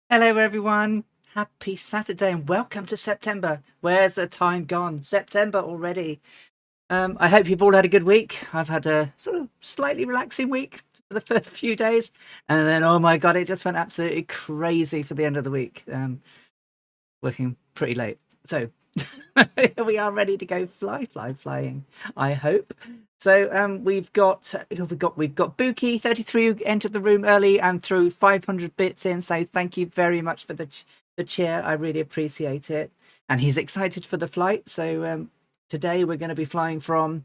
Hello, everyone. Happy Saturday and welcome to September. Where's the time gone? September already. I hope you've all had a good week. I've had a sort of slightly relaxing week for the first few days, and then oh my god, it just went absolutely crazy for the end of the week. Working pretty late, so we are ready to go flying. I hope. So we've got Buki 33 who entered the room early and threw 500 bits in. So thank you very much for the cheer. I really appreciate it. And he's excited for the flight. So today we're going to be flying from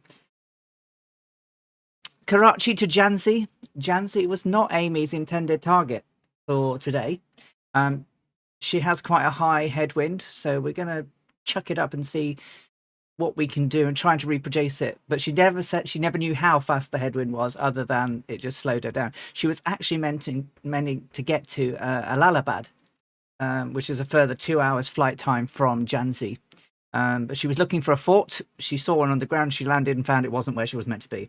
Karachi to Jhansi. Jhansi was not Amy's intended target for today. She has quite a high headwind, so we're going to chuck it up and see what we can do and trying to reproduce it. But she never knew how fast the headwind was, other than it just slowed her down. She was actually meant to get to Allahabad, which is a further 2 hours flight time from Jhansi. But she was looking for a fort. She saw one on the ground. She landed and found it wasn't where she was meant to be.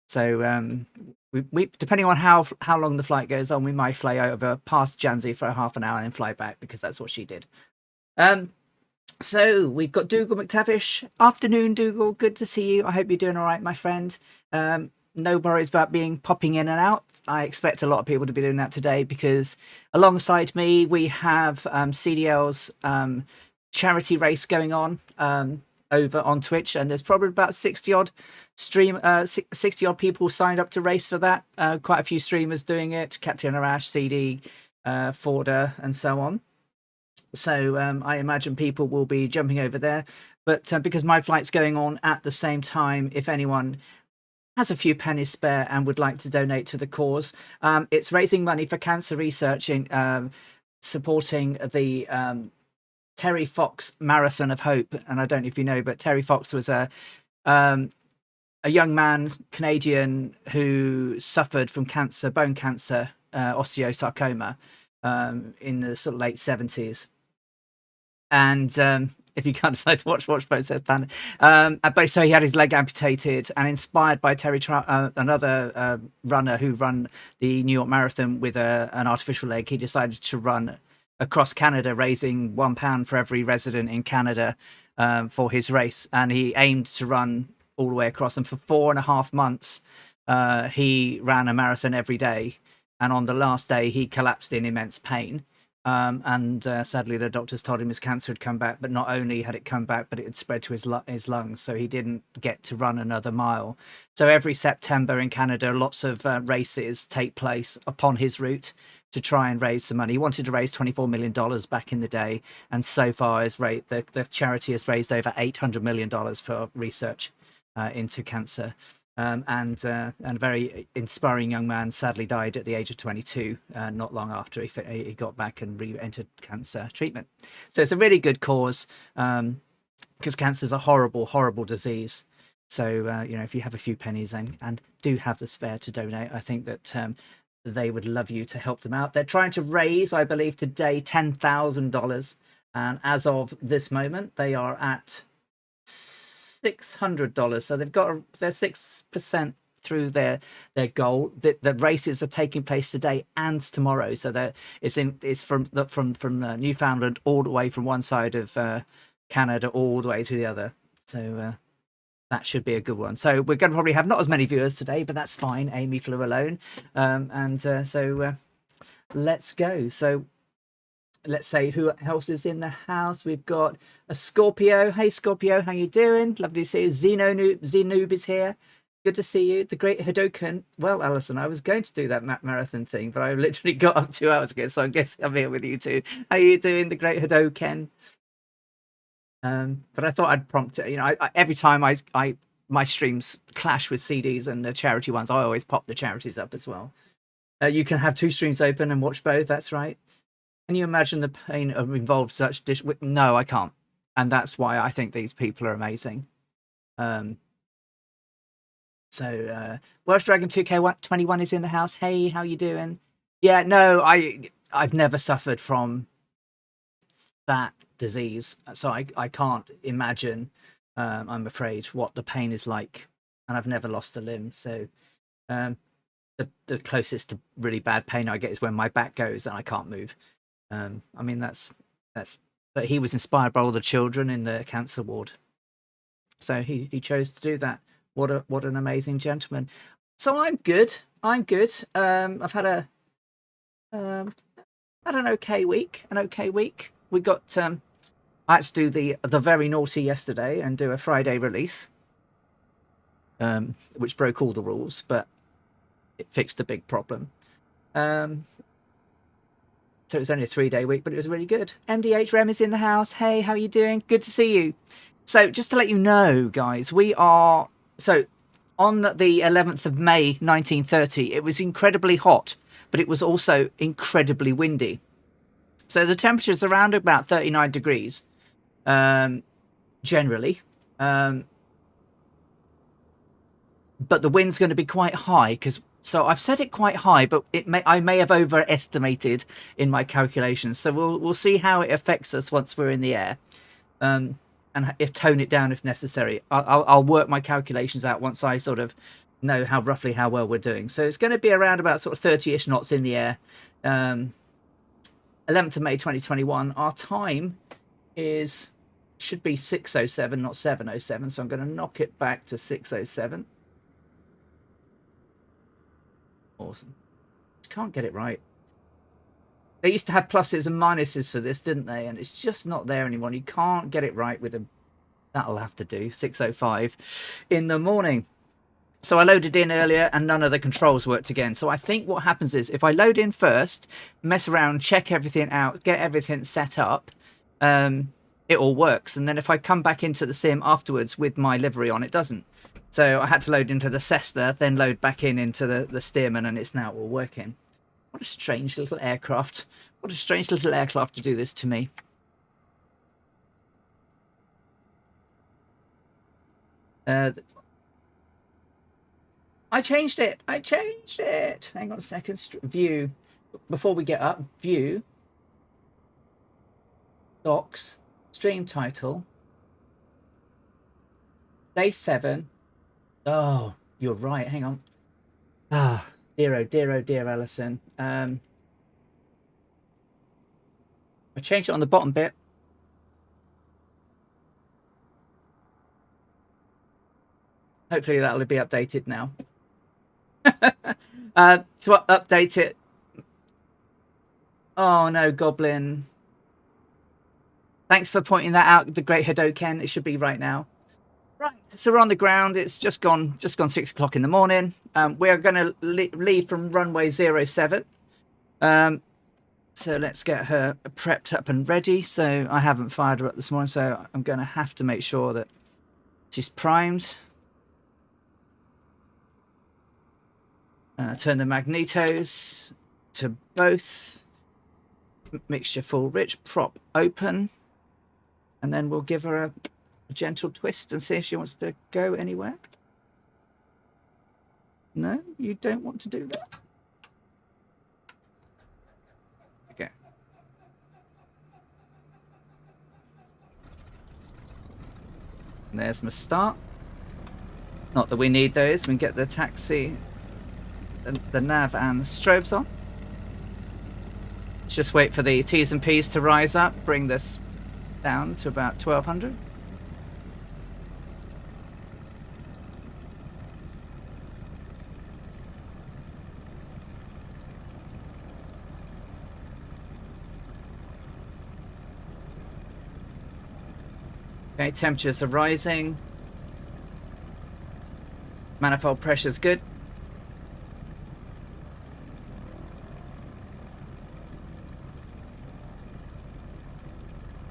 So we depending on how long the flight goes on, we might fly over past Jhansi for half an hour and then fly back, because that's what she did. So we've got Dougal McTavish. Afternoon, Dougal. Good to see you. I hope you're doing all right, my friend. No worries about popping in and out. I expect a lot of people to be doing that today, because alongside me we have CDL's charity race going on over on Twitch, and there's probably about 60 odd 60 odd people signed up to race for that. Quite a few streamers doing it: Captain Arash, CD, Forder, and so on. So I imagine people will be jumping over there. But because my flight's going on at the same time, if anyone has a few pennies spare and would like to donate to the cause, it's raising money for cancer research in supporting the Terry Fox Marathon of Hope. And I don't know if you know, but Terry Fox was a young man, Canadian, who suffered from cancer, bone cancer, osteosarcoma, in the sort of late 70s. And if you can't decide to watch Process Planet. But so he had his leg amputated, and inspired by another runner who run the New York Marathon with an artificial leg, he decided to run across Canada, raising £1 for every resident in Canada for his race. And he aimed to run all the way across. And for 4.5 months, he ran a marathon every day. And on the last day, he collapsed in immense pain. And sadly, the doctors told him his cancer had come back, but not only had it come back, but it had spread to his lungs, so he didn't get to run another mile. So every September in Canada, lots of races take place upon his route to try and raise some money. He wanted to raise $24 million back in the day, and so far the charity has raised over $800 million for research into cancer. And a very inspiring young man sadly died at the age of 22, not long after he got back and re-entered cancer treatment. So it's a really good cause, because cancer is a horrible, horrible disease. So if you have a few pennies and do have the spare to donate, I think that they would love you to help them out. They're trying to raise, I believe, today $10,000, and as of this moment, they are at $600. So they're 6% through their goal. The races are taking place today and tomorrow. So it's from Newfoundland all the way from one side of Canada all the way to the other. So that should be a good one. So we're going to probably have not as many viewers today, but that's fine. Amy flew alone, so let's go. So let's say who else is in the house. We've got a Scorpio. Hey Scorpio, how you doing? Lovely to see you. Zenoob is here. Good to see you. The Great Hadoken. Well, Alison, I was going to do that marathon thing, but I literally got up 2 hours ago, so I guess I'm here with you too. How you doing, the Great Hadoken? But I thought I'd prompt it. Every time my streams clash with CDs and the charity ones, I always pop the charities up as well. You can have two streams open and watch both. That's right. Can you imagine the pain of involved such dish? No, I can't, and that's why I think these people are amazing. Welsh Dragon 2K21 is in the house. Hey, how you doing? Yeah, no, I've never suffered from that disease, so I can't imagine. I'm afraid what the pain is like, and I've never lost a limb. So the closest to really bad pain I get is when my back goes and I can't move. I mean, that's but he was inspired by all the children in the cancer ward, so he chose to do that. What an amazing gentleman. So I'm good. I'm good. I've had um, an okay week. An okay week. We got I had to do the very naughty yesterday and do a Friday release, which broke all the rules, but it fixed a big problem. So it was only a 3-day week, but it was really good. MDH Rem is in the house. Hey, how are you doing? Good to see you. So just to let you know, guys, we are... So on the 11th of May, 1930, it was incredibly hot, but it was also incredibly windy. So the temperature's around about 39 degrees, generally. But the wind's going to be quite high because... So I've set it quite high, but I may have overestimated in my calculations. So we'll see how it affects us once we're in the air, and tone it down if necessary. I'll work my calculations out once I sort of know roughly how well we're doing. So it's going to be around about sort of 30-ish knots in the air. 11th of May 2021. Our time should be 6:07, not 7:07. So I'm going to knock it back to 6:07. Awesome. Can't get it right. They used to have pluses and minuses for this, didn't they? And it's just not there anymore. You can't get it right with them. That'll have to do. 6:05 in the morning. So I loaded in earlier and none of the controls worked again. So I think what happens is if I load in first, mess around, check everything out, get everything set up, it all works. And then if I come back into the sim afterwards with my livery on, it doesn't. So I had to load into the Cessna, then load back into the Stearman, and it's now all working. What a strange little aircraft. What a strange little aircraft to do this to me. I changed it. I changed it. Hang on a second. View. Before we get up, view. Docs. Stream title. Day 7. Oh, you're right. Hang on. Ah, dear, oh, dear, oh, dear, Alison. I changed it on the bottom bit. Hopefully that'll be updated now. To update it. Oh no, Goblin. Thanks for pointing that out, the Great Hadoken. It should be right now. Right, so we're on the ground. It's just gone 6 o'clock in the morning. We're going to leave from runway 07. So let's get her prepped up and ready. So I haven't fired her up this morning, so I'm going to have to make sure that she's primed. Turn the magnetos to both. Mixture full rich, prop open. And then we'll give her a gentle twist and see if she wants to go anywhere. No, you don't want to do that. Okay. And there's my start. Not that we need those. We can get the taxi, the nav and strobes on. Let's just wait for the T's and P's to rise up. Bring this down to about 1200. Okay, temperatures are rising. Manifold pressure's good.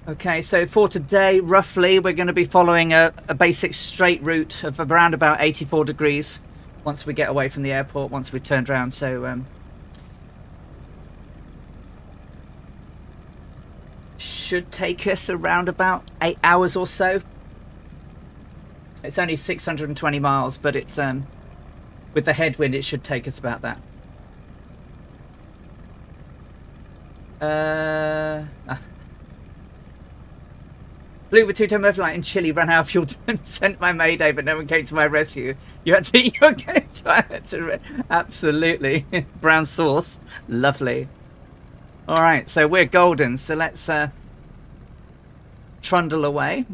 Okay, so for today, roughly, we're going to be following a basic straight route of around about 84 degrees once we get away from the airport, once we've turned around. So should take us around about 8 hours or so. It's only 620 miles, but it's with the headwind, it should take us about that. Flew with two-tone overflight in Chile, ran out of fuel and sent my mayday, but no one came to my rescue. You had to eat your game. Absolutely. Brown sauce. Lovely. All right, so we're golden. So let's trundle away.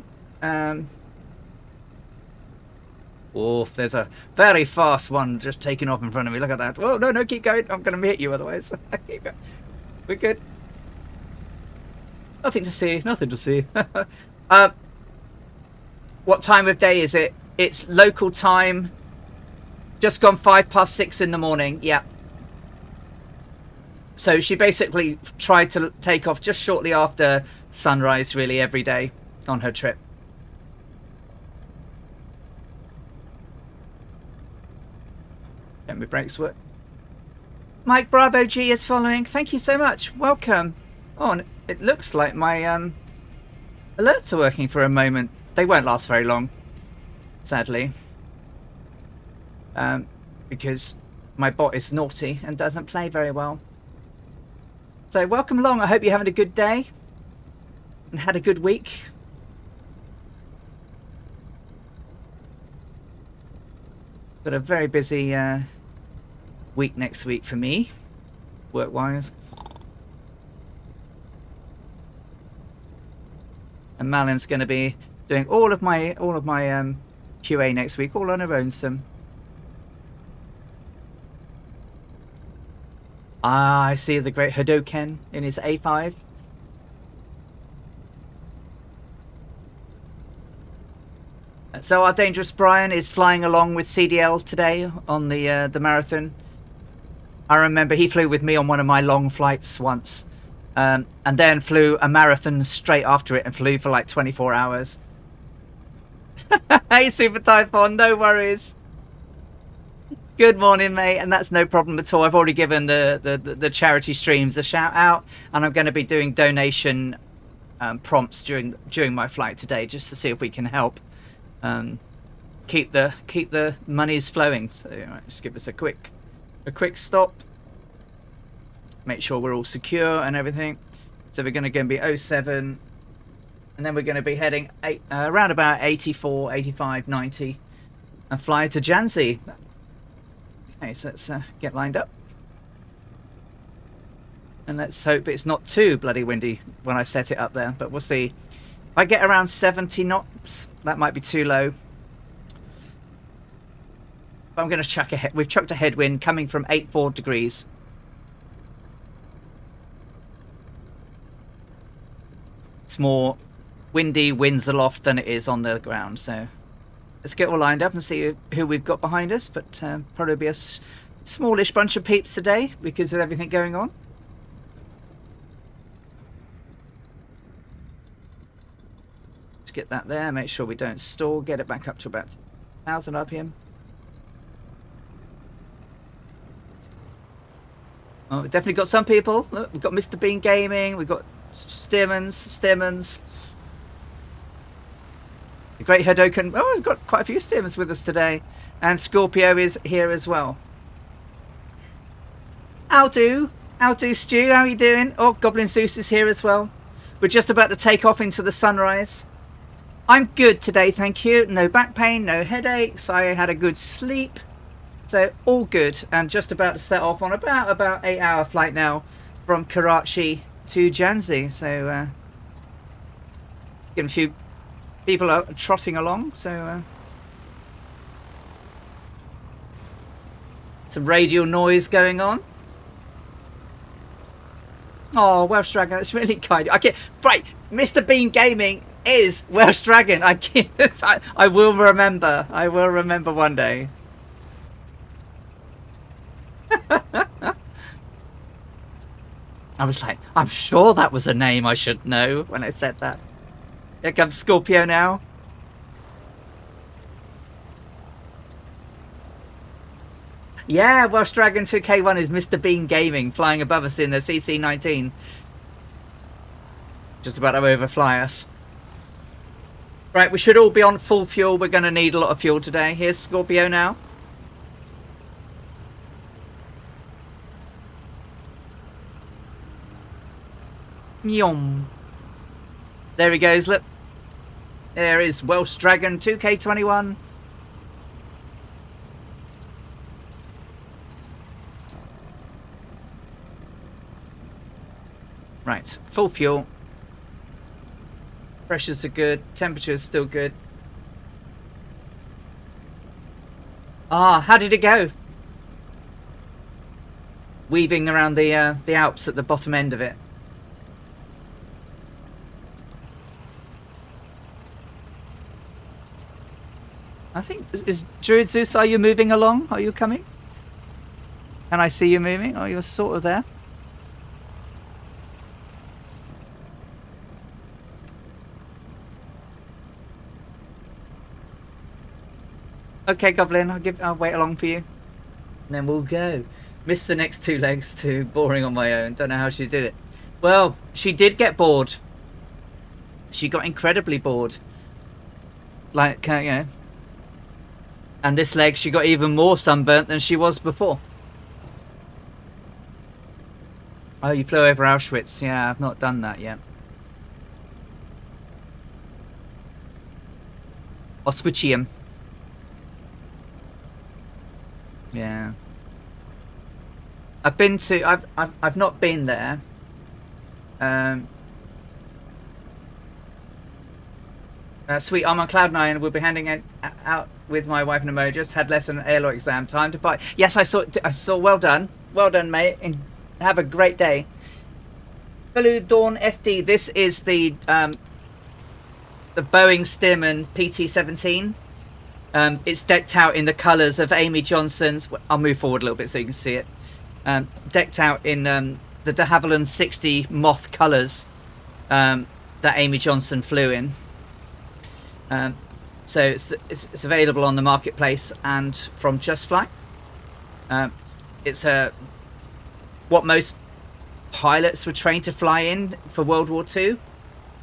Oh, there's a very fast one just taking off in front of me. Look at that. Oh, no, no, keep going. I'm going to hit you otherwise. Keep going. We're good. Nothing to see. Nothing to see. What time of day is it? It's local time. Just gone 6:05 in the morning. Yeah. So she basically tried to take off just shortly after sunrise, really, every day on her trip. Don't my brakes work? Mike Bravo G is following. Thank you so much. Welcome. Oh, and it looks like my alerts are working for a moment. They won't last very long, sadly. Because my bot is naughty and doesn't play very well. So welcome along. I hope you're having a good day and had a good week. Got a very busy week next week for me, work-wise. And Malin's going to be doing all of my QA next week, all on her own. Ah, I see the great Hadoken in his A5. So our Dangerous Brian is flying along with CDL today on the marathon. I remember he flew with me on one of my long flights once, and then flew a marathon straight after it and flew for like 24 hours. Hey, Super Typhon, no worries. Good morning, mate, and that's no problem at all. I've already given the charity streams a shout out, and I'm going to be doing donation prompts during my flight today, just to see if we can help keep the monies flowing. So right, just give us a quick stop. Make sure we're all secure and everything. So we're going to be 07, and then we're going to be heading around about 84, 85, 90, and fly to Jhansi. Okay, so let's get lined up. And let's hope it's not too bloody windy when I set it up there, but we'll see. If I get around 70 knots, that might be too low. But I'm going to chuck ahead. We've chucked a headwind coming from 84 degrees. It's more windy, winds aloft than it is on the ground, so let's get all lined up and see who we've got behind us, but probably be a smallish bunch of peeps today because of everything going on. Let's get that there, make sure we don't stall, get it back up to about 1,000 RPM. Oh, we've definitely got some people. Look, we've got Mr. Bean Gaming, we've got Stearmans. The great Hadoken. Oh, we've got quite a few Stearmans with us today. And Scorpio is here as well. How do Stu, how are you doing? Oh, Goblin Zeus is here as well. We're just about to take off into the sunrise. I'm good today, thank you. No back pain, no headaches. I had a good sleep. So all good. And just about to set off on about 8-hour flight now from Karachi to Jhansi. So getting a few people are trotting along, so some radial noise going on. Oh, Welsh Dragon, that's really kind. I can't. Right, Mr. Bean Gaming is Welsh Dragon. I will remember. I will remember one day. I was like, I'm sure that was a name I should know when I said that. Here comes Scorpio now. Yeah, Welsh Dragon 2K1 is Mr. Bean Gaming, flying above us in the CC-19. Just about to overfly us. Right, we should all be on full fuel. We're going to need a lot of fuel today. Here's Scorpio now. Yum. There he goes, look. There is Welsh Dragon 2K21. Right, full fuel. Pressures are good. Temperature's still good. Ah, how did it go? Weaving around the Alps at the bottom end of it. I think is Druid Zeus. Are you moving along? Are you coming? Can I see you moving? Oh, you're sort of there. Okay, Goblin. I'll wait along for you, and then we'll go. Missed the next 2 legs to boring on my own. Don't know how she did it. Well, she did get bored. She got incredibly bored. Like, you know. And this leg, she got even more sunburnt than she was before. Oh, you flew over Auschwitz. Yeah, I've not done that yet. Auschwitzium. Yeah. I've been to. I've not been there. Sweet, I'm on cloud 9. We'll be handing it out with my wife in a moment. Just had less than an ALO exam. Time to buy. Yes, I saw. Well done, mate. And have a great day. Blue Dawn FD. This is the Boeing Stearman PT-17. It's decked out in the colours of Amy Johnson's. I'll move forward a little bit so you can see it. Decked out in the de Havilland 60 moth colours that Amy Johnson flew in. So it's available on the marketplace and from Just Fly. It's what most pilots were trained to fly in for World War II.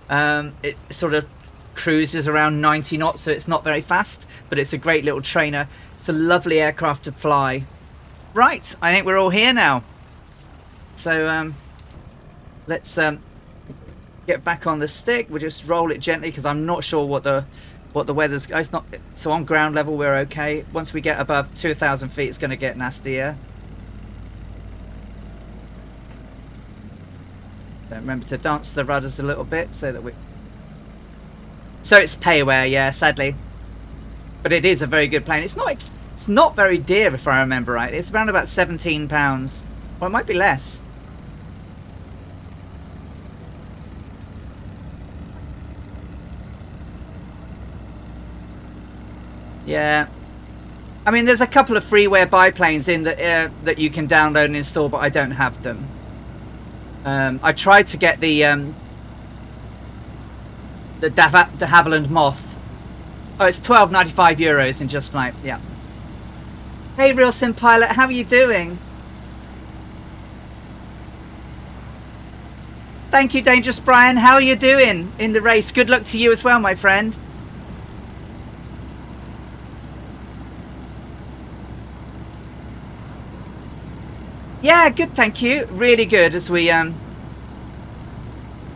It sort of cruises around 90 knots, so it's not very fast, but it's a great little trainer. It's a lovely aircraft to fly. Right, I think we're all here now. So let's get back on the stick. We'll just roll it gently because I'm not sure what the weather's. It's not so on ground level. We're okay. Once we get above 2,000 feet, it's going to get nastier. So remember to dance the rudders a little bit so that we. So it's payware, yeah, sadly, but it is a very good plane. It's not very dear if I remember right. It's around about £17. Well, it might be less. Yeah, I mean, there's a couple of freeware biplanes in the that you can download and install, but I don't have them. I tried to get the de Havilland Moth. Oh, it's €12.95 in Just Flight. Yeah. Hey, Real Sim Pilot, how are you doing? Thank you, Dangerous Brian. How are you doing in the race? Good luck to you as well, my friend. Yeah, good, thank you. Really good as we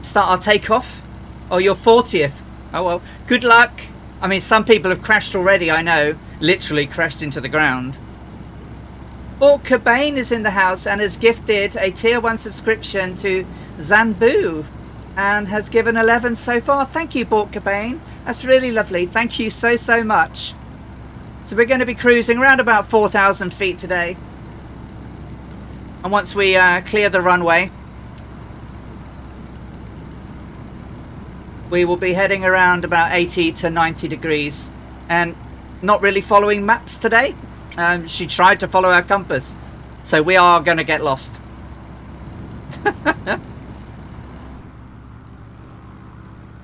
start our takeoff. Oh, you're 40th. Oh, well, good luck. I mean, some people have crashed already, I know. Literally crashed into the ground. Bort Cobain is in the house and has gifted a tier 1 subscription to Zanboo and has given 11 so far. Thank you, Bort Cobain. That's really lovely. Thank you so much. So we're going to be cruising around about 4,000 feet today. And once we clear the runway, we will be heading around about 80 to 90 degrees. And not really following maps today. She tried to follow our compass. So we are going to get lost.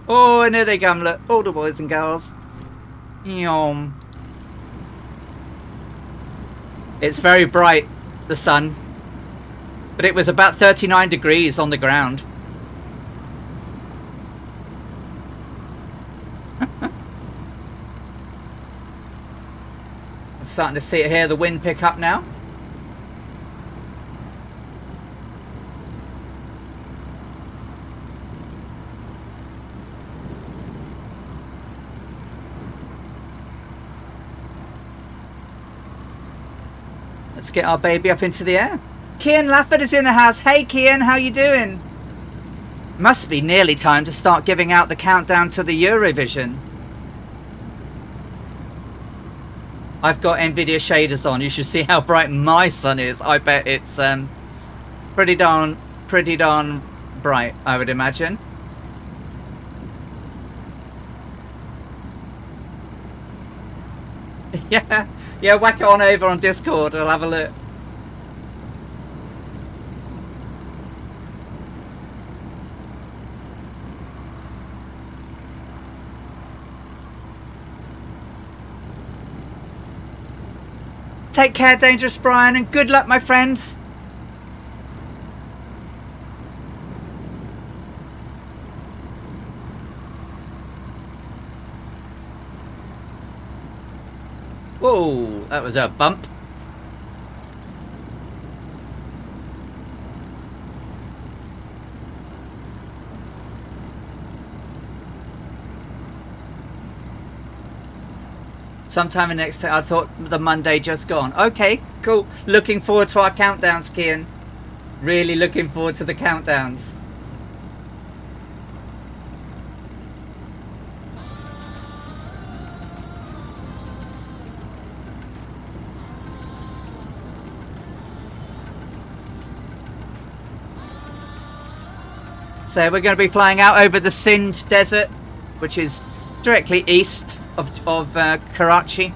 Oh, and here they come, look. All the boys and girls. Yum. It's very bright, the sun. But it was about 39 degrees on the ground. I'm starting to see it here, the wind pick up now. Let's get our baby up into the air. Kian Lafford is in the house. Hey Kian, how you doing? Must be nearly time to start giving out the countdown to the Eurovision. I've got Nvidia shaders on. You should see how bright my sun is. I bet it's pretty darn bright, I would imagine. Yeah, whack it on over on Discord. I'll have a look. Take care, Dangerous Brian, and good luck, my friend. Whoa, that was a bump. Sometime in next day. I thought the Monday just gone. Okay, cool. Looking forward to our countdowns, Kian. Really looking forward to the countdowns. So we're going to be flying out over the Sindh Desert, which is directly east of Karachi.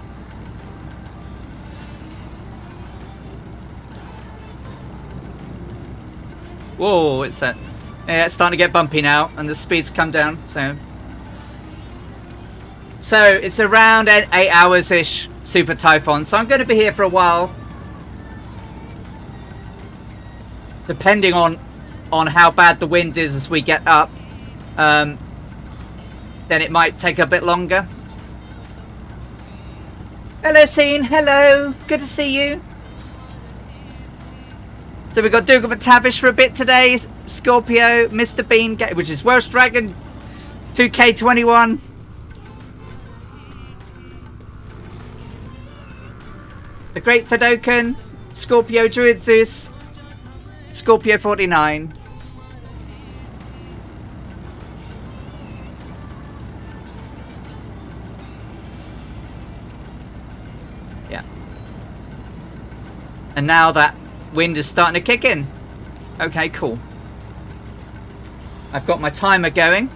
Whoa, it's starting to get bumpy now, and the speeds come down. So it's around 8 hours ish, Super Typhon. So I'm going to be here for a while, depending on how bad the wind is as we get up. Then it might take a bit longer. Hello, Scene. Hello. Good to see you. So we've got Dougal McTavish for a bit today. Scorpio, Mr. Bean, which is Welsh Dragon, 2K21. The Great Thedoken, Scorpio Druid Zeus, Scorpio 49. Yeah. And now that wind is starting to kick in. Okay, cool. I've got my timer going.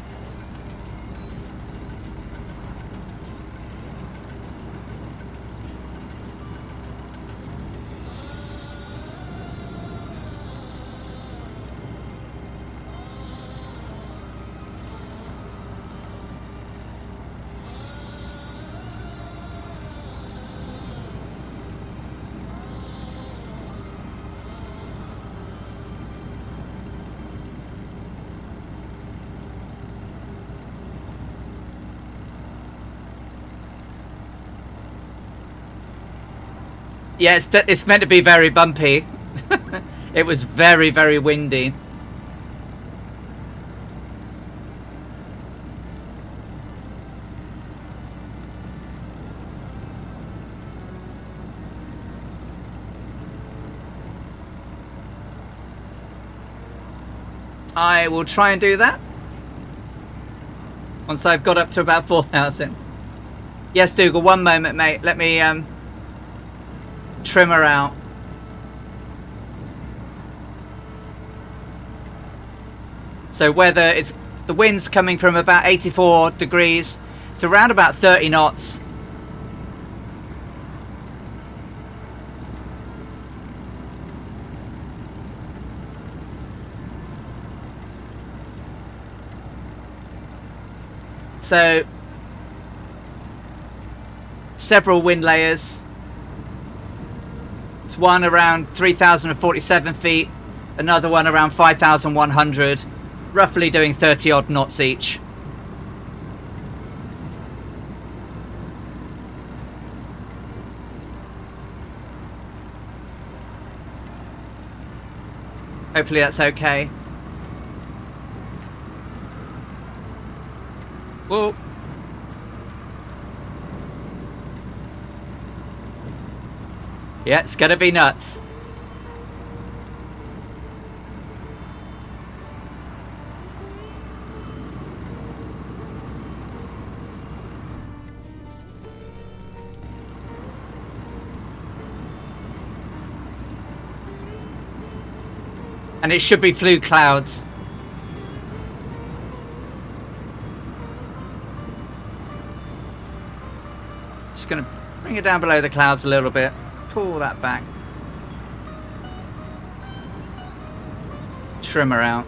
Yeah, it's meant to be very bumpy. It was very, very windy. I will try and do that once I've got up to about 4,000. Yes, Dougal, one moment, mate. Let me trim her out. So weather is, the wind's coming from about 84 degrees, so around about 30 knots. So several wind layers. It's one around 3,047 feet, another one around 5,100, roughly doing 30 odd knots each. Hopefully that's okay. Whoa. Yeah, it's gonna be nuts. And it should be flu clouds. Just going to bring it down below the clouds a little bit. Pull that back. Trim her out.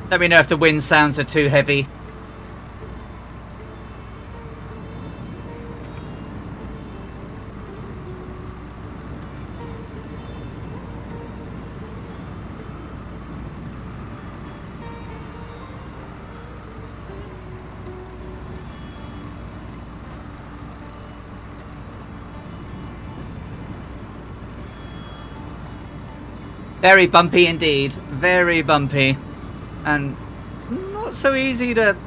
Let me know if the wind sounds are too heavy. Very bumpy indeed. Very bumpy. And not so easy to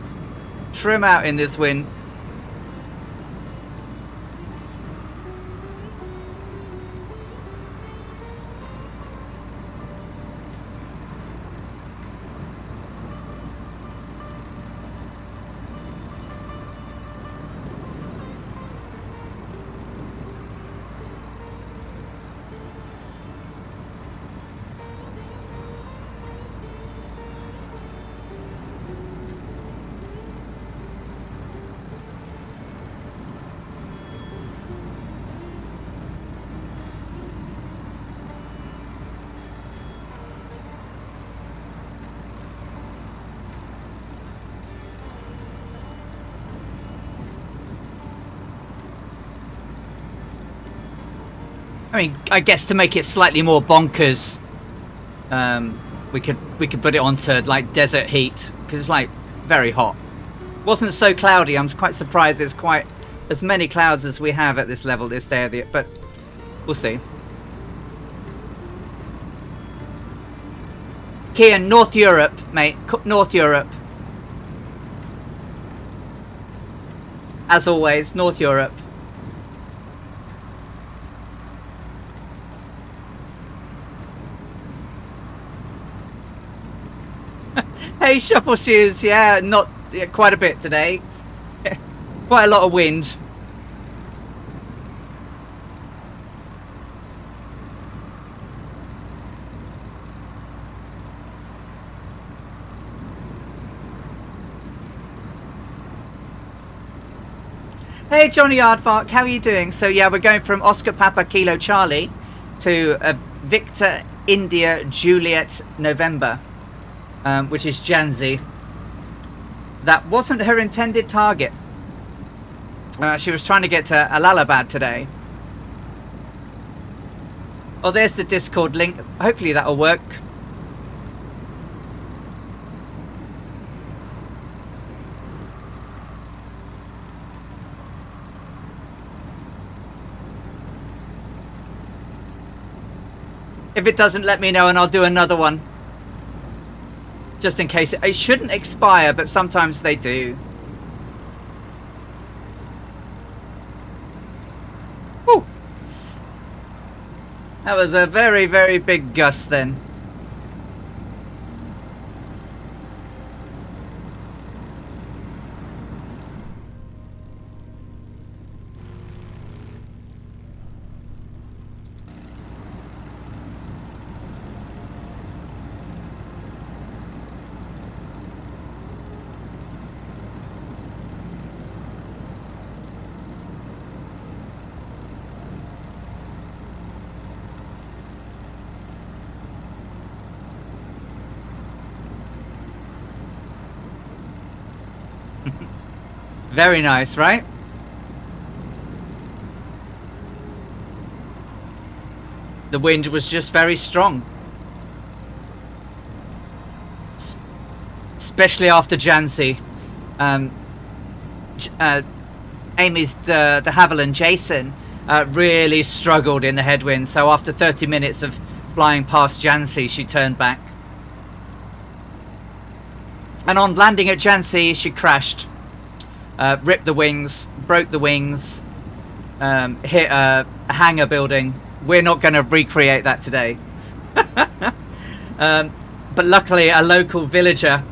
trim out in this wind. I mean, I guess to make it slightly more bonkers, we could put it onto like desert heat because it's like very hot. Wasn't so cloudy. I'm quite surprised there's quite as many clouds as we have at this level this day, but we'll see. Here, North Europe, mate. North Europe. As always, North Europe. Hey, Shuffle Shoes. Yeah, quite a bit today. Quite a lot of wind. Hey, Johnny Aardvark, how are you doing? So yeah, we're going from Oscar Papa Kilo Charlie to Victor India Juliet November, which is Jhansi. That wasn't her intended target. She was trying to get to Allahabad today. Oh, there's the Discord link. Hopefully that'll work. If it doesn't, let me know and I'll do another one. Just in case. It shouldn't expire, but sometimes they do. Whew. That was a very, very big gust then. Very nice, right? The wind was just very strong. Especially after Jhansi. Amy's de Havilland Jason really struggled in the headwind. So after 30 minutes of flying past Jhansi, she turned back. And on landing at Jhansi, she crashed. Ripped the wings, broke the wings, hit a hangar building. We're not going to recreate that today. But luckily a local villager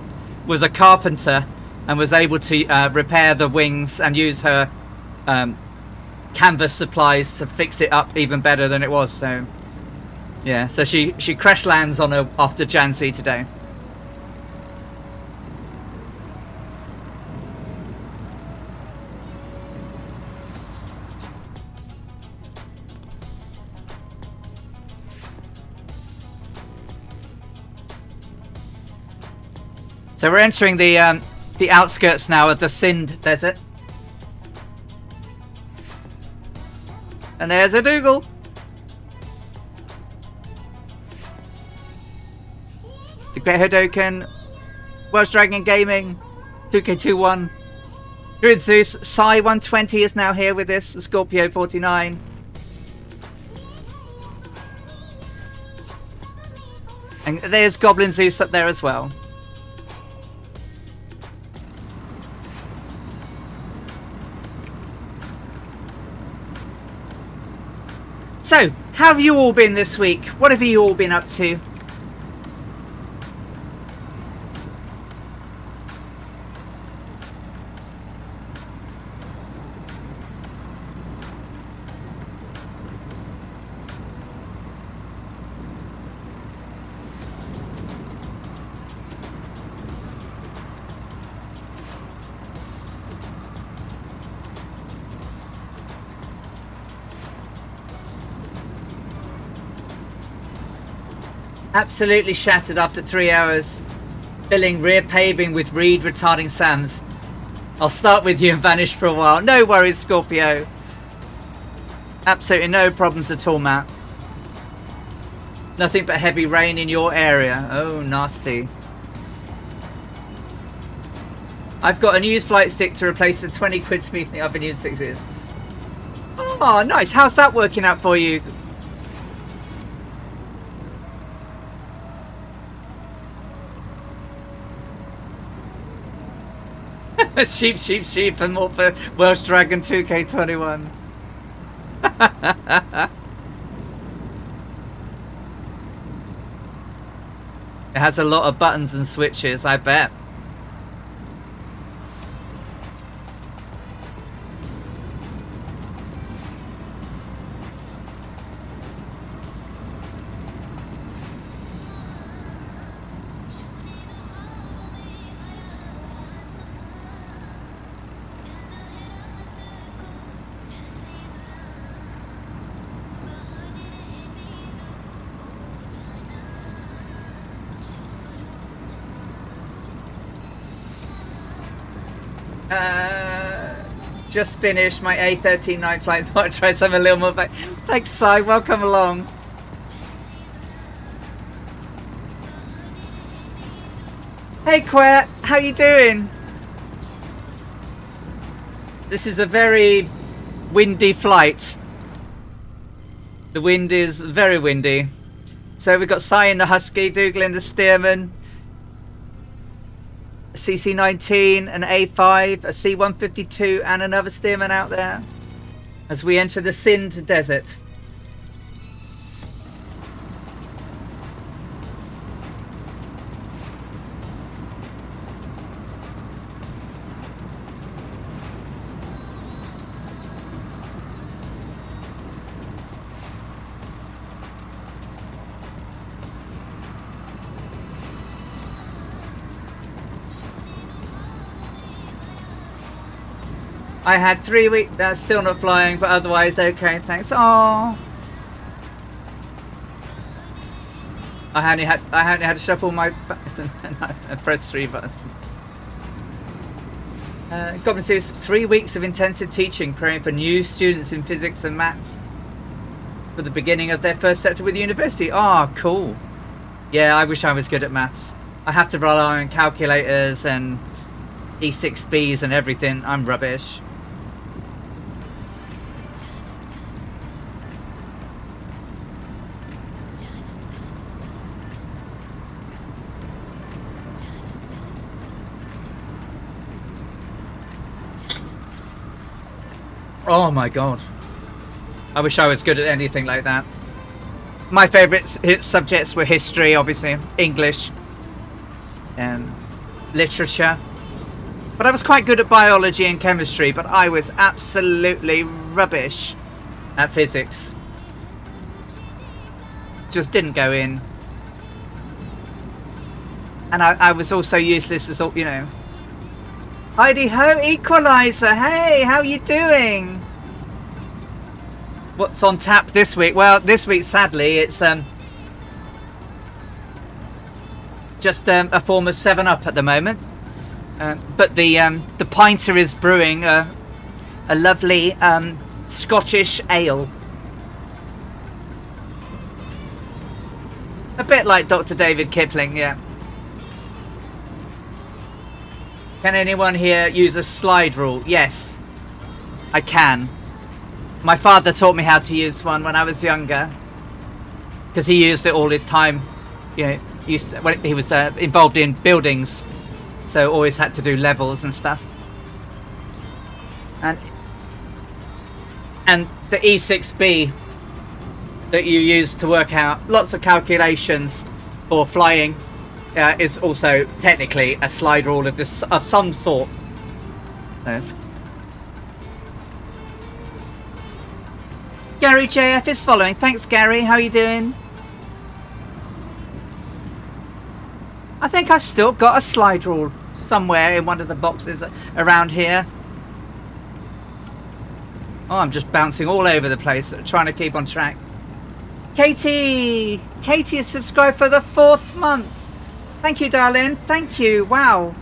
was a carpenter and was able to repair the wings and use her canvas supplies to fix it up even better than it was. So yeah, so she crash lands on her after Jhansi today. So we're entering the outskirts now of the Sindh Desert. And there's a Dougal. The Great Hodoken, Welsh Dragon Gaming, 2K21, Druid Zeus, Psy 120 is now here with us, Scorpio 49. And there's Goblin Zeus up there as well. So, how have you all been this week? What have you all been up to? Absolutely shattered after 3 hours. Filling rear paving with reed retarding Sams. I'll start with you and vanish for a while. No worries, Scorpio. Absolutely no problems at all, Matt. Nothing but heavy rain in your area. Oh, nasty. I've got a new flight stick to replace the 20 quid smoothing I've been using 6 years. Oh, nice. How's that working out for you? sheep and more for Welsh Dragon 2K21. It has a lot of buttons and switches, I bet. Just finished my A13 night flight. Thought I'd try something a little more back. Thanks, Si. Welcome along. Hey, Quet. How you doing? This is a very windy flight. The wind is very windy. So we've got Si in the Husky, Dougal in the Stearman, CC19, an A5, a C152 and another Stearman out there as we enter the Sindh Desert. I had 3 weeks, that's still not flying, but otherwise okay, thanks. Oh, I only had to shuffle my buttons and press 3 buttons. Goblin Zeus, 3 weeks of intensive teaching, preparing for new students in physics and maths for the beginning of their first sector with the university. Oh, cool. Yeah, I wish I was good at maths. I have to rely on calculators and E6Bs and everything. I'm rubbish. Oh my god. I wish I was good at anything like that. My favourite subjects were history, obviously, English, literature, But I was quite good at biology and chemistry, but I was absolutely rubbish at physics. Just didn't go in. And I was also useless as all, you know. Heidi ho, Equalizer. Hey, how you doing? What's on tap this week? Well, this week, sadly, it's just a form of 7-Up at the moment. But the pinter is brewing a lovely Scottish ale. A bit like Dr. David Kipling, yeah. Can anyone here use a slide rule? Yes, I can. My father taught me how to use one when I was younger, because he used it all his time. You know, when he was involved in buildings, so always had to do levels and stuff. And the E6B that you use to work out lots of calculations for flying is also technically a slide rule of some sort. Yes. Gary JF is following. Thanks, Gary. How are you doing? I think I've still got a slide rule somewhere in one of the boxes around here. Oh, I'm just bouncing all over the place, trying to keep on track. Katie! Katie is subscribed for the 4th month. Thank you, darling. Thank you. Wow.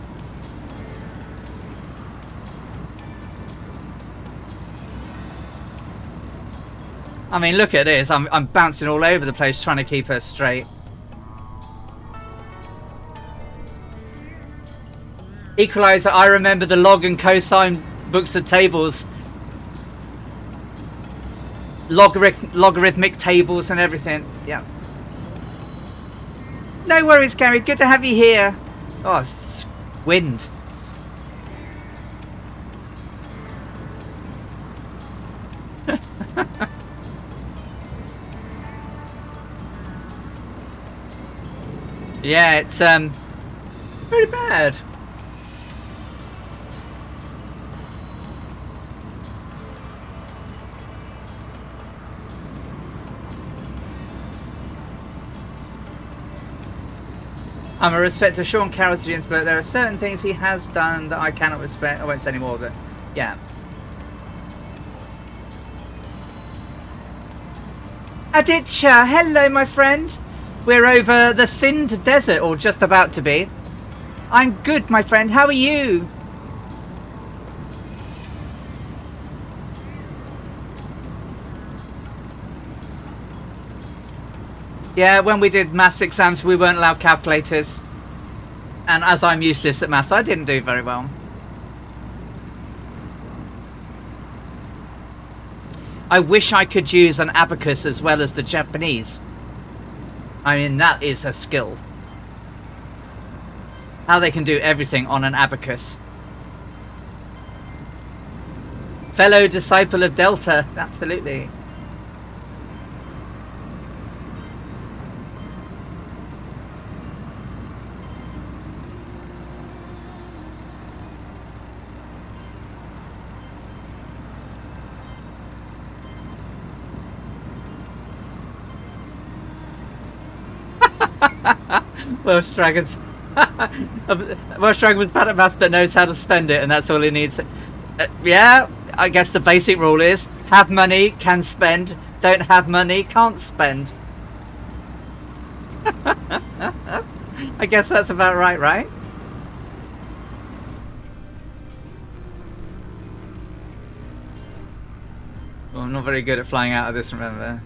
I mean, look at this. I'm bouncing all over the place trying to keep her straight. Equalizer, I remember the log and cosine books of tables. Logarithmic tables and everything. Yeah. No worries, Gary. Good to have you here. Oh, it's wind. Yeah, it's pretty bad. I'm a respecter of Sean Carrottians, but there are certain things he has done that I cannot respect. I won't say any more, but yeah. Aditya, hello, my friend. We're over the Sindh Desert, or just about to be. I'm good, my friend. How are you? Yeah, when we did maths exams, we weren't allowed calculators. And as I'm useless at maths, I didn't do very well. I wish I could use an abacus as well as the Japanese. I mean, that is a skill. How they can do everything on an abacus. Fellow disciple of Delta, absolutely. Welsh Dragons. Welsh Dragon was bad at maths but knows how to spend it, and that's all he needs. Yeah, I guess the basic rule is have money, can spend, don't have money, can't spend. I guess that's about right, right? Well, I'm not very good at flying out of this, remember.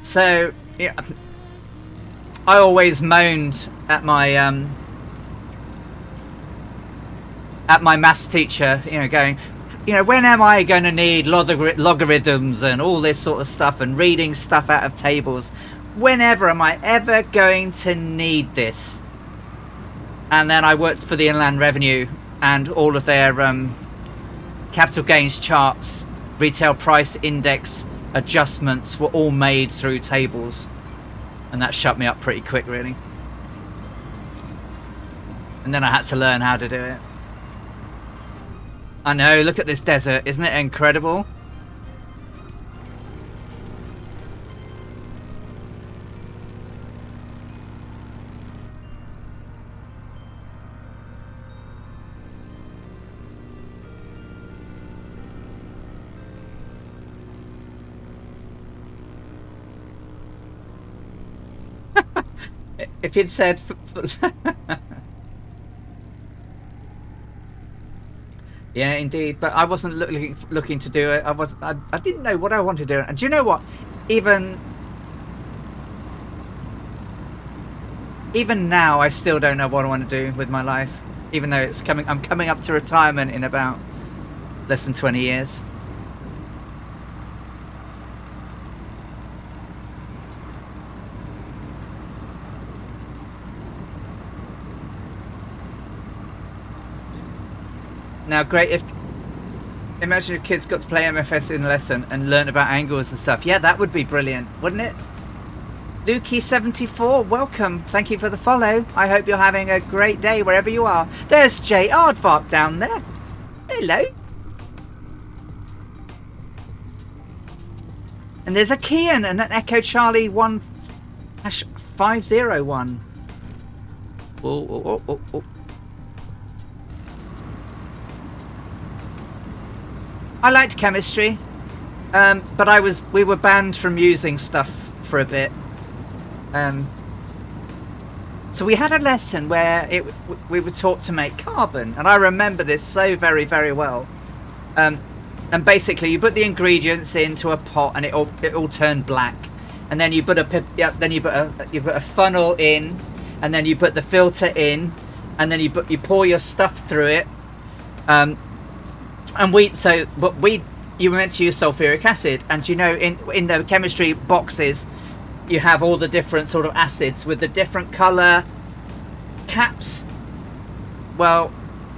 So, yeah, I always moaned at my maths teacher, you know, going, you know, when am I going to need logarithms and all this sort of stuff and reading stuff out of tables? Whenever am I ever going to need this? And then I worked for the Inland Revenue, and all of their capital gains charts, retail price index adjustments were all made through tables, and that shut me up pretty quick, really. And then I had to learn how to do it. I know, look at this desert. Isn't it incredible? If you'd said... Yeah, indeed. But I wasn't looking to do it. I didn't know what I wanted to do. And do you know what? Even now, I still don't know what I want to do with my life. Even though I'm coming up to retirement in about less than 20 years. Now, great imagine if kids got to play MFS in a lesson and learn about angles and stuff. Yeah, that would be brilliant, wouldn't it? Lukey74, welcome. Thank you for the follow. I hope you're having a great day wherever you are. There's Jay Aardvark down there. Hello. And there's a Kian and an Echo Charlie 1-501. Oh. I liked chemistry, but we were banned from using stuff for a bit. So we had a lesson where we were taught to make carbon, and I remember this so very, very well. And basically, you put the ingredients into a pot, and it all turned black. And then you put a funnel in, and then you put the filter in, and then you pour your stuff through it. You were meant to use sulfuric acid, and you know, in the chemistry boxes, you have all the different sort of acids with the different color caps. Well,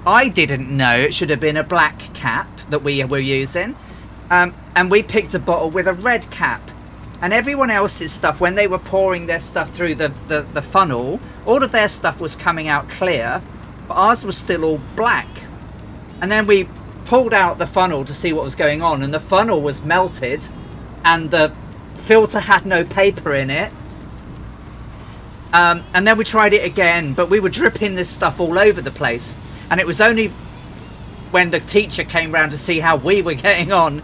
I didn't know it should have been a black cap that we were using, and we picked a bottle with a red cap. And everyone else's stuff, when they were pouring their stuff through the funnel, all of their stuff was coming out clear, but ours was still all black. And then we pulled out the funnel to see what was going on, and the funnel was melted, and the filter had no paper in it. And then we tried it again, but we were dripping this stuff all over the place. And it was only when the teacher came round to see how we were getting on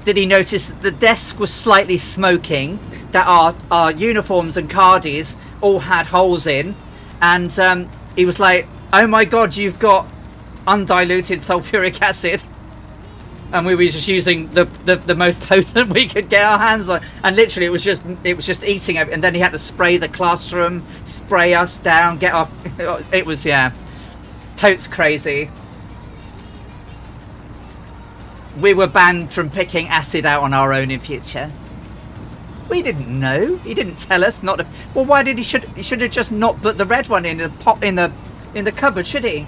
did he notice that the desk was slightly smoking, that our uniforms and cardies all had holes in, and he was like, "Oh my god, you've got undiluted sulfuric acid." And we were just using the most potent we could get our hands on, and literally it was just eating it. And then he had to spray the classroom, spray us down, it was, yeah, totes crazy. We were banned from picking acid out on our own in future. We didn't know. He didn't tell us not to. Well, why did he should have just not put the red one in the pot in the cupboard, should he?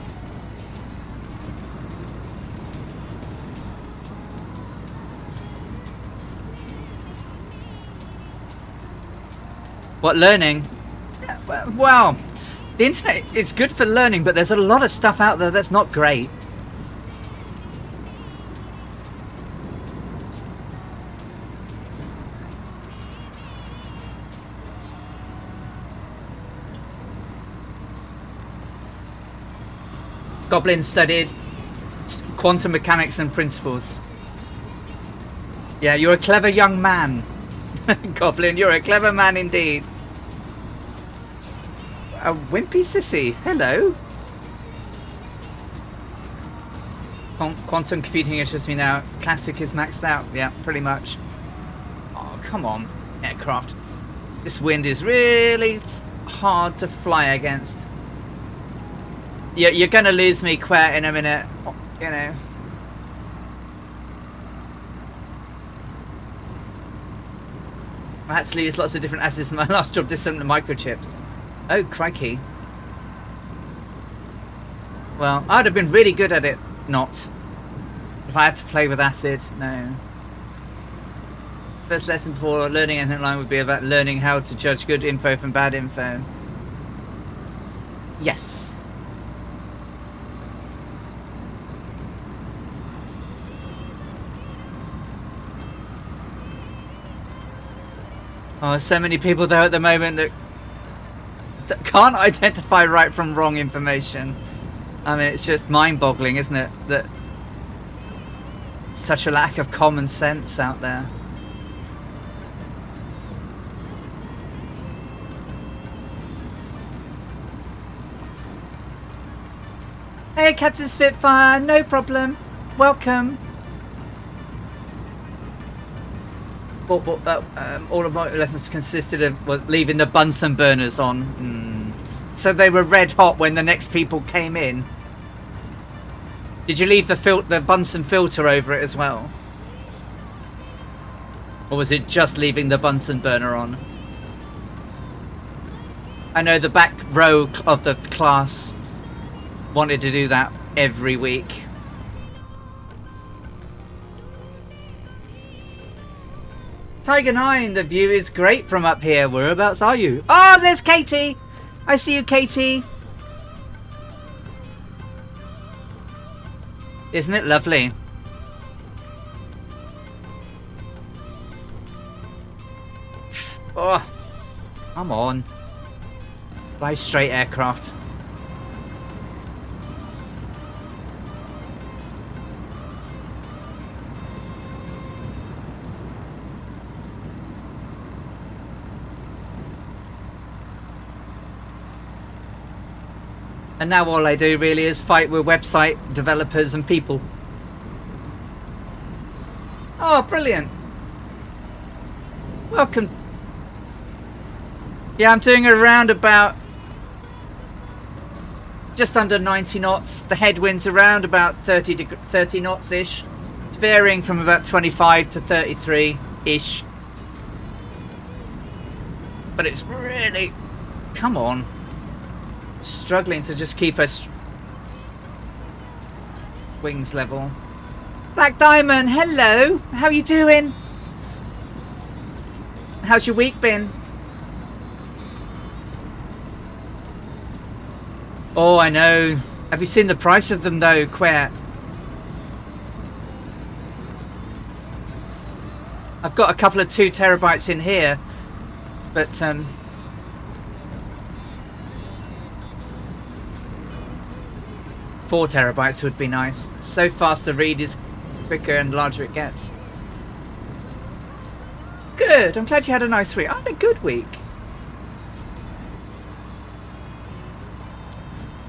What, learning? Well, the internet is good for learning, but there's a lot of stuff out there that's not great. Goblin studied quantum mechanics and principles. Yeah, you're a clever young man. Goblin, you're a clever man indeed. A wimpy sissy. Hello. Quantum computing interests me now. Classic is maxed out. Yeah, pretty much. Oh, come on, aircraft. This wind is really hard to fly against. You're gonna lose me quite in a minute, you know. I had to use lots of different acids in my last job, did some microchips. Oh, crikey. Well, I'd have been really good at it not. If I had to play with acid, no. First lesson before learning anything online would be about learning how to judge good info from bad info. Yes. Oh, so many people there at the moment that can't identify right from wrong information. I mean, it's just mind-boggling, isn't it? That such a lack of common sense out there. Hey, Captain Spitfire, no problem. Welcome. All of my lessons consisted of leaving the Bunsen burners on. So they were red hot when the next people came in. Did you leave the Bunsen filter over it as well? Or was it just leaving the Bunsen burner on? I know the back row of the class wanted to do that every week. Tiger 9, the view is great from up here. Whereabouts are you? Oh, there's Katie! I see you, Katie. Isn't it lovely? Oh, come on. Fly straight aircraft. And now all I do really is fight with website developers and people. Oh, brilliant. Welcome. Yeah, I'm doing around about just under 90 knots. The headwind's around about 30 knots-ish. It's varying from about 25 to 33-ish. But it's really... Come on. Struggling to just keep us wings level. Black Diamond, hello. How you doing? How's your week been? Oh, I know. Have you seen the price of them though, Quer? I've got a couple of 2 terabytes in here, but 4 terabytes would be nice. So fast the read is quicker and larger it gets. Good. I'm glad you had a nice week. I had a good week.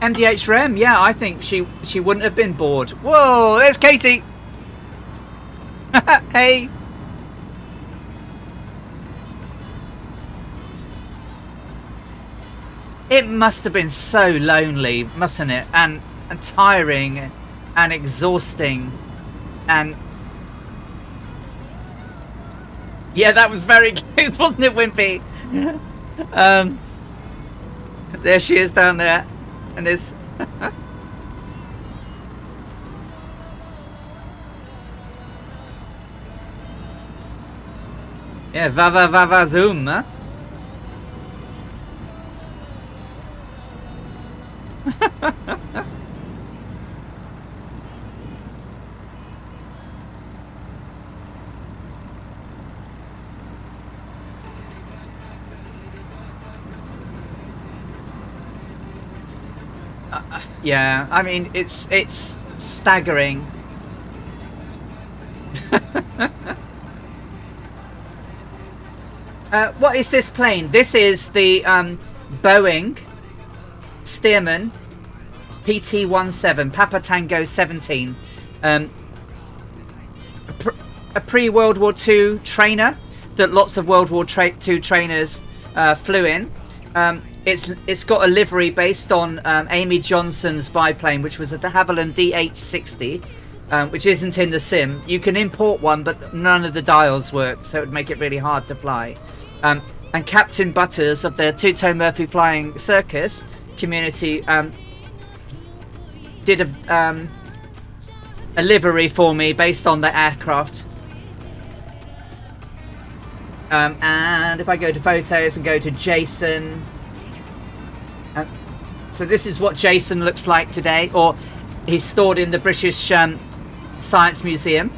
MDH Rem, yeah, I think she wouldn't have been bored. Whoa, there's Katie. Hey. It must have been so lonely, mustn't it? And tiring and exhausting, and yeah, that was very close, wasn't it, Wimpy? There she is down there, and there's yeah, va zoom, huh? Yeah, I mean, it's staggering. What is this plane? This is the Boeing Stearman PT-17, Papa Tango 17. A pre-World War II trainer that lots of World War II trainers flew in. It's got a livery based on Amy Johnson's biplane, which was a de Havilland DH-60, which isn't in the sim. You can import one, but none of the dials work, so it would make it really hard to fly. And Captain Butters of the Two-Toe Murphy Flying Circus community did a livery for me based on the aircraft. And if I go to photos and go to Jason, so this is what Jason looks like today, or he's stored in the British Science Museum.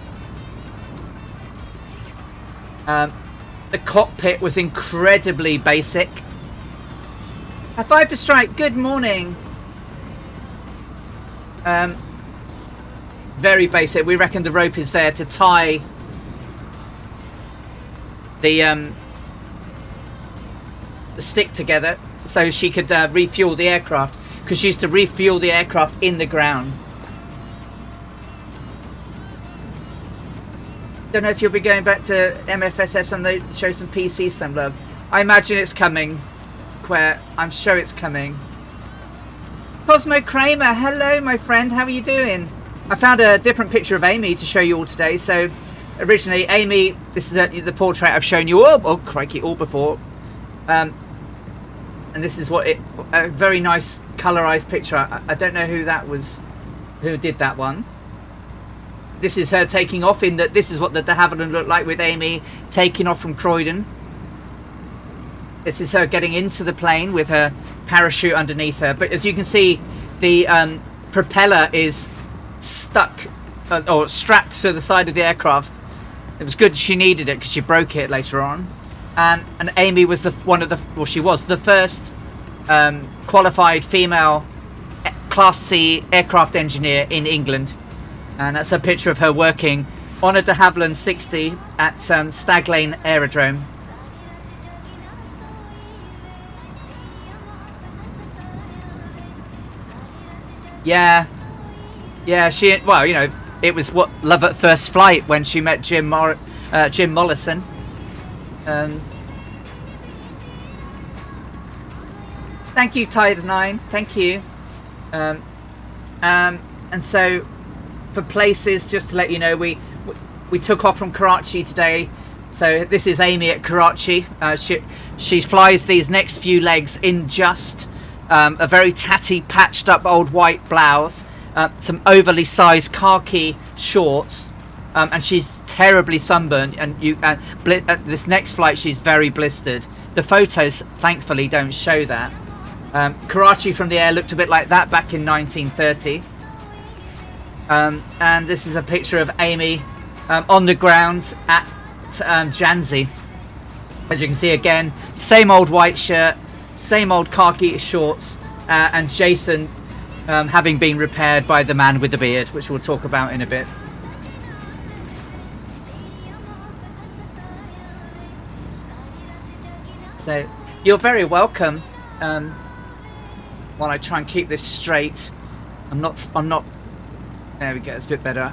The cockpit was incredibly basic. A Viper Strike, good morning. Very basic. We reckon the rope is there to tie the stick together so she could refuel the aircraft, because she used to refuel the aircraft in the ground. Don't know if you'll be going back to MFSS and they show some PC some love. I imagine it's coming, Quare. I'm sure it's coming. Cosmo Kramer, hello my friend, how are you doing? I found a different picture of Amy to show you all today. So originally Amy, this is the portrait I've shown you all, oh crikey, all before. And this is what a very nice colorized picture. I don't know who that was, who did that one. This is her taking off in that. This is what the de Havilland looked like with Amy taking off from Croydon. This is her getting into the plane with her parachute underneath her. But as you can see, the propeller is stuck or strapped to the side of the aircraft. It was good she needed it because she broke it later on. And Amy was she was the first qualified female Class C aircraft engineer in England. And that's a picture of her working on a de Havilland 60 at Stag Lane Aerodrome. Yeah, she, well, you know, it was what love at first flight when she met Jim Mollison. Thank you, Tide9. Thank you. And so, for places, just to let you know, we took off from Karachi today. So this is Amy at Karachi. She flies these next few legs in just a very tatty, patched up old white blouse, some overly sized khaki shorts, and she's terribly sunburned. And this next flight, she's very blistered. The photos, thankfully, don't show that. Karachi from the air looked a bit like that back in 1930. And this is a picture of Amy on the ground at Jhansi. As you can see again, same old white shirt, same old khaki shorts, and Jason having been repaired by the man with the beard, which we'll talk about in a bit. So you're very welcome. While I try and keep this straight, I'm not. There we go. It's a bit better.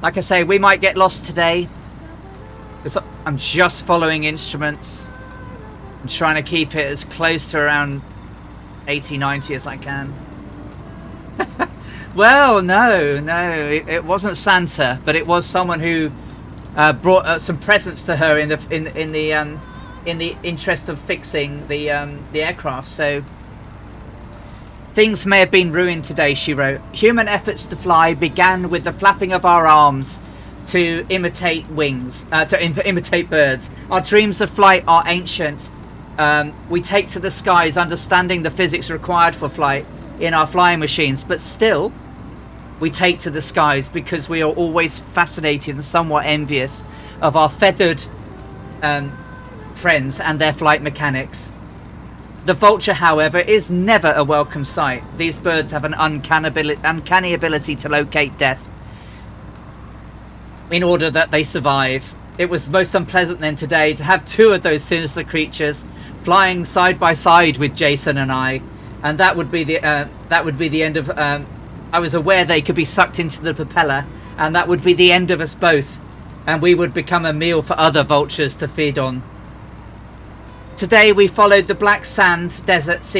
Like I say, we might get lost today, because I'm just following instruments. I'm trying to keep it as close to around 80, 90 as I can. Well, no, it wasn't Santa, but it was someone who brought some presents to her in the interest of fixing the aircraft. So things may have been ruined today, she wrote. Human efforts to fly began with the flapping of our arms to imitate wings, imitate birds. Our dreams of flight are ancient. We take to the skies understanding the physics required for flight in our flying machines, but still we take to the skies because we are always fascinated and somewhat envious of our feathered friends and their flight mechanics. The vulture, however, is never a welcome sight. These birds have an uncanny ability to locate death in order that they survive. It was most unpleasant then today to have two of those sinister creatures flying side by side with Jason and I, and that would be the end of. I was aware they could be sucked into the propeller, and that would be the end of us both, and we would become a meal for other vultures to feed on. Today we followed the Black Sand Desert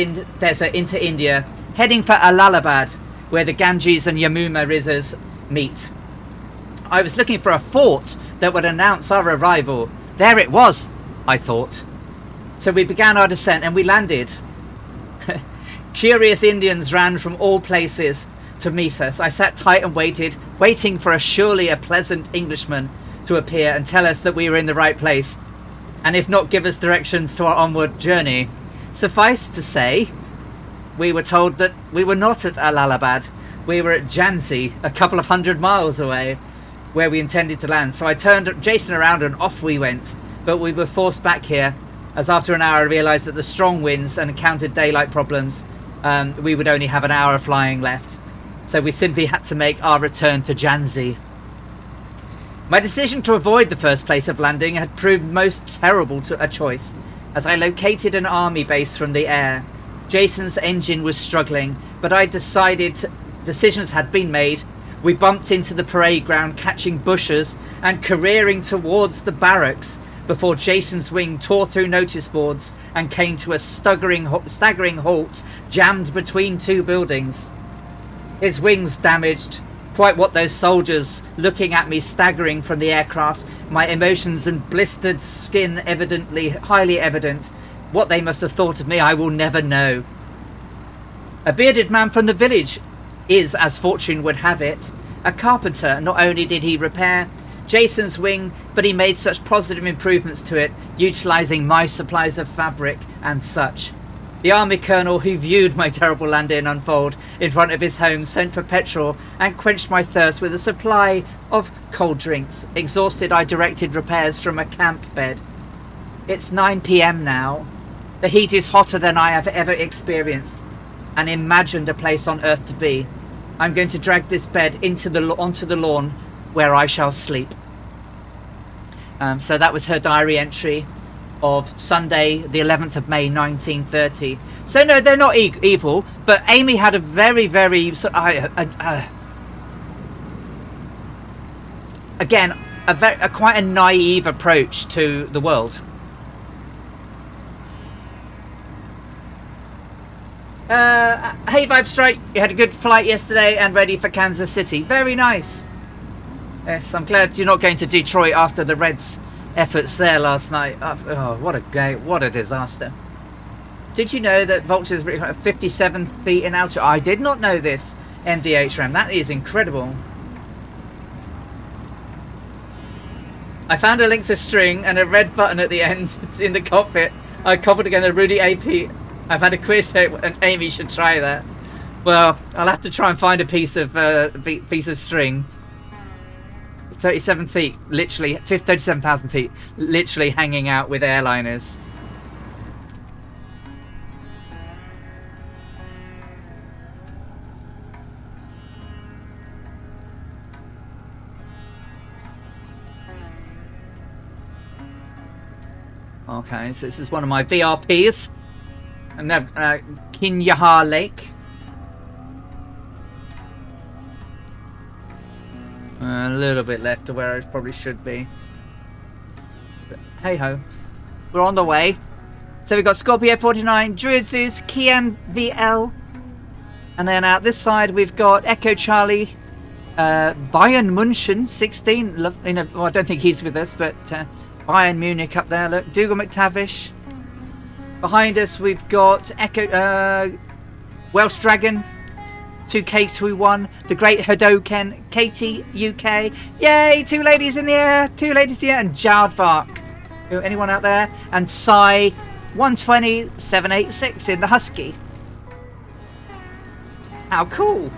into India, heading for Allahabad, where the Ganges and Yamuna rivers meet. I was looking for a fort that would announce our arrival. There it was, I thought. So we began our descent and we landed. Curious Indians ran from all places to meet us. I sat tight and waited, waiting for surely a pleasant Englishman to appear and tell us that we were in the right place, and if not, give us directions to our onward journey. Suffice to say, we were told that we were not at Allahabad. We were at Jhansi, a couple of 100 miles away. where we intended to land. So I turned Jason around and off we went. But we were forced back here, as after an hour I realised that the strong winds and encountered daylight problems, we would only have an hour of flying left. So we simply had to make our return to Jhansi. My decision to avoid the first place of landing had proved most terrible to a choice, as I located an army base from the air. Jason's engine was struggling, but I decided decisions had been made. We bumped into the parade ground, catching bushes and careering towards the barracks before Jason's wing tore through notice boards and came to a staggering halt, jammed between two buildings. His wings damaged, quite what those soldiers looking at me staggering from the aircraft, my emotions and blistered skin highly evident. What they must have thought of me I will never know. A bearded man from the village is, as fortune would have it, a carpenter. Not only did he repair Jason's wing, but he made such positive improvements to it, utilising my supplies of fabric and such. The army colonel, who viewed my terrible landing unfold in front of his home, sent for petrol and quenched my thirst with a supply of cold drinks. Exhausted, I directed repairs from a camp bed. It's 9 p.m. now. The heat is hotter than I have ever experienced and imagined a place on earth to be. I'm going to drag this bed onto the lawn where I shall sleep. So that was her diary entry of Sunday, the 11th of May, 1930. So no, they're not evil, but Amy had a very, very... again, quite a naive approach to the world. Hey Vibe Strike, you had a good flight yesterday and ready for Kansas City. Very nice. Yes, I'm glad you're not going to Detroit after the Reds' efforts there last night. Oh, what a disaster. Did you know that vultures are 57 feet in altitude? I did not know this, MDHRAM. That is incredible. I found a link to string and a red button at the end. It's in the cockpit. I copied again a Rudy AP. I've had a quiz and Amy should try that. Well, I'll have to try and find a piece of string. 37 feet, literally 37,000 feet, literally hanging out with airliners. Okay, so this is one of my VRPs. And Kinyaha Lake. A little bit left to where I probably should be. But hey ho. We're on the way. So we've got Scorpio 49, Druid Zeus, Kian VL. And then out this side we've got Echo Charlie, Bayern München 16. Well, I don't think he's with us, but Bayern Munich up there. Look, Dougal McTavish. Behind us we've got Echo Welsh Dragon 2K21, the Great Hadoken, Katie UK. Yay, two ladies in the air, and Jardvark. Anyone out there? And Psy 120786 in the Husky. How cool.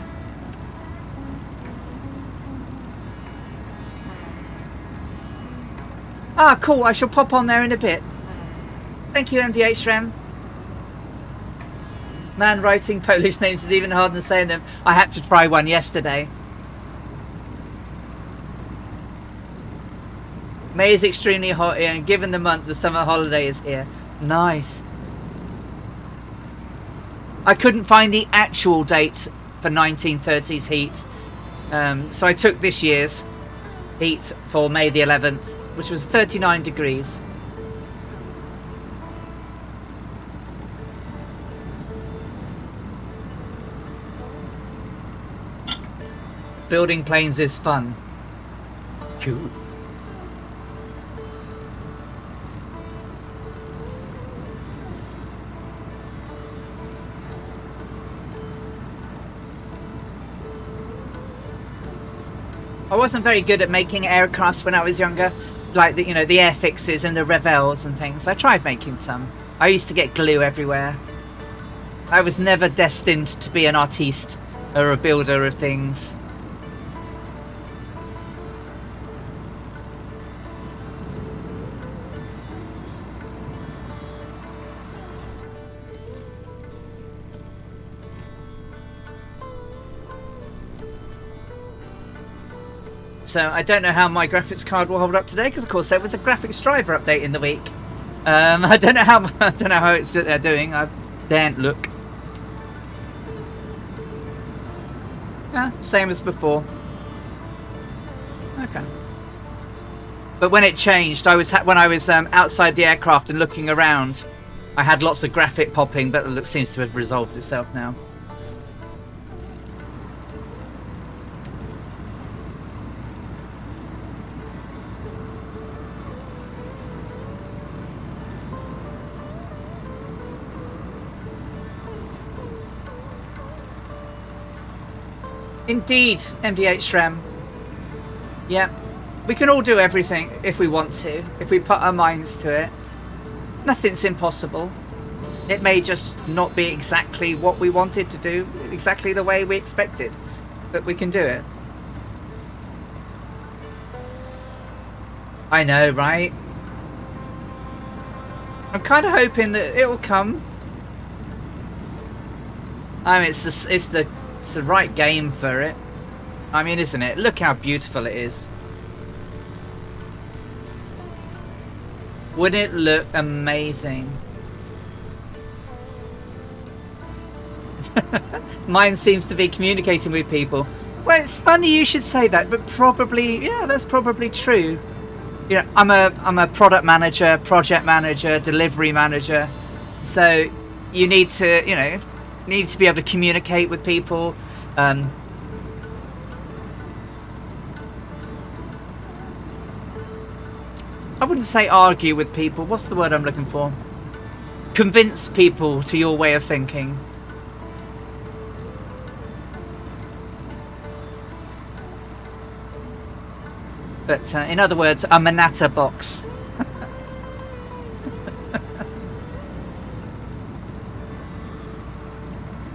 Ah, cool. I shall pop on there in a bit. Thank you, MDHRAM. Man, writing Polish names is even harder than saying them. I had to try one yesterday. May is extremely hot here, and given the month, the summer holiday is here. Nice. I couldn't find the actual date for 1930s heat. So I took this year's heat for May the 11th, which was 39 degrees. Building planes is fun. Cool. I wasn't very good at making aircrafts when I was younger, like the the air fixes and the revels and things. I tried making some. I used to get glue everywhere. I was never destined to be an artiste or a builder of things. But I don't know how my graphics card will hold up today, because of course there was a graphics driver update in the week. I don't know how it's doing. I daren't look. Yeah, same as before. Okay. But when it changed, when I was outside the aircraft and looking around, I had lots of graphic popping, but it seems to have resolved itself now. Indeed, MD8 Shrem. Yeah, we can all do everything if we want to, if we put our minds to it. Nothing's impossible. It may just not be exactly what we wanted to do, exactly the way we expected, but we can do it. I know, right? I'm kind of hoping that it will come. I mean, it's the right game for it. I mean, isn't it? Look how beautiful it is. Wouldn't it look amazing? Mine seems to be communicating with people. Well, it's funny you should say that, but probably, yeah, that's probably true. You know, I'm a product manager, project manager, delivery manager. So you need to, you know, need to be able to communicate with people. I wouldn't say argue with people. What's the word I'm looking for? Convince people to your way of thinking. But in other words, a Manata box.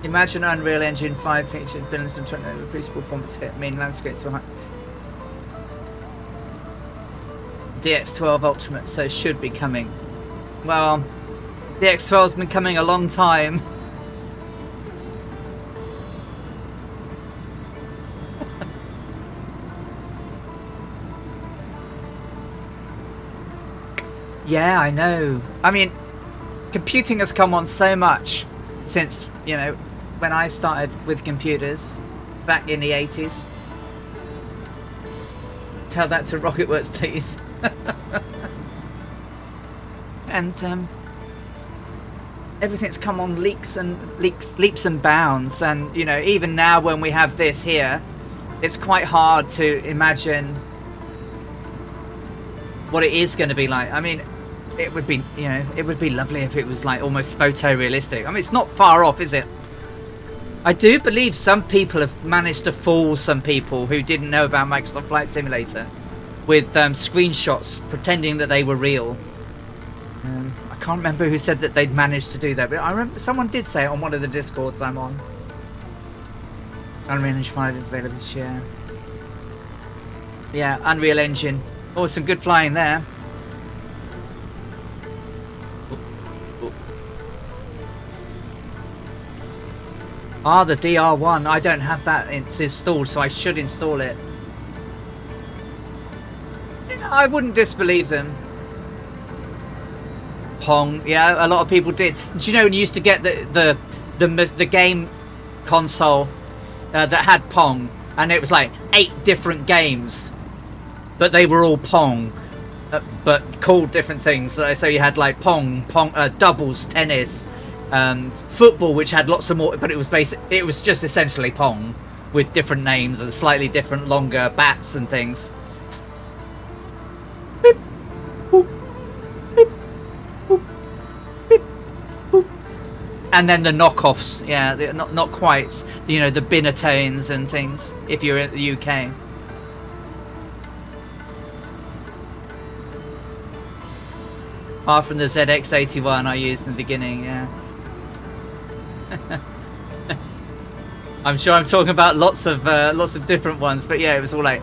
Imagine Unreal Engine 5 featured billions and 20 increasable performance hit main landscapes for high. DX12 Ultimate, so should be coming. Well, the X12's been coming a long time. Yeah, I know. I mean, computing has come on so much since, you know, when I started with computers back in the 80s. Tell that to Rocketworks, please. And everything's come on leaps and bounds, and you know, even now when we have this here, it's quite hard to imagine what it is going to be like. I mean, it would be, you know, it would be lovely if it was like almost photorealistic. I mean, it's not far off, is it? I do believe some people have managed to fool some people who didn't know about Microsoft Flight Simulator with screenshots pretending that they were real. I can't remember who said that they'd managed to do that, but I remember someone did say it on one of the Discords I'm on. Unreal Engine 5 is available this year. Yeah, Unreal Engine. Oh, some good flying there. Ah, the DR1. I don't have that installed, so I should install it. I wouldn't disbelieve them. Pong, yeah, a lot of people did. Do you know when you used to get the game console that had Pong, and it was like 8 different games, but they were all Pong, but called different things. So you had like Pong, doubles, tennis, football, which had lots of more, but it was just essentially Pong with different names and slightly different longer bats and things. Beep, boop, beep, boop, beep, boop. And then the knockoffs, yeah, not quite, you know, the Binatones and things if you're in the UK. Apart from the ZX81 I used in the beginning, yeah. I'm sure I'm talking about lots of different ones, but yeah, it was all like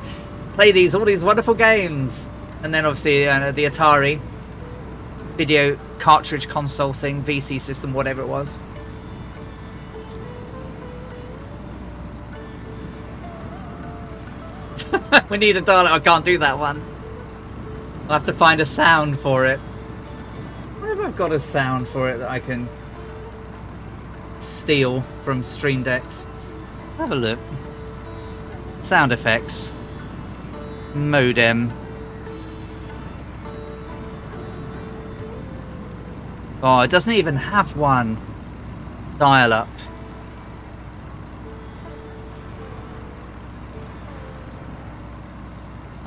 play all these wonderful games, and then obviously the Atari video cartridge console thing, VC system, whatever it was. We need a dial-up. I can't do that one. I'll have to find a sound for it. Where have I got a sound for it that I can steal from Stream Decks? Have a look. Sound effects. Modem. Oh, it doesn't even have one. Dial-up.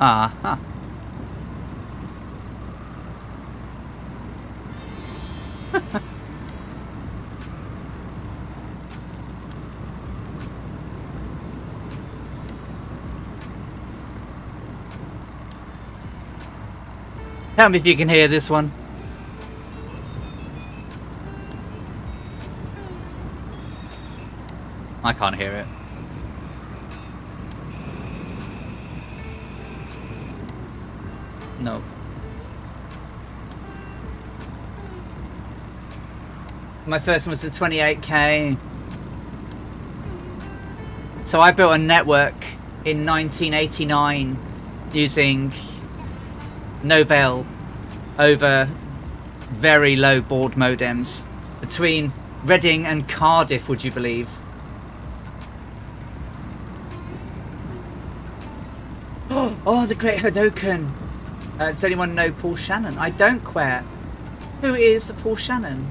Ah, huh. Tell me if you can hear this one. I can't hear it. No. My first one was the 28k. So I built a network in 1989 using Novell over very low baud modems between Reading and Cardiff, would you believe? Oh, the Great Hadoken. Does anyone know Paul Shannon? I don't quite. Who is Paul Shannon?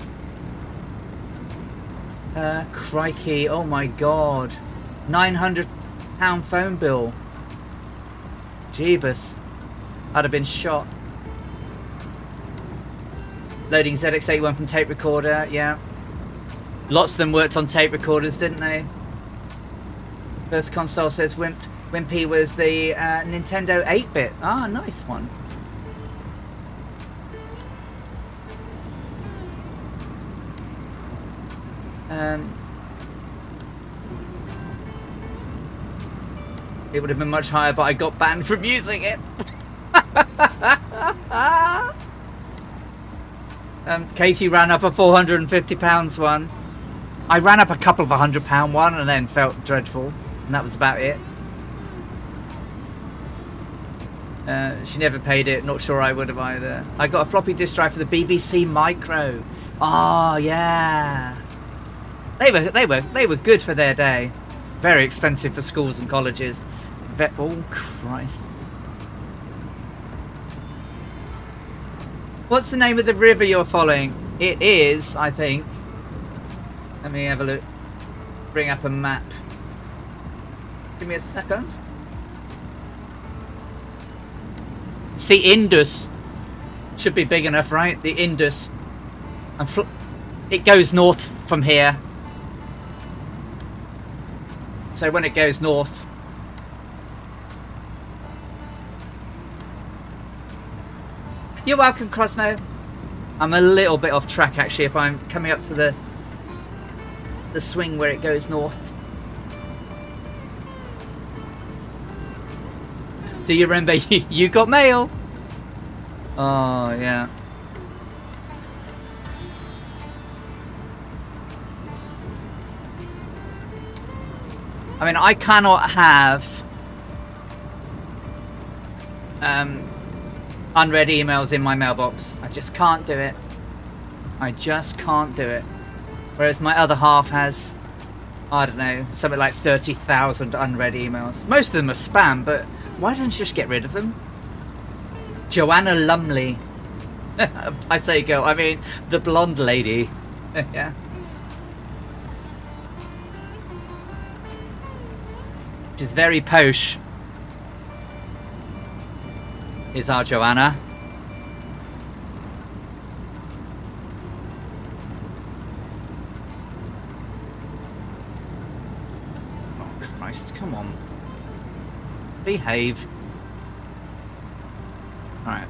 Crikey, oh my god. £900 phone bill. Jeebus. I'd have been shot. Loading ZX81 from tape recorder, yeah. Lots of them worked on tape recorders, didn't they? First console says Wimpy was the Nintendo 8-bit. Ah, nice one. It would have been much higher, but I got banned from using it. Katie ran up a £450 one. I ran up a couple of £100 one and then felt dreadful, and that was about it. She never paid it. Not sure I would have either. I got a floppy disk drive for the BBC Micro. Oh yeah, they were good for their day. Very expensive for schools and colleges. Oh Christ! What's the name of the river you're following? It is, I think. Let me have a look. Bring up a map. Give me a second. It's the Indus. Should be big enough, right? The Indus. It goes north from here. So when it goes north. You're welcome, Crossno. I'm a little bit off track actually if I'm coming up to the swing where it goes north. Do you remember you got mail? Oh yeah. I mean, I cannot have unread emails in my mailbox. I just can't do it. I just can't do it. Whereas my other half has, I don't know, something like 30,000 unread emails. Most of them are spam, but why don't you just get rid of them? Joanna Lumley. I say girl, I mean the blonde lady. Yeah. She's very posh. Is our Joanna. Oh Christ, come on. Behave. Alright.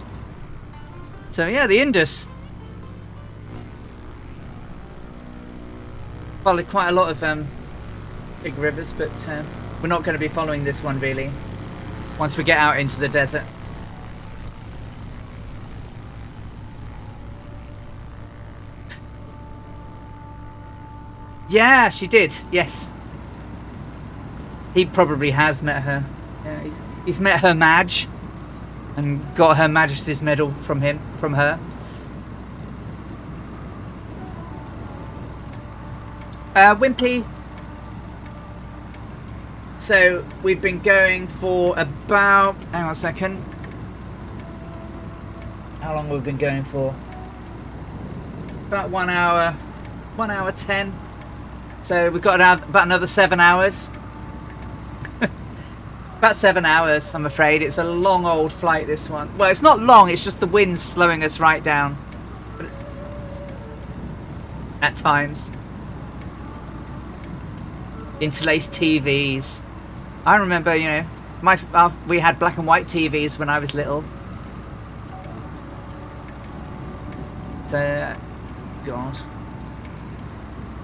So yeah, the Indus. Followed quite a lot of big rivers, but we're not going to be following this one really. Once we get out into the desert. Yeah, she did. Yes. He probably has met her. Yeah, he's met Her Madge and got Her Majesty's medal from her. Wimpy. So we've been going for about, hang on a second. How long have we been going for? About 1 hour, 1 hour 10. So we've got about another 7 hours. About 7 hours, I'm afraid. It's a long old flight, this one. Well, it's not long, it's just the wind's slowing us right down. At times. Interlaced TVs. I remember, you know, we had black and white TVs when I was little. So, God.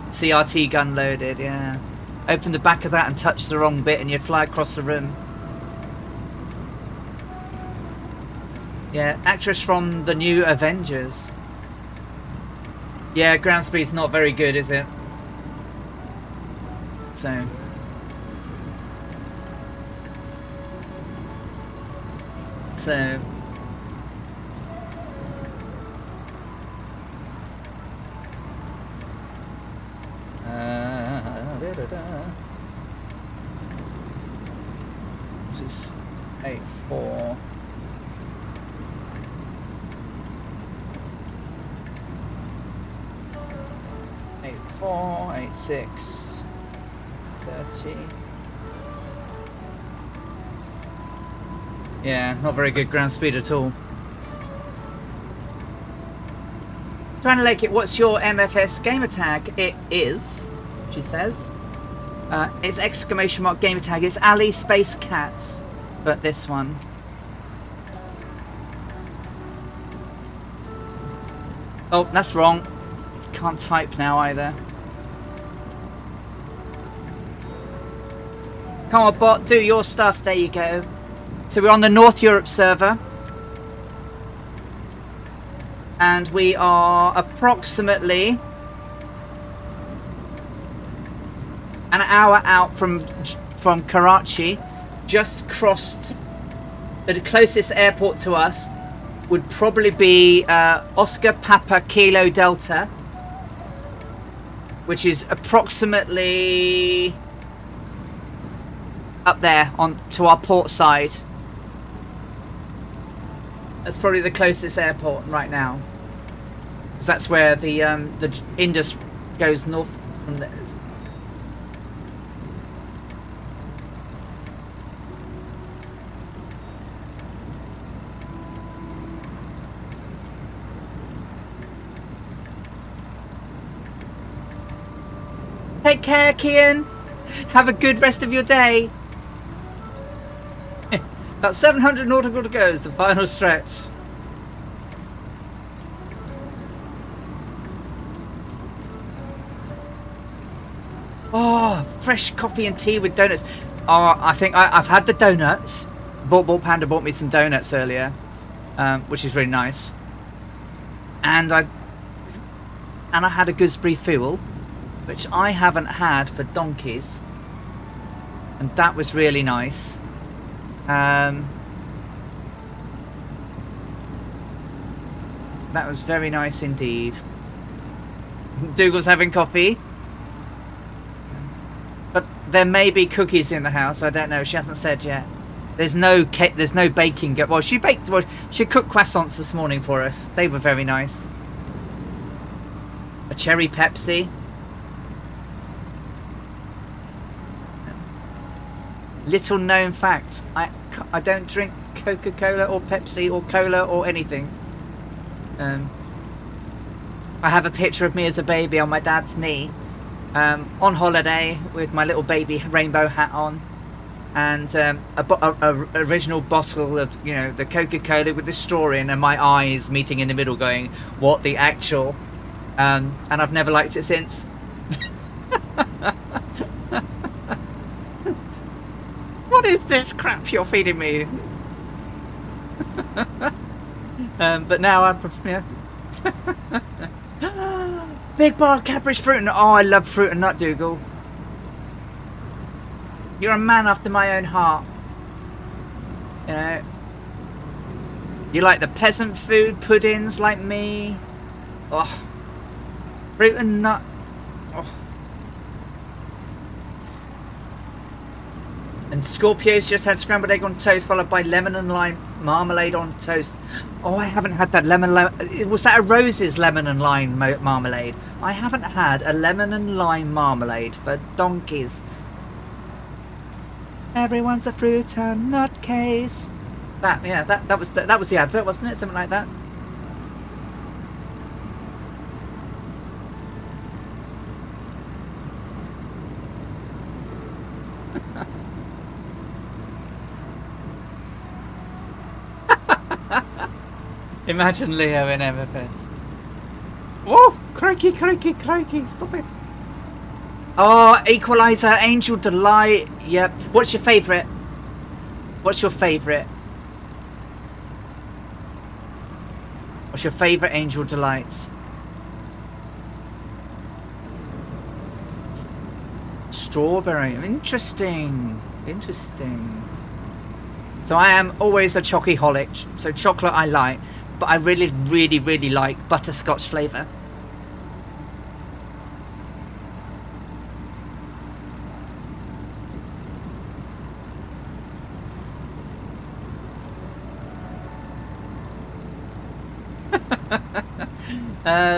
CRT gun loaded, yeah. Open the back of that and touch the wrong bit and you'd fly across the room. Yeah, actress from the new Avengers. Yeah, ground speed's not very good, is it? So... So... This is 8-4. 8-4, 8-6, 30. Yeah, not very good ground speed at all. Trying to like it. What's your MFS gamer tag? It is, she says. It's exclamation mark gamer tag. It's Ali Space Cats, but this one. Oh, that's wrong. Can't type now either. Come on, bot, do your stuff. There you go. So we're on the North Europe server. And we are approximately an hour out from Karachi. Just crossed. The closest airport to us would probably be Oscar Papa Kilo Delta, which is approximately up there on to our port side. That's probably the closest airport right now, because that's where the Indus goes north from there. Take care, Kian. Have a good rest of your day. About 700 nautical to go is the final stretch. Oh, fresh coffee and tea with donuts. Oh, I think I've had the donuts. Bought Panda bought me some donuts earlier, which is really nice. And I had a gooseberry fool, which I haven't had for donkeys, and that was really nice. That was very nice indeed. Dougal's having coffee, but there may be cookies in the house. I don't know. She hasn't said yet. There's no cake. There's no baking. Well, she baked. Well, she cooked croissants this morning for us. They were very nice. A cherry Pepsi. Little known fact, I don't drink Coca-Cola or Pepsi or cola or anything. I have a picture of me as a baby on my dad's knee, on holiday with my little baby rainbow hat on, and a original bottle of, you know, the Coca-Cola with the straw in, and my eyes meeting in the middle going, what the actual? And I've never liked it since. What is this crap you're feeding me? But now I'm, yeah. Big bar of Cadbury's fruit and, oh, I love fruit and nut, Dougal. You're a man after my own heart. You know, you like the peasant food puddings like me. Oh, fruit and nut. Oh. And Scorpio's just had scrambled egg on toast followed by lemon and lime marmalade on toast. Oh, I haven't had that was that a Rose's lemon and lime marmalade? I haven't had a lemon and lime marmalade for donkeys. Everyone's a fruit and nut case. That was the advert, wasn't it? Something like that. Imagine Leo in MFS. Whoa! Crikey, crikey, crikey! Stop it! Oh, Equalizer, Angel Delight. Yep. What's your favourite? What's your favourite? What's your favourite Angel Delights? Strawberry. Interesting. Interesting. So I am always a chocoholic. So chocolate I like, but I really, really, really like butterscotch flavour.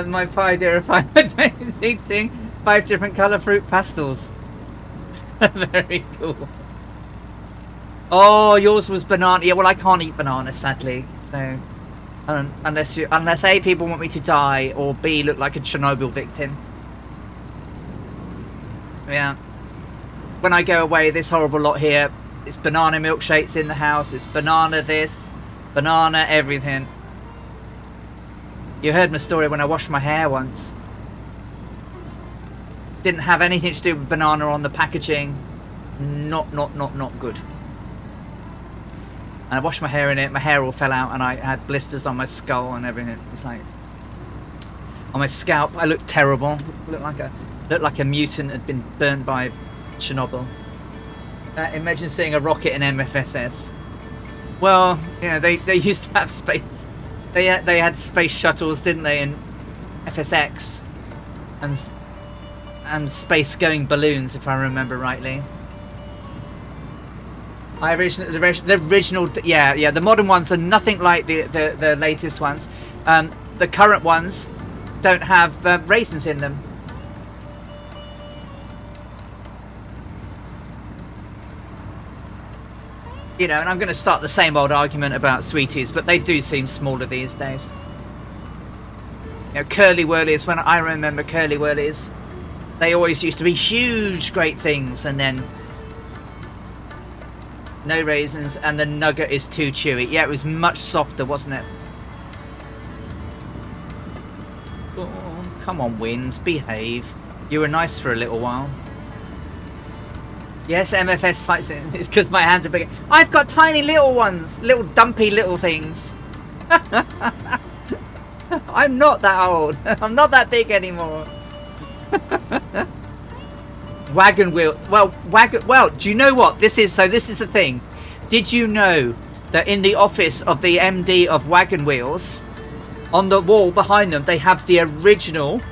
My pie dear, if I'm eating 5 different colour fruit pastels. Very cool. Oh, yours was banana. Yeah, well, I can't eat bananas, sadly. So, unless A, people want me to die, or B, look like a Chernobyl victim. Yeah. When I go away, this horrible lot here, it's banana milkshakes in the house. It's banana this, banana everything. You heard my story when I washed my hair once. Didn't have anything to do with banana on the packaging. Not good. And I washed my hair in it, my hair all fell out, and I had blisters on my skull and everything. It's like on my scalp, I looked terrible. Looked like a mutant had been burnt by Chernobyl. Imagine seeing a rocket in MFSS. Well, you know, they used to have space. They had space shuttles, didn't they, in FSX, and space going balloons, if I remember rightly. The original, yeah. The modern ones are nothing like the latest ones. The current ones don't have raisins in them. You know, and I'm going to start the same old argument about sweeties, but they do seem smaller these days. You know, Curly Whirlies, when I remember Curly Whirlies, they always used to be huge, great things, and then no raisins, and the nugget is too chewy. Yeah, it was much softer, wasn't it? Oh, come on, Wind, behave. You were nice for a little while. Yes, MFS fights it. It's because my hands are bigger. I've got tiny little ones. Little dumpy little things. I'm not that old. I'm not that big anymore. Wagon wheel. Well, do you know what? This is the thing. Did you know that in the office of the MD of Wagon Wheels, on the wall behind them, they have the original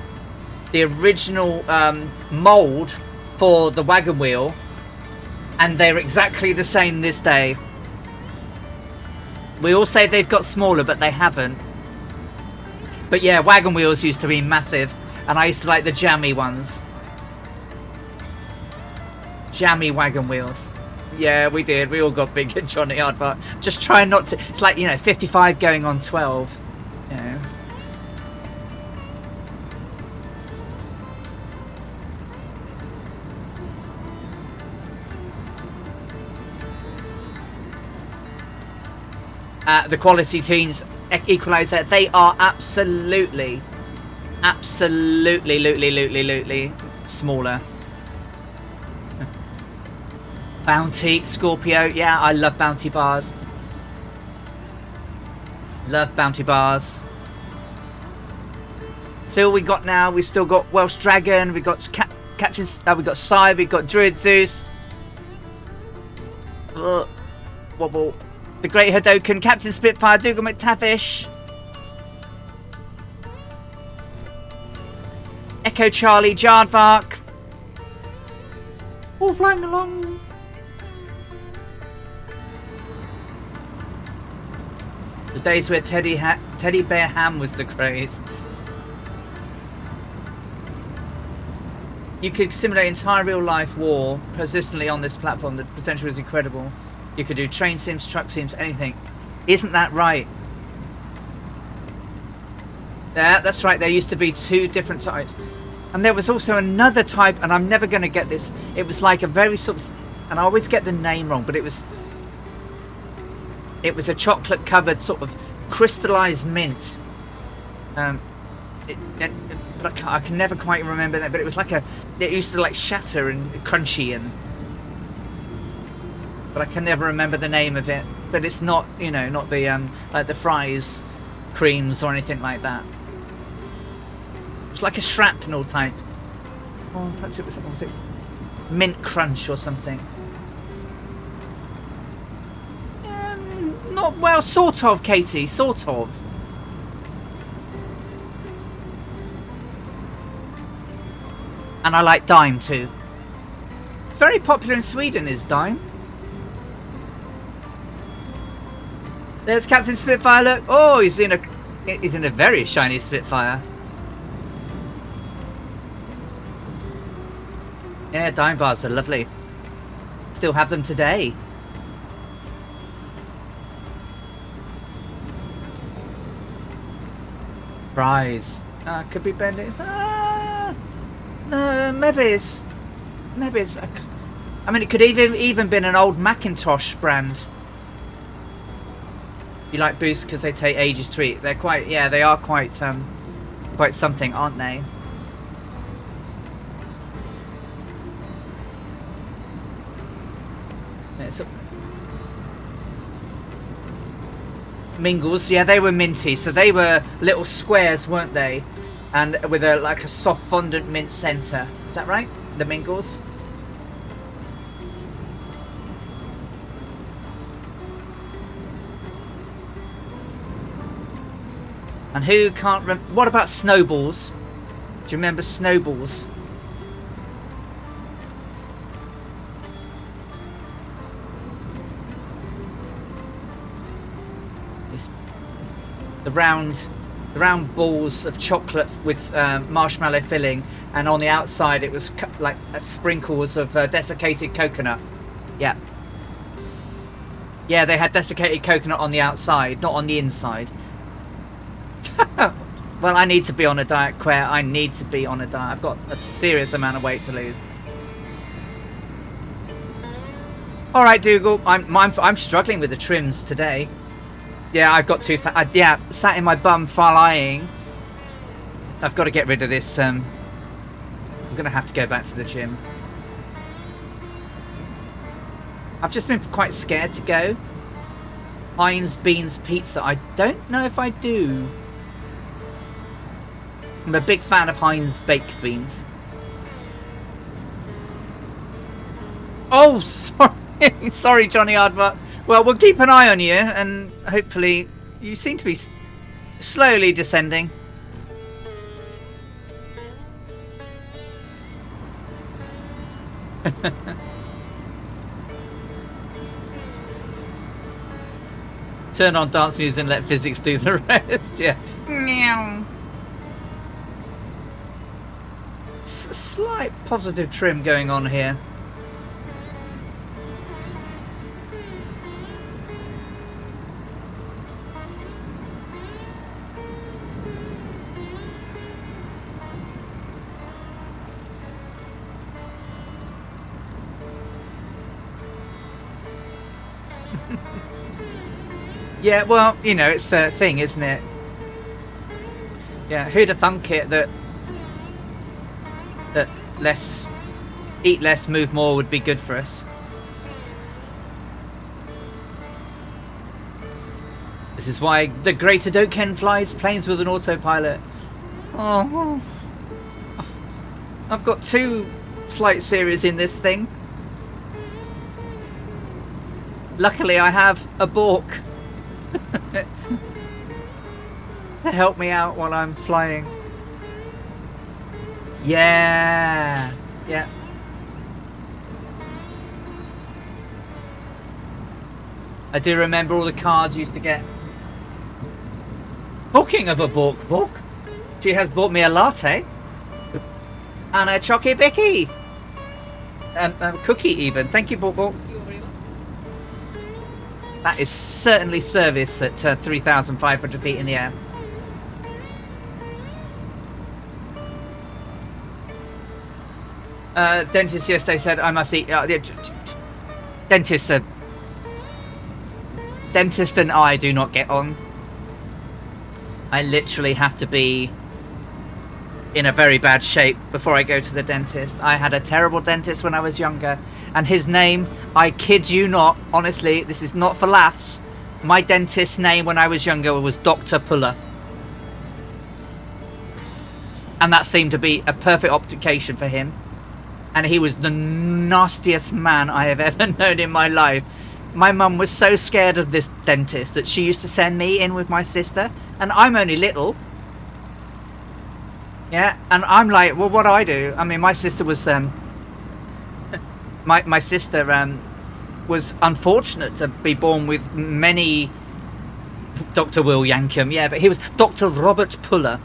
mould for the wagon wheel, and they're exactly the same this day. We all say they've got smaller, but they haven't. But yeah, wagon wheels used to be massive, and I used to like the jammy ones. Jammy wagon wheels. Yeah, we did. We all got big at Johnny Aardvark. Just trying not to... It's like, you know, 55 going on 12. You know. The Quality Teens Equalizer, they are absolutely smaller. Bounty, Scorpio, yeah, I love Bounty bars. Love Bounty bars. So all we got now, we've still got Welsh Dragon, we've got Captain, we've got Psy, we've got Druid Zeus. Wobble. The Great Hadoken, Captain Spitfire, Dougal McTavish, Echo Charlie, Jardvark, all flying along. The days where Teddy Bear Ham was the craze. You could simulate entire real-life war persistently on this platform. The potential is incredible. You could do train sims, truck sims, anything. Isn't that right? Yeah, that's right. There used to be 2 different types. And there was also another type, and I'm never going to get this. It was like a very sort of... And I always get the name wrong, but it was a chocolate-covered sort of crystallized mint. But I can never quite remember that. But it was like it used to like shatter and crunchy and. But I can never remember the name of it. But it's not, you know, not the like the fries, creams or anything like that. It's like a shrapnel type. Oh, perhaps it was, what was it? Mint crunch or something. Not well, sort of, Katie, sort of. And I like Dime too. It's very popular in Sweden, is Dime. There's Captain Spitfire, look. Oh, he's in a very shiny Spitfire. Yeah, Dime bars are lovely. Still have them today. Fries. Could be Bendix. No, maybe it's. I mean, it could even been an old Macintosh brand. You like Boost because they take ages to eat. They're quite, yeah, they are quite something, aren't they? Mingles, yeah, they were minty, so they were little squares, weren't they? And with like a soft fondant mint centre. Is that right? The Mingles? And who can't remember? What about Snowballs? Do you remember Snowballs? It's the round balls of chocolate with marshmallow filling, and on the outside it was like sprinkles of desiccated coconut. Yeah. Yeah, they had desiccated coconut on the outside, not on the inside. Well, I need to be on a diet, Quare. I need to be on a diet. I've got a serious amount of weight to lose. All right, Dougal. I'm struggling with the trims today. Yeah, I've got too fat. Yeah, sat in my bum flying. I've got to get rid of this. I'm gonna have to go back to the gym. I've just been quite scared to go. Heinz Beans Pizza. I don't know if I do. I'm a big fan of Heinz baked beans. Oh, sorry. Sorry, Johnny Aardvark. Well, we'll keep an eye on you, and hopefully you seem to be slowly descending. Turn on dance music and let physics do the rest. Yeah. Meow. Slight positive trim going on here. Yeah, well, you know, it's the thing, isn't it? Yeah, who'd have thunk it that eat less, move more would be good for us. This is why the Great Hadoken flies planes with an autopilot. Oh, I've got 2 flight series in this thing. Luckily, I have a balk to help me out while I'm flying. Yeah. Yeah. I do remember all the cards used to get. Talking of a book, she has bought me a latte and a chocky bicky, a cookie even. Thank you, Book. That is certainly service at 3,500 feet in the air. Dentist yesterday said I must eat. Dentist said. Dentist and I do not get on. I literally have to be in a very bad shape before I go to the dentist. I had a terrible dentist when I was younger, and his name, I kid you not, honestly, this is not for laughs, my dentist's name when I was younger was Dr. Puller. And that seemed to be a perfect occupation for him. And he was the nastiest man I have ever known in my life. My mum was so scared of this dentist that she used to send me in with my sister, and I'm only little. Yeah, and I'm like, well, what do I do? I mean, my sister was my sister was unfortunate to be born with many Dr. Will Yankum, yeah, but he was Dr. Robert Puller,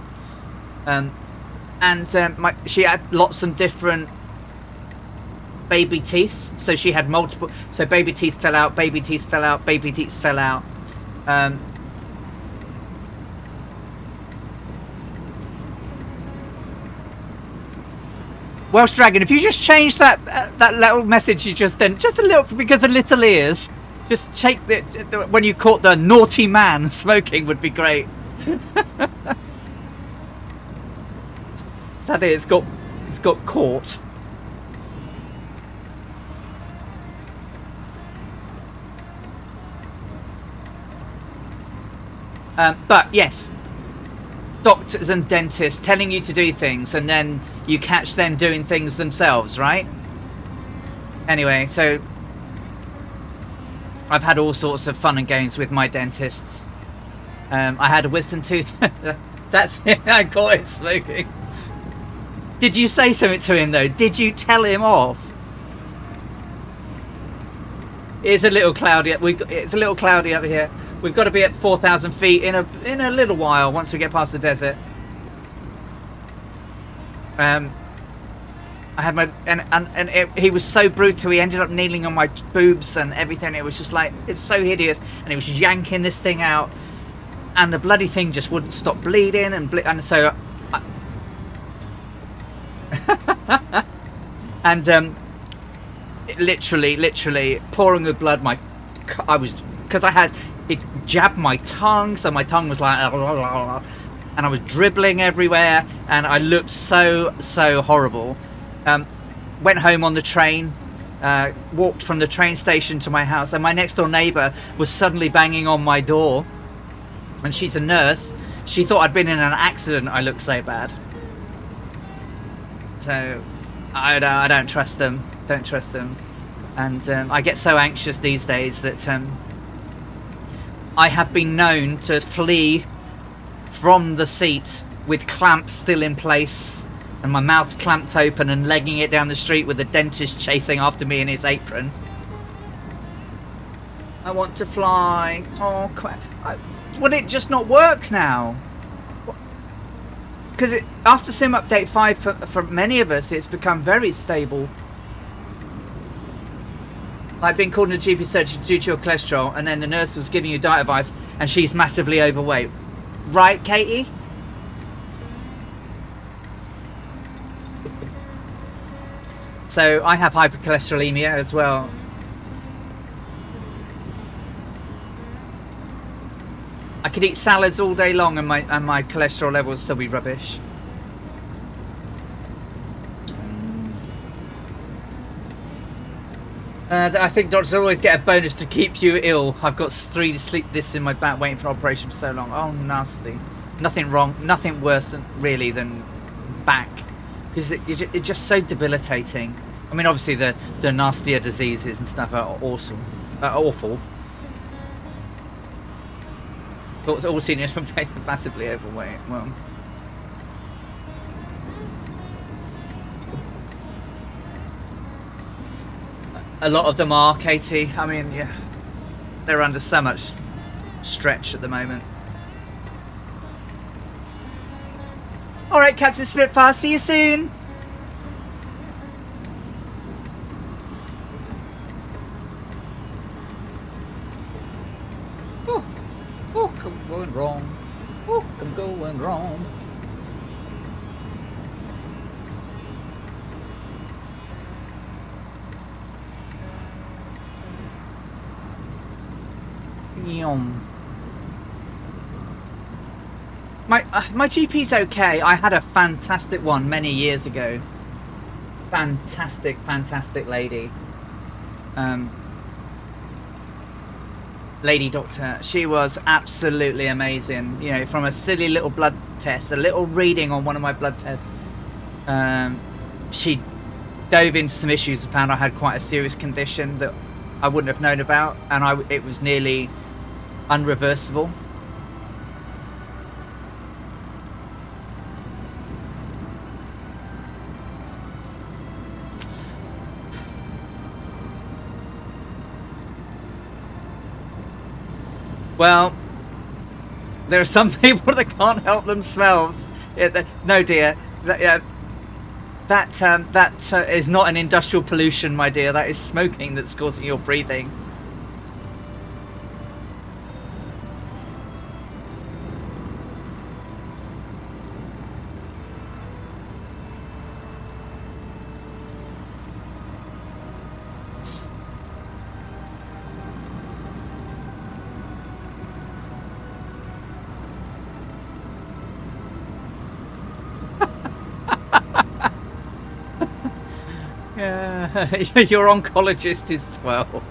and she had lots of different baby teeth, so she had multiple, so baby teeth fell out, baby teeth fell out, baby teeth fell out. Welsh Dragon, if you just change that that little message you just did, just a little, because of little ears, just take the when you caught the naughty man smoking would be great. Sadly, it's got caught. But yes, doctors and dentists telling you to do things, and then you catch them doing things themselves, right? Anyway, so I've had all sorts of fun and games with my dentists. I had a wisdom tooth. That's it. I caught it smoking. Did you say something to him though? Did you tell him off? It's a little cloudy. It's a little cloudy up here. We've got to be at 4,000 feet in a little while once we get past the desert. I had my he was so brutal. He ended up kneeling on my boobs and everything. It was just like, it's so hideous, and he was yanking this thing out, and the bloody thing just wouldn't stop bleeding, and so and literally pouring with blood. I was, because I had it jabbed my tongue, so my tongue was like, and I was dribbling everywhere, and I looked so horrible. Went home on the train, walked from the train station to my house, and my next door neighbour was suddenly banging on my door, and she's a nurse. She thought I'd been in an accident. I looked so bad. So I don't trust them. Don't trust them. And I get so anxious these days that I have been known to flee from the seat with clamps still in place and my mouth clamped open and legging it down the street with the dentist chasing after me in his apron. I want to fly. Oh, would it just not work now? Because after Sim Update 5, for many of us, it's become very stable. Like being called in a GP surgery due to your cholesterol, and then the nurse was giving you diet advice, and she's massively overweight. Right, Katie? So I have hypercholesterolemia as well. I could eat salads all day long, and my cholesterol levels still be rubbish. I think doctors always get a bonus to keep you ill. I've got 3 sleep discs in my back waiting for an operation for so long. Oh, nasty. Nothing wrong. Nothing worse than back. Because it's just so debilitating. I mean, obviously the nastier diseases and stuff are awesome, awful. But all seniors from place are massively overweight. Well, a lot of them are, Katie. I mean, yeah, they're under so much stretch at the moment. All right, Captain Spitfire. See you soon. Oh, I'm going wrong. Oh, I'm going wrong. Yum. My GP's okay. I had a fantastic one many years ago. Fantastic lady. Lady doctor. She was absolutely amazing. You know, from a silly little blood test, a little reading on one of my blood tests, she dove into some issues and found I had quite a serious condition that I wouldn't have known about, and it was nearly unreversible. Well, there are some people that can't help themselves. No, dear. That is not an industrial pollution, my dear. That is smoking that's causing your breathing. Your oncologist is 12.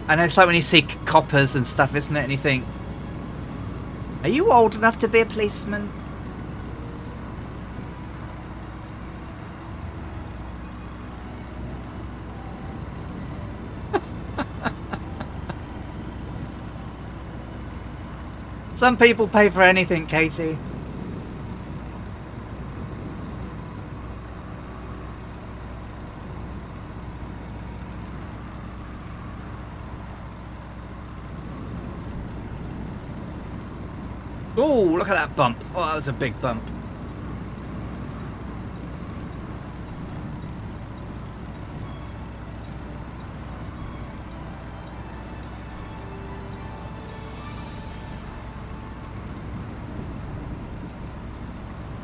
I know, it's like when you see coppers and stuff, isn't it? And you think, are you old enough to be a policeman? Some people pay for anything, Katie. Oh, look at that bump. Oh, that was a big bump.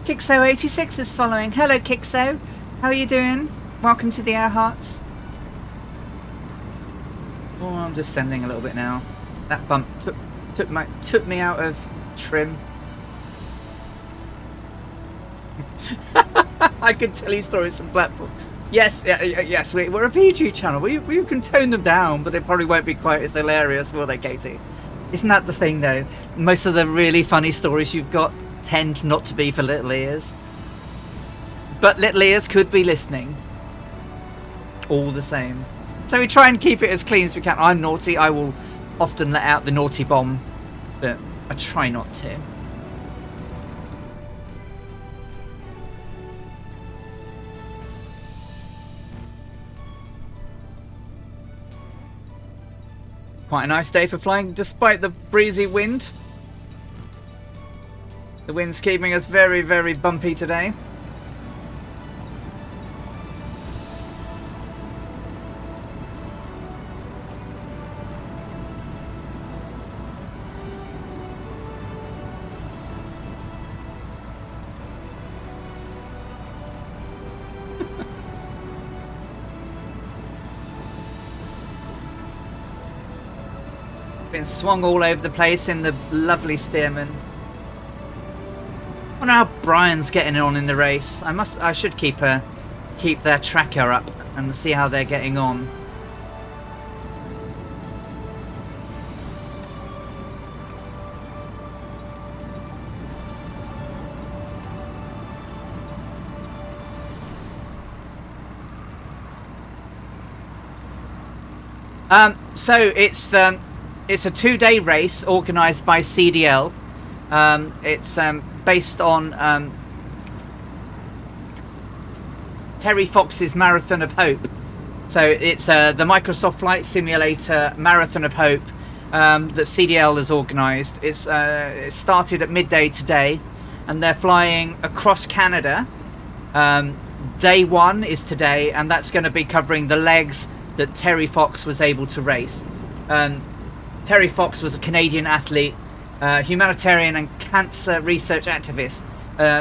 Kixo86 is following. Hello, Kixo. How are you doing? Welcome to the Air Hearts. Oh, I'm just sending a little bit now. That bump took me out of trim. I could tell you stories from Blackpool. Yes, yes, we're a PG channel. We can tone them down, but they probably won't be quite as hilarious, will they, Katie? Isn't that the thing, though? Most of the really funny stories you've got tend not to be for little ears. But little ears could be listening. All the same. So we try and keep it as clean as we can. I'm naughty. I will often let out the naughty bomb, but I try not to. Quite a nice day for flying, despite the breezy wind. The wind's keeping us very, very bumpy today. Been swung all over the place in the lovely Stearman. I wonder how Brian's getting on in the race. I should keep their tracker up and see how they're getting on. So it's a 2-day race organised by CDL. It's based on Terry Fox's Marathon of Hope. So it's the Microsoft Flight Simulator Marathon of Hope that CDL has organised. It started at midday today, and they're flying across Canada. Day one is today, and that's going to be covering the legs that Terry Fox was able to race. Terry Fox was a Canadian athlete, humanitarian and cancer research activist.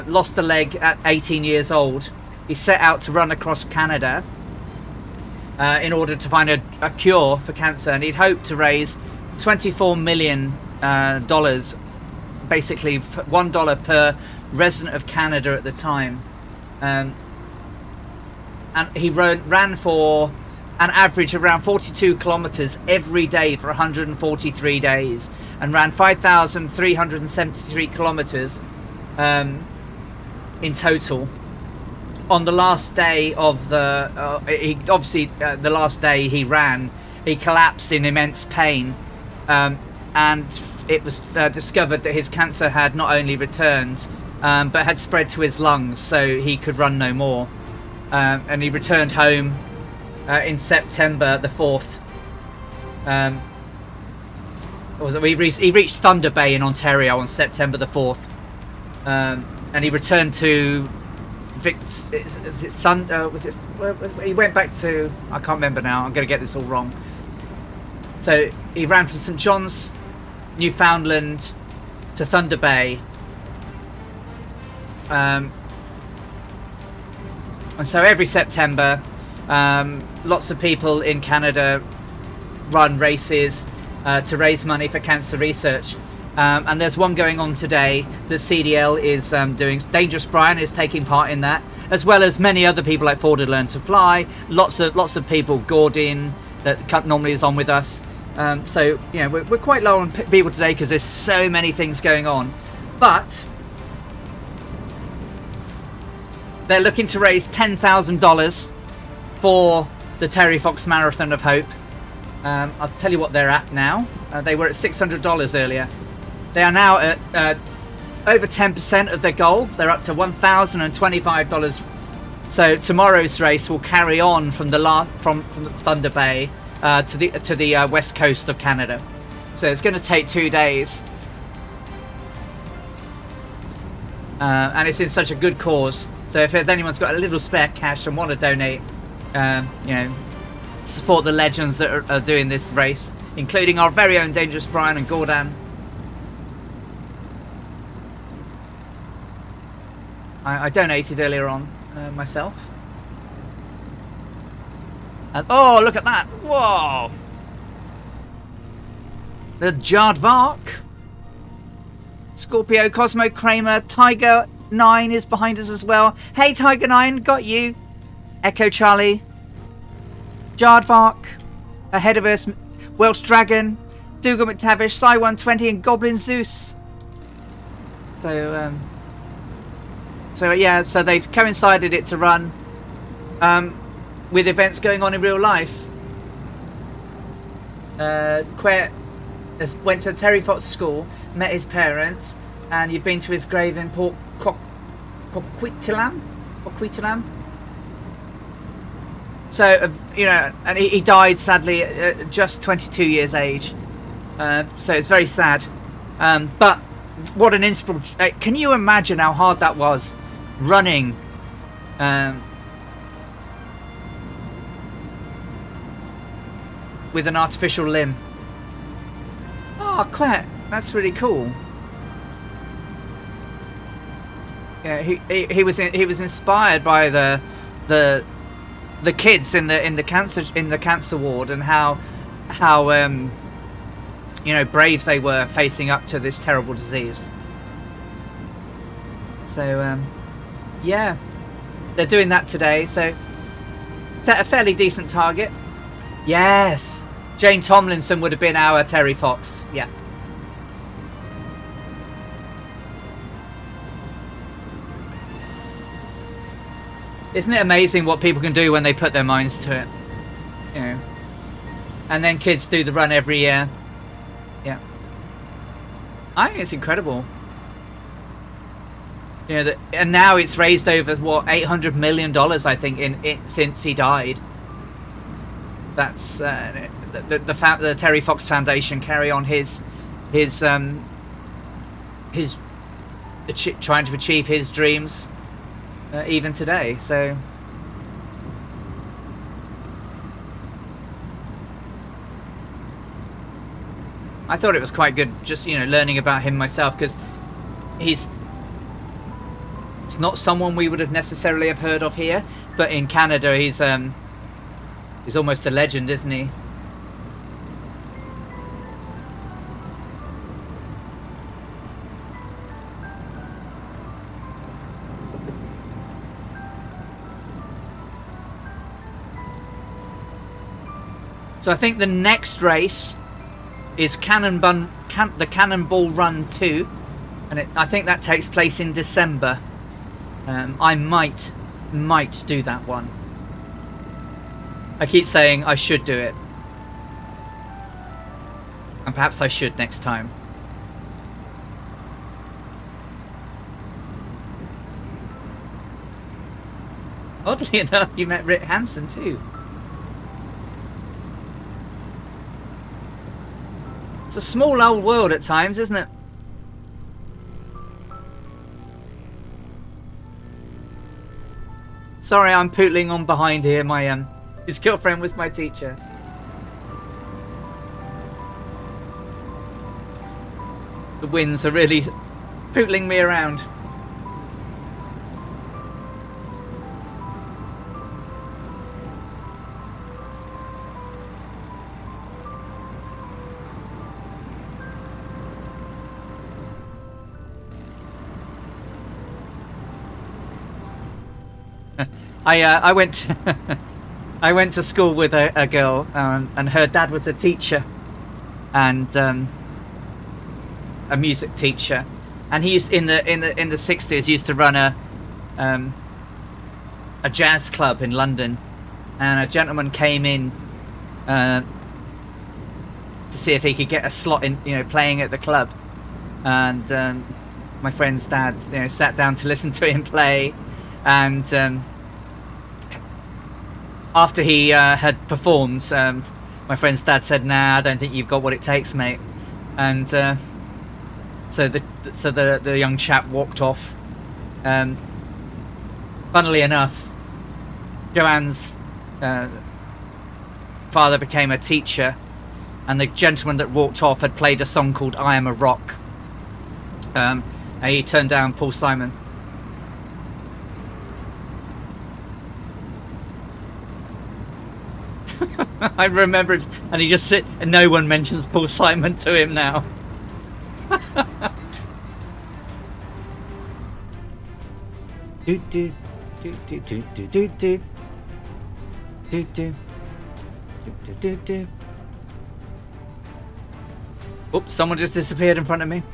Lost a leg at 18 years old. He set out to run across Canada in order to find a cure for cancer, and he'd hoped to raise $24 million, basically $1 per resident of Canada at the time. And he ran for an average of around 42 kilometers every day for 143 days, and ran 5,373 kilometers in total. On the last day of the last day he ran, he collapsed in immense pain, and it was discovered that his cancer had not only returned but had spread to his lungs, so he could run no more. And he returned home in September the 4th. He reached Thunder Bay in Ontario on September the 4th, and he returned to he went back to, I can't remember now, I'm going to get this all wrong. So he ran from St John's, Newfoundland to Thunder Bay, and so every September lots of people in Canada run races to raise money for cancer research. And there's one going on today that CDL is doing. Dangerous Brian is taking part in that, as well as many other people like Ford Learn to Fly. Lots of people. Gordon, that normally is on with us. So you know, we're quite low on people today because there's so many things going on. But they're looking to raise $10,000 for the Terry Fox Marathon of Hope. I'll tell you what they're at now. They were at $600 earlier. They are now at over 10% of their goal. They're up to $1,025. So tomorrow's race will carry on from the Thunder Bay to the west coast of Canada. So it's going to take 2 days, and it's in such a good cause. So if anyone's got a little spare cash and want to donate, you know, support the legends that are doing this race, including our very own Dangerous Brian and Gordon. I donated earlier on myself. And oh, look at that! Whoa! The Jardvark, Scorpio, Cosmo, Kramer, Tiger 9 is behind us as well. Hey, Tiger 9, got you. Echo Charlie, Jardvark ahead of us. Welsh Dragon, Dougal McTavish, Psy 120, and Goblin Zeus. So yeah, so they've coincided it to run with events going on in real life. Quet went to Terry Fox school, met his parents, and you've been to his grave in Port Coquitlam. So you know, and he died sadly at just 22 years age. So it's very sad. But what an inspiration! Can you imagine how hard that was, running? With an artificial limb. Oh, Quet, that's really cool. Yeah, he was inspired by the kids in the cancer ward, and how you know, brave they were facing up to this terrible disease. So yeah, they're doing that today. So set a fairly decent target. Yes, Jane Tomlinson would have been our Terry Fox. Yeah. Isn't it amazing what people can do when they put their minds to it? You know. And then kids do the run every year. Yeah. I think it's incredible. You know, and now it's raised over what, $800 million, I think, since he died. That's the Terry Fox Foundation carry on his trying to achieve his dreams even today. So I thought it was quite good, just learning about him myself, because it's not someone we would have necessarily have heard of here, but in Canada he's almost a legend, isn't he? So I think the next race is the Cannonball Run 2, and I think that takes place in December. I might do that one. I keep saying I should do it, and perhaps I should next time. Oddly enough, you met Rick Hansen too. It's a small old world at times, isn't it? Sorry, I'm pootling on behind here. His girlfriend was my teacher. The winds are really pootling me around. I went I went to school with a girl, and her dad was a teacher, and a music teacher, and he used in the 60s used to run a jazz club in London, and a gentleman came in to see if he could get a slot in, playing at the club, and my friend's dad sat down to listen to him play, and after he had performed, my friend's dad said, "Nah, I don't think you've got what it takes, mate." And so the young chap walked off. Funnily enough, Joanne's father became a teacher, and the gentleman that walked off had played a song called "I Am a Rock." And he turned down Paul Simon. I remember it, and he just and no one mentions Paul Simon to him now. do do do do do do do do do do do do do. Oops! Someone just disappeared in front of me.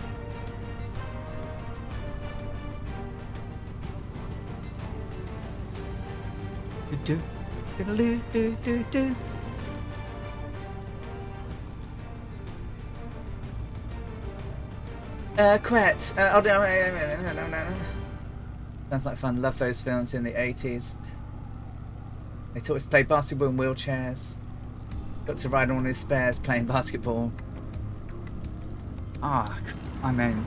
Do do do do do do. Quet. Oh no. Sounds like fun. Love those films in the 80s. They taught us to play basketball in wheelchairs. Got to ride on his spares playing basketball. I mean,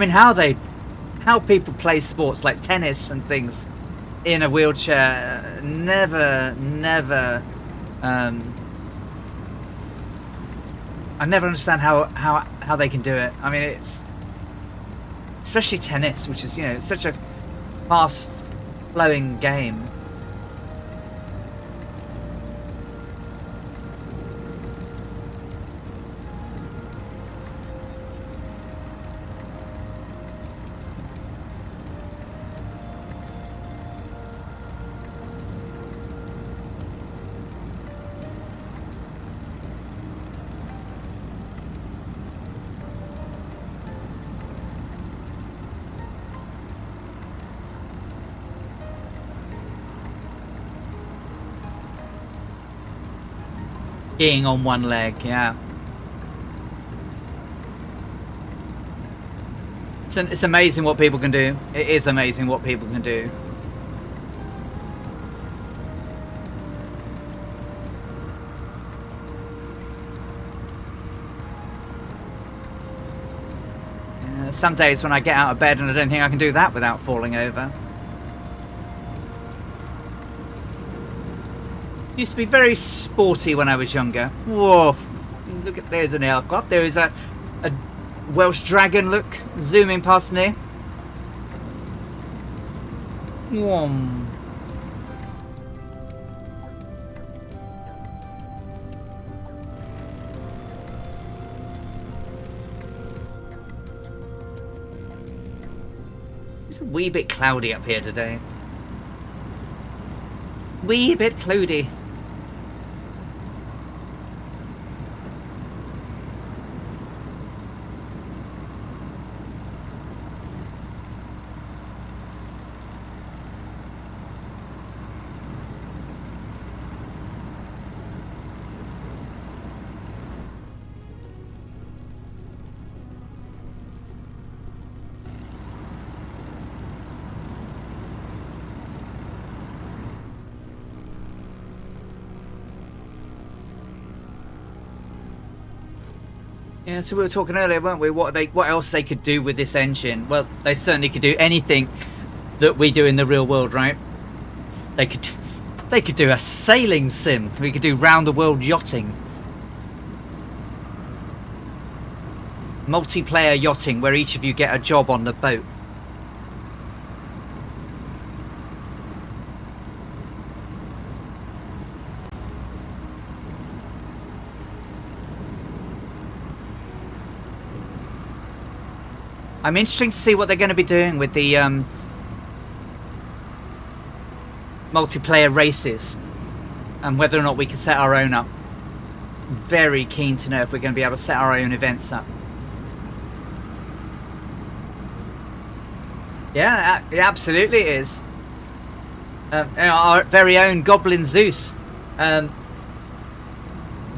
how people play sports like tennis and things in a wheelchair, never I never understand how they can do it. I mean, it's especially tennis, which is such a fast flowing game. Skiing on one leg, yeah. It's amazing what people can do. It is amazing what people can do. Some days when I get out of bed and I don't think I can do that without falling over. Used to be very sporty when I was younger. Whoa! Look at, there's an helicopter. There is a Welsh dragon, look, zooming past me. Whoa. It's a wee bit cloudy up here today. Wee bit cloudy. Yeah, so we were talking earlier, weren't we? What else they could do with this engine? Well, they certainly could do anything that we do in the real world, right? They could do a sailing sim. We could do round the world yachting, multiplayer yachting, where each of you get a job on the boat. I'm interested to see what they're going to be doing with the multiplayer races and whether or not we can set our own up. Very keen to know if we're going to be able to set our own events up. Yeah, it absolutely is. Our very own Goblin Zeus.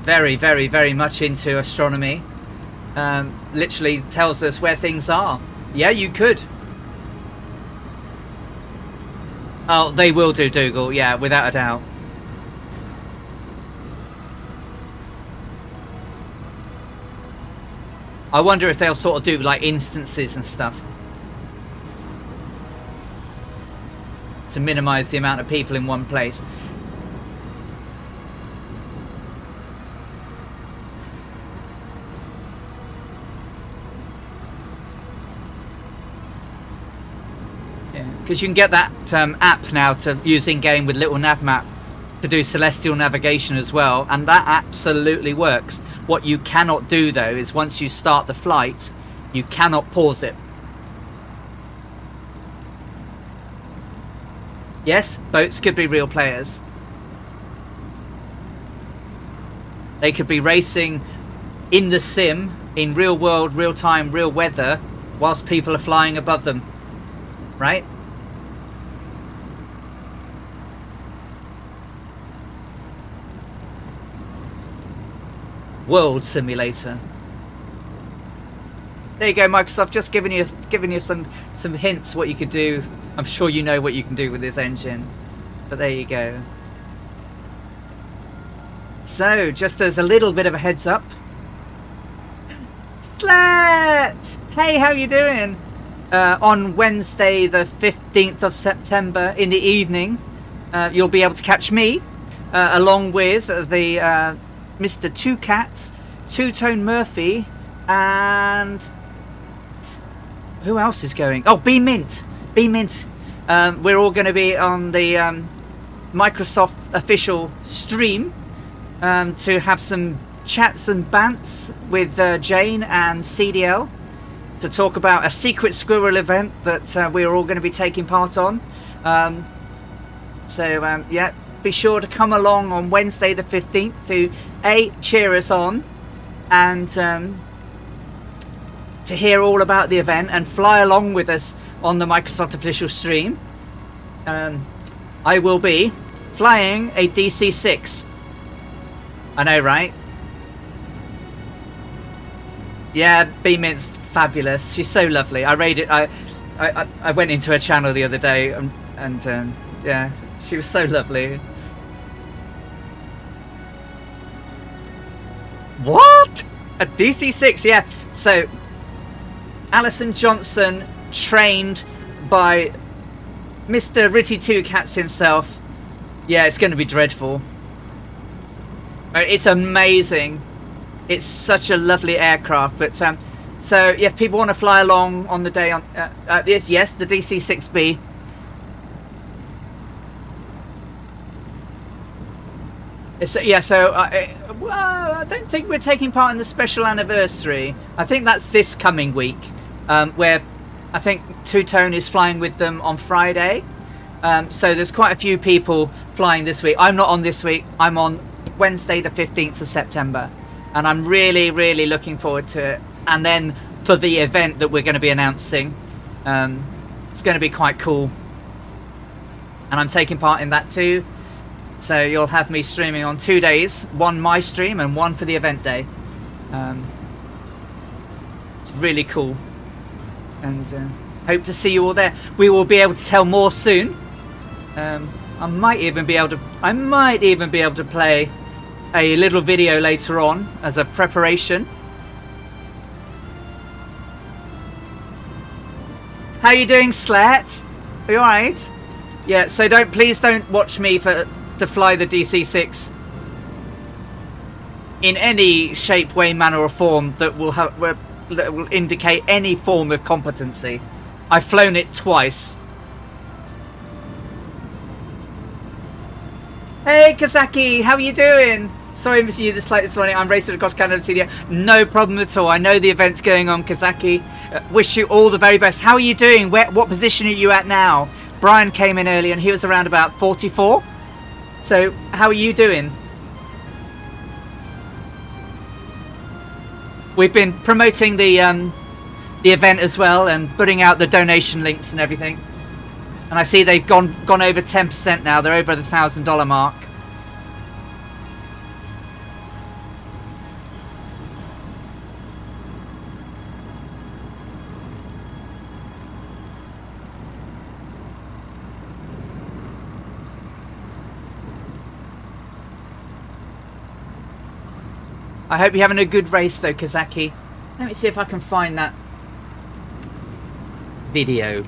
Very, very, very much into astronomy. Literally tells us where things are. Yeah, you could. Oh, they will do, Dougal. Yeah, without a doubt. I wonder if they'll sort of do like instances and stuff to minimize the amount of people in one place. Because you can get that app now to use in-game with little nav map to do celestial navigation as well, and that absolutely works. What you cannot do though is once you start the flight, you cannot pause it. Yes, boats could be real players. They could be racing in the sim, in real world, real time, real weather, whilst people are flying above them, right? World Simulator. There you go, Microsoft. Just giving you some hints what you could do. I'm sure you know what you can do with this engine, but there you go. So, just as a little bit of a heads up, Slat! Hey, how you doing? On Wednesday, the 15th of September in the evening, you'll be able to catch me along with the Mr. Two Cats, Two Tone Murphy, and who else is going? Oh, B Mint. B Mint. We're all going to be on the Microsoft official stream to have some chats and bants with Jane and CDL to talk about a secret squirrel event that we're all going to be taking part on. Yeah, be sure to come along on Wednesday the 15th to cheer us on and to hear all about the event and fly along with us on the Microsoft official stream. I will be flying a DC-6. I know, right? Yeah, B-Mint's fabulous. She's so lovely. I went into her channel the other day and yeah, she was so lovely. What? A DC6, yeah. So, Alison Johnson, trained by Mr. Ritty Two Cats himself. Yeah, it's going to be dreadful. It's amazing. It's such a lovely aircraft. But so yeah, if people want to fly along on the day on yes, the DC6B. Yeah, so well, I don't think we're taking part in the special anniversary. I think that's this coming week, where I think Two Tone is flying with them on Friday. So there's quite a few people flying this week. I'm not on this week. I'm on Wednesday the 15th of September. And I'm really, really looking forward to it. And then for the event that we're going to be announcing, it's going to be quite cool. And I'm taking part in that too. So you'll have me streaming on 2 days. One my stream and one for the event day. It's really cool. And hope to see you all there. We will be able to tell more soon. I might even be able to play a little video later on as a preparation. How you doing, Slat? Are you alright? Yeah, so please don't watch me to fly the DC6 in any shape, way, manner or form that will indicate any form of competency. I've flown it twice. Hey Kazaki, how are you doing? Sorry I missed you this late this morning. I'm racing across Canada CDO. No problem at all. I know the event's going on, Kazaki. Wish you all the very best. How are you doing? What position are you at now? Brian came in early and he was around about 44. So how are you doing? We've been promoting the event as well and putting out the donation links and everything. And I see they've gone over 10% now. They're over the $1,000 mark. I hope you're having a good race though, Kazaki. Let me see if I can find that video.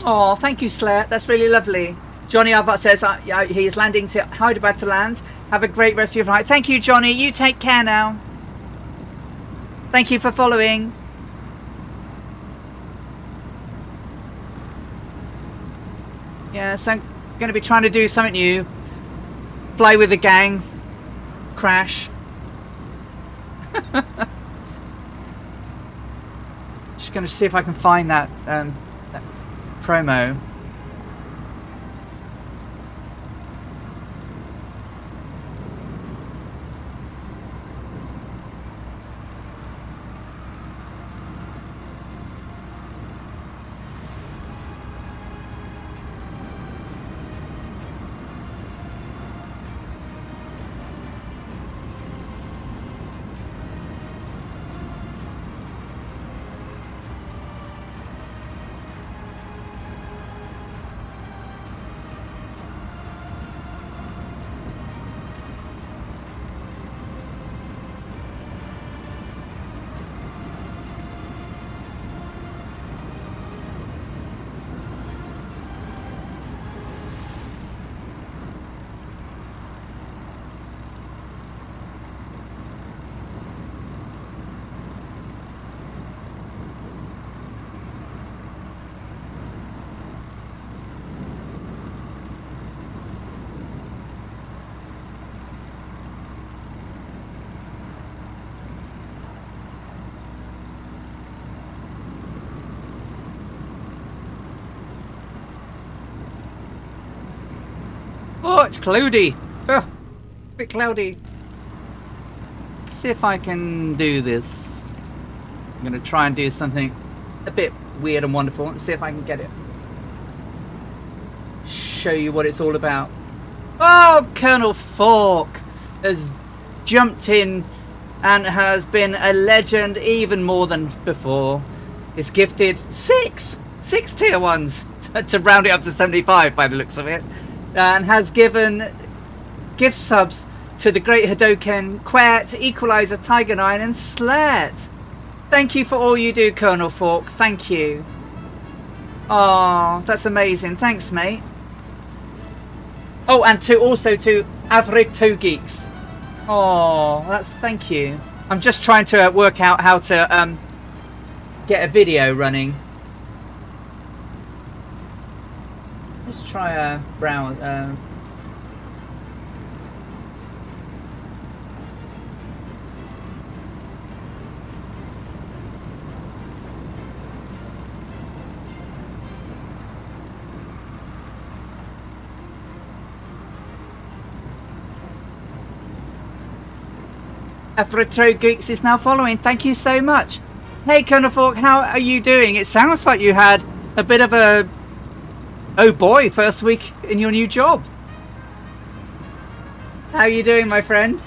Oh, thank you, Slayer. That's really lovely. Johnny Albert says he is landing to Hyderabad to land. Have a great rest of your flight. Thank you, Johnny. You take care now. Thank you for following. Yeah, so I'm going to be trying to do something new. Fly with the gang. Crash. Just going to see if I can find that promo. Oh, it's cloudy. Oh, a bit cloudy. Let's see if I can do this. I'm going to try and do something a bit weird and wonderful. Let's see if I can get it. show you what it's all about. Oh, Colonel Fork has jumped in and has been a legend even more than before. He's gifted six tier ones to round it up to 75 by the looks of it, and has given gift subs to the Great Hadoken, Quet, Equalizer, Tiger 9 and Slet. Thank you for all you do, Colonel Fork. Thank you. Oh, that's amazing. Thanks, mate. Oh, and also to Average 2 Geeks. Oh, thank you. I'm just trying to work out how to get a video running. Let's try a browse. Afro Geeks is now following. Thank you so much. Hey, Colonel Fork, how are you doing? It sounds like you had a bit of a, oh boy, first week in your new job. How are you doing, my friend?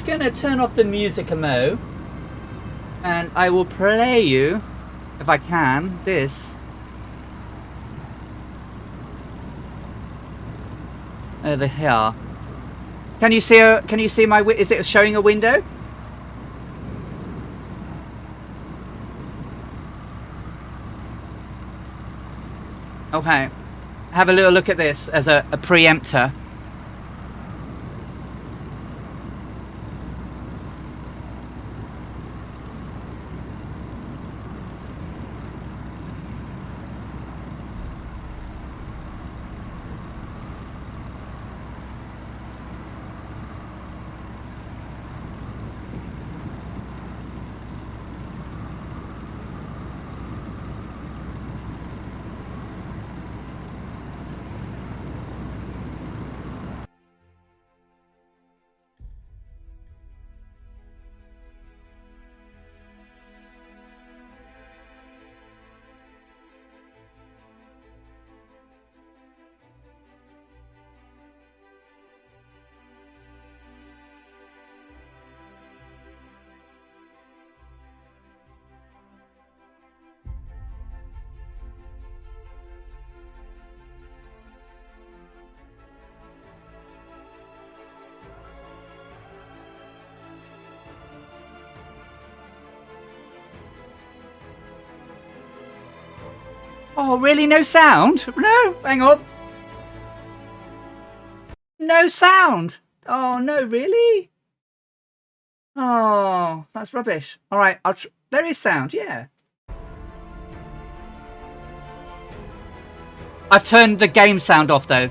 Going to turn off the music a mo, and I will play you, if I can, this. Over here. Can you see my? Is it showing a window? Okay. Have a little look at this as a preempter. Oh, really? No sound? No, hang on. No sound. Oh, no, really? Oh, that's rubbish. All right, there is sound, yeah. I've turned the game sound off, though.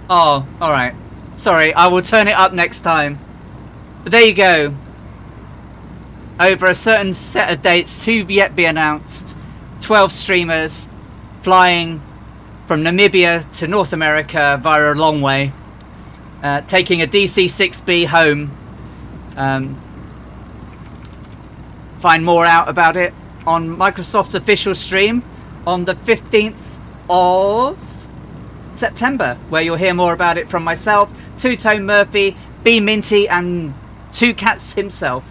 Oh, alright. Sorry, I will turn it up next time. But there you go. Over a certain set of dates to yet be announced, 12 streamers flying from Namibia to North America via a long way, taking a DC-6B home. Find more out about it on Microsoft's official stream on the 15th of September, where you'll hear more about it from myself, Two Tone Murphy, B Minty, and Two Cats himself.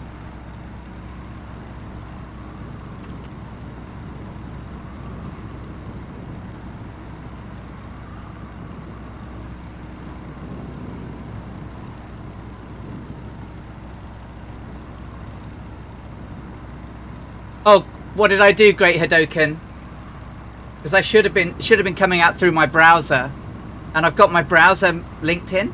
What did I do, Great Hadoken? Because I should have been coming out through my browser, and I've got my browser linked in.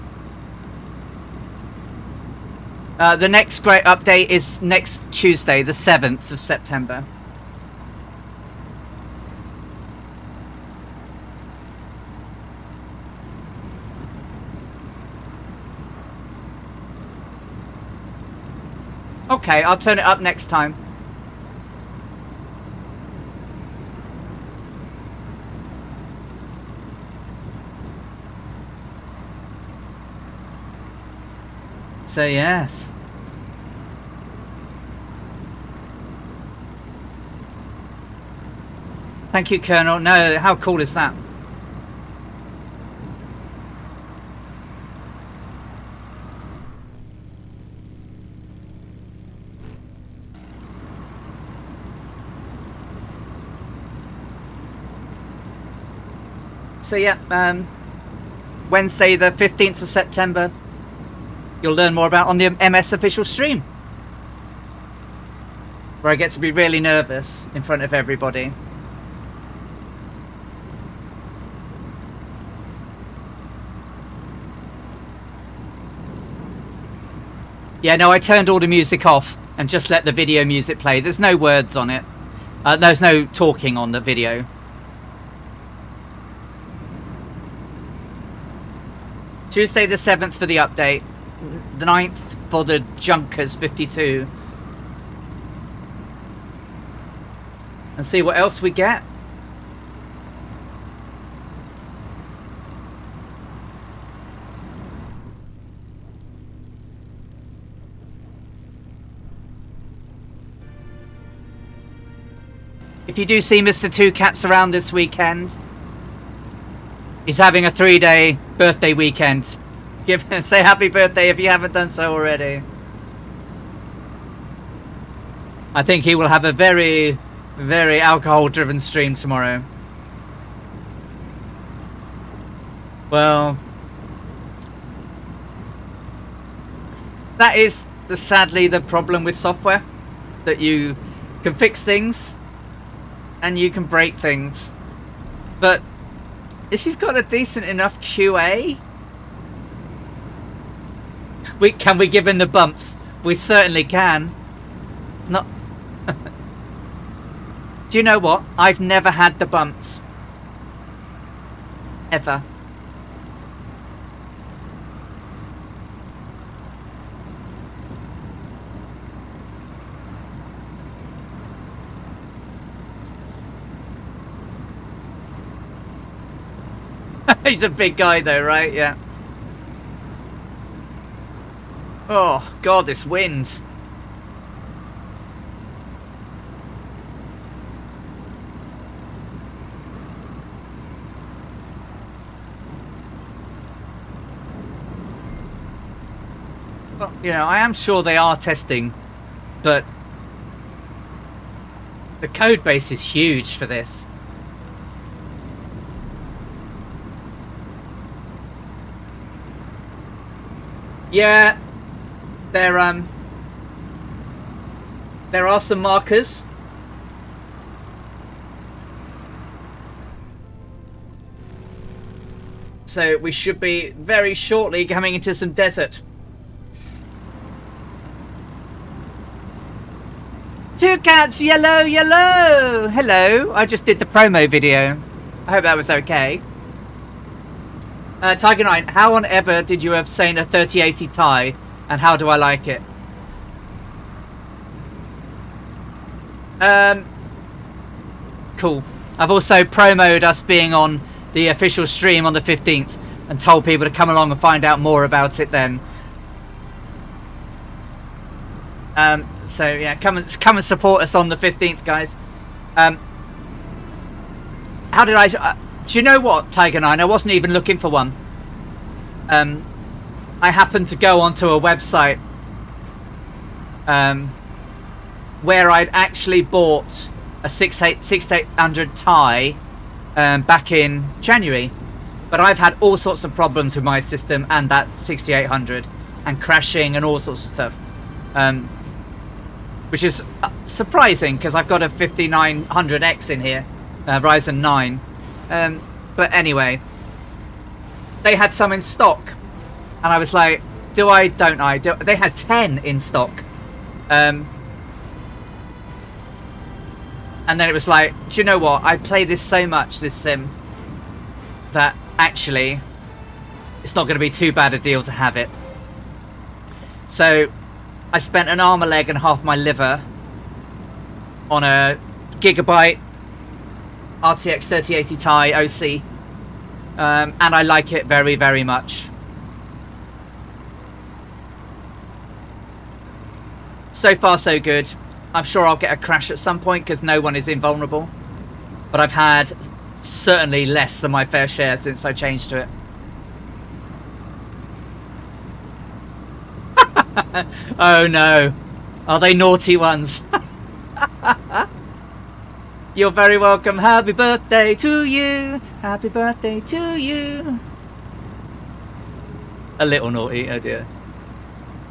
The next great update is next Tuesday, the 7th of September. Okay, I'll turn it up next time. So yes. Thank you, Colonel. No, how cool is that? So yeah, Wednesday the 15th of September, you'll learn more about on the MS official stream, where I get to be really nervous in front of everybody. Yeah, no, I turned all the music off and just let the video music play. There's no words on it. There's no talking on the video. Tuesday the 7th for the update. The 9th for the Junkers 52. And see what else we get. If you do see Mr. Two Cats around this weekend, he's having a 3-day birthday weekend. Say happy birthday if you haven't done so already. I think he will have a very, very alcohol-driven stream tomorrow. Well, that is sadly the problem with software, that you can fix things and you can break things, but if you've got a decent enough QA, can we give him the bumps? We certainly can. It's not. Do you know what? I've never had the bumps. Ever. He's a big guy though, right? Yeah. Oh god, this wind. Well, you know, I am sure they are testing, but the code base is huge for this. Yeah, there are some markers. So we should be very shortly coming into some desert. Two Cats, yellow, yellow. Hello, I just did the promo video. I hope that was okay. Tiger 9, how on ever did you obtain a 3080 Ti, and how do I like it? Cool. I've also promoted us being on the official stream on the 15th and told people to come along and find out more about it then. So yeah, come and support us on the 15th, guys. How did I... do you know what, Tiger 9? I wasn't even looking for one. I happened to go onto a website where I'd actually bought a 6800 Ti back in January. But I've had all sorts of problems with my system and that 6800 and crashing and all sorts of stuff. which is surprising because I've got a 5900X in here, Ryzen 9. But anyway, they had some in stock, and I was like, do I, don't I? They had 10 in stock. And then it was like, do you know what? I play this so much, this sim, that actually it's not going to be too bad a deal to have it. So I spent an arm, a leg, and half my on a Gigabyte RTX 3080 Ti OC. And I like it very, very much. So far, so good. I'm sure I'll get a crash at some point because no one is invulnerable. But I've had certainly less than my fair share since I changed to it. Oh no. Are they naughty ones? You're very welcome. Happy birthday to you. Happy birthday to you. A little naughty, oh dear.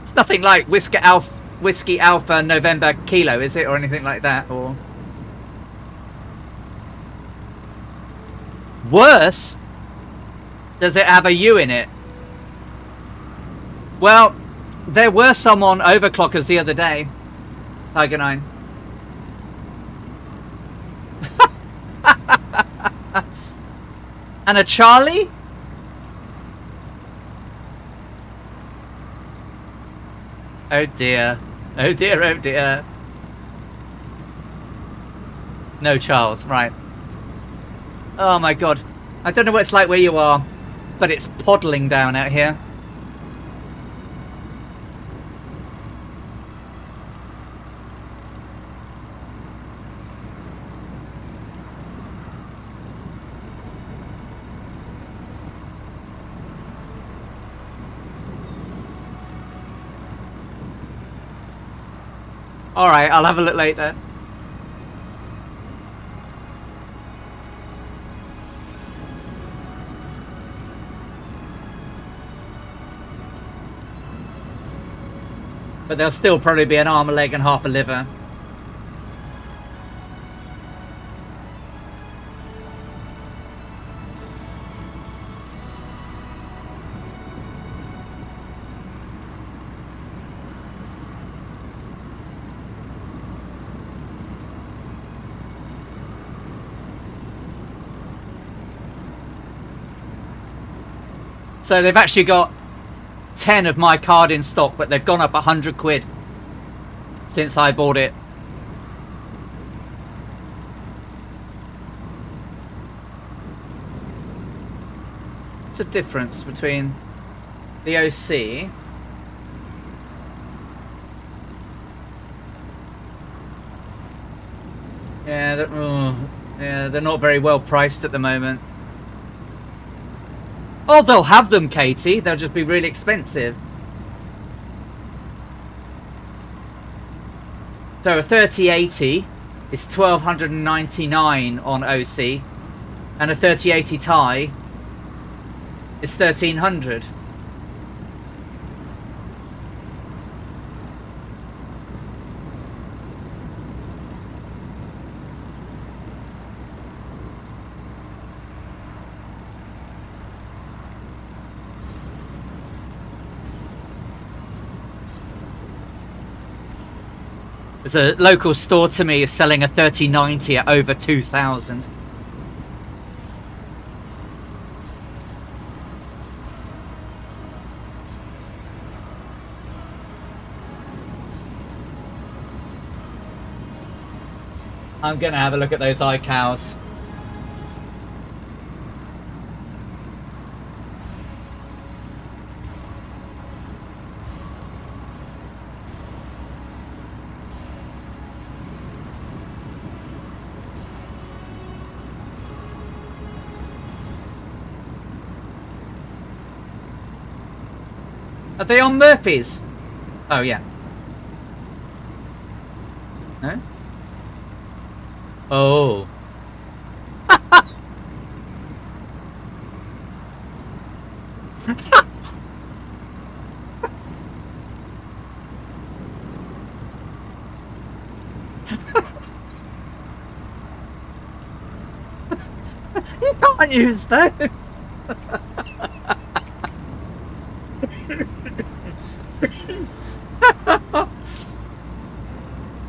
It's nothing like Whiskey Alpha November Kilo, is it? Or anything like that? Or worse? Does it have a U in it? Well, there were some on overclockers the other day. Tiger 9. And a Charlie? Oh dear. Oh dear, oh dear. No Charles, right. Oh my god. I don't know what it's like where you are, but it's poddling down out here. Alright, I'll have a look later. But there'll still probably be an arm, a leg, and half a liver. So they've actually got 10 of my card in stock, but they've gone up 100 quid since I bought it. What's the difference between the OC yeah, they're not very well priced at the moment. Oh, they'll have them, Katie. They'll just be really expensive. So a 3080 is $1,299 on OC, and a 3080 Ti is $1,300. There's a local store to me selling a 3090 at over 2,000. I'm gonna have a look at those iCows. Are they on Murphy's? Oh, yeah. No? Oh. Can't use those.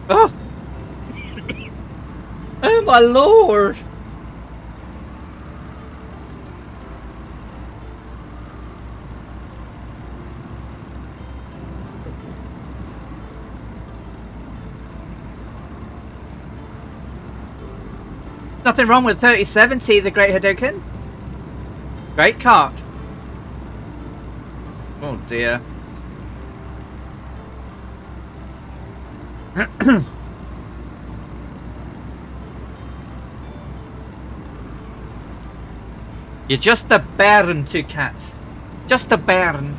Oh, oh my lord. Nothing wrong with 3070, the Great Hadouken. Great card. Oh dear. You're just a bairn, two cats. Just a bairn.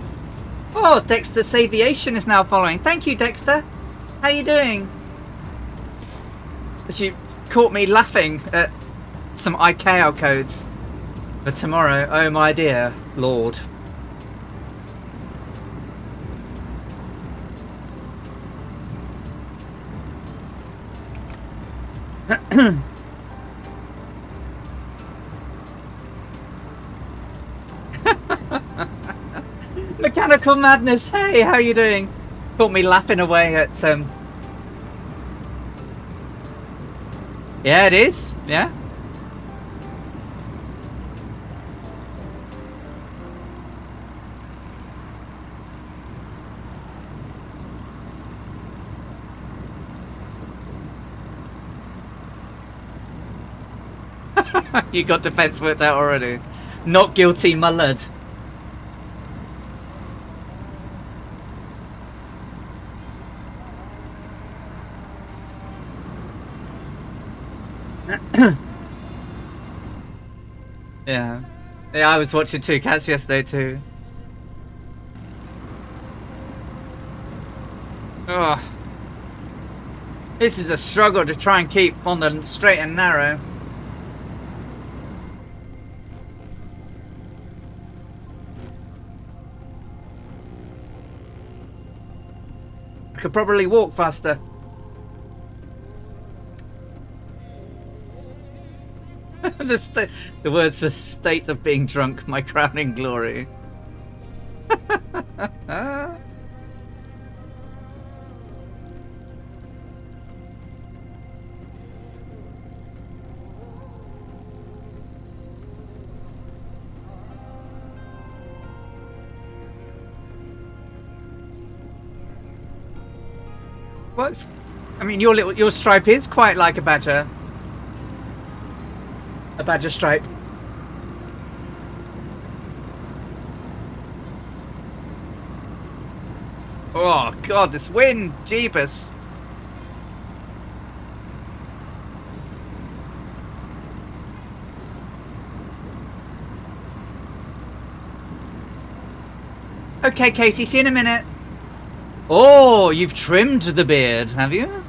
Oh, Dexter's Aviation is now following. Thank you, Dexter. How you doing? She caught me laughing at some ICAO codes for tomorrow. Oh my dear lord. Mechanical Madness, hey, how you doing? Caught me laughing away at yeah, it is. Yeah. You got defense worked out already. Not guilty, my lad. Yeah. Yeah, I was watching Two Cats yesterday too. Oh. This is a struggle to try and keep on the straight and narrow. I could probably walk faster. The words for state of being drunk, my crowning glory. What's? I mean, your stripe is quite like a badger. A badger stripe. Oh god, this wind, jeebus. Okay, Katie, see you in a minute. Oh, you've trimmed the beard, have you?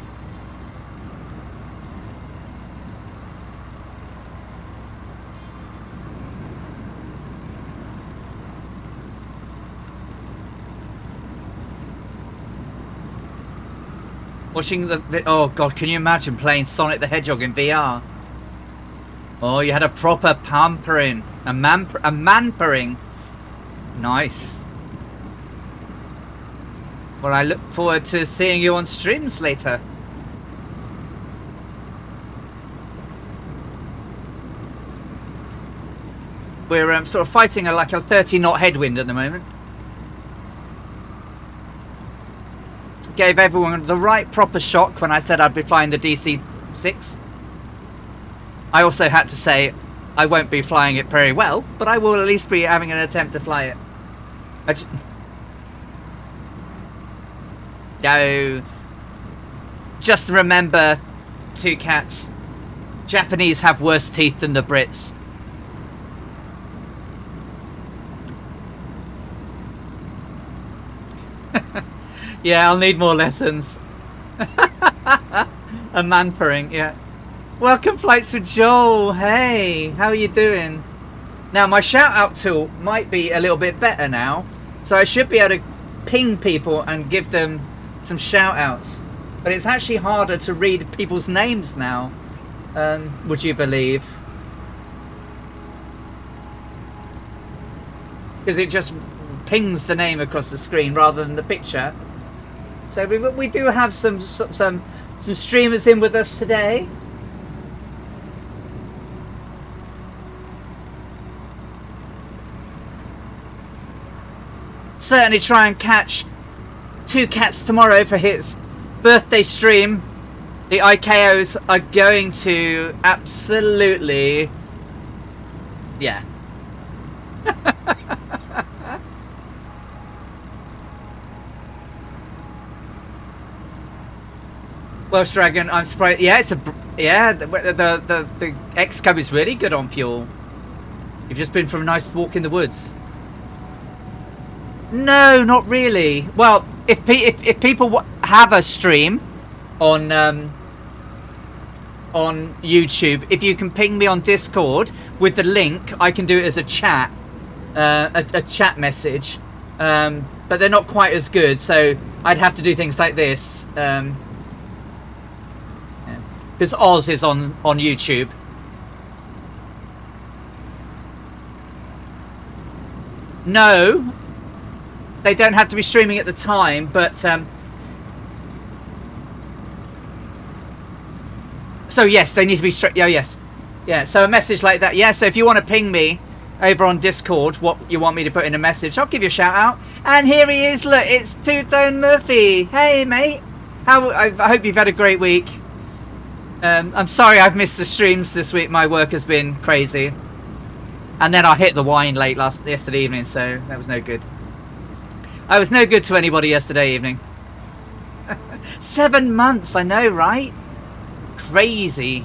Watching the... Oh god, can you imagine playing Sonic the Hedgehog in VR? Oh, you had a proper pampering. A manpering. Nice. Well, I look forward to seeing you on streams later. We're sort of fighting like a 30-knot headwind at the moment. Gave everyone the right proper shock when I said I'd be flying the DC-6. I also had to say I won't be flying it very well, but I will at least be having an attempt to fly it. Just remember, Two Cats, Japanese have worse teeth than the Brits. Yeah, I'll need more lessons. A manpering, yeah. Welcome, Flights with Joel. Hey, how are you doing? Now, my shout-out tool might be a little bit better now, so I should be able to ping people and give them some shout-outs. But it's actually harder to read people's names now, would you believe? because it just pings the name across the screen rather than the picture. So we do have some streamers in with us today. Certainly try and catch Two Cats tomorrow for his birthday stream. The IKOs are going to absolutely, yeah. Welsh Dragon, I'm surprised. Yeah, it's the X Cub is really good on fuel. You've just been for a nice walk in the woods. No, not really. Well, if people have a stream on YouTube, if you can ping me on Discord with the link, I can do it as a chat, a chat message. But they're not quite as good, so I'd have to do things like this. Because Oz is on YouTube. No, they don't have to be streaming at the time, but so yes, they need to be oh yes, yeah. So a message like that, yeah. So if you want to ping me over on Discord what you want me to put in a message, I'll give you a shout out. And here he is. Look, it's Two Tone Murphy. Hey mate, I hope you've had a great week. I'm sorry I've missed the streams this week. My work has been crazy. And then I hit the wine late yesterday evening, so that was no good. I was no good to anybody yesterday evening. 7 months, I know, right? Crazy.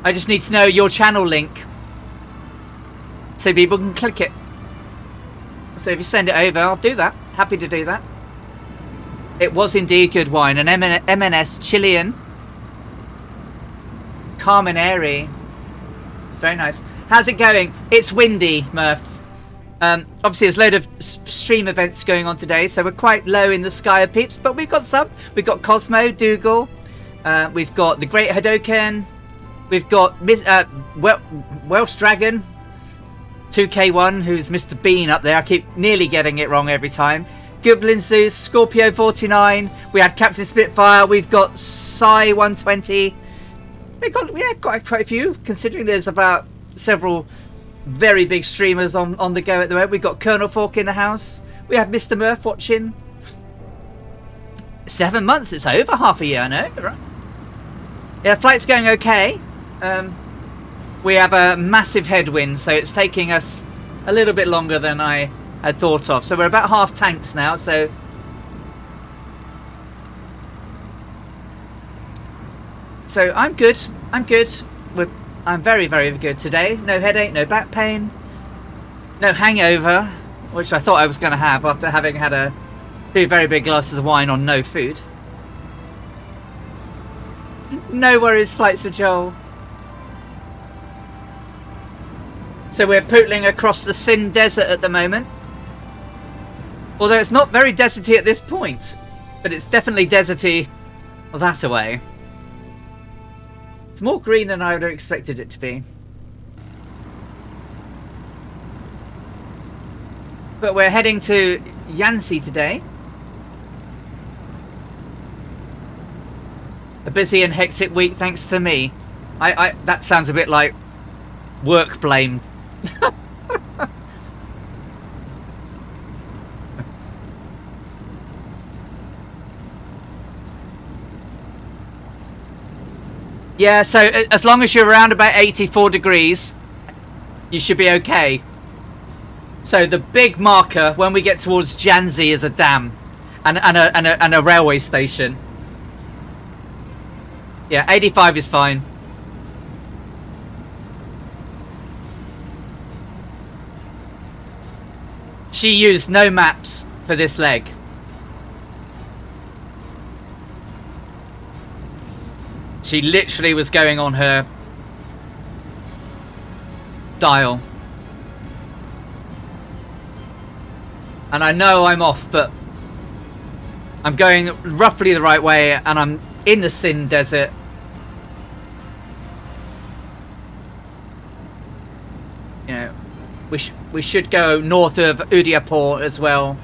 I just need to know your channel link so people can click it. So if you send it over, I'll do that. Happy to do that. It was indeed good wine. An M&S Chilean Carmenere. Very nice. How's it going? It's windy, Murph. Obviously, there's a load of stream events going on today, so we're quite low in the sky of peeps, but we've got some. We've got Cosmo, Dougal. We've got the Great Hadoken. We've got Welsh Dragon. 2K1, who's Mr. Bean up there. I keep nearly getting it wrong every time. Goblin Zeus, Scorpio 49. We had Captain Spitfire. We've got Psy 120. We had quite a few, considering there's about several very big streamers on the go at the moment. We've got Colonel Fork in the house. We have Mr. Murph watching. 7 months. It's over half a year, I know. Right? Yeah, flight's going okay. We have a massive headwind, so it's taking us a little bit longer than I had thought of. So we're about half tanks now, so I'm good. I'm good. I'm very, very good today. No headache, no back pain, no hangover, which I thought I was going to have after having had two very big glasses of wine on no food. No worries, Flights of Joel. So we're pootling across the Sind Desert at the moment. Although it's not very deserty at this point, but it's definitely deserty that away. It's more green than I would have expected it to be. But we're heading to Jhansi today. A busy and hectic week thanks to me. That sounds a bit like work blame. Yeah, so as long as you're around about 84 degrees, you should be okay. So the big marker when we get towards Jhansi is a dam and a railway station. Yeah, 85 is fine. She used no maps for this leg. She literally was going on her dial. And I know I'm off, but I'm going roughly the right way and I'm in the Sind Desert. you know, we should go north of Udaipur as well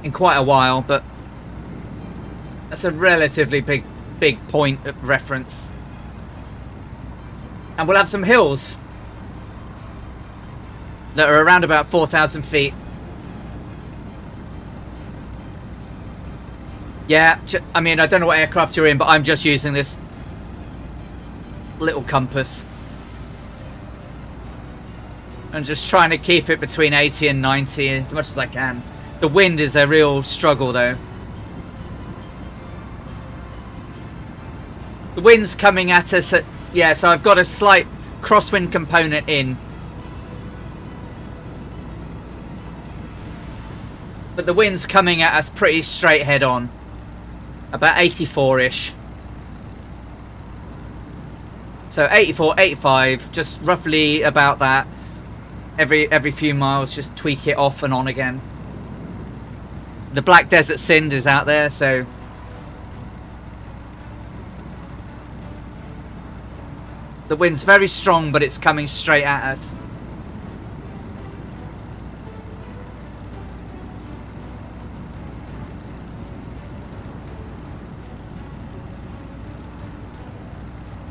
in quite a while, but that's a relatively big point of reference. And we'll have some hills that are around about 4,000 feet. Yeah, I mean, I don't know what aircraft you're in, but I'm just using this little compass. I'm just trying to keep it between 80 and 90 as much as I can. The wind is a real struggle, though. The wind's coming at us at... Yeah, so I've got a slight crosswind component in. But the wind's coming at us pretty straight head on. About 84-ish. So 84, 85, just roughly about that. Every few miles, just tweak it off and on again. The Black Desert Sind is out there, so... The wind's very strong, but it's coming straight at us.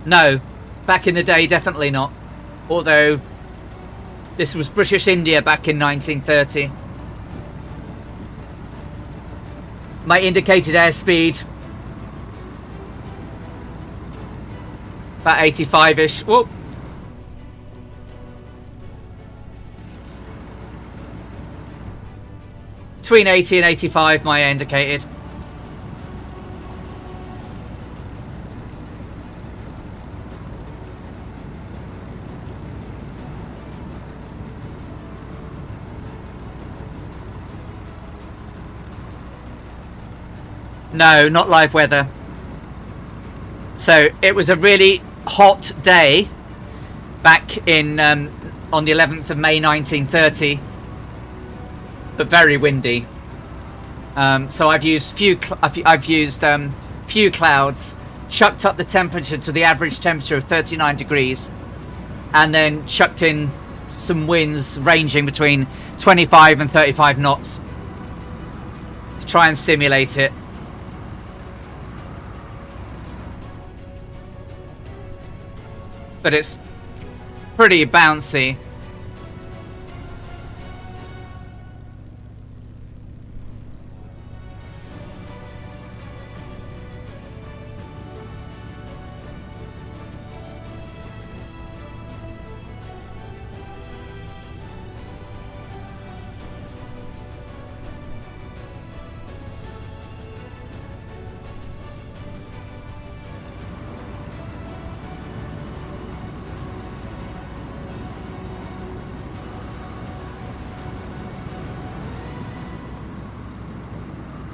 No, back in the day, definitely not. Although, this was British India back in 1930. My indicated airspeed, about 85-ish. Whoop. Between 80 and 85, my indicated. No, not live weather. So it was a really hot day back in on the 11th of May 1930, but very windy. So I've used few clouds, chucked up the temperature to the average temperature of 39 degrees, and then chucked in some winds ranging between 25 and 35 knots to try and simulate it. But it's pretty bouncy.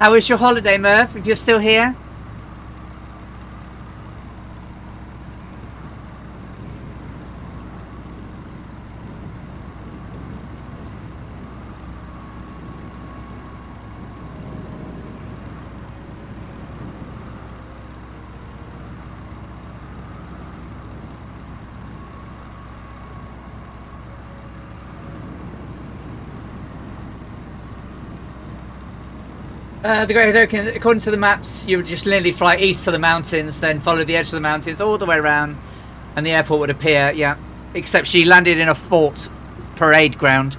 How was your holiday, Murph, if you're still here? The Great Oak, according to the maps, you would just literally fly east to the mountains, then follow the edge of the mountains all the way around, and the airport would appear, yeah. Except she landed in a fort parade ground.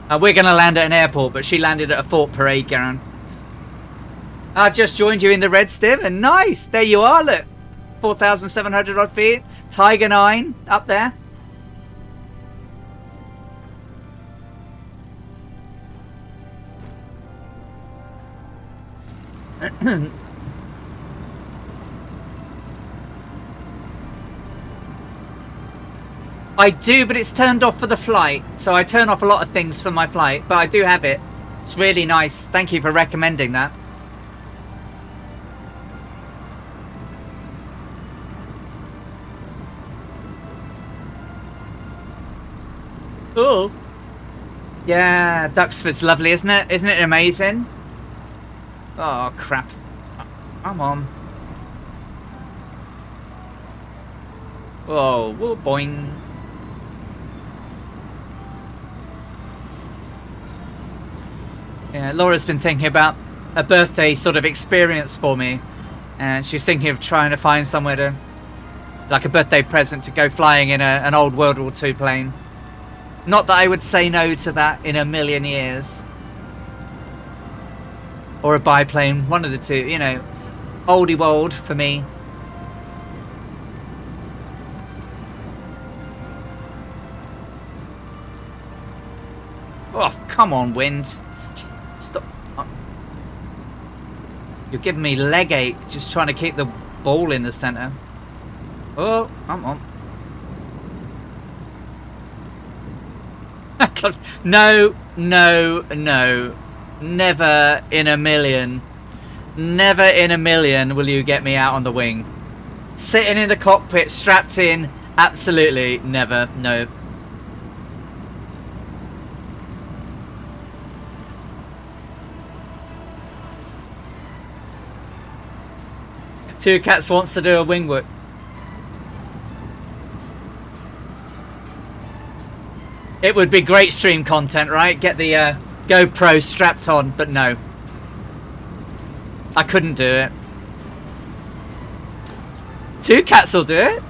We're going to land at an airport, but she landed at a fort parade ground. I've just joined you in the Red Stim, and nice! There you are, look. 4,700 odd feet. Tiger 9 up there. I do, but it's turned off for the flight. So I turn off a lot of things for my flight, but I do have it. It's really nice. Thank you for recommending that. Oh. Yeah, Duxford's lovely, isn't it? Isn't it amazing? Oh, crap. Come on. Whoa, whoa, boing. Yeah, Laura's been thinking about a birthday sort of experience for me, and she's thinking of trying to find somewhere to, like a birthday present, to go flying in an old World War II plane. Not that I would say no to that in a million years. Or a biplane, one of the two, you know. Oldie world for me. Oh, come on, wind. Stop. You're giving me leg ache just trying to keep the ball in the centre. Oh, come on. No, no, no. Never in a million. Never in a million will you get me out on the wing. Sitting in the cockpit, strapped in, absolutely never, no. Two Cats wants to do a wing work. It would be great stream content, right? Get the GoPro strapped on, but no. I couldn't do it. Two Cats will do it.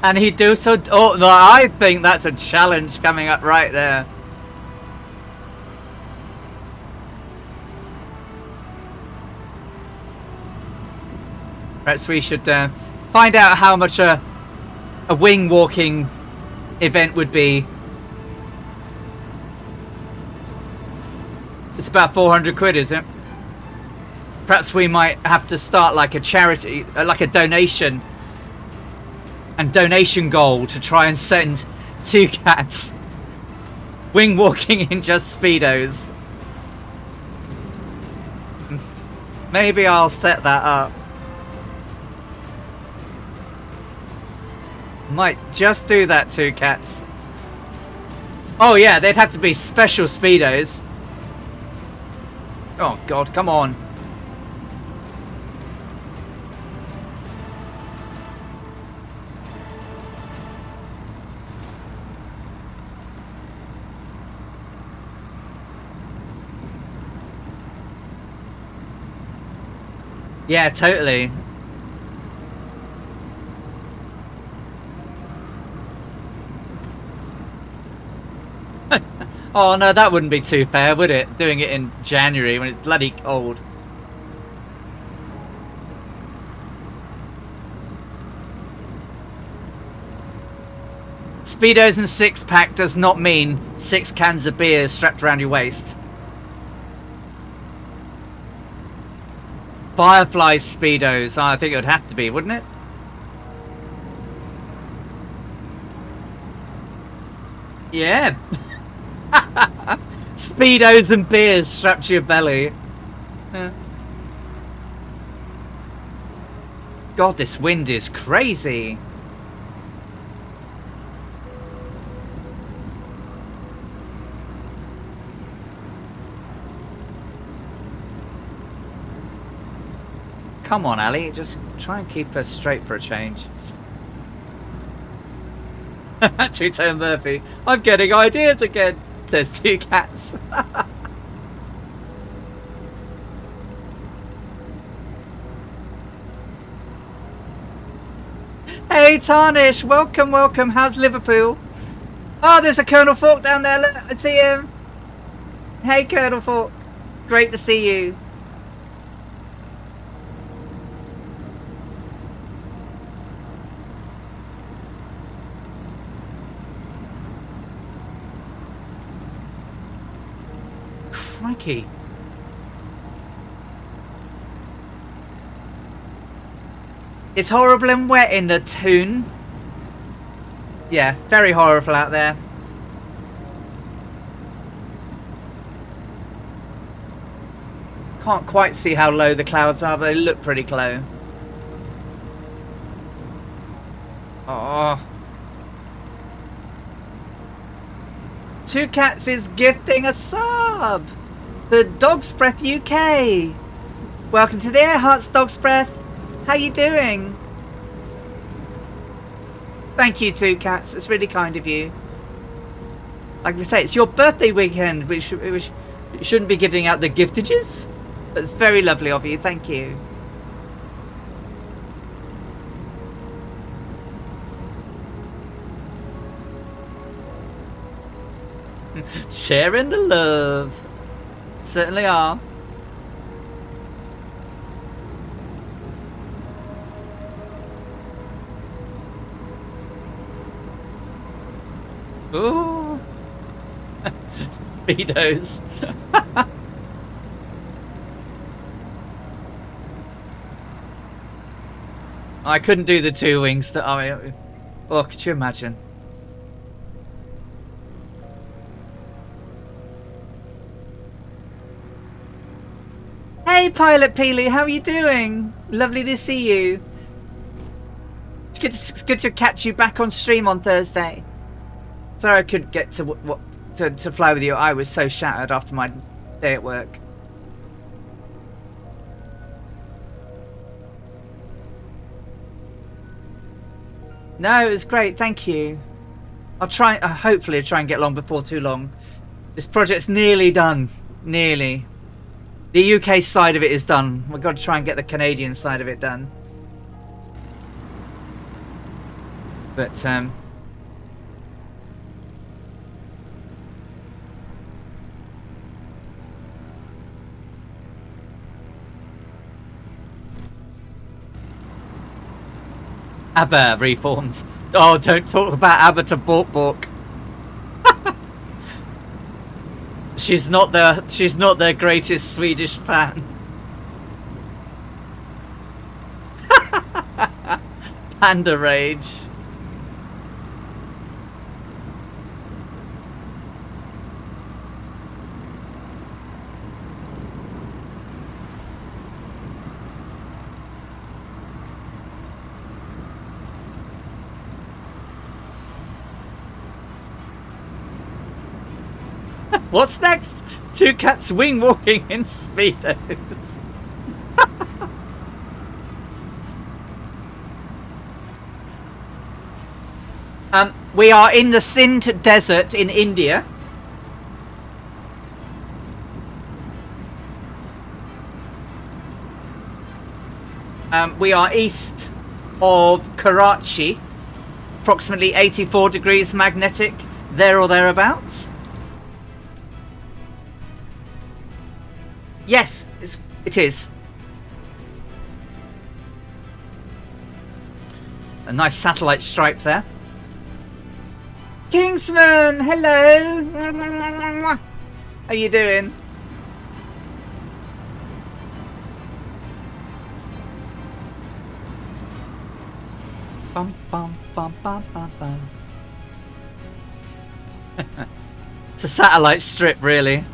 And he'd do so. Oh, no, I think that's a challenge coming up right there. Perhaps we should find out how much a wing walking event would be. It's about 400 quid, is it? Perhaps we might have to start like a charity, like a donation. And donation goal to try and send Two Cats wing walking in just Speedos. Maybe I'll set that up. Might just do that, Two Cats. Oh yeah, they'd have to be special Speedos. Oh god, come on. Yeah, totally. Oh no, that wouldn't be too fair, would it? Doing it in January when it's bloody cold. Speedos and six-pack does not mean 6 cans of beer strapped around your waist. Firefly Speedos. Oh, I think it would have to be, wouldn't it? Yeah. Speedos and beers strapped to your belly. Yeah. God, this wind is crazy. Come on, Ali, just try and keep her straight for a change. Two-Tone Murphy. I'm getting ideas again, says Two Cats. Hey, Tarnish, welcome, welcome. How's Liverpool? Oh, there's a Colonel Falk down there. Look, I see him. Hey, Colonel Falk. Great to see you. Crikey. It's horrible and wet in the Toon. Yeah, very horrible out there. can't quite see how low the clouds are, but they look pretty close. Oh. Two Cats is gifting a sub. The Dog's Breath UK. Welcome to the Air Hearts, Dog's Breath. How you doing? Thank you, Two Cats. It's really kind of you. Like we say, it's your birthday weekend. We shouldn't be giving out the giftages. But it's very lovely of you. Thank you. Sharing the love. Certainly are. Ooh. Speedos. I couldn't do the two wings that I... Oh, could you imagine? Hey, Pilot Peely, how are you doing? Lovely to see you. It's good to catch you back on stream on Thursday. Sorry I couldn't get to fly with you. I was so shattered after my day at work. No, it was great. Thank you. I'll try. Hopefully, I'll try and get along before too long. This project's nearly done. Nearly. The UK side of it is done. We've got to try and get the Canadian side of it done. But ABBA reformed. Oh, don't talk about ABBA to Bork Bork. She's not their greatest Swedish fan. Panda rage. What's next? Two Cats wing walking in speedos. We are in the Sindh desert in India. We are east of Karachi, approximately 84 degrees magnetic, there or thereabouts. Yes, it is. A nice satellite stripe there. Kingsman, hello. How you doing? Bum, bum, bum, bum, bum, bum. It's a satellite strip, really.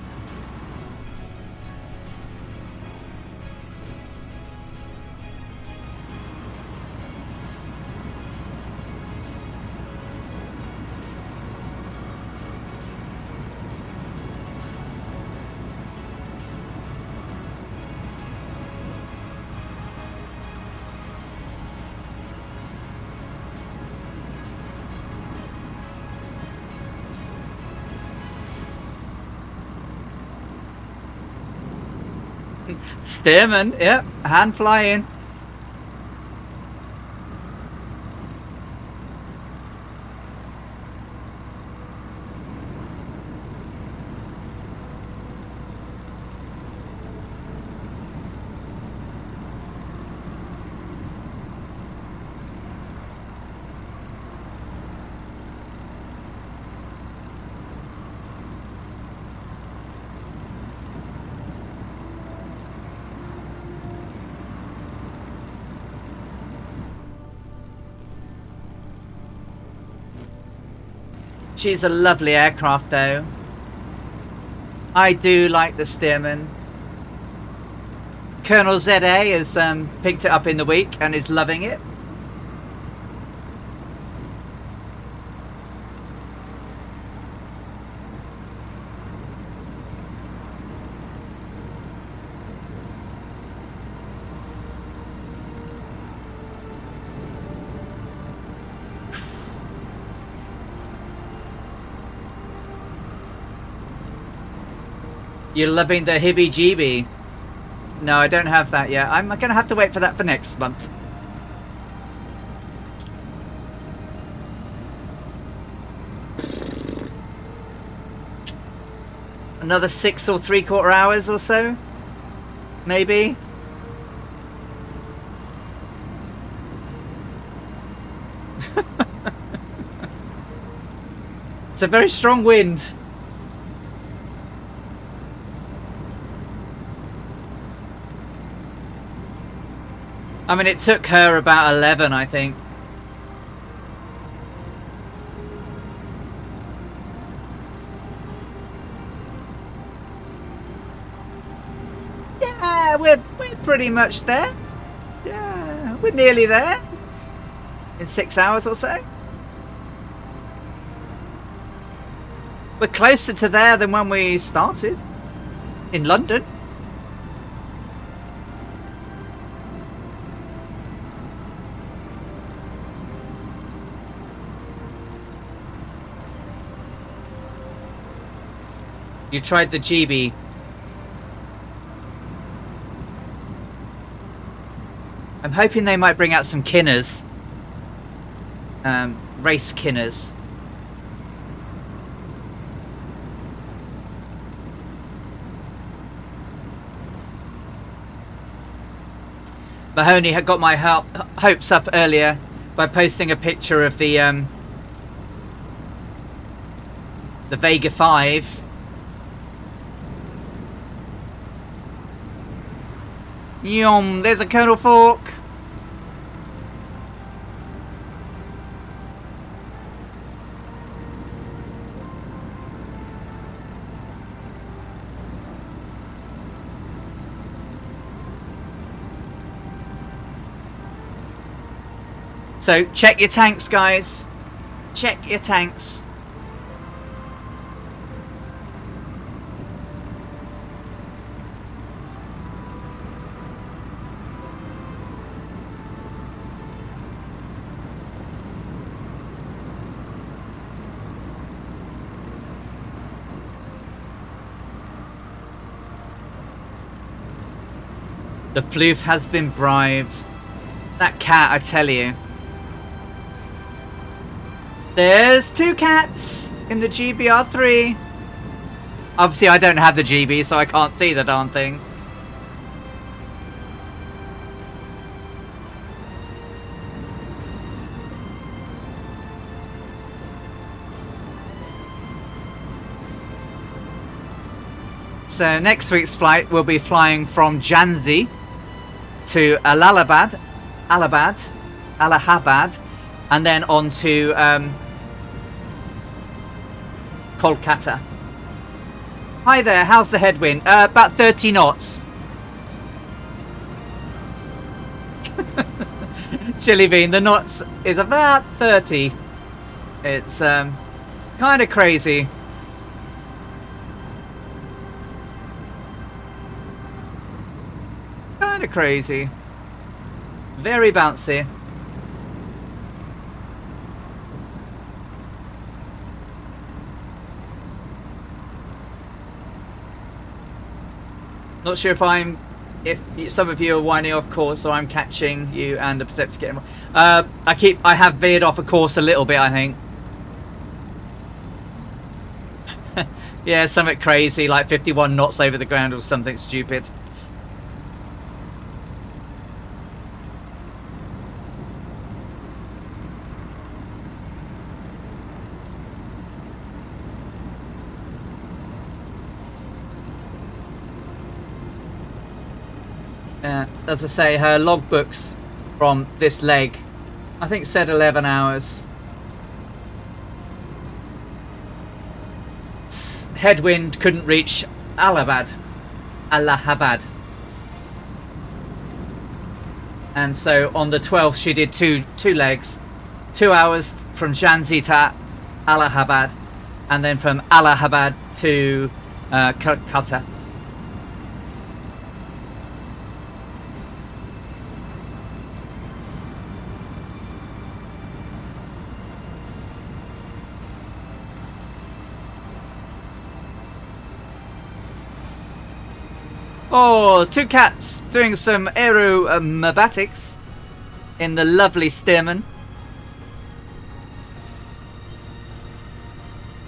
Steerman, yep, hand flying. She's a lovely aircraft though. I do like the Stearman. Colonel ZA has picked it up in the week and is loving it. You're loving the hibby-jeeby. No, I don't have that yet. I'm going to have to wait for that for next month. Another 6 or 3/4 hours or so? Maybe? It's a very strong wind. I mean, it took her about 11, I think. Yeah, we're pretty much there. Yeah, we're nearly there. In 6 hours or so. We're closer to there than when we started. In London. You tried the GB. I'm hoping they might bring out some Kinners. Race Kinners. Mahoney had got my hopes up earlier by posting a picture of the Vega 5. Yum, there's a Colonel Fork. So check your tanks, guys. Check your tanks. The floof has been bribed. That cat, I tell you. There's 2 cats in the GBR3. Obviously, I don't have the GB, so I can't see the darn thing. So next week's flight will be flying from Jhansi to Allahabad, and then on to Kolkata. Hi there, how's the headwind? About 30 knots. Chili Bean, the knots is about 30. It's kind of crazy. Kind of crazy. Very bouncy. Not sure if some of you are winding off course, or I'm catching you and the Perceptive getting. I have veered off a course a little bit, I think. Yeah, something crazy like 51 knots over the ground or something stupid. As I say, her logbooks from this leg, I think, said 11 hours. Headwind couldn't reach Allahabad. And so on the 12th, she did two legs, 2 hours from Jhansi to Allahabad, and then from Allahabad to Calcutta. Oh, 2 cats doing some aerobatics in the lovely Stearman.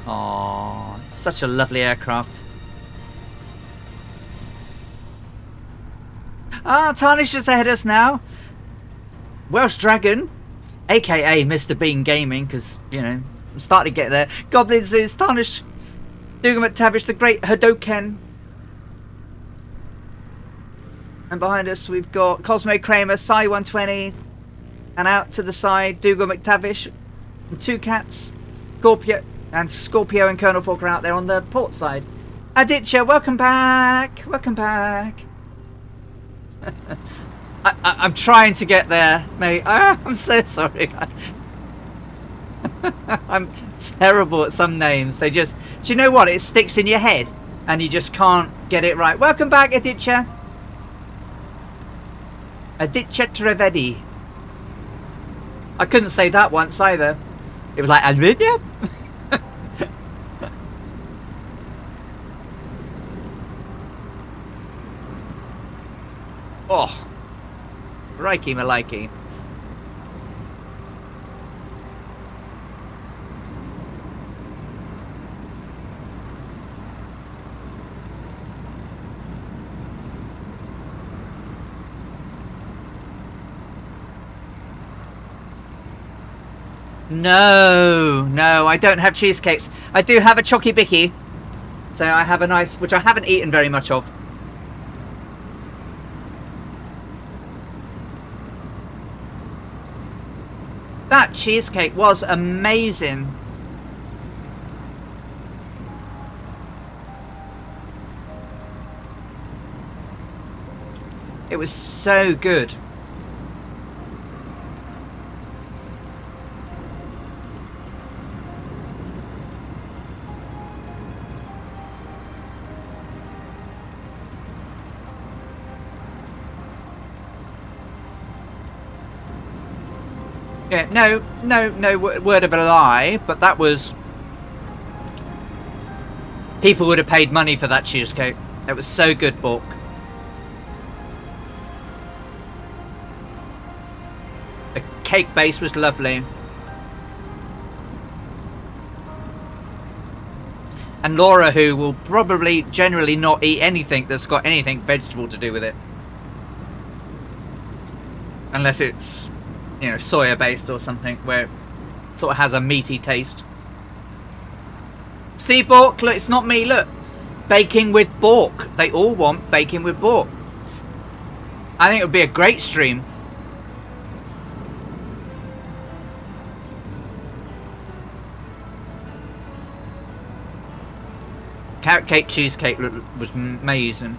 Oh, such a lovely aircraft. Ah, Tarnish is ahead of us now. Welsh Dragon, aka Mr. Bean Gaming, because, you know, I'm starting to get there. Goblin Zeus, Tarnish, Dougal McTavish, the Great Hadoken. And behind us we've got Cosmo Kramer, Psy 120, and out to the side, Dougal McTavish, and 2 cats, Scorpio and Colonel Falk are out there on the port side. Aditya, welcome back, welcome back. I'm trying to get there, mate. I'm so sorry. I'm terrible at some names. They just, do you know what? It sticks in your head, and you just can't get it right. Welcome back, Aditya. Aditya Trivedi. I couldn't say that once either. It was like Aditya. Oh, Reiki Maliki. No, I don't have cheesecakes. I do have a Chocky Bicky. So I have a nice, which I haven't eaten very much of. That cheesecake was amazing. It was so good. Yeah, no word of a lie, but that was... People would have paid money for that cheesecake. It was so good, Bork. The cake base was lovely. And Laura, who will probably generally not eat anything that's got anything vegetable to do with it. Unless it's, you know, soya based or something where it sort of has a meaty taste. See, Bork, look, it's not me, look. Baking with Bork. They all want baking with Bork. I think it would be a great stream. Carrot cake cheesecake was amazing.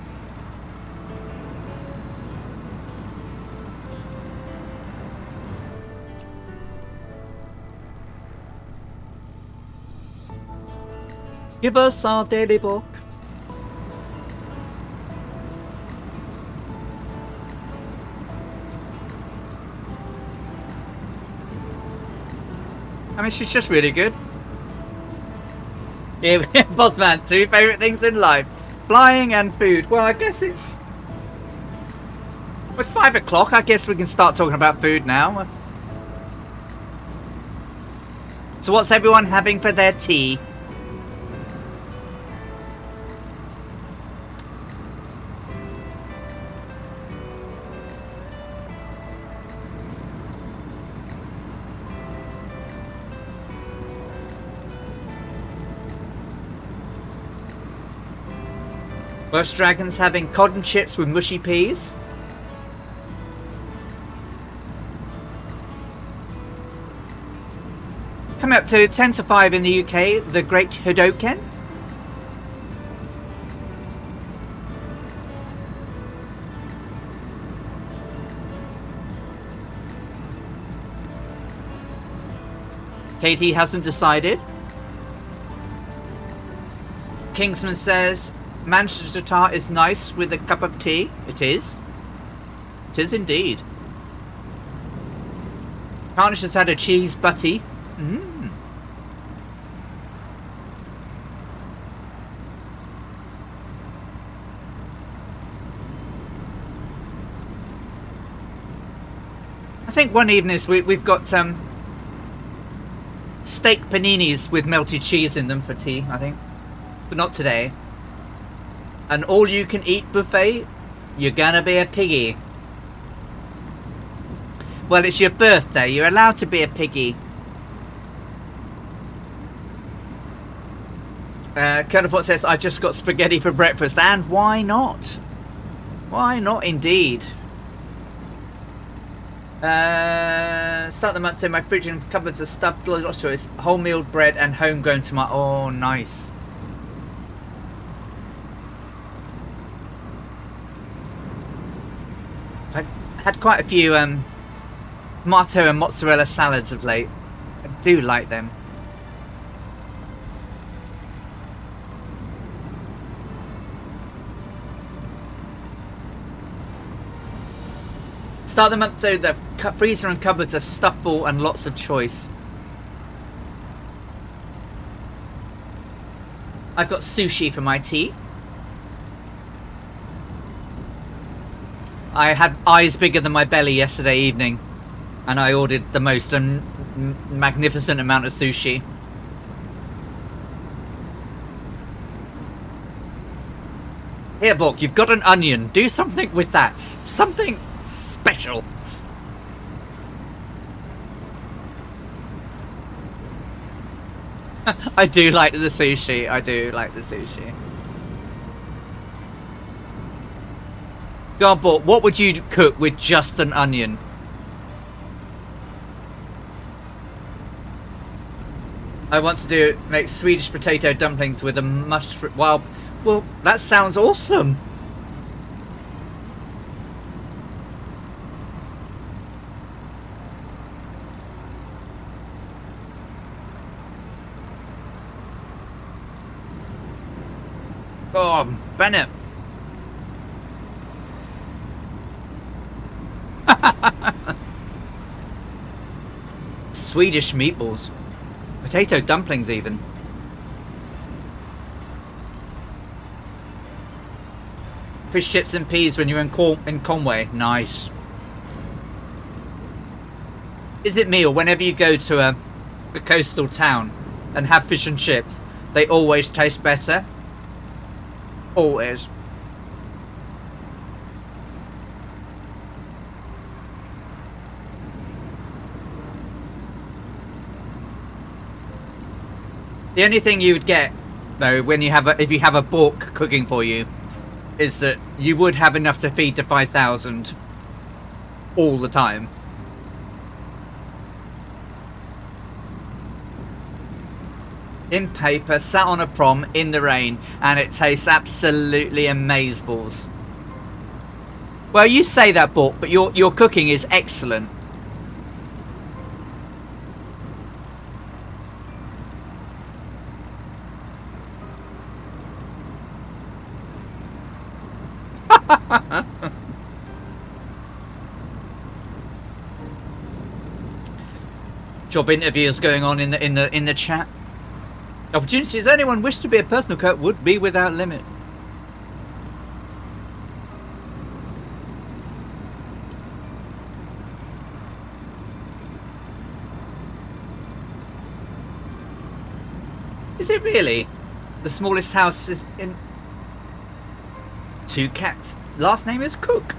Give us our daily book. I mean, she's just really good. Yeah, Bossman, 2 favourite things in life. Flying and food. Well, I guess it's 5 o'clock. I guess we can start talking about food now. So what's everyone having for their tea? Welsh Dragon's having cod and chips with mushy peas. Coming up to 10 to 5 in the UK, the Great Hadoken. Katie hasn't decided. Kingsman says, Manchester tart is nice with a cup of tea. It is. It is indeed. Carnish has had a cheese butty. Mmm. I think one evening we've got steak paninis with melted cheese in them for tea, I think. But not today. An all-you-can-eat buffet? You're gonna be a piggy. Well, it's your birthday. You're allowed to be a piggy. Colonel says, I just got spaghetti for breakfast. And why not? Why not indeed? Start the month in my fridge and cupboards are stuffed lots of choice. Wholemeal bread and homegrown tomato. Oh, nice. I've had quite a few tomato and mozzarella salads of late. I do like them. Start the month so the freezer and cupboards are stuffed full and lots of choice. I've got sushi for my tea. I had eyes bigger than my belly yesterday evening, and I ordered the most magnificent amount of sushi. Here, Bork, you've got an onion. Do something with that. Something special. I do like the sushi. I do like the sushi. Go on, Bork, what would you cook with just an onion? I want to make Swedish potato dumplings with a mushroom. Well, that sounds awesome. Oh, Bennett. Swedish meatballs. Potato dumplings even. Fish, chips and peas when you're in Conway. Nice. Is it me, or whenever you go to a coastal town and have fish and chips, they always taste better? Always. The only thing you would get, though, when you have if you have a Bork cooking for you, is that you would have enough to feed the 5,000 all the time. In paper, sat on a prom in the rain, and it tastes absolutely amazeballs. Well, you say that, Bork, but your cooking is excellent. Job interviews going on in the chat. Opportunities anyone wish to be a personal cook would be without limit. Is it really? The smallest house is in 2 cats. Last name is Cook.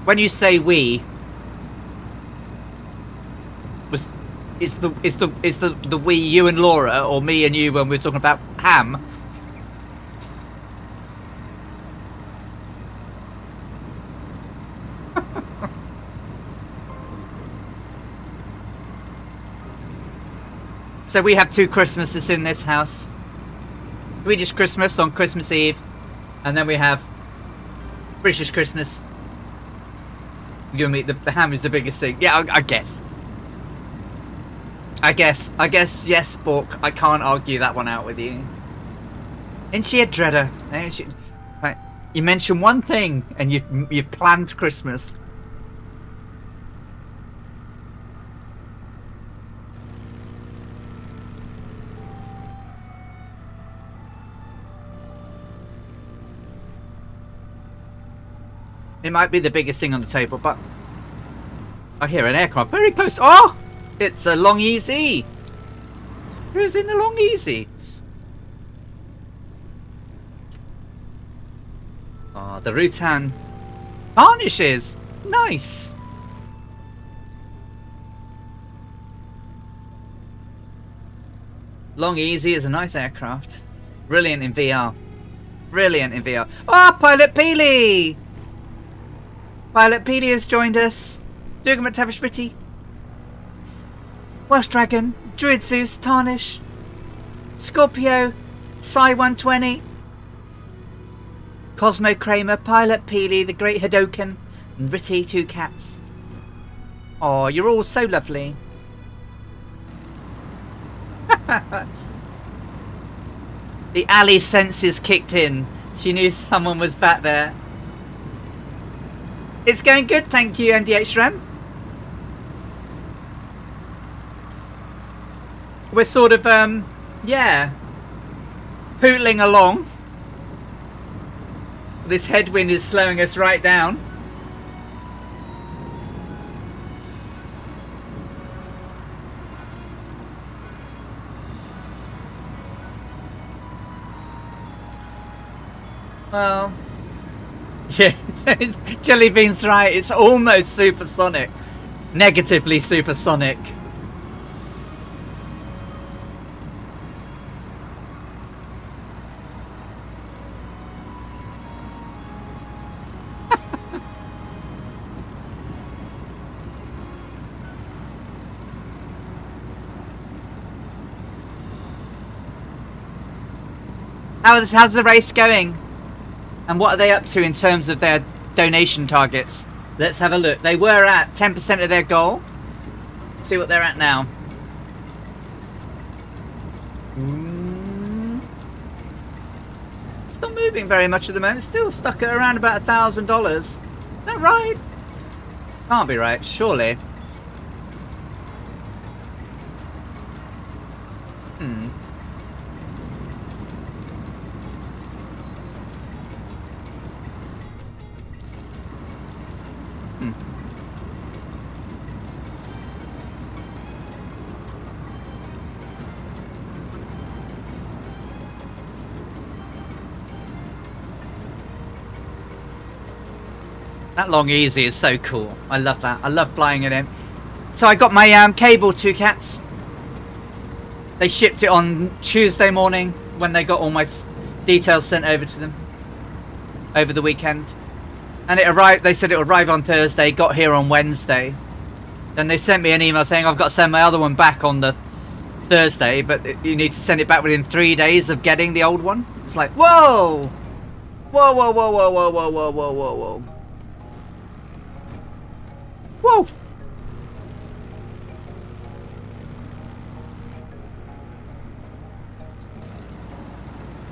When you say we, is the we you and Laura, or me and you when we're talking about ham? So we have 2 Christmases in this house. Swedish Christmas on Christmas Eve, and then we have British Christmas. You and me, the ham is the biggest thing. Yeah, I guess. I guess, yes, Bork. I can't argue that one out with you. Isn't she a dreader? Right. You mention one thing and you've planned Christmas. It might be the biggest thing on the table, but I hear an aircraft very close. Oh! It's a Long Easy. Who's in the Long Easy? Oh, the Rutan varnishes. Nice. Long Easy is a nice aircraft. Brilliant in VR. Brilliant in VR. Oh, Pilot Peely! Pilot Peely has joined us. Dugan McTavish, Welsh Dragon, Druid Zeus, Tarnish, Scorpio, Psy 120, Cosmo Kramer, Pilot Peely, the Great Hadoken, and Ritty, 2 cats. Oh, you're all so lovely. The alley senses kicked in. She knew someone was back there. It's going good, thank you, MDHRM. We're sort of, yeah, pootling along. This headwind is slowing us right down. Well, yeah, Jelly Bean's right. It's almost supersonic. Negatively supersonic. How's the race going? And what are they up to in terms of their donation targets? Let's have a look. They were at 10% of their goal. Let's see what they're at now. It's not moving very much at the moment. It's still stuck at around about $1,000. Is that right? Can't be right, surely. That Long Easy is so cool. I love that. I love flying it in. So I got my cable 2 cats. They shipped it on Tuesday morning when they got all my details sent over to them over the weekend. And it arrived. They said it would arrive on Thursday. Got here on Wednesday. Then they sent me an email saying I've got to send my other one back on the Thursday, but you need to send it back within 3 days of getting the old one. It's like, whoa! Whoa, whoa, whoa, whoa, whoa, whoa, whoa, whoa, whoa, whoa. Whoa!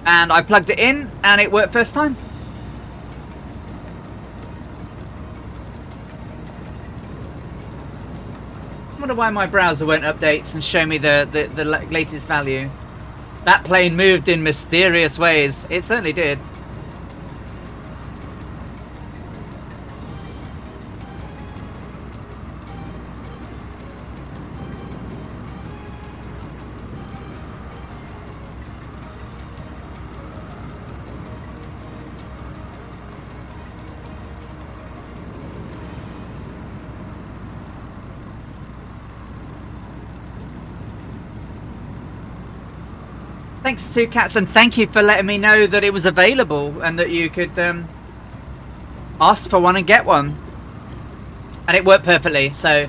And I plugged it in and it worked first time. I wonder why my browser won't update and show me the latest value. That plane moved in mysterious ways. It certainly did. Thanks to Cats, and thank you for letting me know that it was available and that you could ask for one and get one. And it worked perfectly. So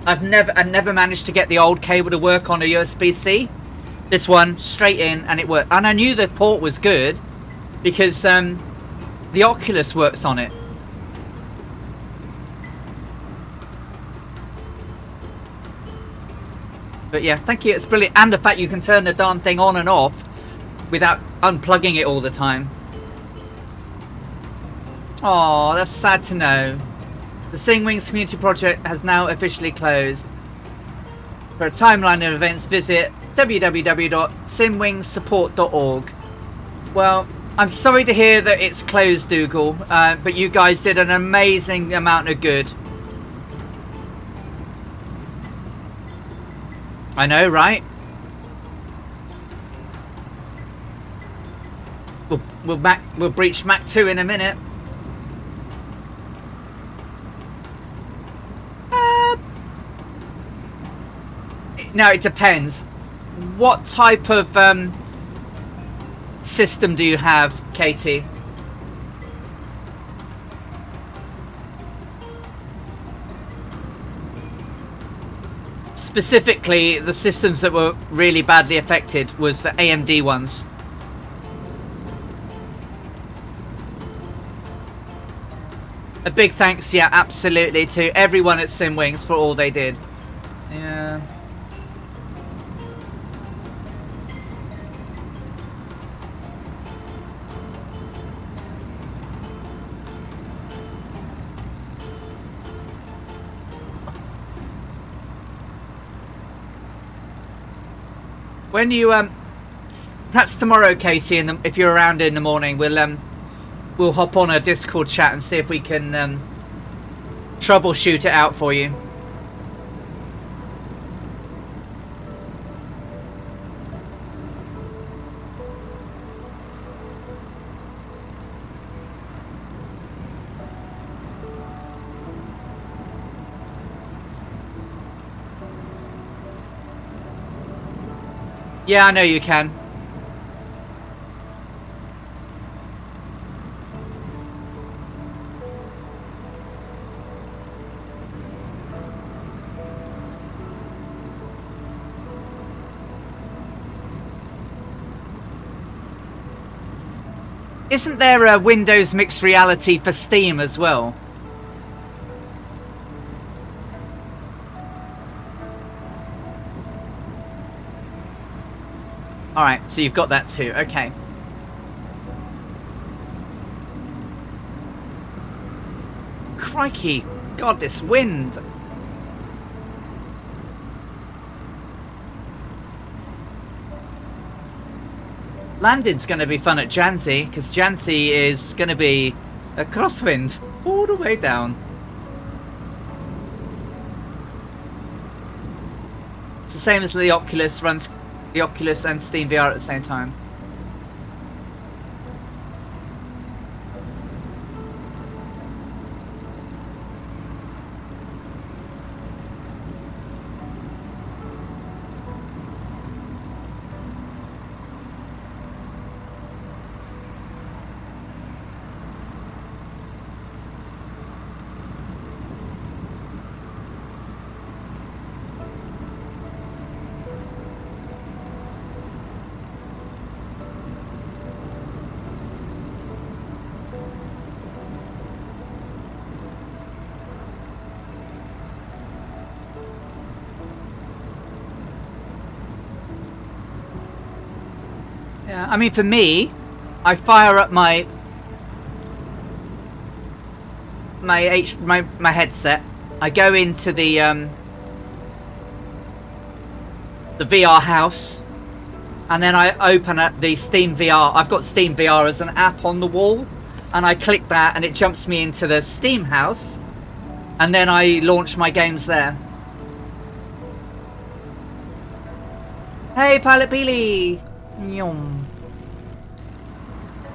I've never managed to get the old cable to work on a USB-C. This one straight in and it worked. And I knew the port was good because The Oculus works on it. But yeah, thank you. It's brilliant. And the fact you can turn the darn thing on and off without unplugging it all the time. Oh, that's sad to know. The Singwings community project has now officially closed. For a timeline of events, visit www.simwingsupport.org. Well, I'm sorry to hear that it's closed, Dougal, but you guys did an amazing amount of good. I know, right? We'll breach Mach 2 in a minute. Now it depends. What type of system do you have, Katie? Specifically, the systems that were really badly affected was the AMD ones. A big thanks, yeah, absolutely, to everyone at Simwings for all they did. Yeah. When you perhaps tomorrow, Katie, if you're around in the morning, we'll hop on a Discord chat and see if we can troubleshoot it out for you. Yeah, I know you can. Isn't there a Windows mixed reality for Steam as well? Alright, so you've got that too. Okay. Crikey. God, this wind. Landing's going to be fun at Jhansi, because Jhansi is going to be a crosswind all the way down. It's the same as the Oculus, runs the Oculus and Steam VR at the same time. Yeah, I mean, for me, I fire up my headset. I go into the VR house, and then I open up the Steam VR. I've got Steam VR as an app on the wall, and I click that, and it jumps me into the Steam house, and then I launch my games there. Hey, Pilot Peely!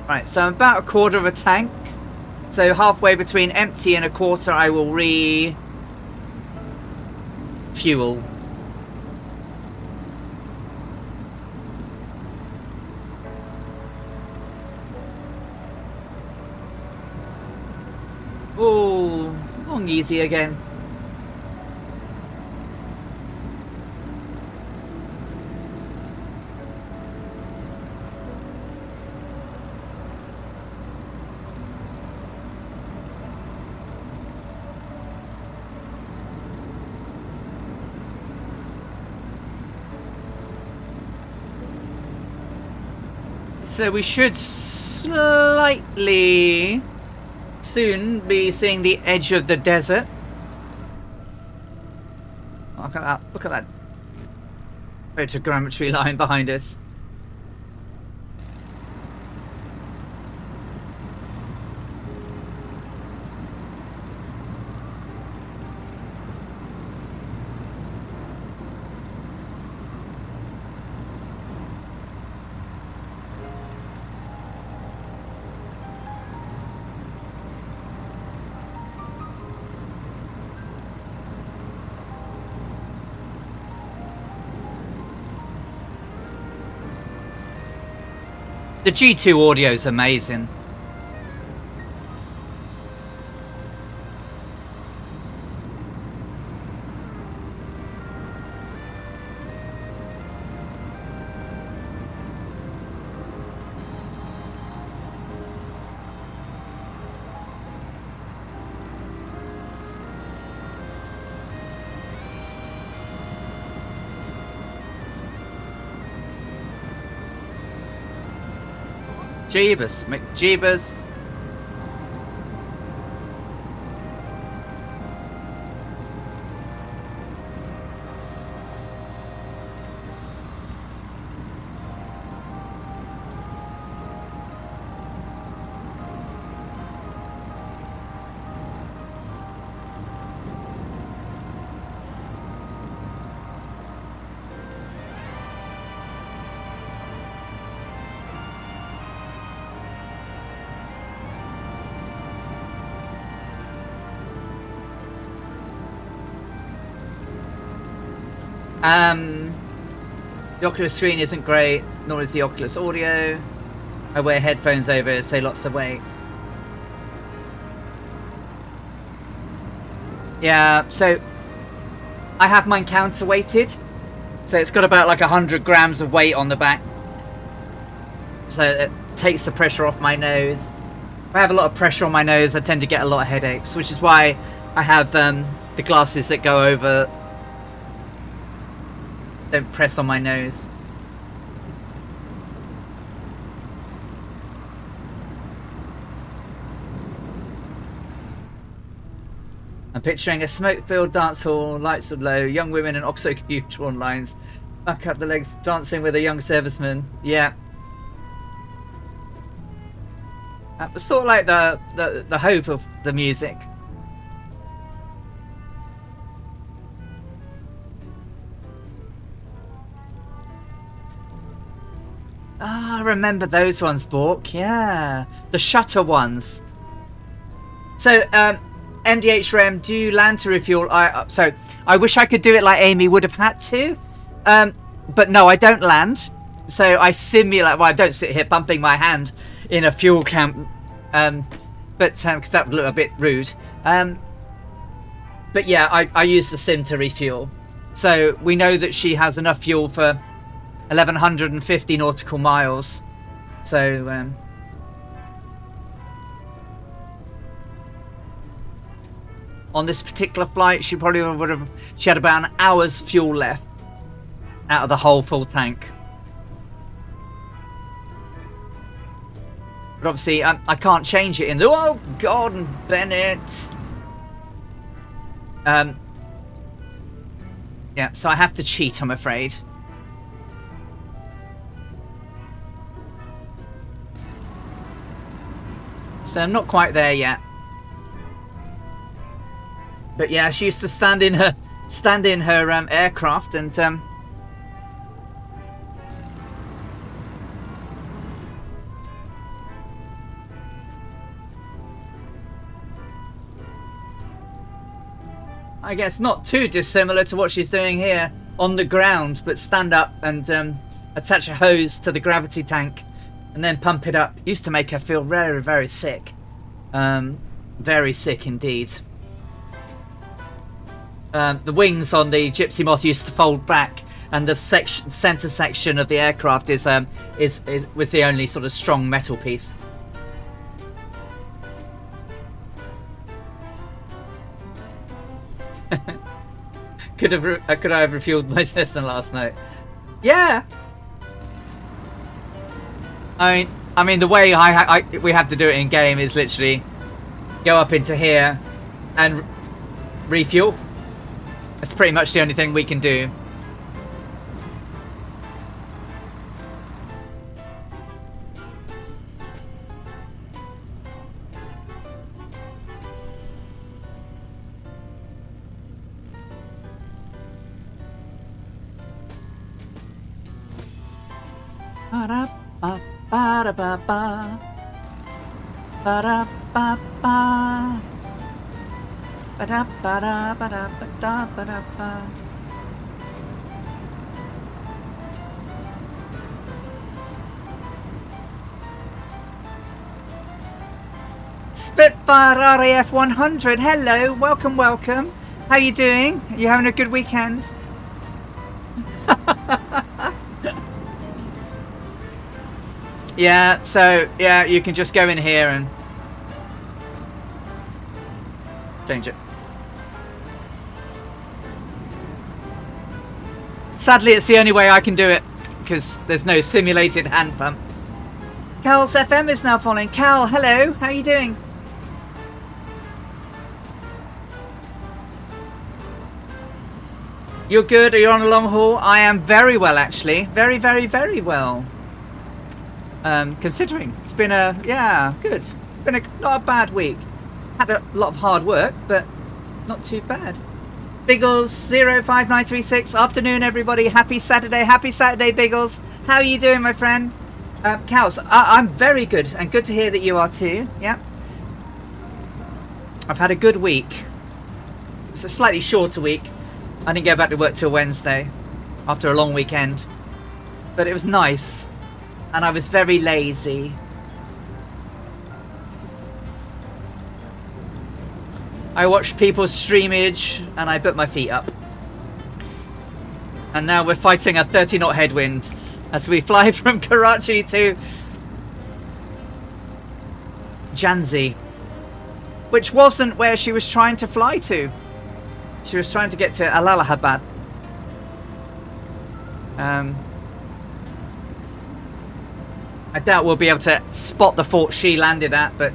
Right, so I'm about a quarter of a tank. So halfway between empty and a quarter, I will fuel. Oh, long easy again. So we should slightly soon be seeing the edge of the desert. Look at that. Look at that photogrammetry line behind us. The G2 audio is amazing. Jeebus, McJeebus. The Oculus screen isn't great, nor is the Oculus audio. I wear headphones over, so lots of weight. Yeah, so I have mine counterweighted, so it's got about like 100 grams of weight on the back, so it takes the pressure off my nose. If I have a lot of pressure on my nose, I tend to get a lot of headaches, which is why I have the glasses that go over, don't press on my nose. I'm picturing a smoke-filled dance hall, lights are low, young women and OXO computer on lines, back up the legs, dancing with a young serviceman. Yeah. It's sort of like the hope of the music. Ah, I remember those ones, Bork. Yeah, the shutter ones. So, MDH Rem, do you land to refuel? So I wish I could do it like Amy would have had to, but no, I don't land. So I simulate. Well, I don't sit here bumping my hand in a fuel camp, but because that would look a bit rude. But yeah, I use the sim to refuel. So we know that she has enough fuel for 1,150 nautical miles. So on this particular flight, she probably would have. She had about an hour's fuel left out of the whole full tank. But obviously, I can't change it in the. Oh, Gordon Bennett. Yeah, so I have to cheat, I'm afraid. So I'm not quite there yet. But yeah, she used to stand in her aircraft and I guess not too dissimilar to what she's doing here on the ground, but stand up and attach a hose to the gravity tank and then pump it up. Used to make her feel very, very sick. Very sick indeed. The wings on the Gypsy Moth used to fold back, and the center section of the aircraft was the only sort of strong metal piece. Could I have refueled my Cessna last night? Yeah. I mean, the way we have to do it in game is literally go up into here and refuel. That's pretty much the only thing we can do. Ba-da-ba, ba-da-ba-ba. Ba-da-ba-ba. Ba-da-ba-da-ba-da-ba-da-ba-da-ba. Spitfire RAF 100, hello, welcome, welcome. How you doing? Are you having a good weekend? Yeah, so, yeah, you can just go in here and change it. Sadly, it's the only way I can do it, because there's no simulated hand pump. Cal's FM is now following. Cal, hello, how are you doing? You're good? Are you on a long haul? I am very well, actually. Very, very, very well. Considering it's been good. It's been not a bad week. Had a lot of hard work, but not too bad. Biggles 05936. Afternoon, everybody. Happy Saturday, Biggles. How are you doing, my friend? Cows, I'm very good, and good to hear that you are too. Yeah. I've had a good week. It's a slightly shorter week. I didn't go back to work till Wednesday after a long weekend, but it was nice. And I was very lazy. I watched people's streamage and I put my feet up. And now we're fighting a 30-knot headwind as we fly from Karachi to Jhansi, which wasn't where she was trying to fly to. She was trying to get to Allahabad. I doubt we'll be able to spot the fort she landed at, but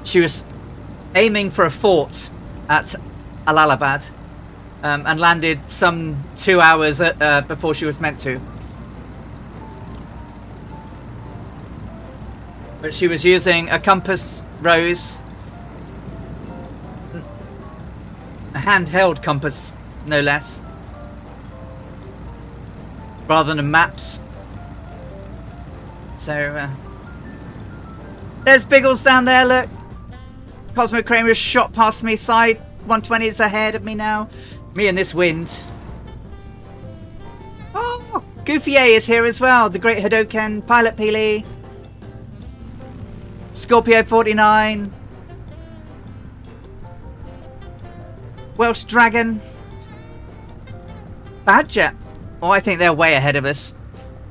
she was aiming for a fort at Allahabad and landed some 2 hours before she was meant to. But she was using a compass rose, a handheld compass, no less, rather than maps. So, there's Biggles down there, look. Cosmo Kramer shot past me, side 120 is ahead of me now. Me and this wind. Oh, Goofy A is here as well. The Great Hadoken, Pilot Peely, Scorpio 49, Welsh Dragon, Badger. Oh, I think they're way ahead of us.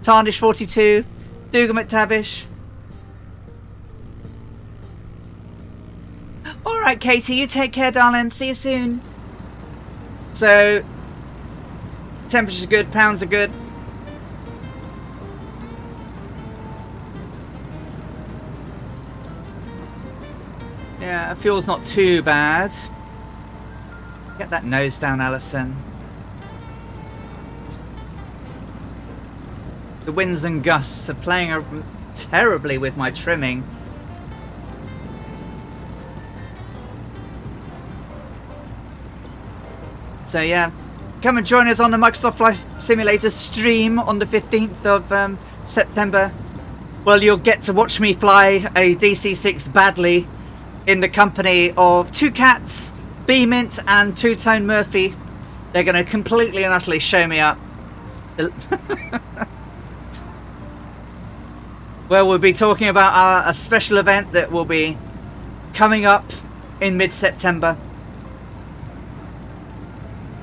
Tarnish 42. Dougal McTavish. Alright, Katie, you take care, darling. See you soon. So, temperatures are good, pounds are good. Yeah, fuel's not too bad. Get that nose down, Alison. The winds and gusts are playing terribly with my trimming. So yeah, come and join us on the Microsoft Flight Simulator stream on the 15th of September. Well, you'll get to watch me fly a DC-6 badly in the company of two cats, B-Mint and Two-Tone Murphy. They're going to completely and utterly show me up. Well, we'll be talking about a special event that will be coming up in mid-September.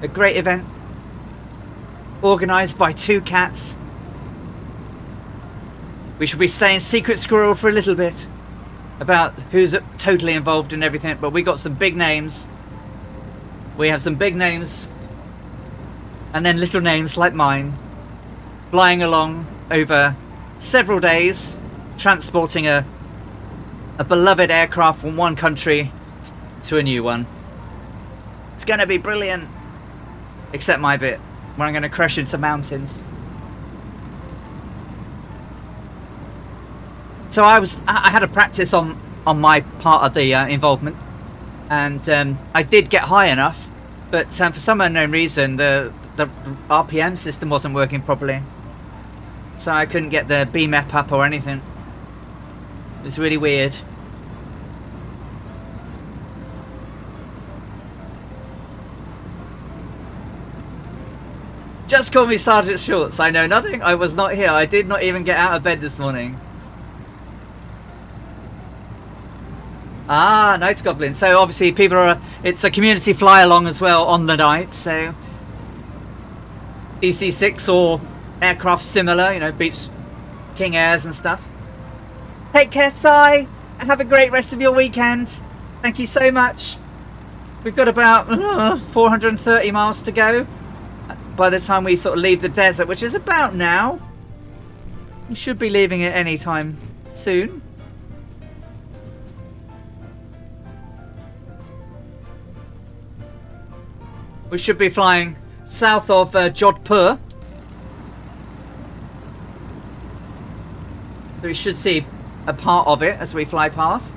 A great event organised by two cats. We should be staying secret squirrel for a little bit about who's totally involved in everything, but we got some big names. We have some big names and then little names like mine flying along over several days transporting a beloved aircraft from one country to a new one. It's going to be brilliant. Except my bit, where I'm going to crash into mountains. So I had a practice on my part of the involvement, and I did get high enough, but for some unknown reason the RPM system wasn't working properly, so I couldn't get the BMEP up or anything. It was really weird. Just call me Sergeant Schultz. I know nothing. I was not here. I did not even get out of bed this morning. Ah, Night Goblin. So obviously people are... It's a community fly along as well on the night. So DC-6 or aircraft similar, you know, Beach King Airs and stuff. Take care, Si. And have a great rest of your weekend. Thank you so much. We've got about 430 miles to go by the time we sort of leave the desert, which is about now. We should be leaving it any time soon. We should be flying south of Jodhpur. We should see a part of it as we fly past.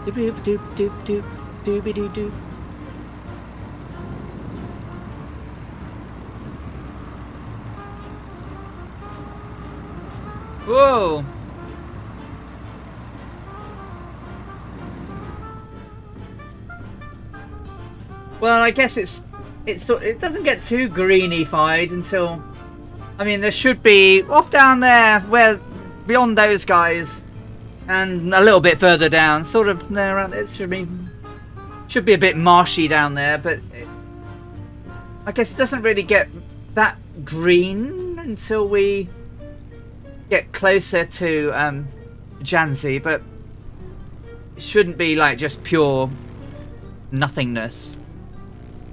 Doop doop doop doop doobie doo doo. Whoa! Well, I guess it doesn't get too greenified until, I mean, there should be off down there where beyond those guys. And a little bit further down, sort of there around it should be a bit marshy down there, but I guess it doesn't really get that green until we get closer to Jhansi, but it shouldn't be like just pure nothingness.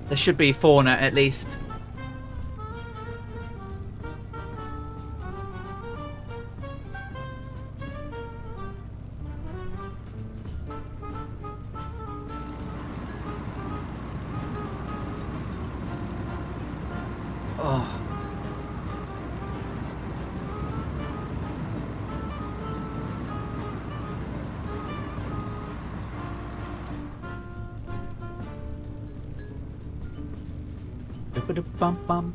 There should be fauna at least. Bum bum.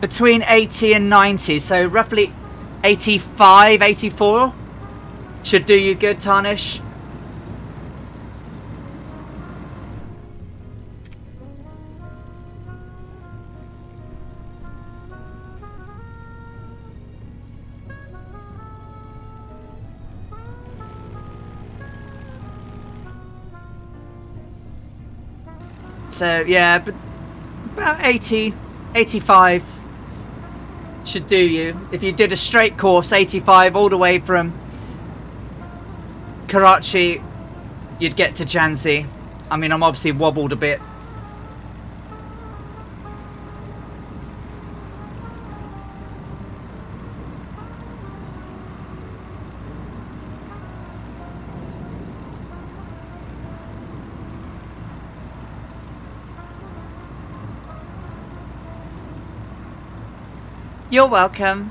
Between 80 and 90, so roughly 85, 84 should do you good, Tarnish. So yeah, but about 80, 85 should do you. If you did a straight course, 85 all the way from Karachi, you'd get to Jhansi. I mean, I'm obviously wobbled a bit. You're welcome.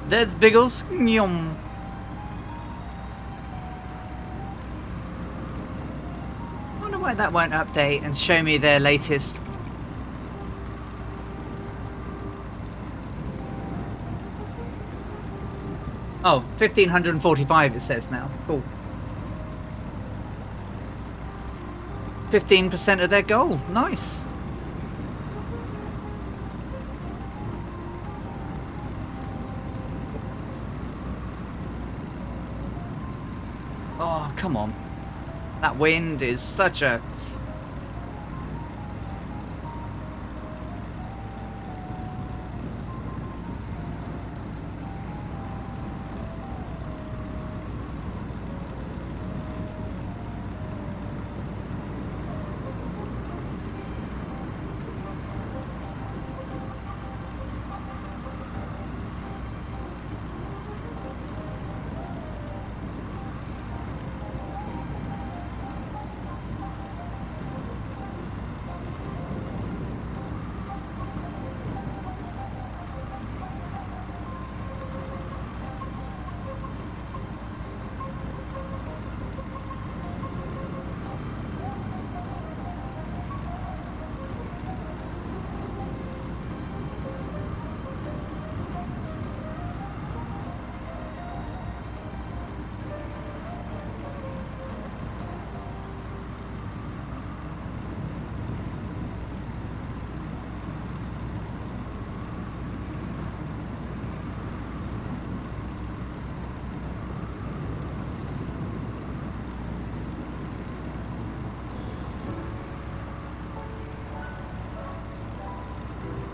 There's Biggles. Yum. I wonder why that won't update and show me their latest. Oh, 1,545 it says now. Cool. 15% of their goal. Nice. Oh, come on. That wind is such a...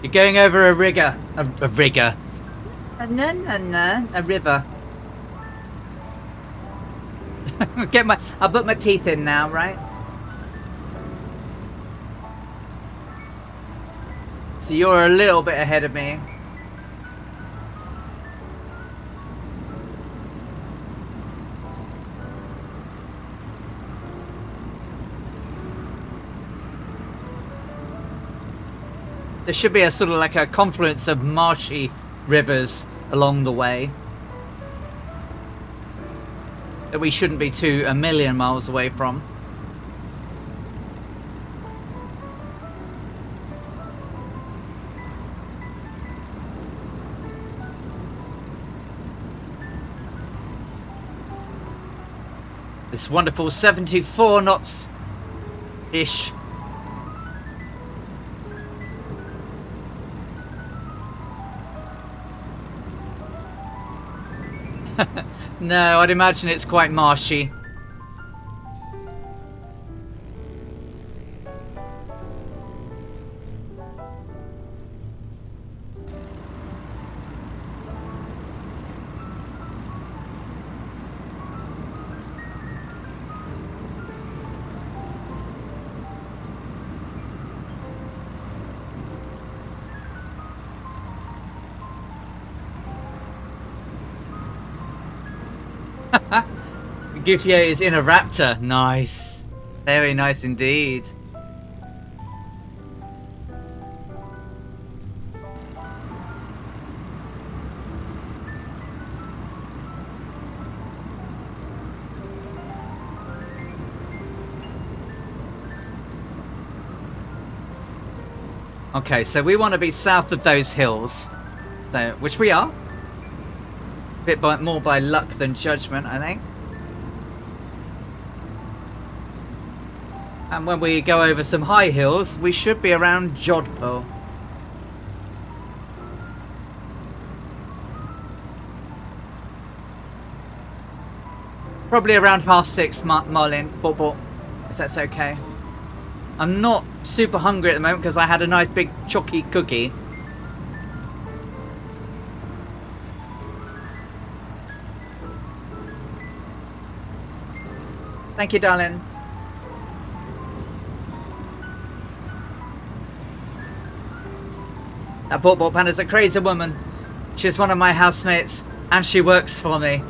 You're going over a rigger. A rigger. A river. I'll put my teeth in now, right? So you're a little bit ahead of me. There should be a sort of like a confluence of marshy rivers along the way that we shouldn't be too a million miles away from. This wonderful 74 knots ish. No, I'd imagine it's quite marshy. Gufio is in a raptor. Nice. Very nice indeed. Okay, so we want to be south of those hills, so which we are. A bit more by luck than judgment, I think. And when we go over some high hills, we should be around Jodhpur. Probably around 6:30, Marlin, if that's okay. I'm not super hungry at the moment because I had a nice big chalky cookie. Thank you, darling. That Bort Panda's a crazy woman. She's one of my housemates and she works for me.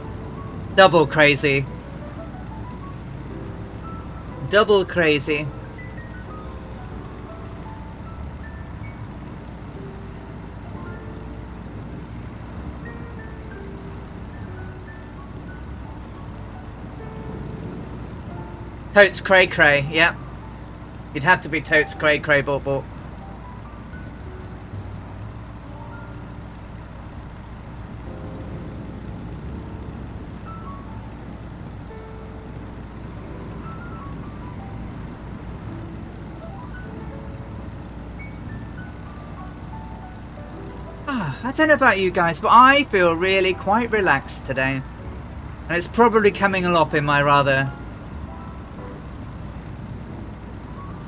Double crazy. Double crazy. Totes cray cray, yep. You'd have to be totes cray cray, Bort. I don't know about you guys, but I feel really quite relaxed today. And it's probably coming along in my rather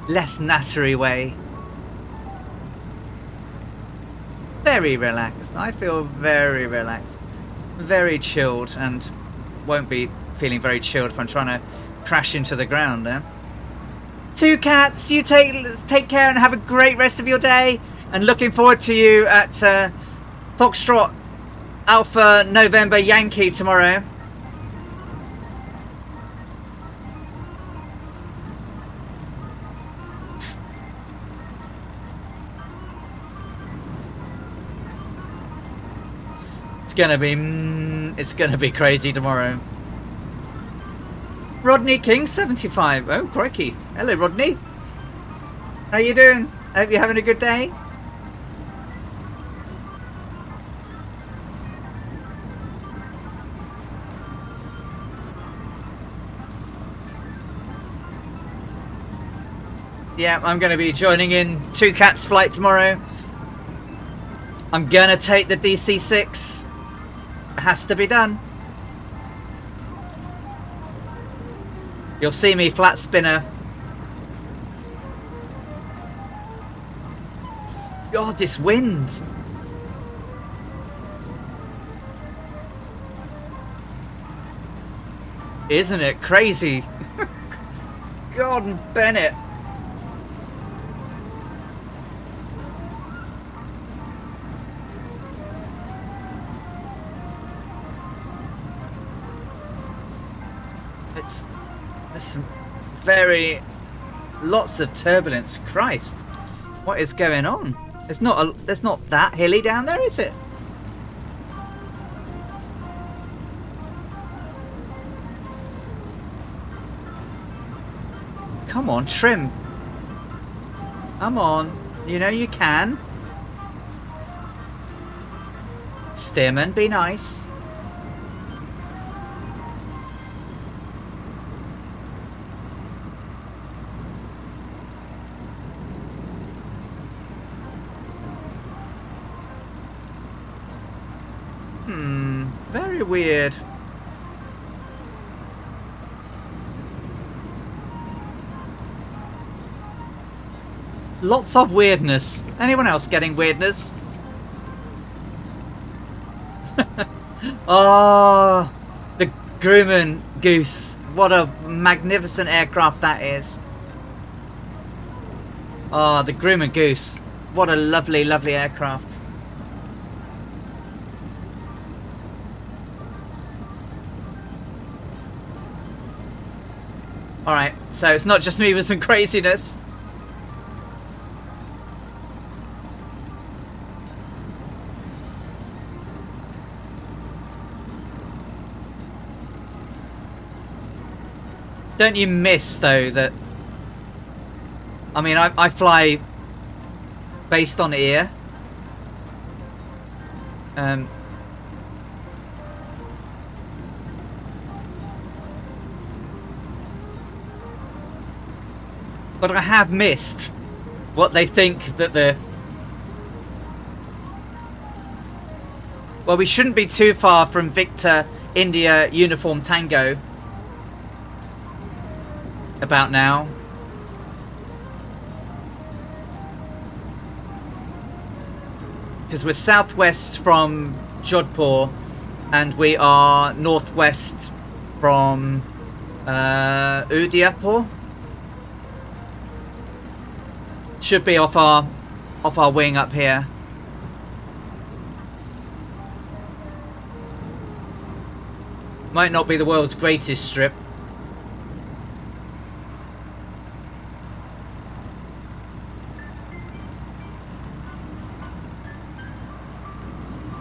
less nattery way. Very relaxed. I feel very relaxed. Very chilled, and won't be feeling very chilled if I'm trying to crash into the ground there. Two cats, you take care and have a great rest of your day. And looking forward to you at Foxtrot Alpha November Yankee tomorrow. It's gonna be crazy tomorrow. Rodney King 75. Oh crikey. Hello Rodney. How you doing? Hope you're having a good day. Yeah, I'm going to be joining in Two Cats flight tomorrow. I'm going to take the DC-6. It has to be done. You'll see me flat spinner. God, this wind. Isn't it crazy? Gordon Bennett. There's some lots of turbulence. Christ, what is going on? It's not that hilly down there, is it? Come on, trim. Come on, you know you can. Steerman, be nice. Very weird. Lots of weirdness. Anyone else getting weirdness? Oh, the Grumman Goose. What a magnificent aircraft that is. Oh, the Grumman Goose. What a lovely, lovely aircraft. Alright, so it's not just me with some craziness. Don't you miss, though, that... I mean, I fly based on ear. But I have missed what they think that the... Well, we shouldn't be too far from Victor India Uniform Tango about now. Because we're southwest from Jodhpur and we are northwest from Udaipur. Should be off our wing up here. Might not be the world's greatest strip.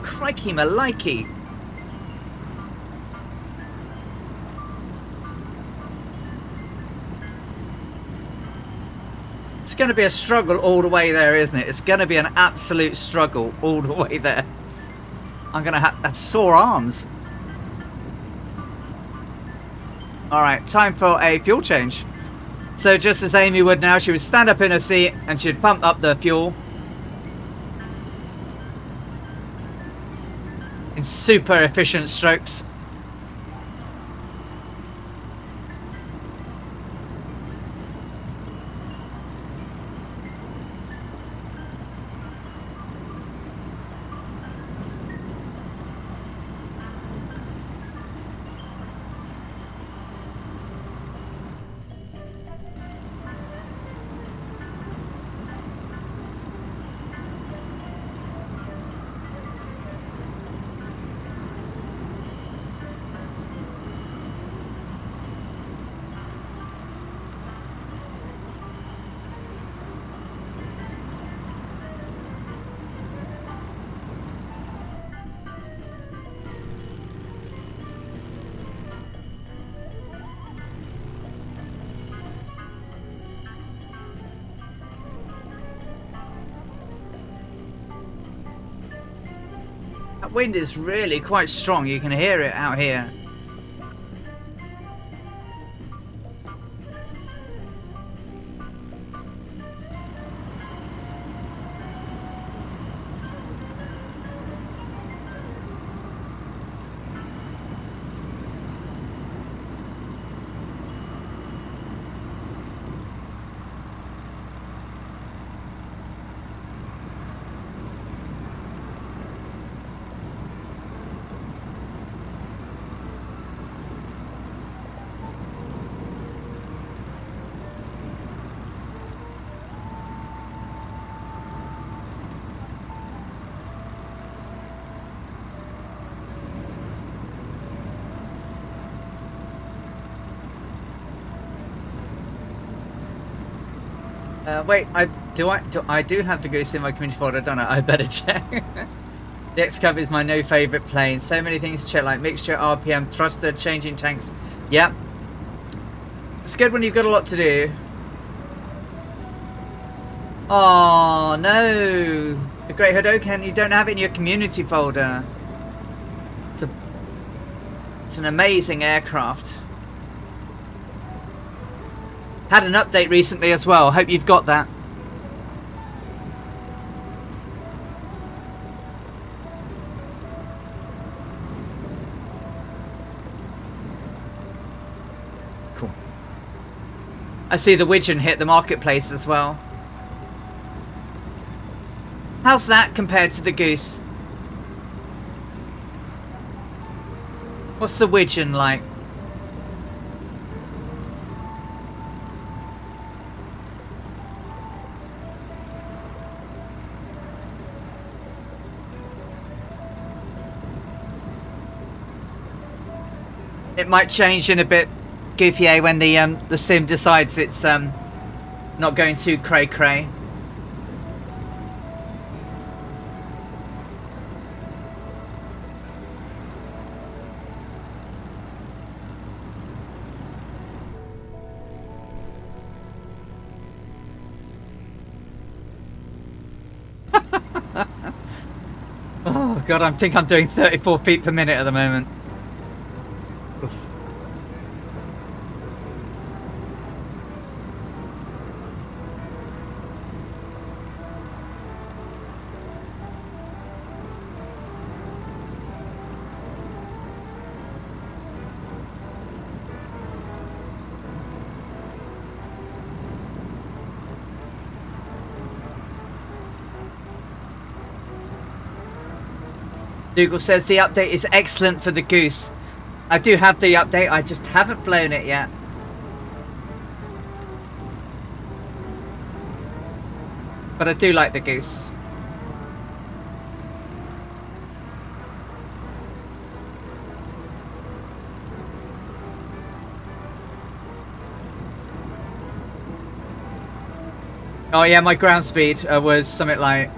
Crikey malikey. It's going to be a struggle all the way there, isn't it? It's going to be an absolute struggle all the way there. I'm going to have sore arms. Alright, time for a fuel change. So just as Amy would now, she would stand up in her seat and she'd pump up the fuel. In super efficient strokes. That wind is really quite strong. You can hear it out here. Wait, I do have to go see my community folder, don't I? I better check. The X-Cub is my no favourite plane. So many things to check, like mixture, RPM, thruster, changing tanks. Yep. It's good when you've got a lot to do. Oh no! The Great Hodokan, you don't have it in your community folder. It's an amazing aircraft. Had an update recently as well. Hope you've got that. Cool. I see the Widgeon hit the marketplace as well. How's that compared to the goose? What's the widgeon like? It might change in a bit, Goofy, when the sim decides it's not going too cray cray. Oh god, I think I'm doing 34 feet per minute at the moment. Oof. Dougal says the update is excellent for the goose. I do have the update, I just haven't flown it yet. But I do like the goose. Oh yeah, my ground speed was something like,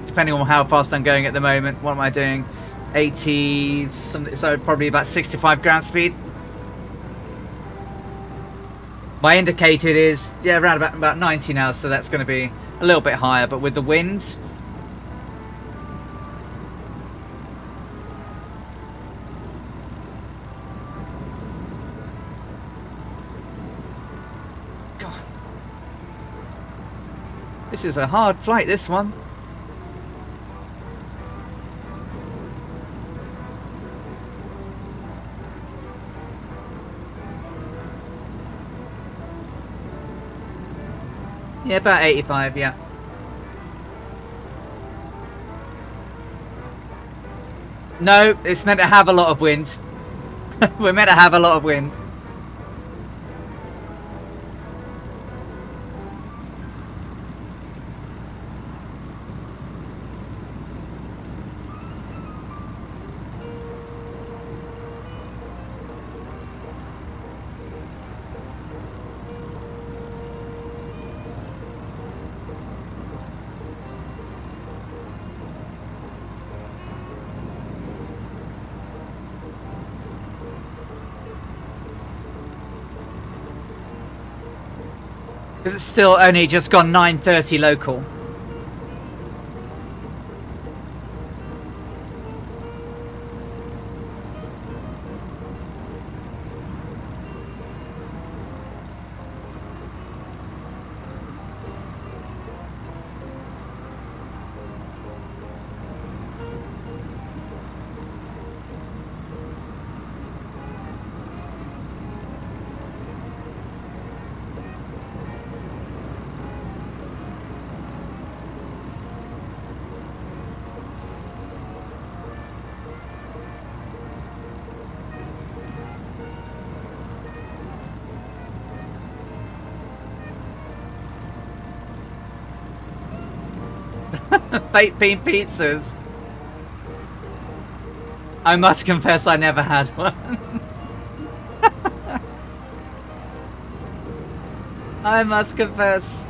depending on how fast I'm going at the moment, what am I doing? 80 something, so probably about 65 ground speed. My indicated is, yeah, around about 90 now, so that's going to be a little bit higher, but with the wind. God. This is a hard flight, this one. Yeah, about 85, yeah. No, it's meant to have a lot of wind. We're meant to have a lot of wind. Because it's still only just gone 9:30 local. Baked bean pizzas. I must confess I never had one. I must confess.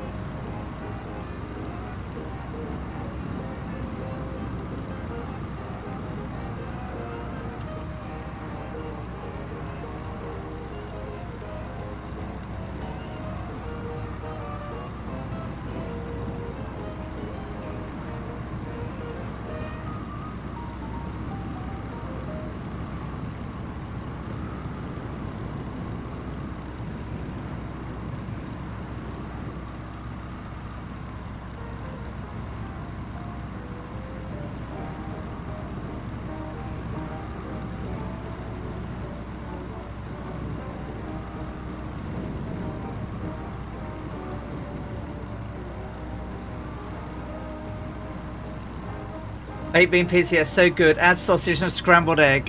Baked bean pizza, yes, so good. Add sausage and scrambled egg.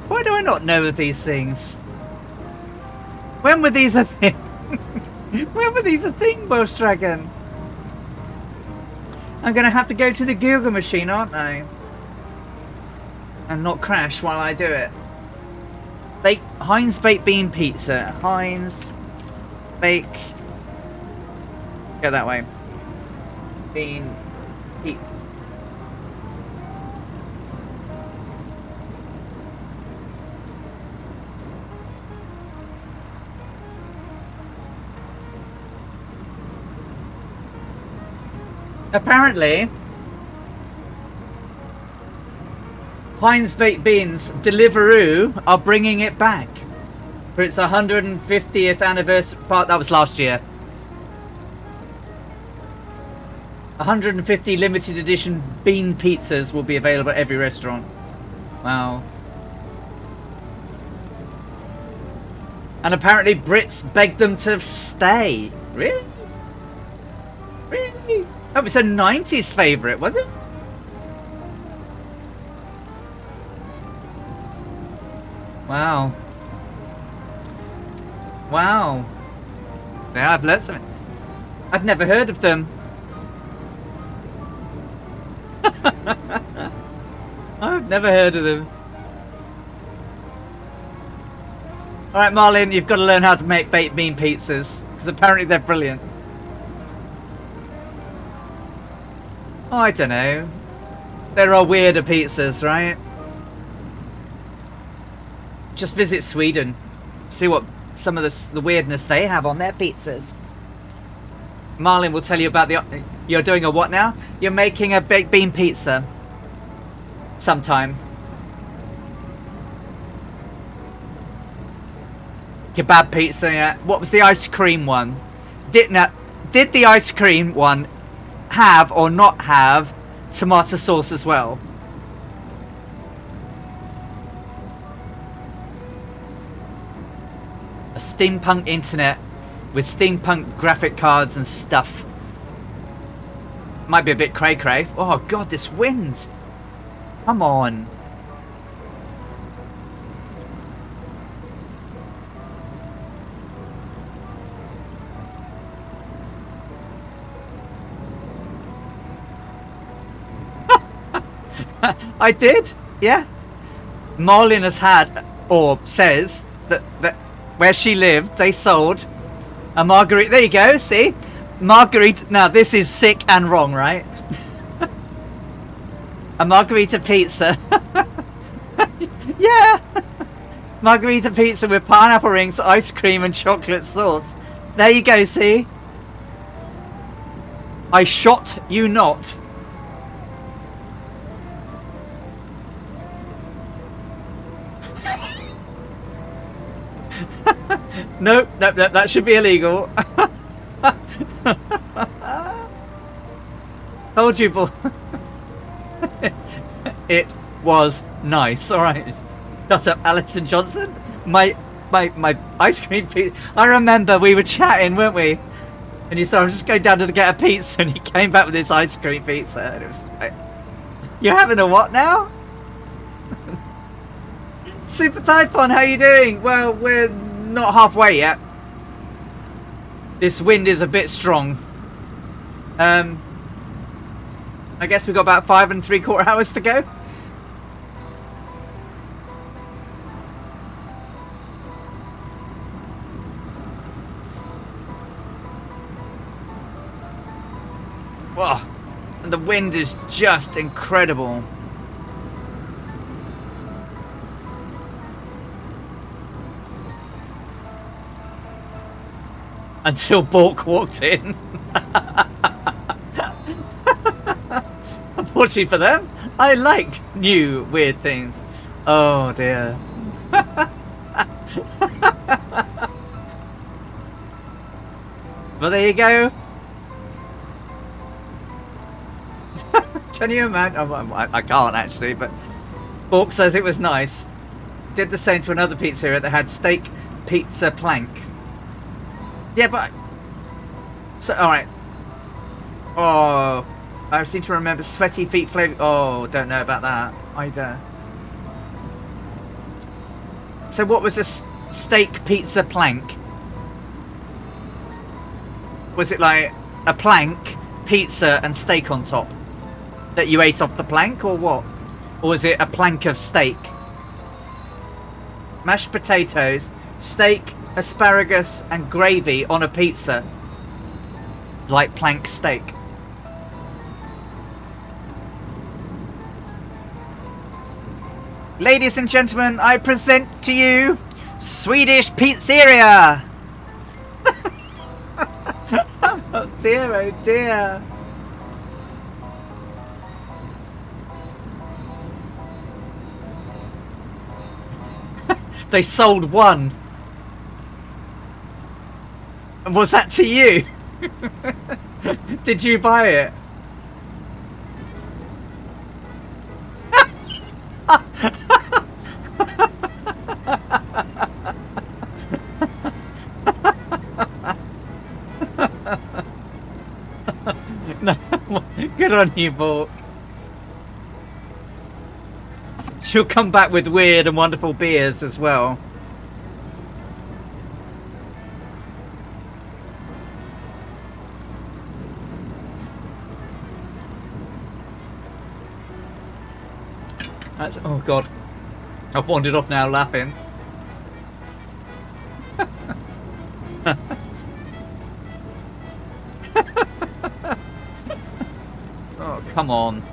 Why do I not know of these things? When were these a thing? When were these a thing, Welsh Dragon? I'm going to have to go to the Google machine, aren't I? And not crash while I do it. Heinz baked bean pizza. Heinz bake. Go that way. Bean pizza. Apparently, Heinz baked beans Deliveroo are bringing it back for its 150th anniversary. That was last year. 150 limited edition bean pizzas will be available at every restaurant. Wow. And apparently Brits begged them to stay. Really? Really? That was a 90s favourite, was it? Wow. Wow. Yeah, I've learnt something. I've never heard of them. I've never heard of them. Alright, Marlin, you've got to learn how to make baked bean pizzas, because apparently they're brilliant. Oh, I don't know. There are weirder pizzas, right? Just visit Sweden. See what some of the weirdness they have on their pizzas. Marlin will tell you about the... You're doing a what now? You're making a baked bean pizza. Sometime. Kebab pizza, yeah. What was the ice cream one? Did the ice cream one have or not have tomato sauce as well? A steampunk internet with steampunk graphic cards and stuff. Might be a bit cray-cray. Oh god, this wind. Come on. I did, yeah. Marlin has had, or says, that where she lived, they sold a margarita. There you go, see? Margarita. Now, this is sick and wrong, right? A margarita pizza. Yeah. Margarita pizza with pineapple rings, ice cream, and chocolate sauce. There you go, see? I shot you not. Nope, nope, nope, that should be illegal. Told you, boy. It was nice. All right. Shut up, Alison Johnson. My ice cream pizza. I remember we were chatting, weren't we? And you said, I'm just going down to get a pizza, and you came back with this ice cream pizza. And it was like, you're having a what now? Super Typhon, how you doing? Well, we're not halfway yet. This wind is a bit strong. I guess we've got about 5 3/4 hours to go. Whoa, and the wind is just incredible. Until Bork walked in. Unfortunately for them, I like new weird things. Oh dear. Well, there you go. Can you imagine? I can't actually, but Bork says it was nice. Did the same to another pizzeria that had steak pizza plank. Yeah, but... So, alright. Oh, I seem to remember sweaty feet floating. Oh, don't know about that either. So what was a steak pizza plank? Was it like a plank, pizza and steak on top that you ate off the plank, or what? Or was it a plank of steak? Mashed potatoes, steak, asparagus and gravy on a pizza. Like plank steak. Ladies and gentlemen, I present to you Swedish Pizzeria! Oh dear, oh dear. They sold one. And was that to you? Did you buy it? No, good on you, Bork. She'll come back with weird and wonderful beers as well. That's, oh god, I've wandered off now laughing. Oh, come on.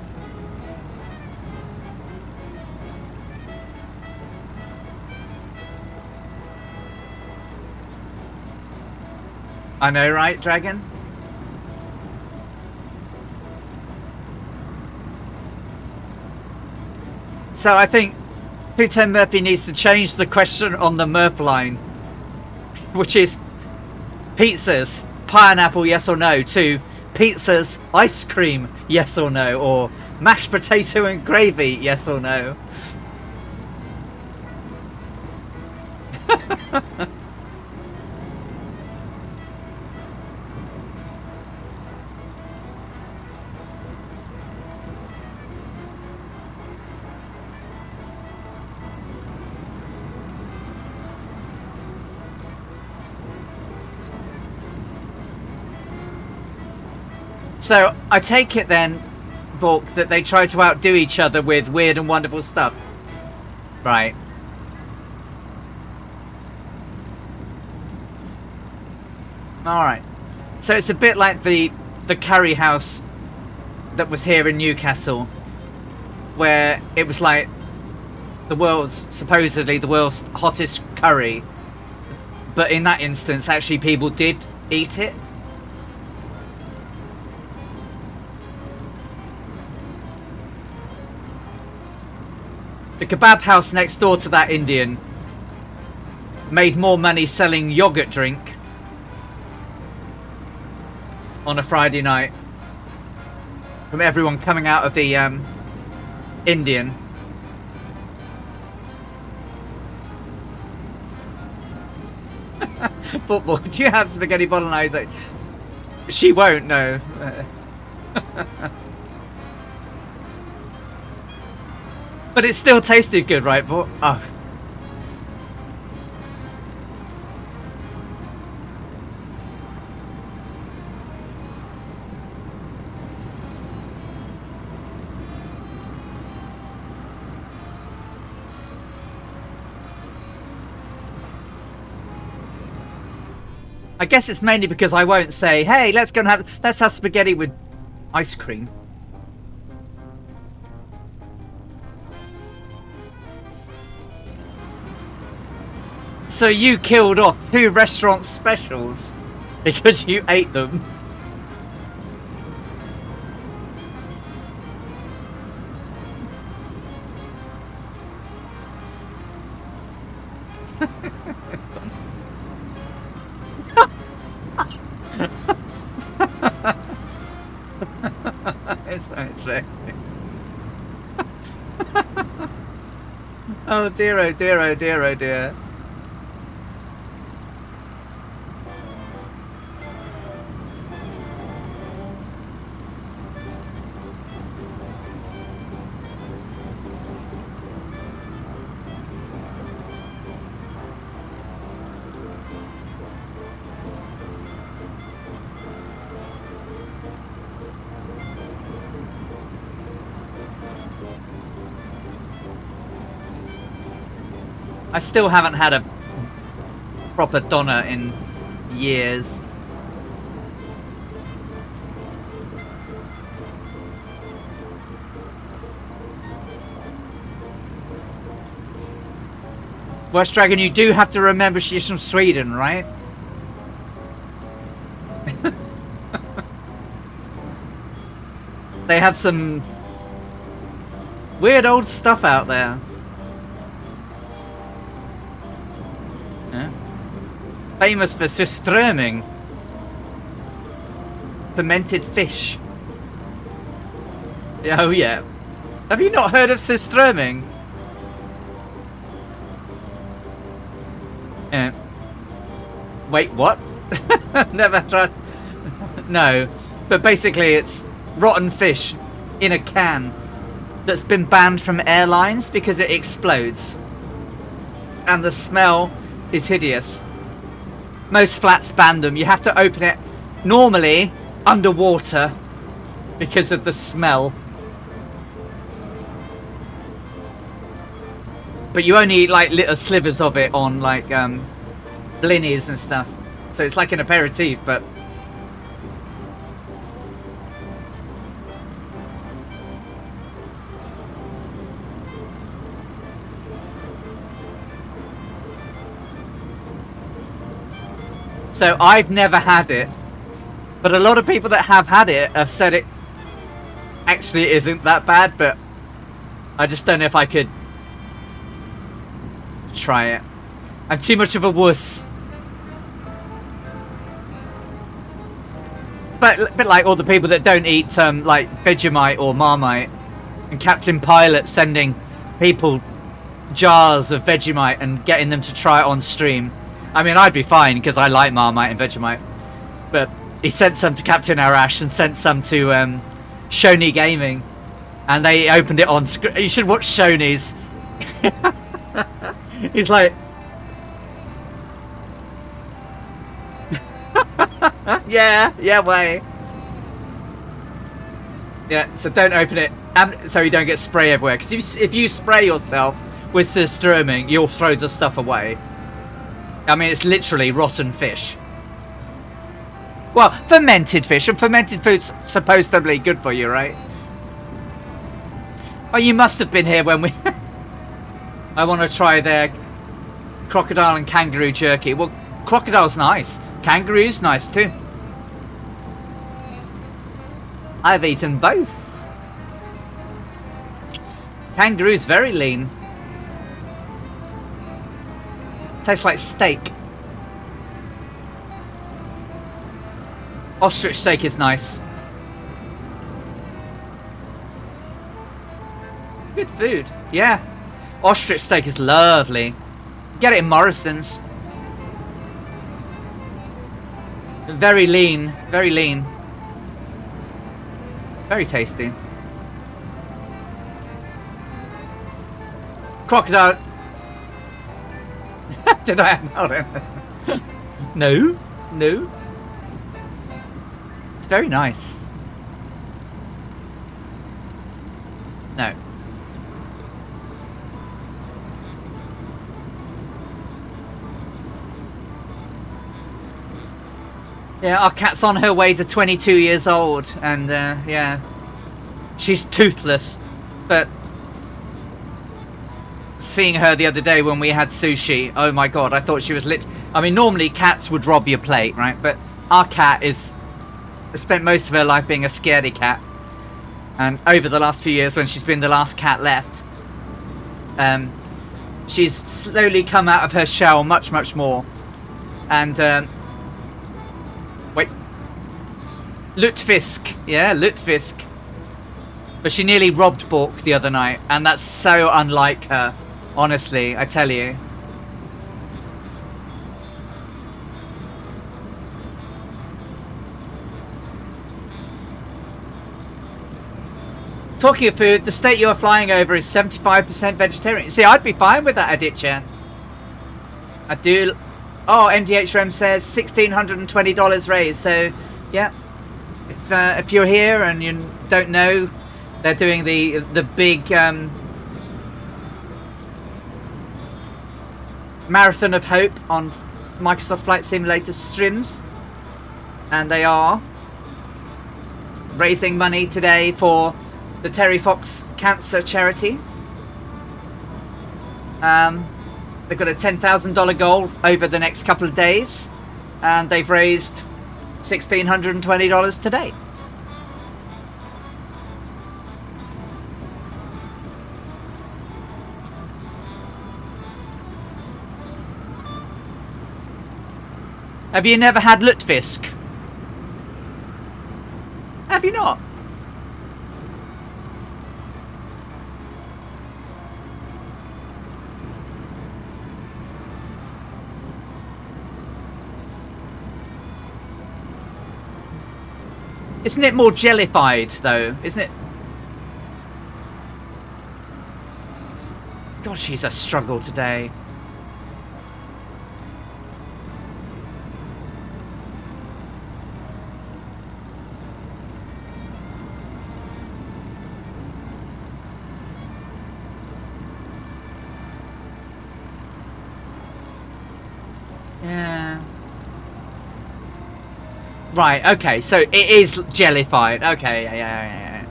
I know, right, Dragon? So I think 210 Murphy needs to change the question on the Murph line, which is pizzas, pineapple, yes or no, to pizzas, ice cream, yes or no, or mashed potato and gravy, yes or no. So I take it then, Bork, that they try to outdo each other with weird and wonderful stuff. Right. Alright. So it's a bit like the curry house that was here in Newcastle, where it was like supposedly the world's hottest curry, but in that instance actually people did eat it. The kebab house next door to that Indian made more money selling yogurt drink on a Friday night from everyone coming out of the Indian. Football, do you have spaghetti bolognese? She won't, no. But it still tasted good, right? But oh. I guess it's mainly because I won't say, "Hey, let's have spaghetti with ice cream." So you killed off 2 restaurant specials because you ate them. It's very... Oh dear, oh dear, oh dear, oh dear. I still haven't had a proper doner in years. Worst Dragon, you do have to remember she's from Sweden, right? They have some weird old stuff out there. Yeah. Famous for surströmming. Fermented fish. Oh yeah. Have you not heard of surströmming? Yeah. Wait, what? Never tried. No. But basically it's rotten fish in a can that's been banned from airlines because it explodes. And the smell is hideous. Most flats ban them. You have to open it normally underwater because of the smell. But you only eat like little slivers of it on like blinis and stuff. So it's like an aperitif, but so I've never had it, but a lot of people that have had it have said it actually isn't that bad, but I just don't know if I could try it. I'm too much of a wuss. It's a bit like all the people that don't eat like Vegemite or Marmite, and Captain Pilot sending people jars of Vegemite and getting them to try it on stream. I mean, I'd be fine because I like Marmite and Vegemite, but he sent some to Captain Arash and sent some to Shoney Gaming, and they opened it on screen. You should watch Shoney's. He's like, yeah, way. Yeah, so don't open it, so you don't get spray everywhere. Because if you spray yourself with surströmming, you'll throw the stuff away. I mean, it's literally rotten fish. Well, fermented fish, and fermented food's supposedly good for you, right? Oh, you must have been here when we... I want to try their crocodile and kangaroo jerky. Well, crocodile's nice. Kangaroo's nice too. I've eaten both. Kangaroo's very lean. Tastes like steak. Ostrich steak is nice. Good food. Yeah. Ostrich steak is lovely. Get it in Morrison's. Very lean. Very lean. Very tasty. Crocodile. Did I have it? No. No. It's very nice. No. Yeah, our cat's on her way to 22 years old, and yeah, she's toothless. But seeing her the other day when we had sushi, oh my god, I thought she was I mean, normally cats would rob your plate, right? But our cat has spent most of her life being a scaredy cat, and over the last few years, when she's been the last cat left, she's slowly come out of her shell much more, and wait. Lutefisk. Yeah, Lutefisk. But she nearly robbed Bork the other night, and that's so unlike her. Honestly, I tell you. Talking of food, the state you're flying over is 75% vegetarian. See, I'd be fine with that, Aditya. I do... Oh, MDHRM says $1,620 raised, so yeah. If you're here and you don't know, they're doing the big Marathon of Hope on Microsoft Flight Simulator streams, and they are raising money today for the Terry Fox Cancer Charity. They've got a $10,000 goal over the next couple of days, and they've raised $1,620 today. Have you never had lutefisk? Have you not? Isn't it more jellified, though? Isn't it? God, she's a struggle today. Yeah. Right, okay, so it is jellified. Okay, yeah.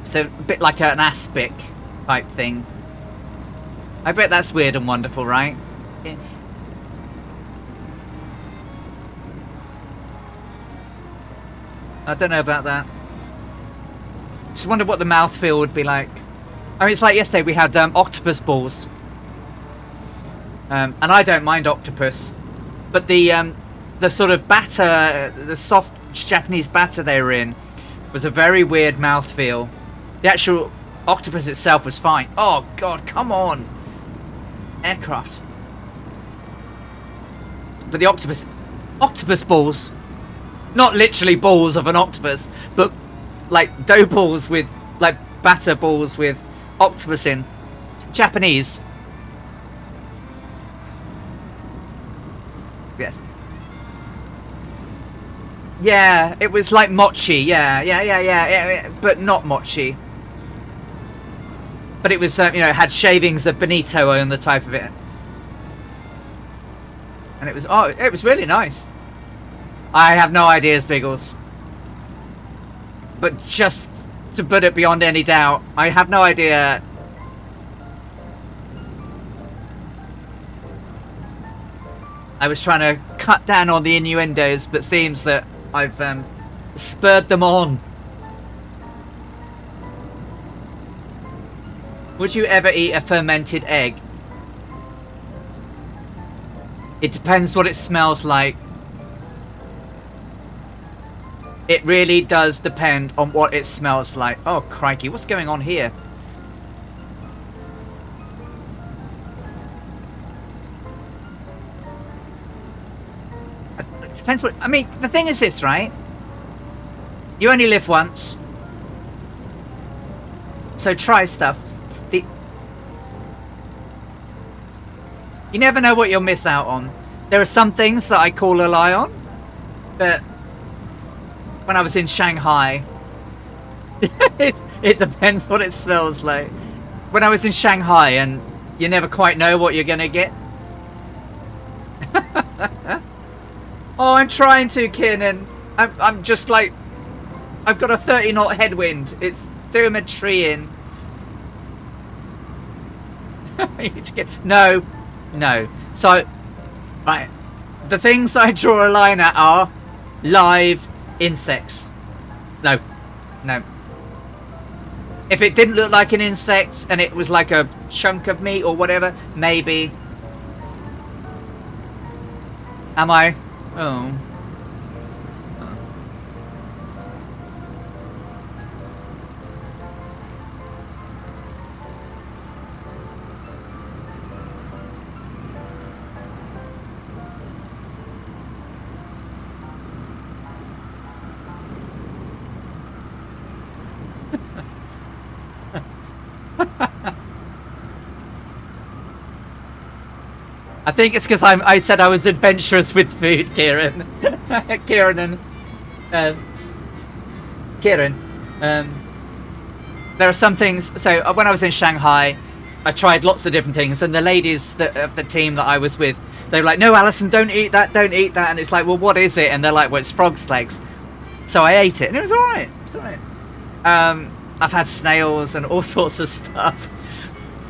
So a bit like an aspic type thing. I bet that's weird and wonderful, right? Yeah. I don't know about that. Just wonder what the mouthfeel would be like. I mean, it's like yesterday we had octopus balls. And I don't mind octopus. But the sort of batter, the soft Japanese batter they were in, was a very weird mouthfeel. The actual octopus itself was fine. Oh God, come on, aircraft. But the octopus balls, not literally balls of an octopus, but like dough balls with, like batter balls with octopus in. Japanese. Yes. Yeah, it was like mochi. Yeah, but not mochi. But it was, you know, it had shavings of bonito on the type of it, and it was really nice. I have no ideas, Biggles, but just to put it beyond any doubt, I have no idea. I was trying to cut down on the innuendos, but seems that I've spurred them on. Would you ever eat a fermented egg? It depends what it smells like. It really does depend on what it smells like. Oh, crikey, what's going on here? It depends what... I mean, the thing is this, right? You only live once. So try stuff. You never know what you'll miss out on. There are some things that I call a lie on. But when I was in Shanghai, it depends what it smells like. When I was in Shanghai, and you never quite know what you're gonna get. Oh, I'm trying to, Kiernan. I'm just like, I've got a 30 knot headwind. It's doing a tree in. No. So, right, the things I draw a line at are live insects. No. If it didn't look like an insect and it was like a chunk of meat or whatever, maybe. Am I? Oh. I think it's because I said I was adventurous with food, Kieran. Kieran. There are some things. So when I was in Shanghai, I tried lots of different things, and the ladies of the team that I was with, they were like, "No, Alison, don't eat that, don't eat that." And it's like, "Well, what is it?" And they're like, "Well, it's frog's legs." So I ate it, and it was all right. It's all right. I've had snails and all sorts of stuff,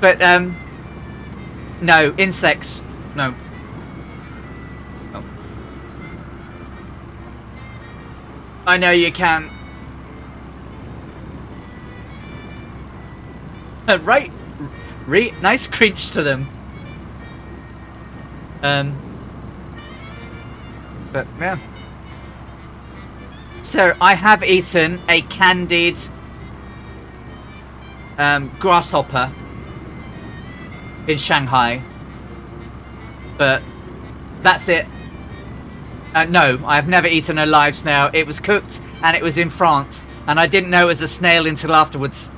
but no insects. No. Oh. I know you can. Right. Nice crunch to them. But yeah. So I have eaten a candied grasshopper in Shanghai, but that's it. No, I have never eaten a live snail. It was cooked and it was in France, and I didn't know it was a snail until afterwards.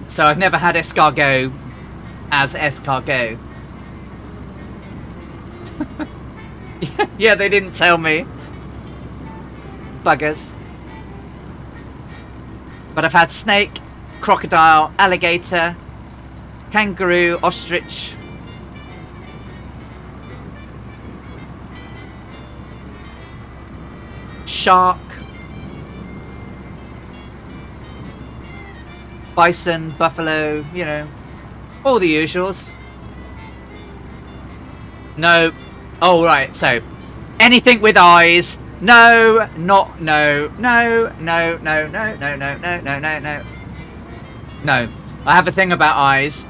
So I've never had escargot as escargot. Yeah, they didn't tell me. Buggers. But I've had snake, crocodile, alligator, kangaroo, ostrich. Shark. Bison, buffalo, you know, all the usuals. No. Oh, right, so anything with eyes. No, not no. No, no, no, no, no, no, no, no, no, no. No. I have a thing about eyes.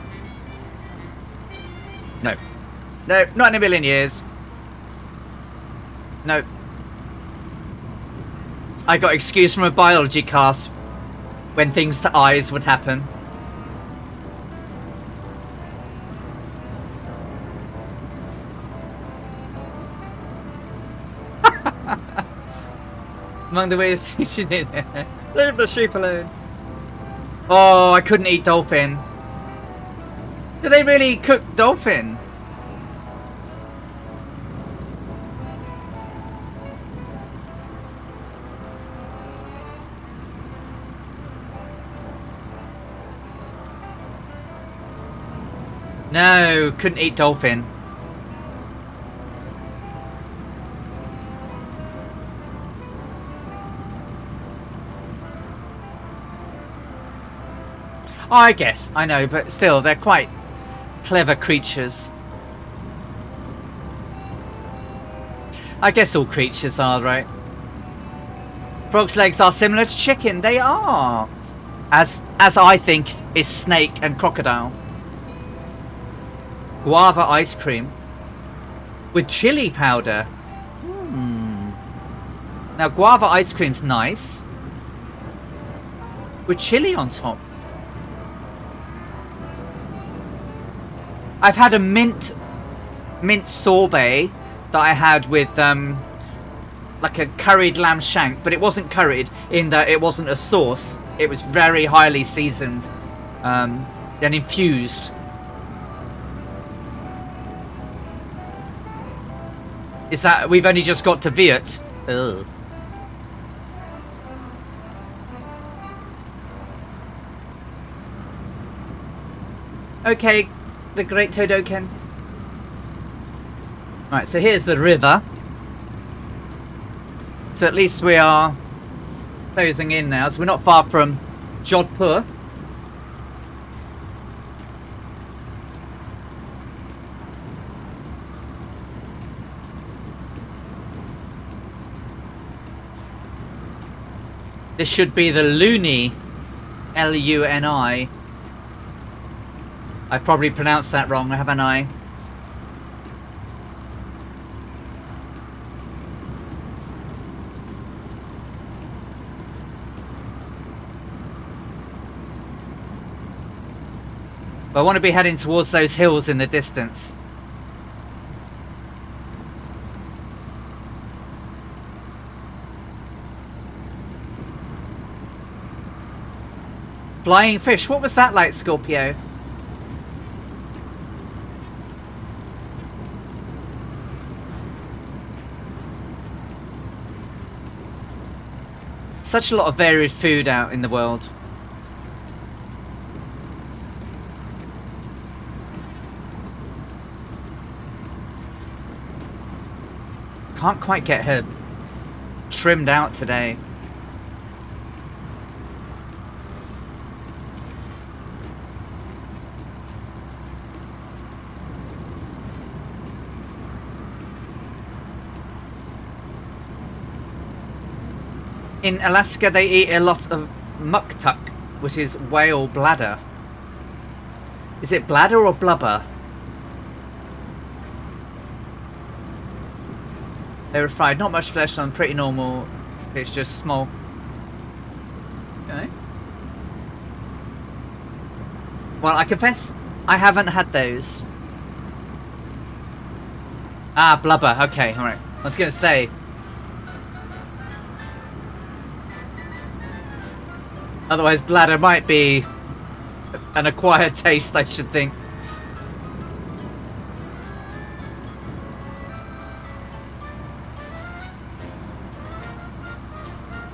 No. No, not in a million years. No. I got excused from a biology class when things to eyes would happen. Among the ways she did. Leave the sheep alone. Oh, I couldn't eat dolphin. Do they really cook dolphin? No, couldn't eat dolphin. Oh, I guess, I know, but still, they're quite clever creatures. I guess all creatures are, right? Frog's legs are similar to chicken. They are. As I think is snake and crocodile. Guava ice cream with chili powder. Now guava ice cream's nice with chili on top. I've had a mint sorbet that I had with like a curried lamb shank, but it wasn't curried in that it wasn't a sauce. It was very highly seasoned and infused. Is that we've only just got to Viet? Ugh. Okay, the Great Todoken. Right, so here's the river. So at least we are closing in now. So we're not far from Jodhpur. This should be the Luni, L-U-N-I. I probably pronounced that wrong, haven't I? But I want to be heading towards those hills in the distance. Flying fish, what was that like, Scorpio? Such a lot of varied food out in the world. Can't quite get her trimmed out today. In Alaska, they eat a lot of muktuk, which is whale bladder. Is it bladder or blubber? They were fried. Not much flesh on, pretty normal. It's just small. Okay. Well, I confess, I haven't had those. Ah, blubber. Okay, alright. I was going to say. Otherwise, bladder might be an acquired taste, I should think.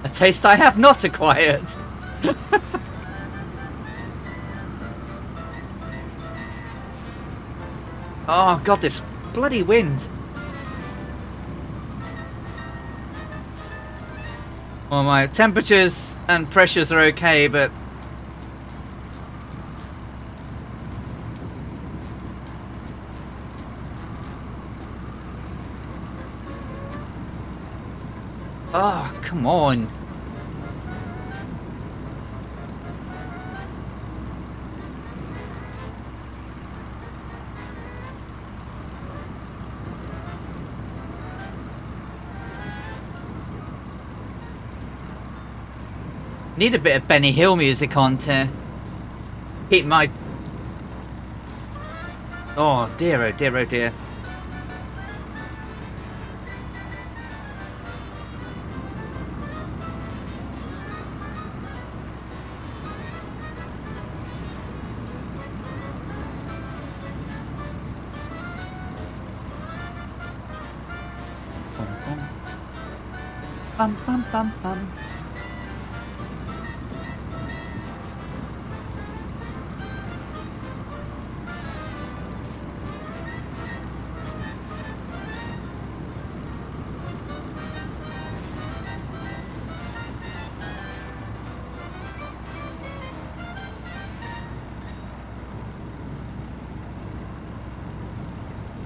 A taste I have not acquired. Oh god, this bloody wind. Well, my temperatures and pressures are okay, but oh, come on. Need a bit of Benny Hill music on to keep my... Oh dear, oh dear, oh dear. Bum, bum, bum, bum.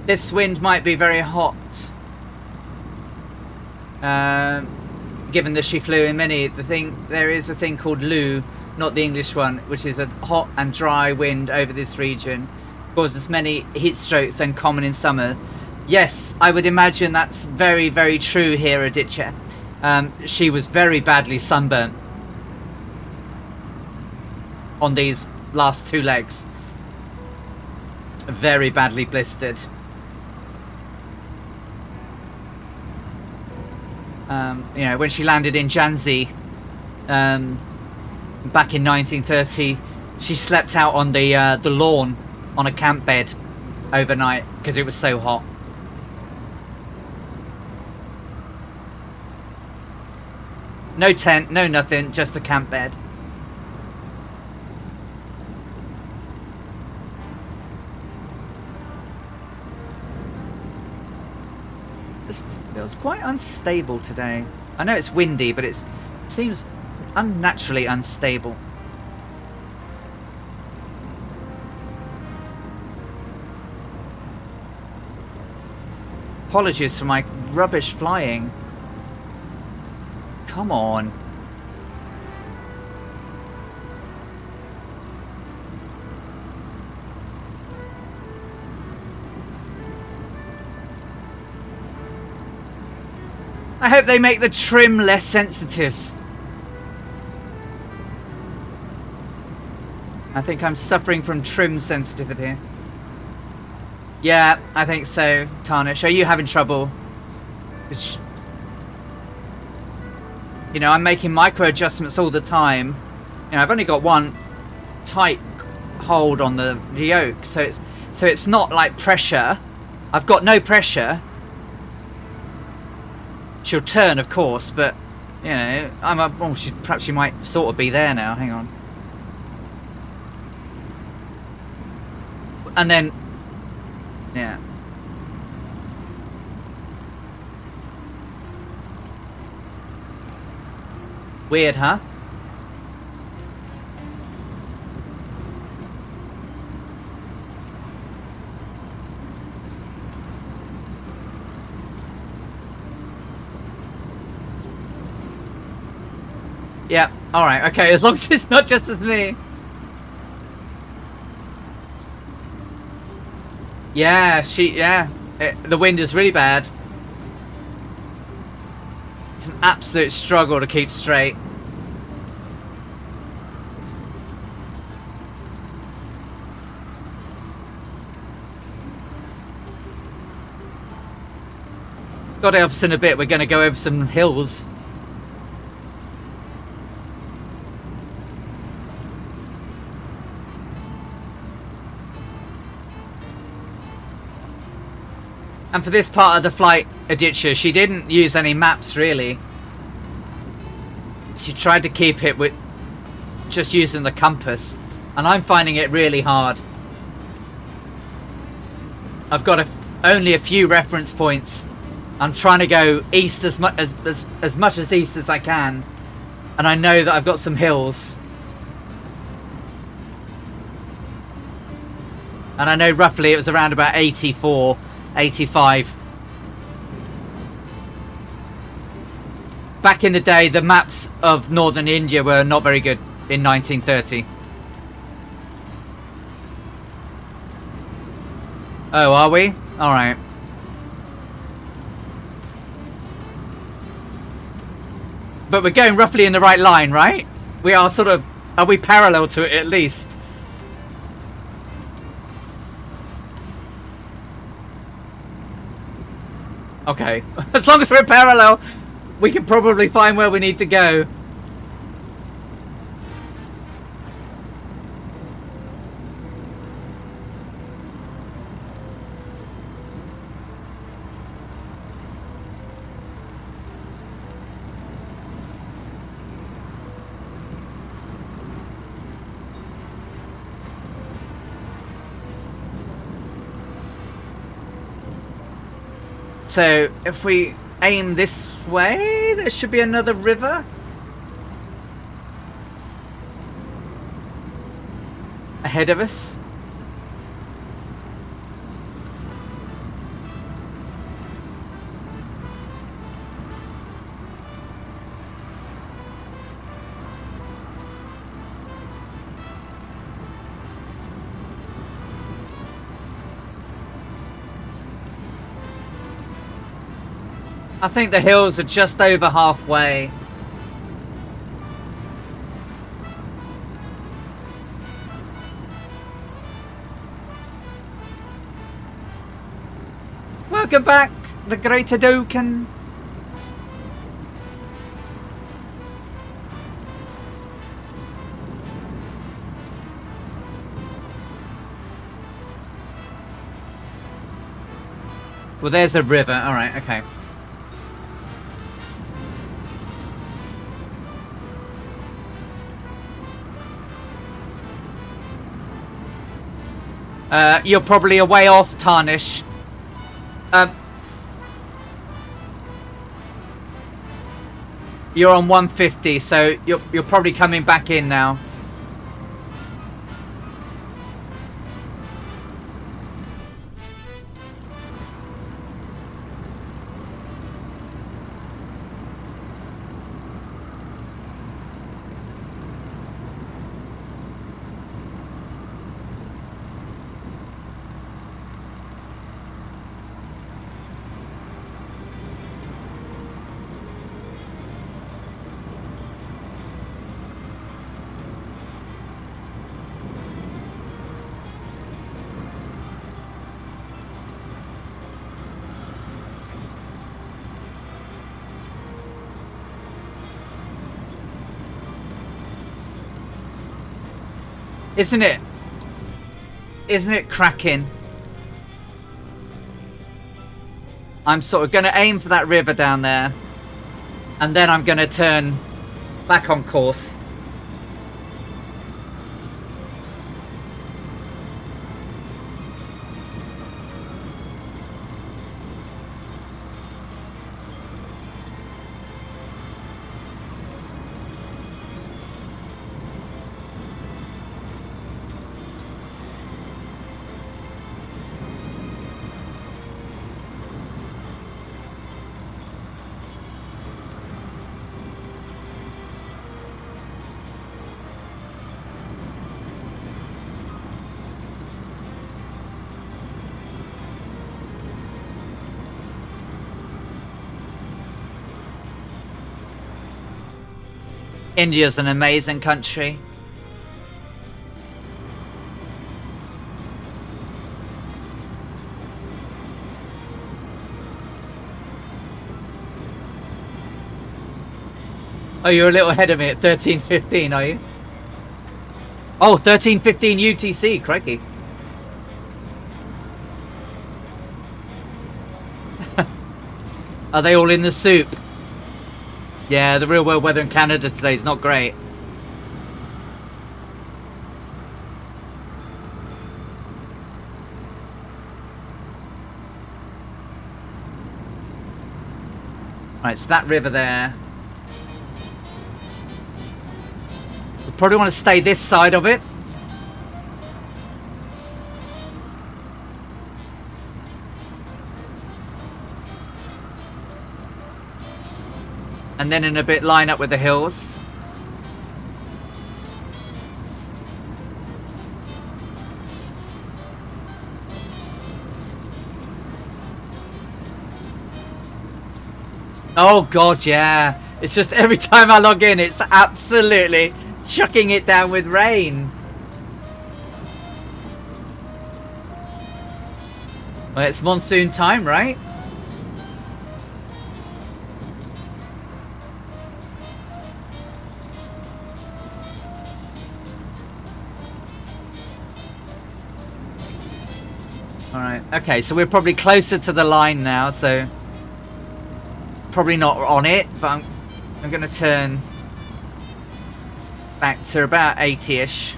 This wind might be very hot. Given that she flew in many, there is a thing called Lou, not the English one, which is a hot and dry wind over this region. Causes many heat strokes and common in summer. Yes, I would imagine that's very, very true here, Aditya. She was very badly sunburnt on these last two legs. Very badly blistered. You know, when she landed in Jhansi back in 1930, she slept out on the lawn on a camp bed overnight because it was so hot. No tent, no nothing, just a camp bed. This feels quite unstable today. I know it's windy, but it seems unnaturally unstable. Apologies for my rubbish flying. Come on. I hope they make the trim less sensitive. I think I'm suffering from trim sensitivity. Yeah, I think so, Tarnish. Are you having trouble? You know, I'm making micro adjustments all the time. You know, I've only got one tight hold on the yoke, so it's not like pressure. I've got no pressure. She'll turn, of course, but You know, I'm up. Oh, perhaps she might sort of be there now. Hang on. And then, yeah. Weird, huh? Yeah, alright, okay, as long as it's not just as me. Yeah, the wind is really bad. It's an absolute struggle to keep straight. Got to help us in a bit, we're going to go over some hills. And for this part of the flight, Aditya, she didn't use any maps really. She tried to keep it with just using the compass, and I'm finding it really hard. I've got only a few reference points. I'm trying to go east as much as east as I can, and I know that I've got some hills. And I know roughly it was around about 84, 85. Back in the day, the maps of northern India were not very good in 1930. Oh, are we? Alright. But we're going roughly in the right line, right? We are sort of... Are we parallel to it at least? Okay. As long as we're parallel, we can probably find where we need to go. So, if we aim this way, there should be another river. Ahead of us. I think the hills are just over halfway. Welcome back, the Greater Doken. Well, there's a river. All right, okay. You're probably a way off, Tarnish. You're on 150, so you're probably coming back in now. Isn't it? Isn't it cracking? I'm sort of going to aim for that river down there. And then I'm going to turn back on course. India's an amazing country. Oh, you're a little ahead of me at 13:15, are you? Oh, 13:15 UTC, crikey. Are they all in the soup? Yeah, the real world weather in Canada today is not great. Right, so that river there. We probably want to stay this side of it. And then in a bit line up with the hills. Oh god, yeah. It's just every time I log in, it's absolutely chucking it down with rain. Well, it's monsoon time, right? Alright, okay, so we're probably closer to the line now, so probably not on it, but I'm going to turn back to about 80-ish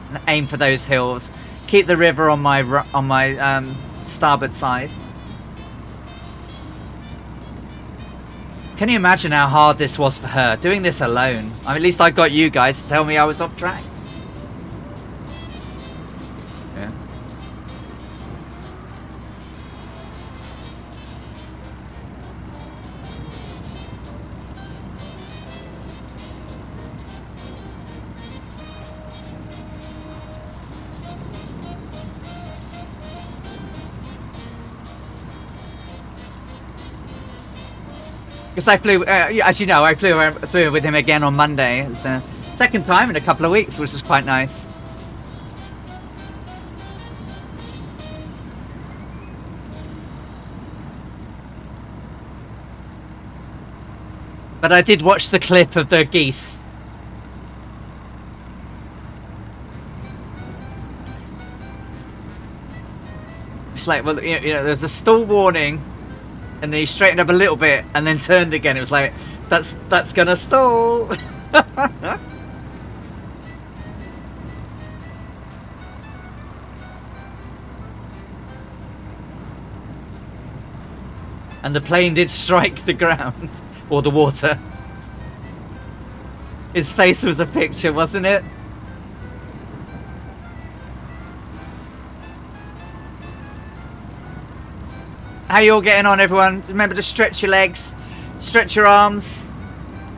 and aim for those hills. Keep the river on my starboard side. Can you imagine how hard this was for her doing this alone? I mean, at least I got you guys to tell me I was off track. Yeah. Because I flew, as you know, I flew with him again on Monday. It's the second time in a couple of weeks, which is quite nice. But I did watch the clip of the geese. It's like, well, you know, there's a stall warning. And then he straightened up a little bit and then turned again. It was like, that's gonna stall. And the plane did strike the ground or the water. His face was a picture, wasn't it? How you all getting on, everyone? Remember to stretch your legs, stretch your arms,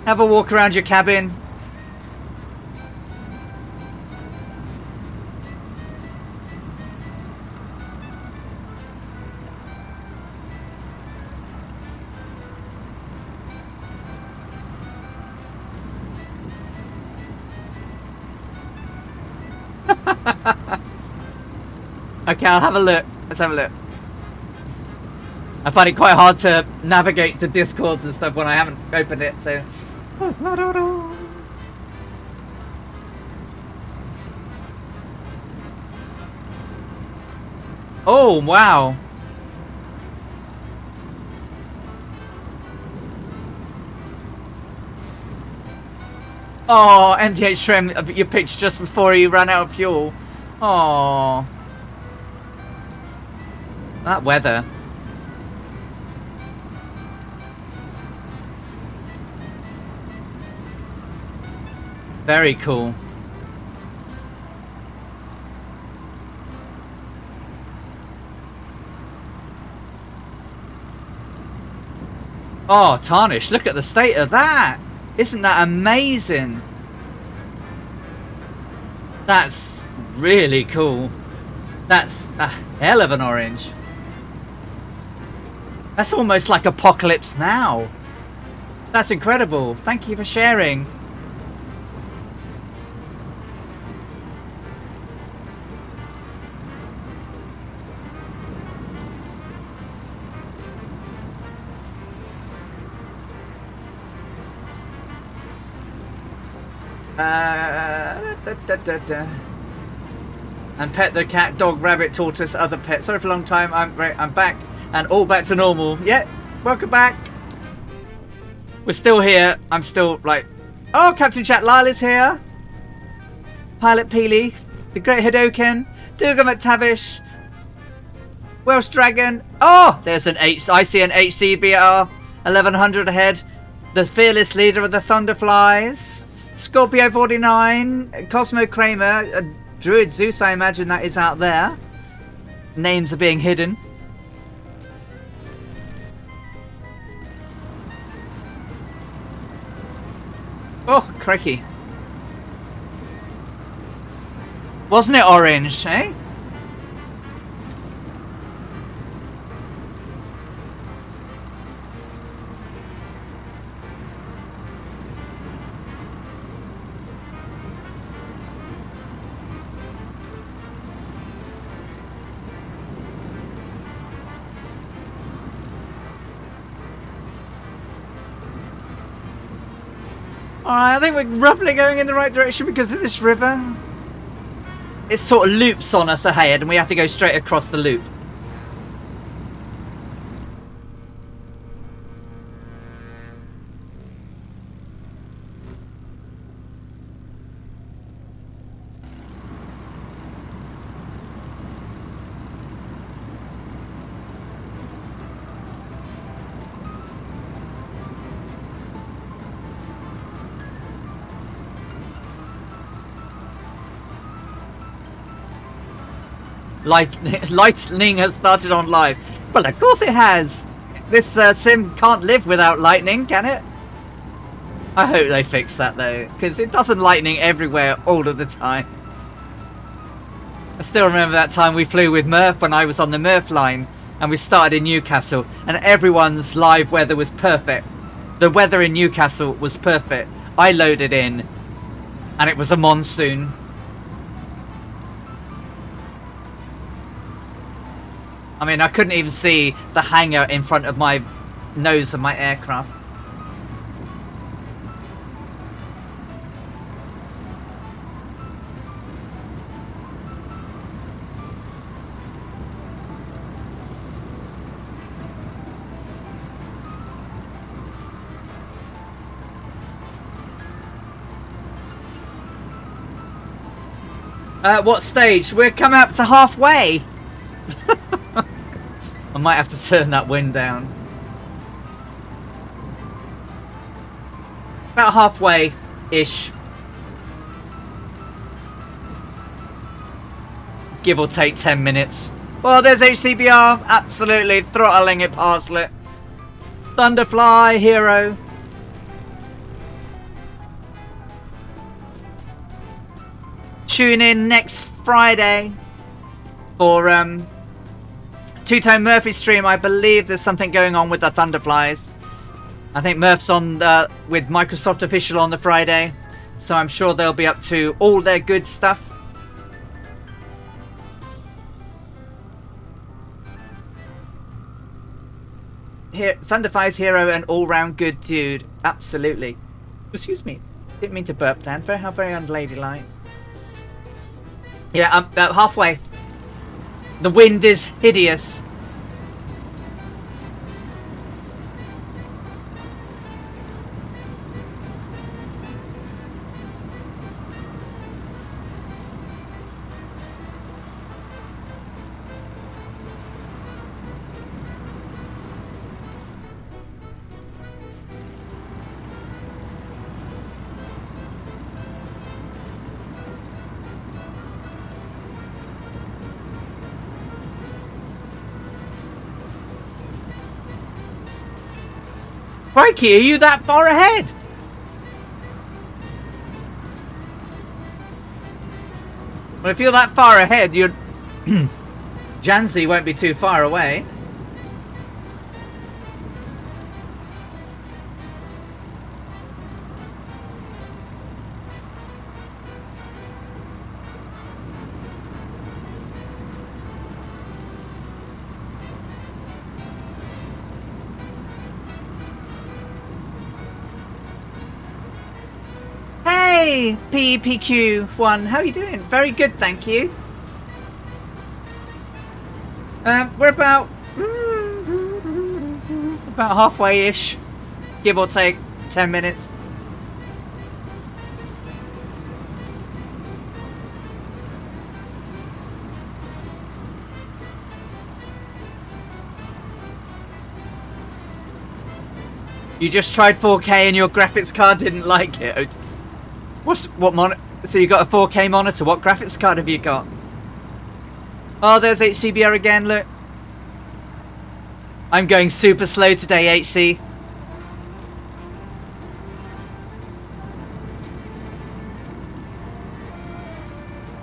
have a walk around your cabin. Okay, I'll have a look. Let's have a look. I find it quite hard to navigate to Discords and stuff when I haven't opened it, so... Oh, wow. Oh, NDH Trim, your pitch just before you ran out of fuel. Oh, that weather. Very cool. Oh, Tarnish, look at the state of that. Isn't that amazing? That's really cool. That's a hell of an orange. That's almost like Apocalypse Now. That's incredible. Thank you for sharing. And pet the cat, dog, rabbit, tortoise, other pets. Sorry for a long time. I'm back and all back to normal. Yeah, welcome back. We're still here. I'm still like, oh, Captain Chat Lyle is here. Pilot Peely, the Great Hadoken, Dougal McTavish, Welsh Dragon. Oh, there's an H. I see an HCBR 1100 ahead. The fearless leader of the Thunderflies. Scorpio 49, Cosmo Kramer, Druid Zeus, I imagine that is out there. Names are being hidden. Oh, crikey. Wasn't it orange, eh? Alright, I think we're roughly going in the right direction because of this river. It sort of loops on us ahead and we have to go straight across the loop. Lightning has started on live. Well, of course it has. This sim can't live without lightning, can it? I hope they fix that though, because it doesn't lightning everywhere all of the time. I still remember that time we flew with Murph when I was on the Murph line and we started in Newcastle and everyone's live weather was perfect. The weather in Newcastle was perfect. I loaded in and it was a monsoon. I mean, I couldn't even see the hangar in front of my nose of my aircraft. What stage? We're coming up to halfway. I might have to turn that wind down. About halfway-ish. Give or take 10 minutes. Well, there's HCBR. Absolutely throttling it past it. Thunderfly, Hero. Tune in next Friday for Two-Tone Murphy stream. I believe there's something going on with the Thunderflies. I think Murph's on with Microsoft Official on the Friday, so I'm sure they'll be up to all their good stuff. Here, Thunderflies Hero, an all-round good dude. Absolutely. Excuse me. Didn't mean to burp then. Very unladylike. Yeah, I'm halfway. The wind is hideous. Crikey, are you that far ahead? Well, if you're that far ahead, you're... Jhansi won't be too far away. Hey, PPQ1, how are you doing? Very good, thank you. We're about halfway-ish, give or take 10 minutes. You just tried 4K and your graphics card didn't like it. So you got a 4K monitor. What graphics card have you got? Oh, there's HCBR again, look. I'm going super slow today, HC.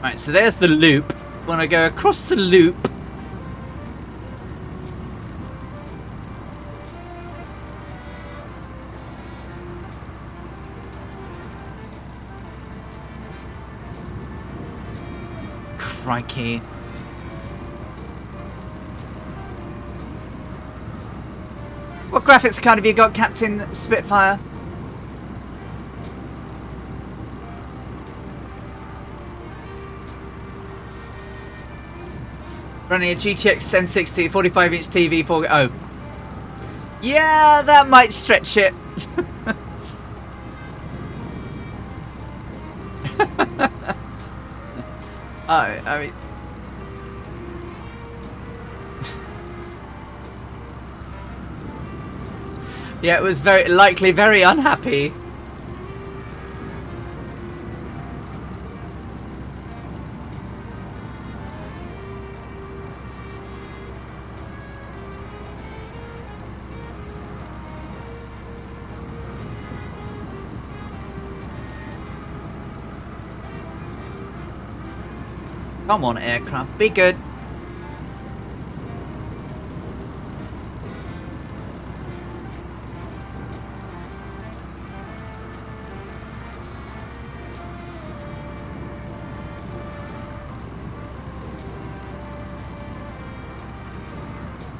Right, so there's the loop. When I go across the loop... Crikey. What graphics card have you got, Captain Spitfire? Running a GTX 1060, 45-inch TV, 4K. Oh. Yeah, that might stretch it. I mean... Yeah, it was very likely very unhappy. Come on, aircraft, be good.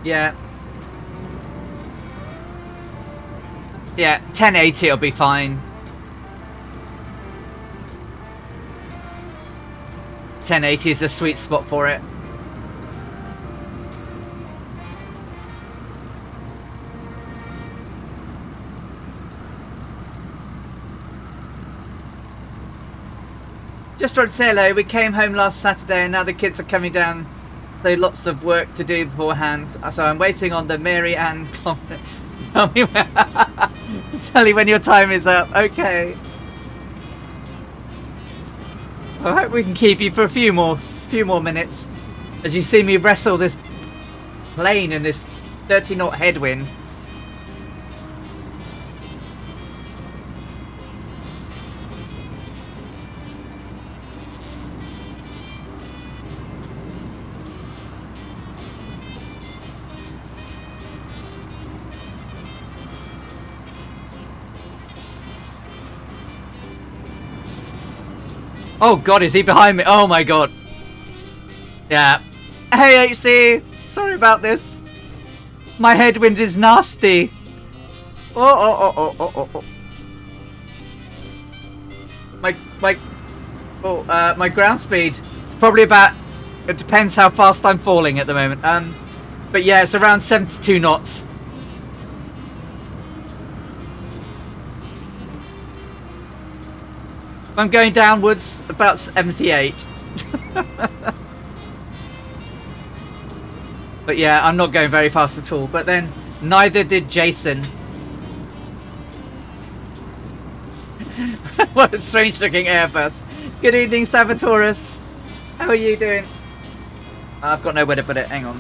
Yeah. Yeah, 1080 will be fine. 1080 is a sweet spot for it. Just tried to say hello. We came home last Saturday and now the kids are coming down. So lots of work to do beforehand. So I'm waiting on the Mary Ann clock. Tell me when your time is up. Okay. I hope we can keep you for a few more minutes as you see me wrestle this plane in this 30-knot headwind. Oh god, is he behind me? Oh my god. Yeah. Hey HC! Sorry about this. My headwind is nasty. Oh. My ground speed. It's probably about... It depends how fast I'm falling at the moment. But yeah, it's around 72 knots. I'm going downwards about 78. But yeah, I'm not going very fast at all. But then, neither did Jason. What a strange looking Airbus. Good evening, Sabotaurus. How are you doing? I've got nowhere to put it. Hang on.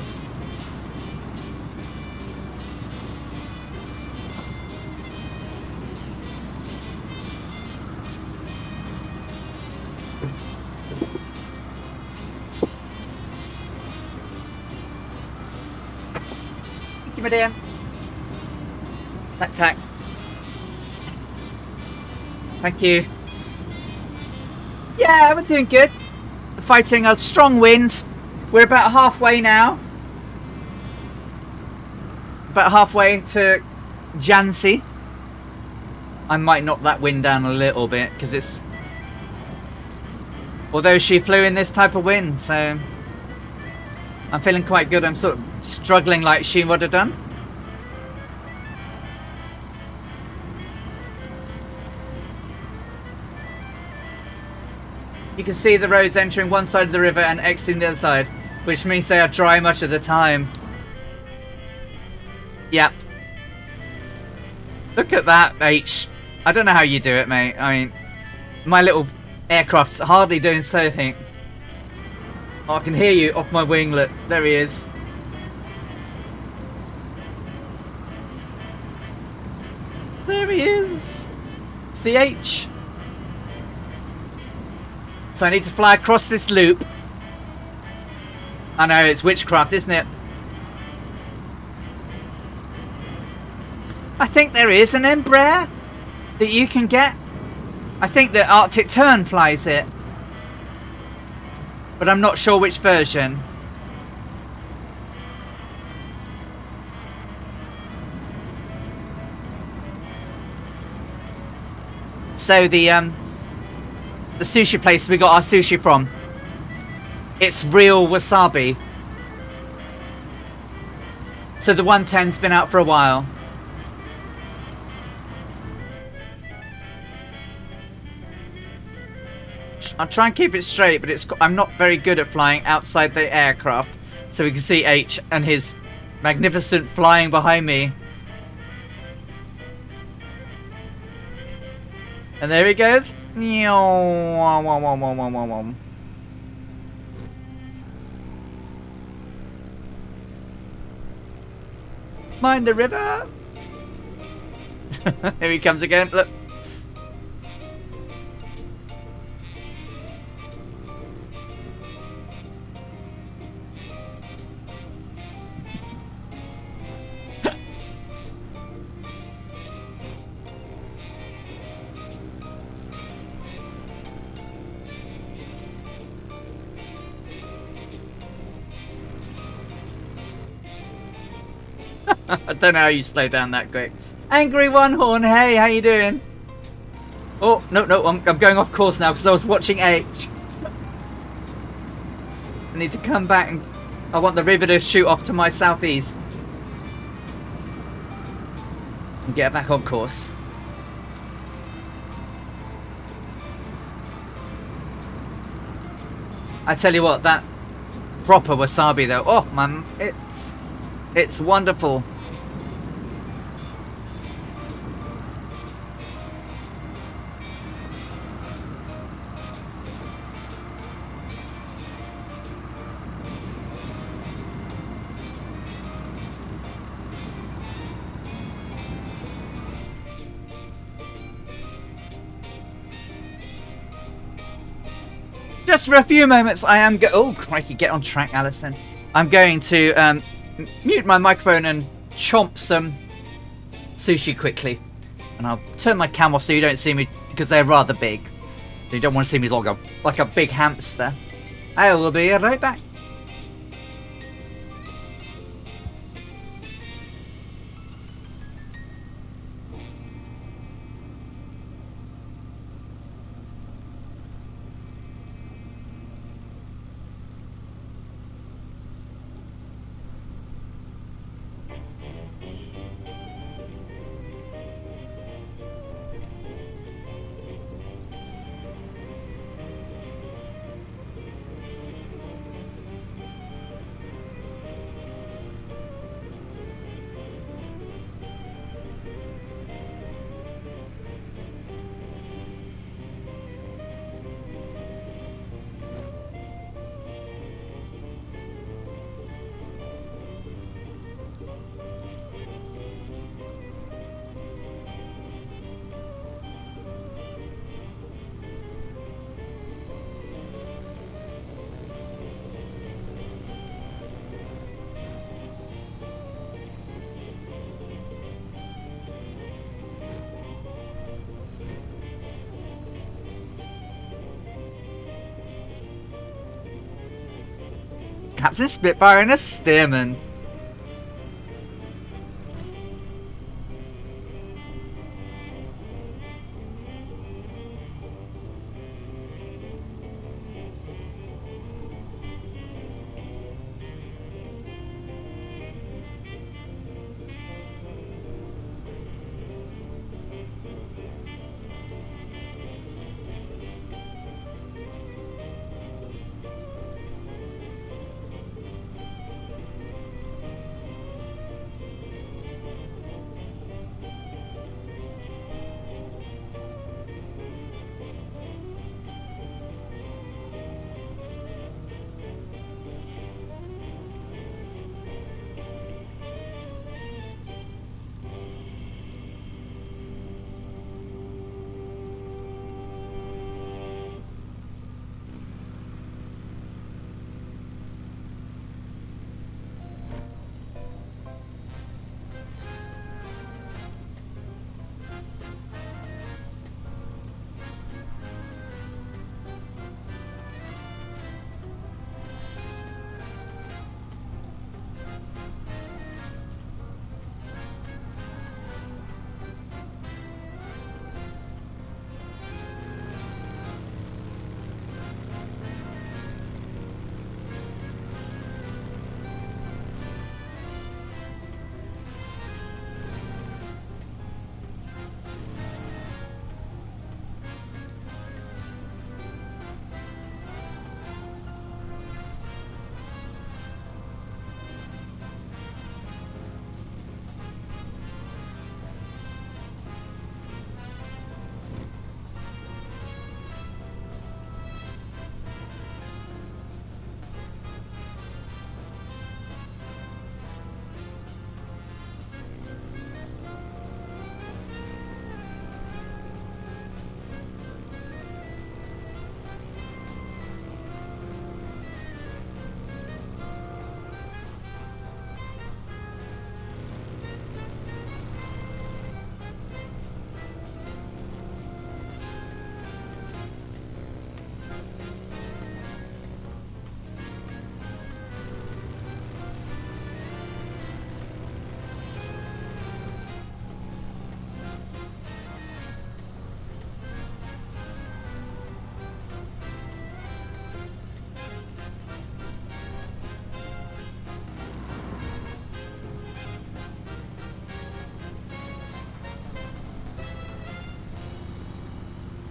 Come here, dear. Tack, tack. Thank you. Yeah, we're doing good. Fighting a strong wind. We're about halfway now. About halfway to Jhansi. I might knock that wind down a little bit because it's... Although she flew in this type of wind, so... I'm feeling quite good. I'm sort of struggling like she would have done. You can see the roads entering one side of the river and exiting the other side, which means they are dry much of the time. Yeah. Look at that, H. I don't know how you do it, mate. I mean, my little aircraft's hardly doing anything. Oh, I can hear you off my wing. Look, there he is. There he is. It's the H. So I need to fly across this loop. I know, it's witchcraft, isn't it? I think there is an Embraer that you can get. I think the Arctic Tern flies it. But I'm not sure which version. So the sushi place we got our sushi from, it's real wasabi. So the 110's been out for a while. I'll try and keep it straight, but I'm not very good at flying outside the aircraft. So we can see H and his magnificent flying behind me. And there he goes. Mind the river. Here he comes again. Look. I don't know how you slow down that quick. Angry One Horn, hey, how you doing? Oh, no, I'm going off course now because I was watching H. I need to come back and I want the river to shoot off to my southeast. And get back on course. I tell you what, that proper wasabi though, oh man, it's wonderful. Just for a few moments, I am oh crikey, get on track, Alison. I'm going to mute my microphone and chomp some sushi quickly. And I'll turn my cam off so you don't see me, because they're rather big. You don't want to see me like a big hamster. I will be right back. Captain Spitfire and a Steerman.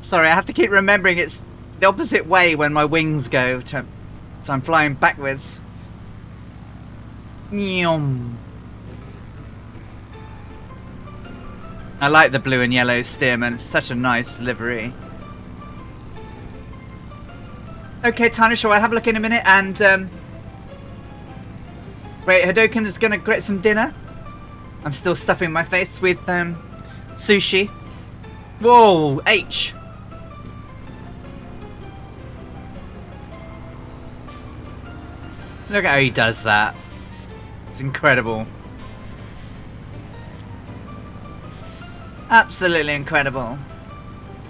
Sorry, I have to keep remembering it's the opposite way when my wings go. So I'm flying backwards. Nyum. I like the blue and yellow Steerman. It's such a nice livery. Okay, Tanya, shall I have a look in a minute? And wait, Hadoken is going to get some dinner. I'm still stuffing my face with sushi. Whoa, H. Look at how he does that. It's incredible. Absolutely incredible.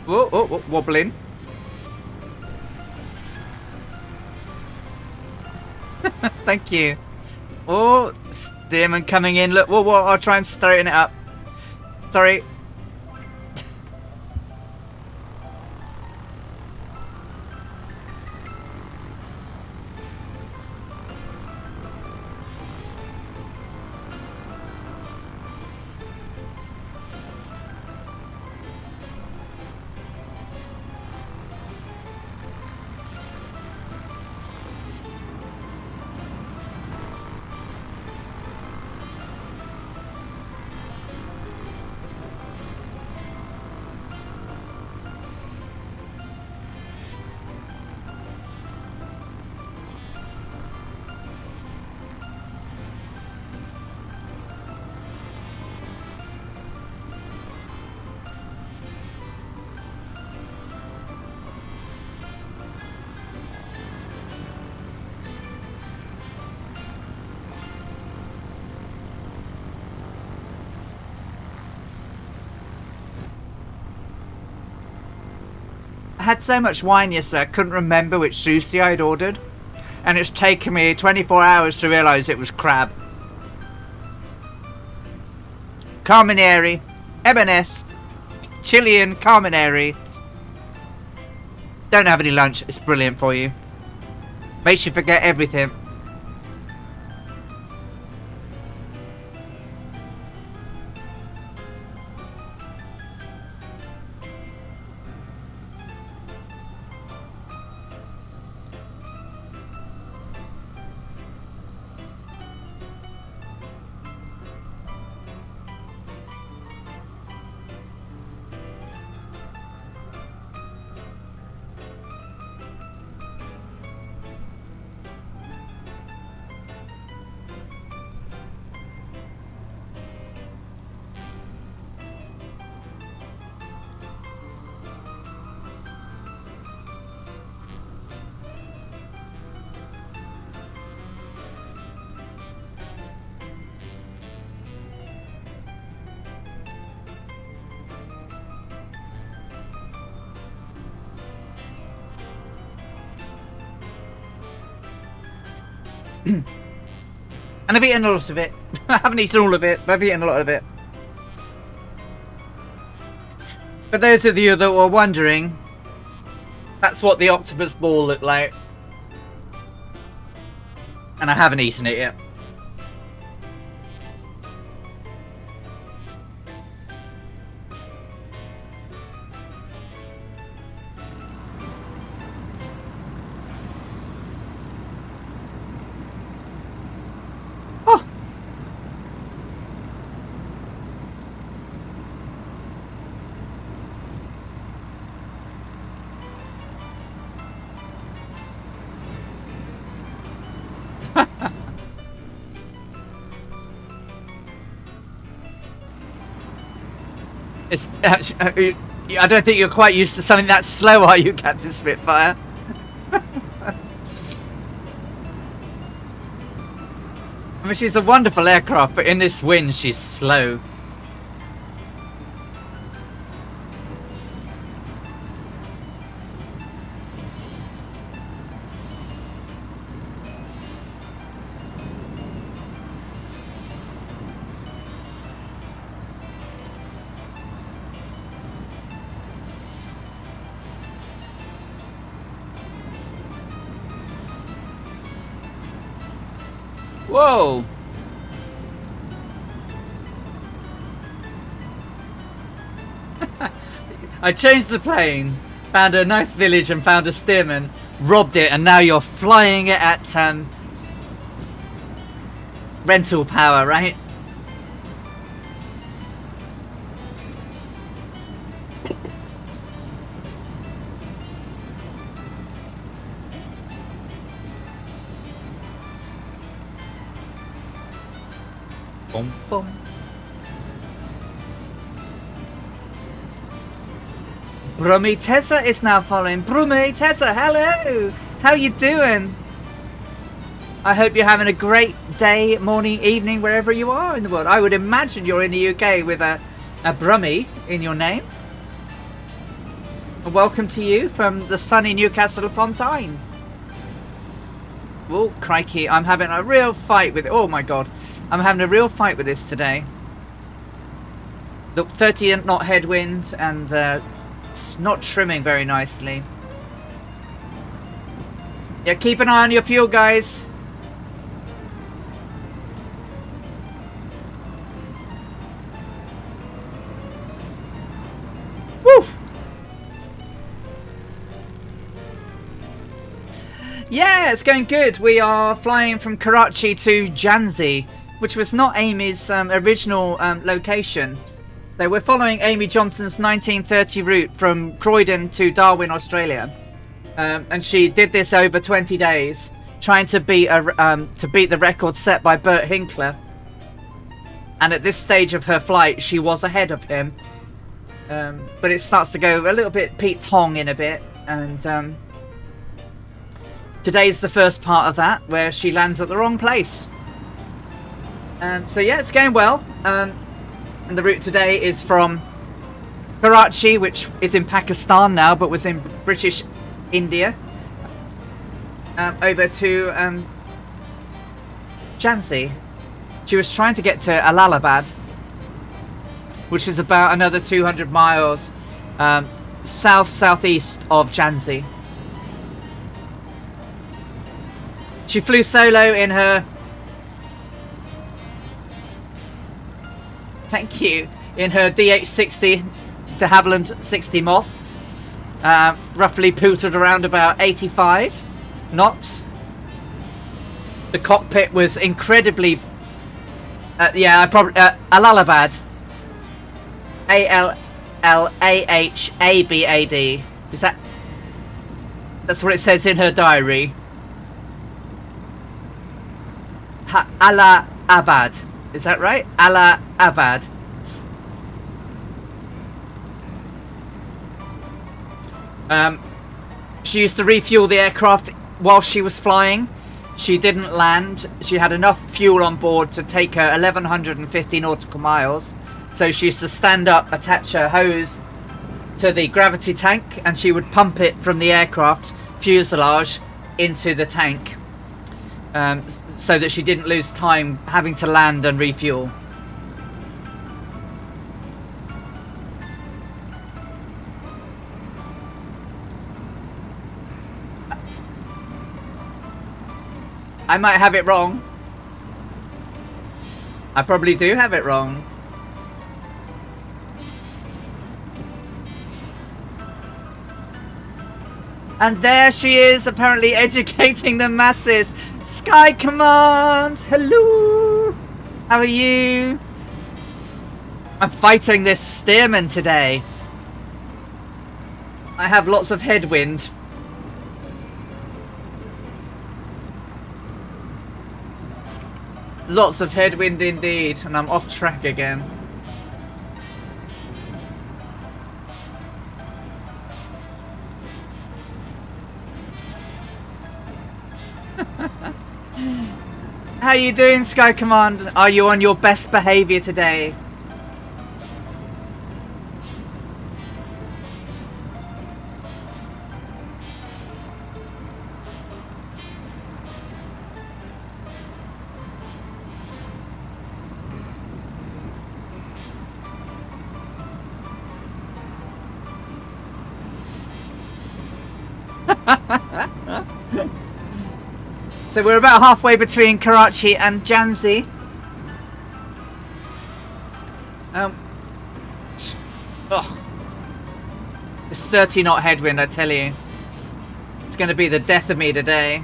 Whoa, oh, oh, wobbling. Thank you. Oh, Steerman coming in. Look, whoa, whoa, I'll try and straighten it up. Sorry. I had so much wine yesterday I couldn't remember which sushi I'd ordered. and it's taken me 24 hours to realise it was crab. Carmenere, M&S, Chilean Carmenere. Don't have any lunch, it's brilliant for you. Makes you forget everything. And I've eaten a lot of it. I haven't eaten all of it, but I've eaten a lot of it. For those of you that were wondering, that's what the octopus ball looked like. And I haven't eaten it yet. It's, I don't think you're quite used to something that slow, are you, Captain Spitfire? I mean, she's a wonderful aircraft, but in this wind, she's slow. Whoa! I changed the plane, found a nice village and found a steerman, robbed it, and now you're flying it at rental power, right? Boom, boom. Brummy Tessa is now following. Brummy Tessa, hello! How you doing? I hope you're having a great day, morning, evening, wherever you are in the world. I would imagine you're in the UK with a Brummy in your name. And welcome to you from the sunny Newcastle upon Tyne. Oh, crikey, I'm having a real fight with it. Oh my god. I'm having a real fight with this today. The 30 knot headwind and it's not trimming very nicely. Yeah, keep an eye on your fuel, guys. Woo! Yeah, it's going good. We are flying from Karachi to Jhansi, which was not Amy's original location. So we're following Amy Johnson's 1930 route from Croydon to Darwin, Australia, and she did this over 20 days, trying to beat the record set by Bert Hinkler. And at this stage of her flight, she was ahead of him, but it starts to go a little bit Pete Tong in a bit, and today's the first part of that where she lands at the wrong place. So yeah, it's going well. And the route today is from Karachi, which is in Pakistan now, but was in British India. over to Jhansi. She was trying to get to Allahabad, which is about another 200 miles southeast of Jhansi. She flew solo in her... Thank you. In her DH60 de Havilland 60 Moth. Roughly pooted around about 85 knots. The cockpit was incredibly... yeah, I probably... Allahabad. Allahabad. Is that... That's what it says in her diary. Allahabad. Is that right? Allahabad. She used to refuel the aircraft while she was flying. She didn't land. She had enough fuel on board to take her 1,150 nautical miles. So she used to stand up, attach her hose to the gravity tank, and she would pump it from the aircraft fuselage into the tank. So that she didn't lose time having to land and refuel. I might have it wrong. I probably do have it wrong. And there she is, apparently educating the masses. Sky Command! Hello! How are you? I'm fighting this steerman today. I have lots of headwind. Lots of headwind indeed, and I'm off track again. How you doing, Sky Command? Are you on your best behaviour today? So we're about halfway between Karachi and Jhansi. It's 30 knot headwind, I tell you. It's going to be the death of me today.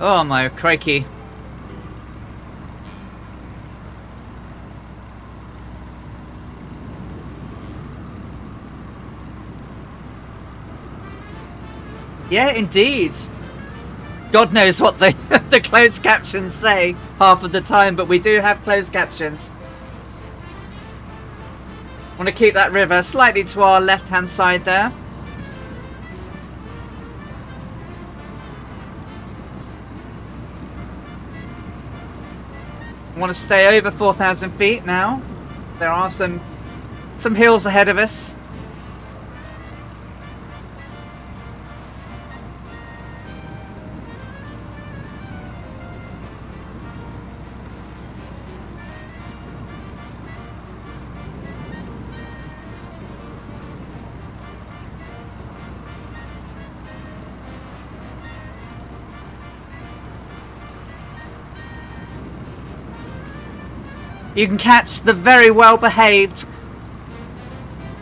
Oh my crikey. Yeah, indeed. God knows what the, the closed captions say half of the time, but we do have closed captions. Want to keep that river slightly to our left-hand side there. Want to stay over 4,000 feet now. There are some hills ahead of us. You can catch the very well behaved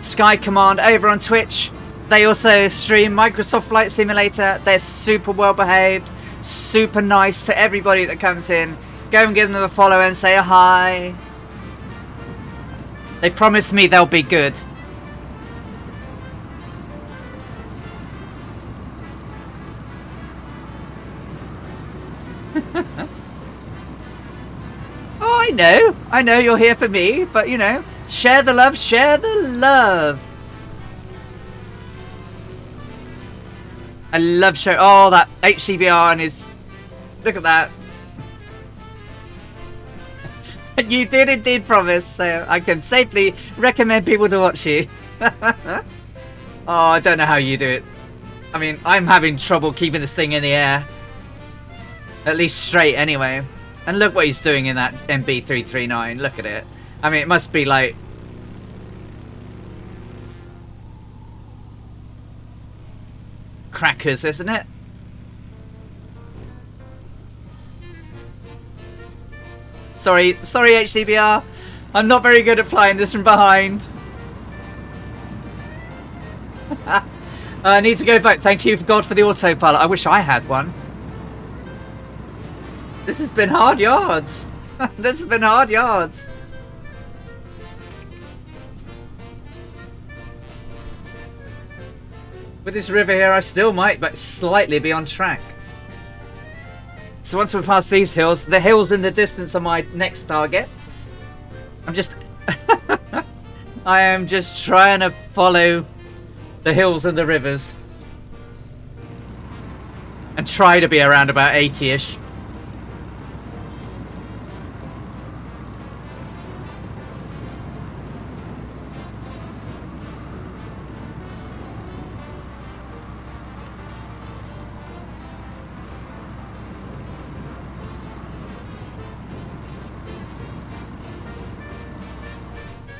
Sky Command over on Twitch. They also stream Microsoft Flight Simulator. They're super well behaved, super nice to everybody that comes in. Go and give them a follow and say a hi. They promise me they'll be good. Oh, I know you're here for me, but you know, share the love, share the love. I love show. Oh, that HCBR and his. Look at that. You did indeed promise, so I can safely recommend people to watch you. Oh, I don't know how you do it. I mean, I'm having trouble keeping this thing in the air. At least straight, anyway. And look what he's doing in that MB339. Look at it. I mean, it must be like... crackers, isn't it? Sorry, HCBR. I'm not very good at flying this from behind. I need to go back. Thank you, God, for the autopilot. I wish I had one. This has been hard yards. This has been hard yards. With this river here, I still might, but slightly be on track. So once we pass these hills, the hills in the distance are my next target. I'm just... I am just trying to follow the hills and the rivers. And try to be around about 80-ish.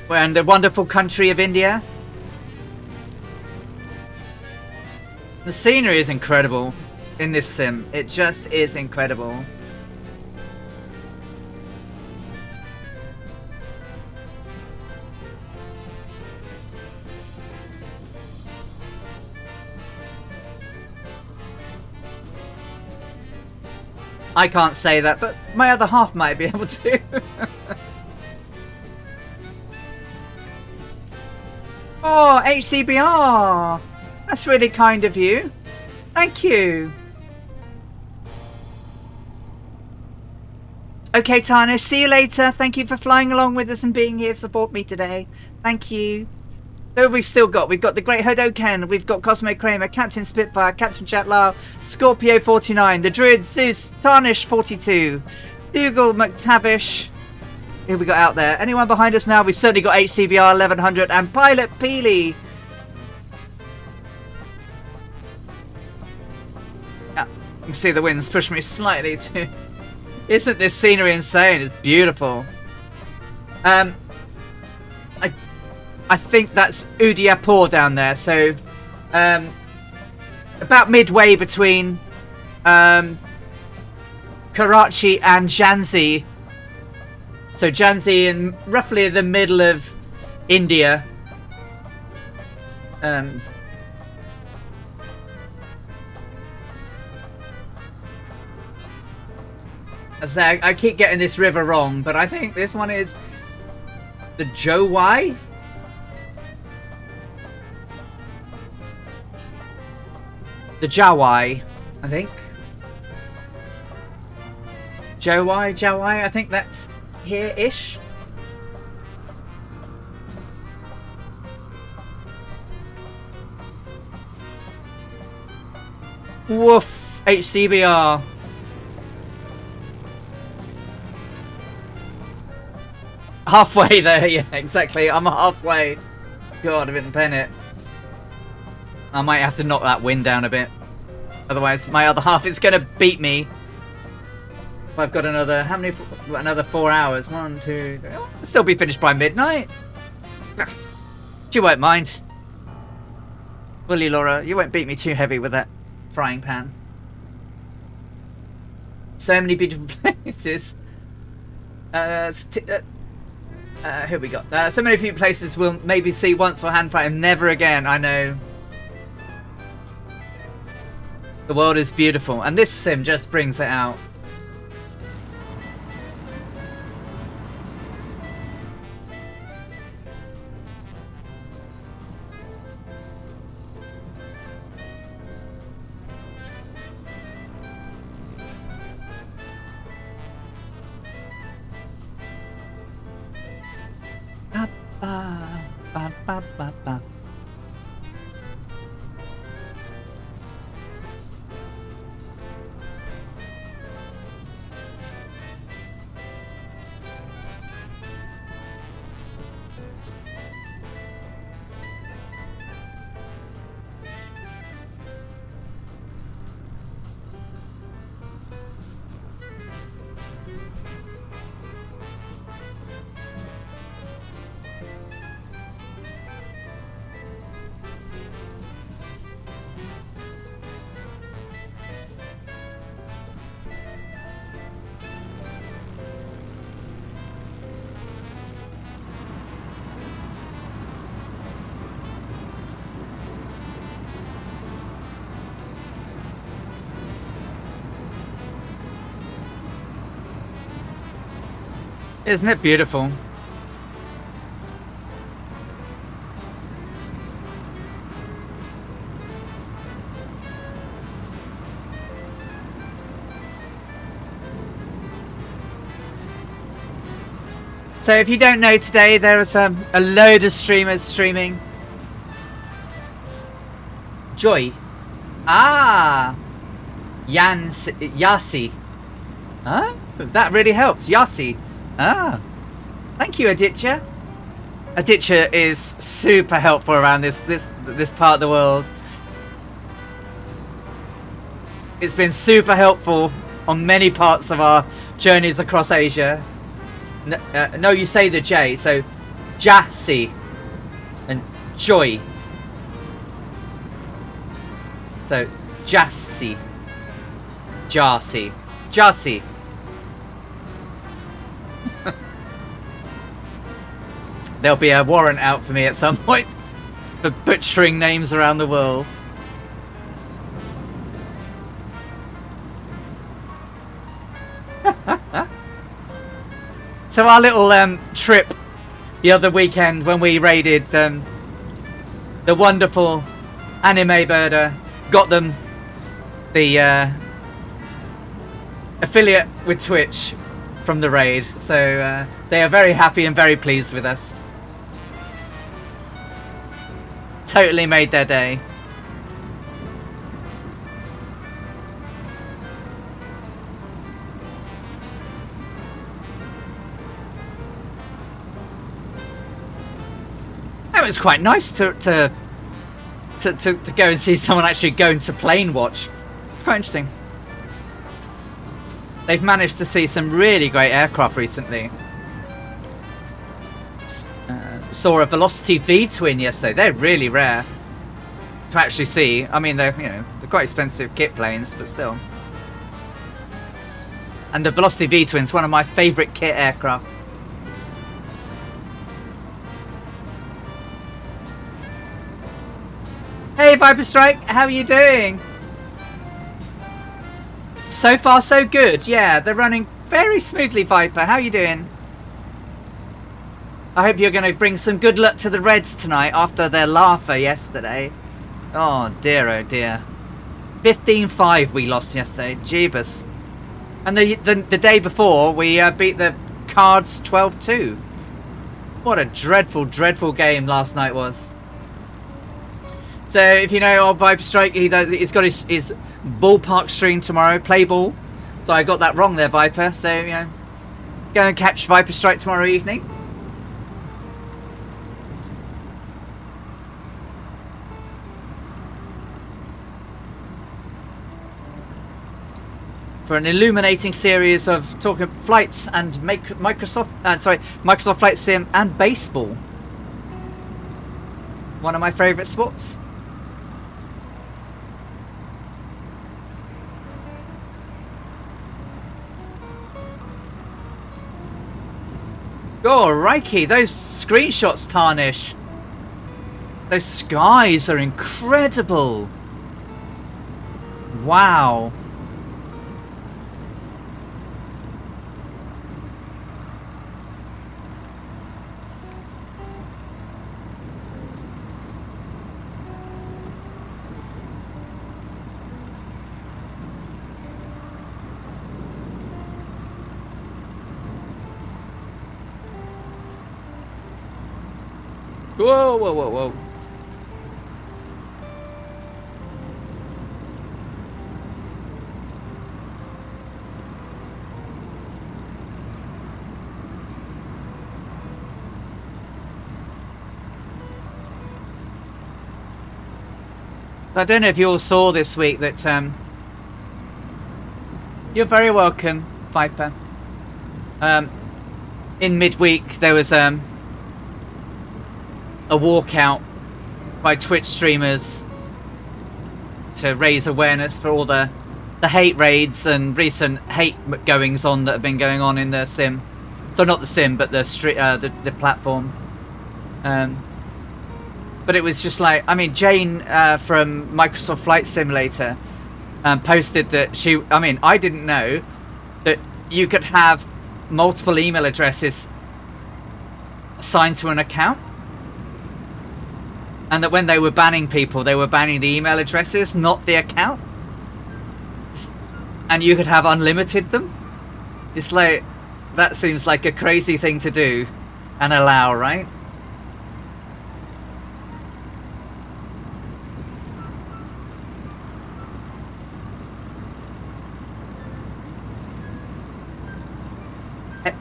We're in the wonderful country of India. The scenery is incredible in this sim. It just is incredible. I can't say that, but my other half might be able to. Oh, HCBR! That's really kind of you. Thank you. Okay, Tarnish, see you later. Thank you for flying along with us and being here to support me today. Thank you. Who have we still got? We've got the Great Hodoken, we've got Cosmo Kramer, Captain Spitfire, Captain Chatlau, Scorpio 49, the Druid Zeus, Tarnish 42, Dougal McTavish. Who have we got out there? Anyone behind us now? We've certainly got HCBR 1100 and Pilot Peely. Yeah, you can see the winds push me slightly too. Isn't this scenery insane? It's beautiful. I think that's Udaipur down there. So, about midway between Karachi and Jhansi. So Jhansi in roughly the middle of India. I keep getting this river wrong, but I think this one is the Jowai. The Jawai, I think. Jawai, I think that's here-ish. Woof, HCBR. Halfway there, yeah, exactly. I'm halfway. God, I didn't pen it. I might have to knock that wind down a bit. Otherwise, my other half is going to beat me. I've got another, how many, another 4 hours. 1, 2, 3. I'll still be finished by midnight. You won't mind. Will you, Laura? You won't beat me too heavy with that frying pan. So many beautiful places. Who we got? So many few places we'll maybe see once or hand fight and never again. I know. The world is beautiful. And this sim just brings it out. Isn't it beautiful? So if you don't know, today there is a load of streamers streaming. Joy. Ah. Yasi. Huh? That really helps. Yasi. Ah. Thank you, Aditya. Aditya is super helpful around this part of the world. It's been super helpful on many parts of our journeys across Asia. No, you say the J, so Jhansi and Joy. So Jhansi, Jhansi. There'll be a warrant out for me at some point for butchering names around the world. So our little trip the other weekend when we raided the wonderful anime birder, got them the affiliate with Twitch from the raid, so they are very happy and very pleased with us. Totally made their day. It was quite nice to go and see someone actually going to plane watch. It's quite interesting. They've managed to see some really great aircraft recently. Saw a Velocity V-twin yesterday. They're really rare to actually see. I mean, they're quite expensive kit planes, but still. And the Velocity V-twin's one of my favourite kit aircraft. Hey Viper Strike, how are you doing? So far so good. Yeah, they're running very smoothly, Viper. How are you doing? I hope you're going to bring some good luck to the Reds tonight after their laugher yesterday. Oh dear, oh dear. 15-5 we lost yesterday. Jeebus. And the day before we beat the Cards 12-2. What a dreadful, dreadful game last night was. So if you know old Viper Strike, he's got his ballpark stream tomorrow, play ball. So I got that wrong there, Viper. So go and catch Viper Strike tomorrow evening. For an illuminating series of talking flights and Microsoft Flight Sim and baseball. One of my favourite sports. Oh, Reiki, those screenshots, Tarnish. Those skies are incredible. Wow. Whoa, whoa, whoa, whoa. I don't know if you all saw this week that you're very welcome, Viper. In midweek there was a walkout by Twitch streamers to raise awareness for all the hate raids and recent hate goings on that have been going on in the sim. So not the sim, but the platform. But it was just like, I mean, Jane from Microsoft Flight Simulator posted that I didn't know that you could have multiple email addresses assigned to an account, and that when they were banning people, they were banning the email addresses, not the account, and you could have unlimited them. It's like, that seems like a crazy thing to do and allow, right?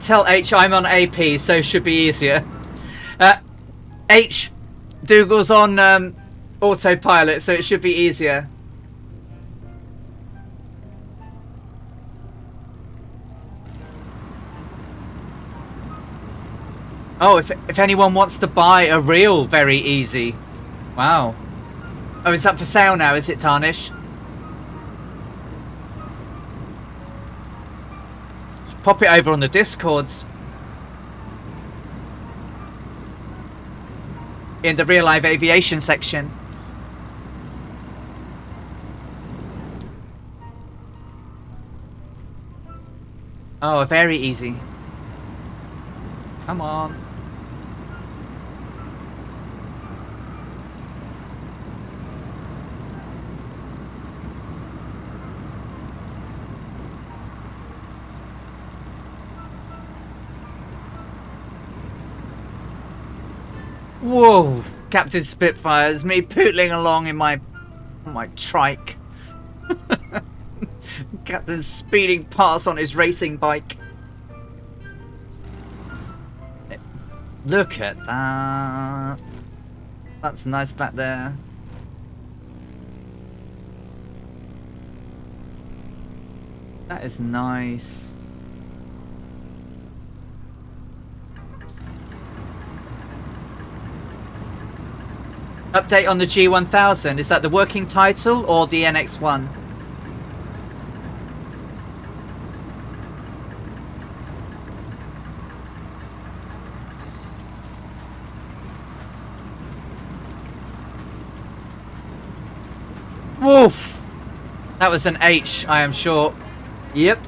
Tell H I'm on AP, so should be easier. H, Dougal's on autopilot, so it should be easier. Oh, if anyone wants to buy a reel, very easy. Wow. Oh, it's up for sale now, is it, Tarnish? Pop it over on the Discords. In the Real Live Aviation section. Oh, very easy. Come on. Whoa, Captain Spitfires, me pootling along in my trike. Captain speeding past on his racing bike. Look at that. That's nice back there. That is nice. Update on the G1000. Is that the working title or the NX1? Woof! That was an H, I am sure. Yep.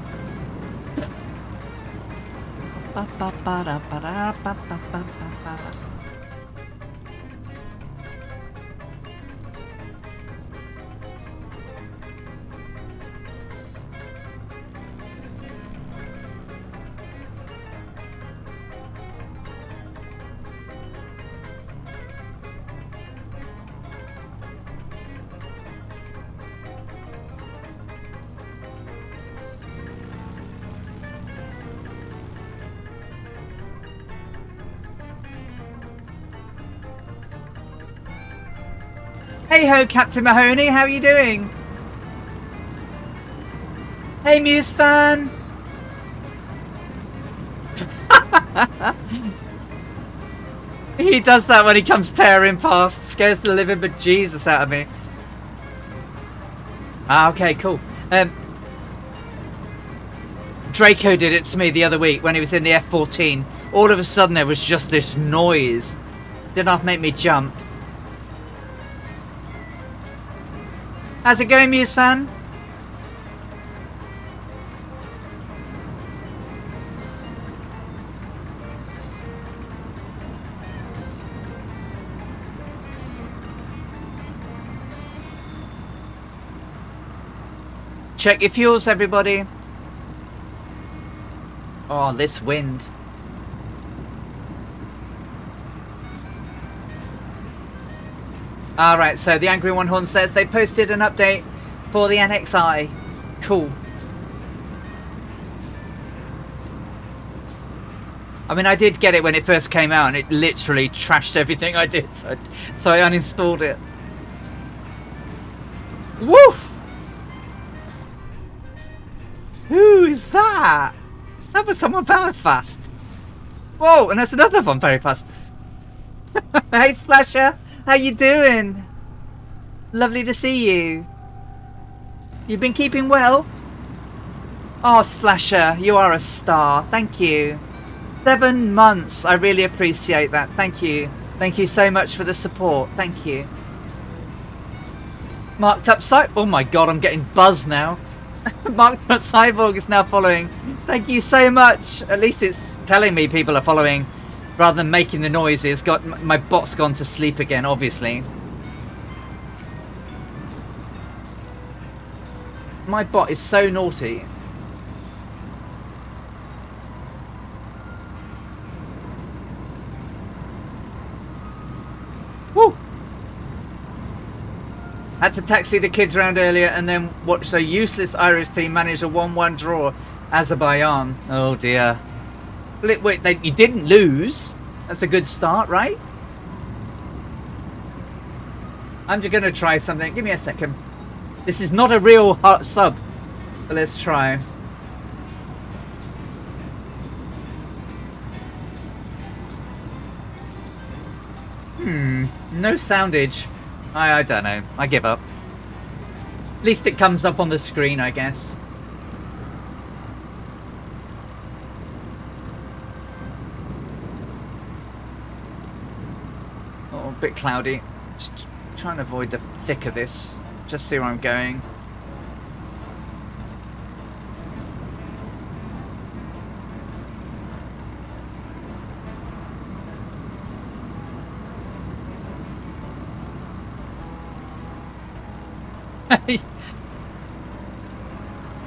Hey ho, Captain Mahoney, how are you doing? Hey, Muse fan. He does that when he comes tearing past, scares the living bejesus out of me. Ah, okay, cool. Draco did it to me the other week when he was in the F-14. All of a sudden there was just this noise. Did not make me jump. How's it going, Muse fan? Check your fuels, everybody. Oh, this wind. Alright, so the Angry One Horn says they posted an update for the NXI. Cool. I mean, I did get it when it first came out and it literally trashed everything I did, so I uninstalled it. Woof! Who is that? That was someone very fast. Whoa, and there's another one very fast. Hey, Splasher. How you doing? Lovely to see you. You've been keeping well? Oh, Splasher, you are a star. Thank you. 7 months. I really appreciate that. Thank you. Thank you so much for the support. Thank you. Marked up site. Oh my god, I'm getting buzzed now. Mark the Cyborg is now following. Thank you so much. At least it's telling me people are following rather than making the noises. My bot's gone to sleep again, obviously. My bot is so naughty. Woo! Had to taxi the kids around earlier and then watch the useless Irish team manage a 1-1 draw Azerbaijan. Oh dear. Wait, you didn't lose. That's a good start, right? I'm just going to try something. Give me a second. This is not a real hot sub. But let's try. No soundage. I don't know. I give up. At least it comes up on the screen, I guess. Oh, a bit cloudy. Just trying to avoid the thick of this. Just see where I'm going.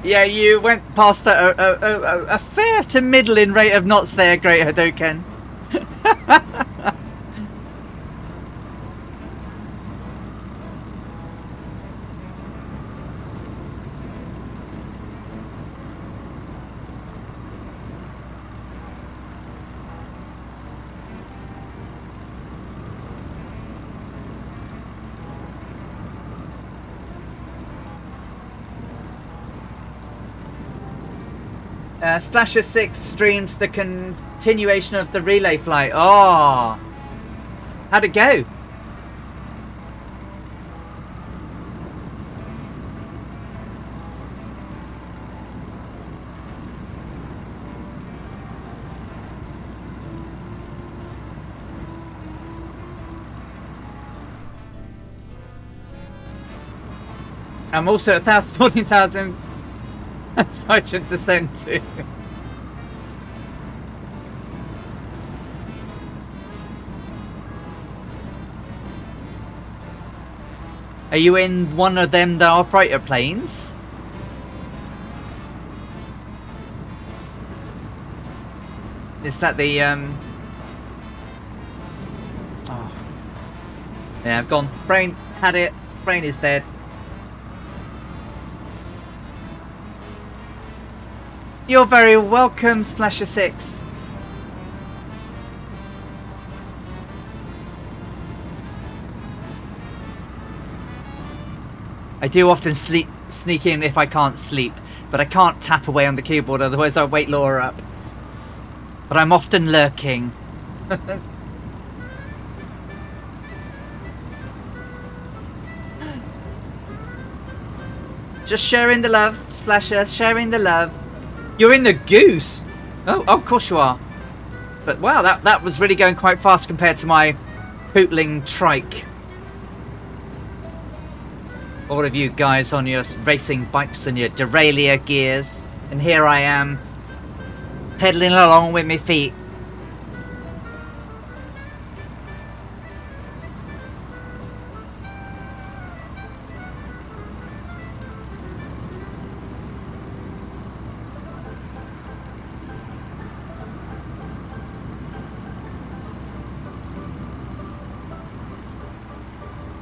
Yeah, you went past a fair to middling rate of knots there, Great Hadouken. Splasher 6 streams the continuation of the relay flight. Oh, how'd it go? I'm also 14,000 Sergeant Descent too. Are you in one of them, the operator planes? Is that the Oh. Yeah, I've gone. Brain had it. Brain is dead. You're very welcome, Splasher 6. I do often sneak in if I can't sleep, but I can't tap away on the keyboard, otherwise I'll wake Laura up. But I'm often lurking. Just sharing the love, Splasher, sharing the love. You're in the goose. Oh, of course you are. But wow, that was really going quite fast compared to my pootling trike. All of you guys on your racing bikes and your derailleur gears, and here I am, pedaling along with my feet.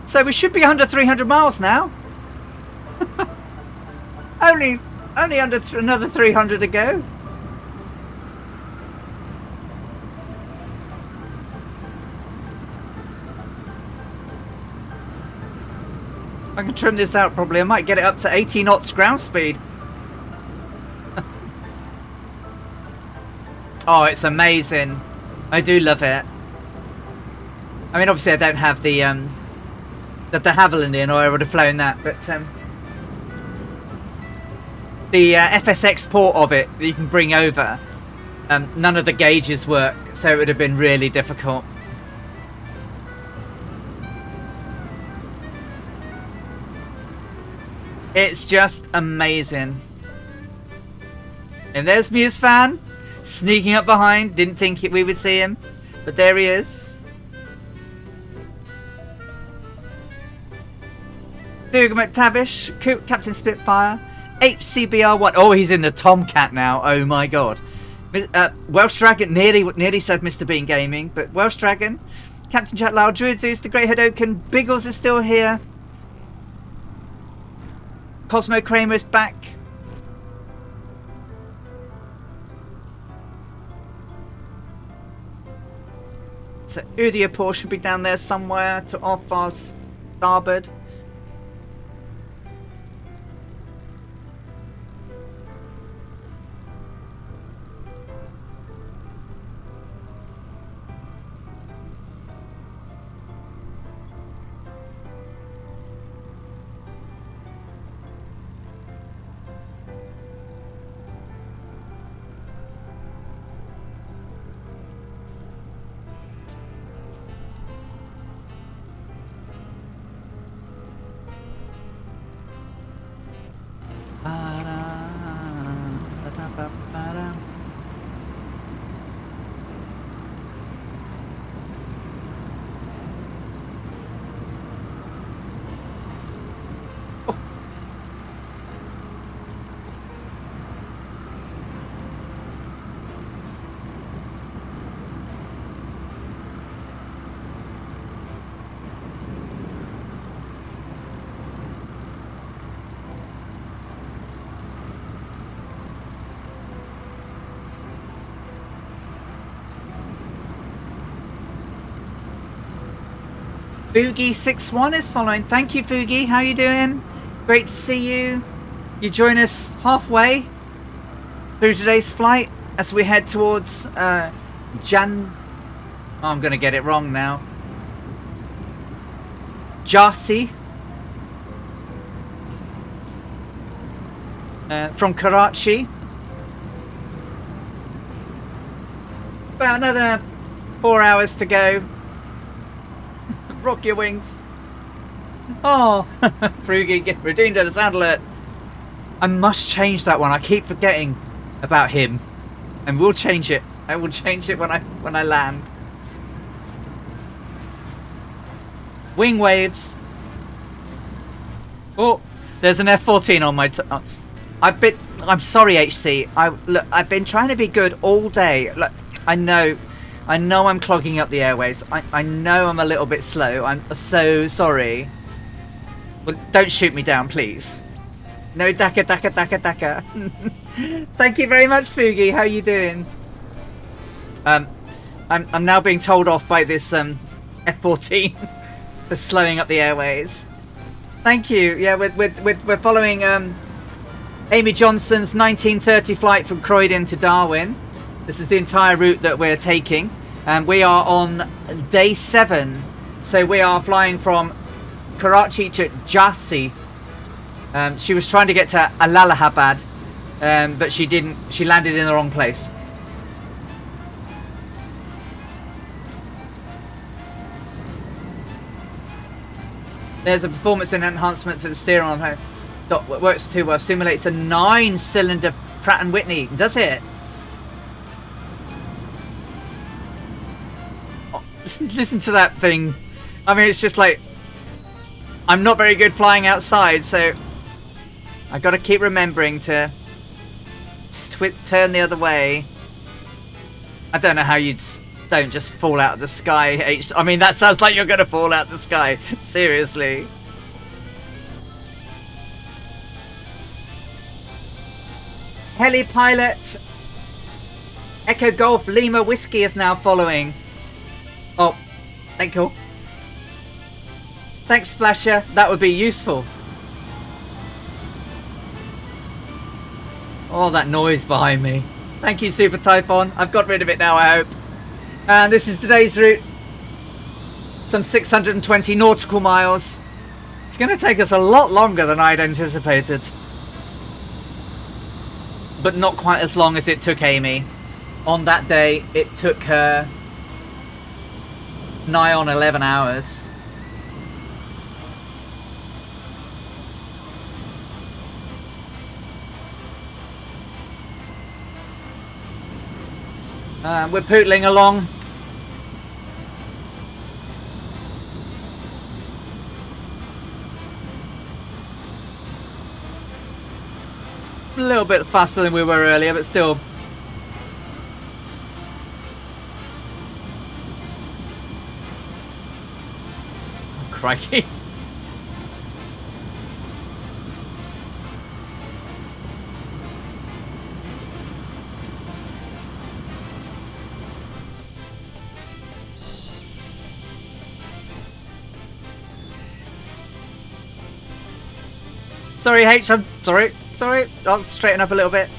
So we should be under 300 miles now. only under another 300 to go. I can trim this out probably. I might get it up to 80 knots ground speed. Oh, it's amazing. I do love it. I mean, obviously I don't have the de Havilland in, or I would have flown that, but the FSX port of it that you can bring over, none of the gauges work, so it would have been really difficult. It's just amazing. And there's Muse Fan, sneaking up behind. Didn't think we would see him, but there he is. Dougal McTavish, Captain Spitfire, HCBR1. Oh, he's in the Tomcat now. Oh my god. Welsh Dragon nearly said Mr. Bean Gaming, but Welsh Dragon, Captain Jack Lyle, Druid Zeus, the Great Head Oaken, Biggles is still here. Cosmo Kramer is back. So Udiapur should be down there somewhere to off our starboard. Boogie61 is following. Thank you, Boogie. How you doing? Great to see you. You join us halfway through today's flight as we head towards I'm going to get it wrong now. Jhansi. From Karachi. About another 4 hours to go. Rock your wings. Oh, Frugy, get redeemed at a sound alert. I must change that one. I keep forgetting about him, and we'll change it. I will change it when I land. Wing waves. Oh, there's an F-14 on my. I'm sorry, HC. I've been trying to be good all day. Look, I know I'm clogging up the airways. I know I'm a little bit slow. I'm so sorry. Well, don't shoot me down, please. No, Daka. Thank you very much, Fugi. How are you doing? I'm now being told off by this F-14 for slowing up the airways. Thank you. Yeah, we're following Amy Johnson's 1930 flight from Croydon to Darwin. This is the entire route that we're taking. And we are on day 7. So we are flying from Karachi to Jhansi. She was trying to get to Allahabad, but she didn't. She landed in the wrong place. There's a performance enhancement for the steering on her. That works too well. Simulates a 9-cylinder Pratt & Whitney. Does it? Oh, listen to that thing. I mean, it's just like... I'm not very good flying outside, so... I gotta keep remembering to... turn the other way. I don't know how you'd... Don't just fall out of the sky. I mean, that sounds like you're gonna fall out of the sky. Seriously. Heli pilot Echo Golf Lima Whiskey is now following. Oh, thank you. Thanks, Splasher. That would be useful. Oh, that noise behind me. Thank you, Super Typhon. I've got rid of it now, I hope. And this is today's route. Some 620 nautical miles. It's going to take us a lot longer than I'd anticipated. But not quite as long as it took Amy. On that day, it took her nigh on 11 hours. We're pootling along. A little bit faster than we were earlier, but still. Oh, crikey. Sorry, H, I'm sorry. I'll straighten up a little bit.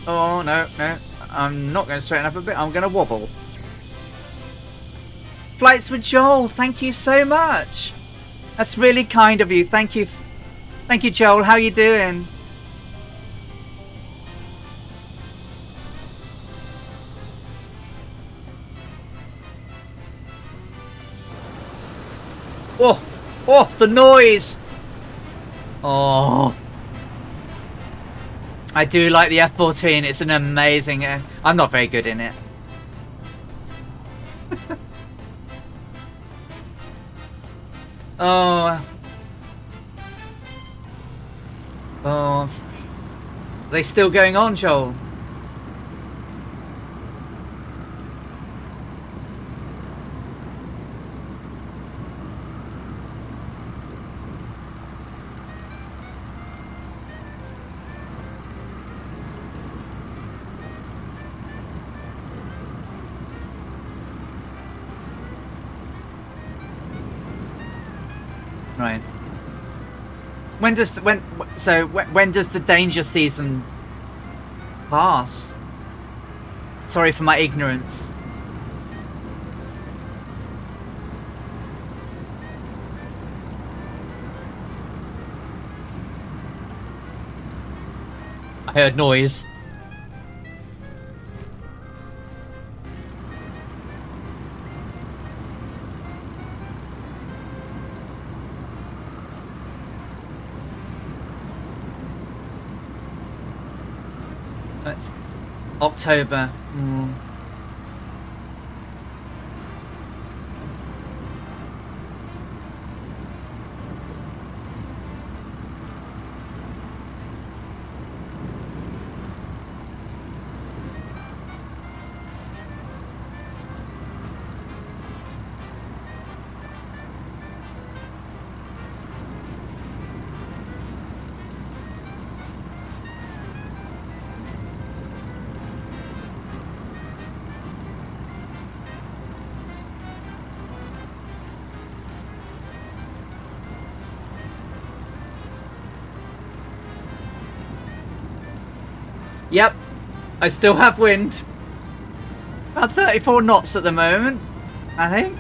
Oh, no. I'm not going to straighten up a bit. I'm going to wobble. Flights with Joel, thank you so much. That's really kind of you. Thank you. Thank you, Joel. How you doing? Oh, the noise. Oh. I do like the F-14. It's an amazing... I'm not very good in it. Oh. Are they still going on, Joel? Right. When does the danger season pass? Sorry for my ignorance. I heard noise. That's October. Yep, I still have wind. About 34 knots at the moment, I think.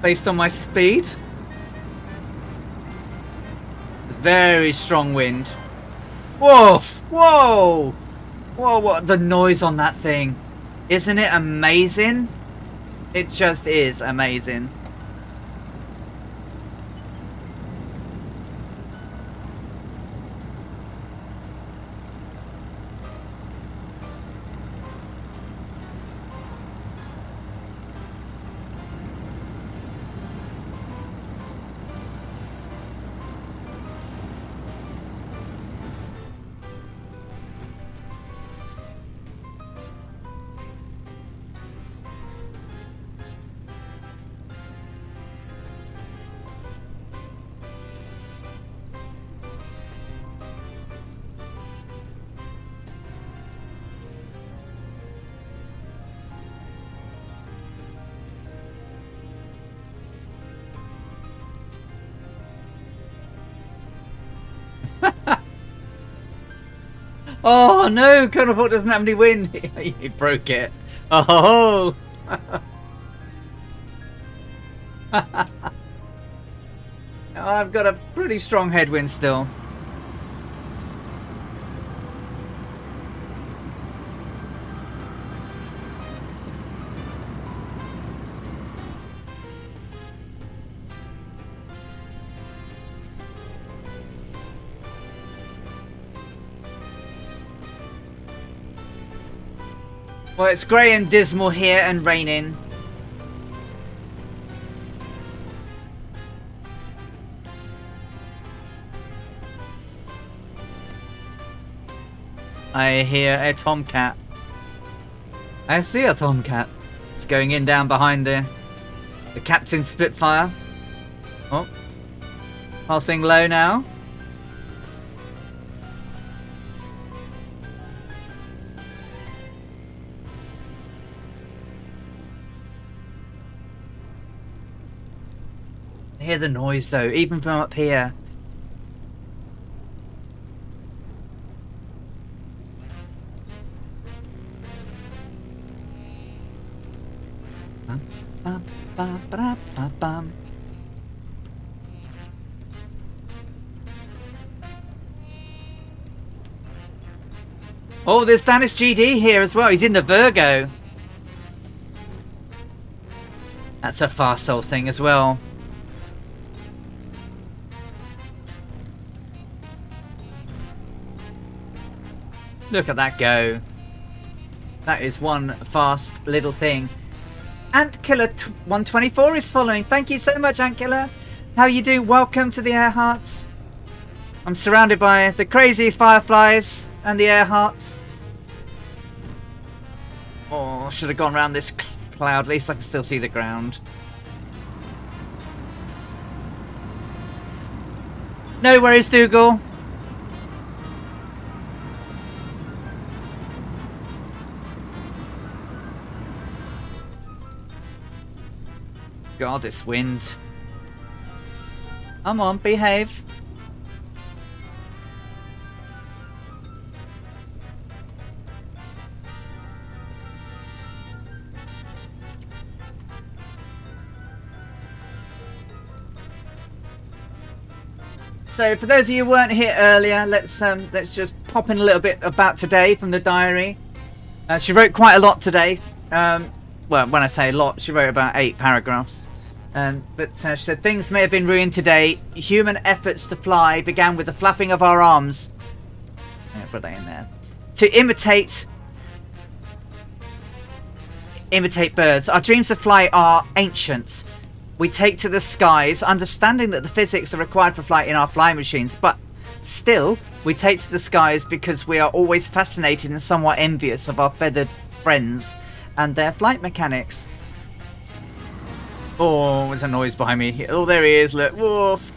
Based on my speed. It's very strong wind. Woof! Whoa! Whoa, what the noise on that thing. Isn't it amazing? It just is amazing. Oh no, Colonel Hawk doesn't have any wind. He broke it. Oh. I've got a pretty strong headwind still. Well, it's grey and dismal here and raining. I hear a tomcat. I see a tomcat. It's going in down behind the Captain Spitfire. Oh. Passing low now. I hear the noise though, even from up here. Oh, there's Danish GD here as well. He's in the Virgo. That's a fast soul thing as well. Look at that go. That is one fast little thing. Antkiller 124 is following. Thank you so much, Antkiller. How you doing? Welcome to the Air Hearts. I'm surrounded by the crazy fireflies and the Air Hearts. Oh, should have gone around this cloud. At least I can still see the ground. No worries, Dougal. God, this wind. Come on, behave. So, for those of you who weren't here earlier, let's just pop in a little bit about today from the diary. She wrote quite a lot today. Well, when I say a lot, she wrote about 8 paragraphs. But she said, things may have been ruined today. Human efforts to fly began with the flapping of our arms. Put that in there. To imitate birds. Our dreams of flight are ancient. We take to the skies, understanding that the physics are required for flight in our flying machines. But still, we take to the skies because we are always fascinated and somewhat envious of our feathered friends and their flight mechanics. Oh, there's a noise behind me. Oh, there he is. Look, woof.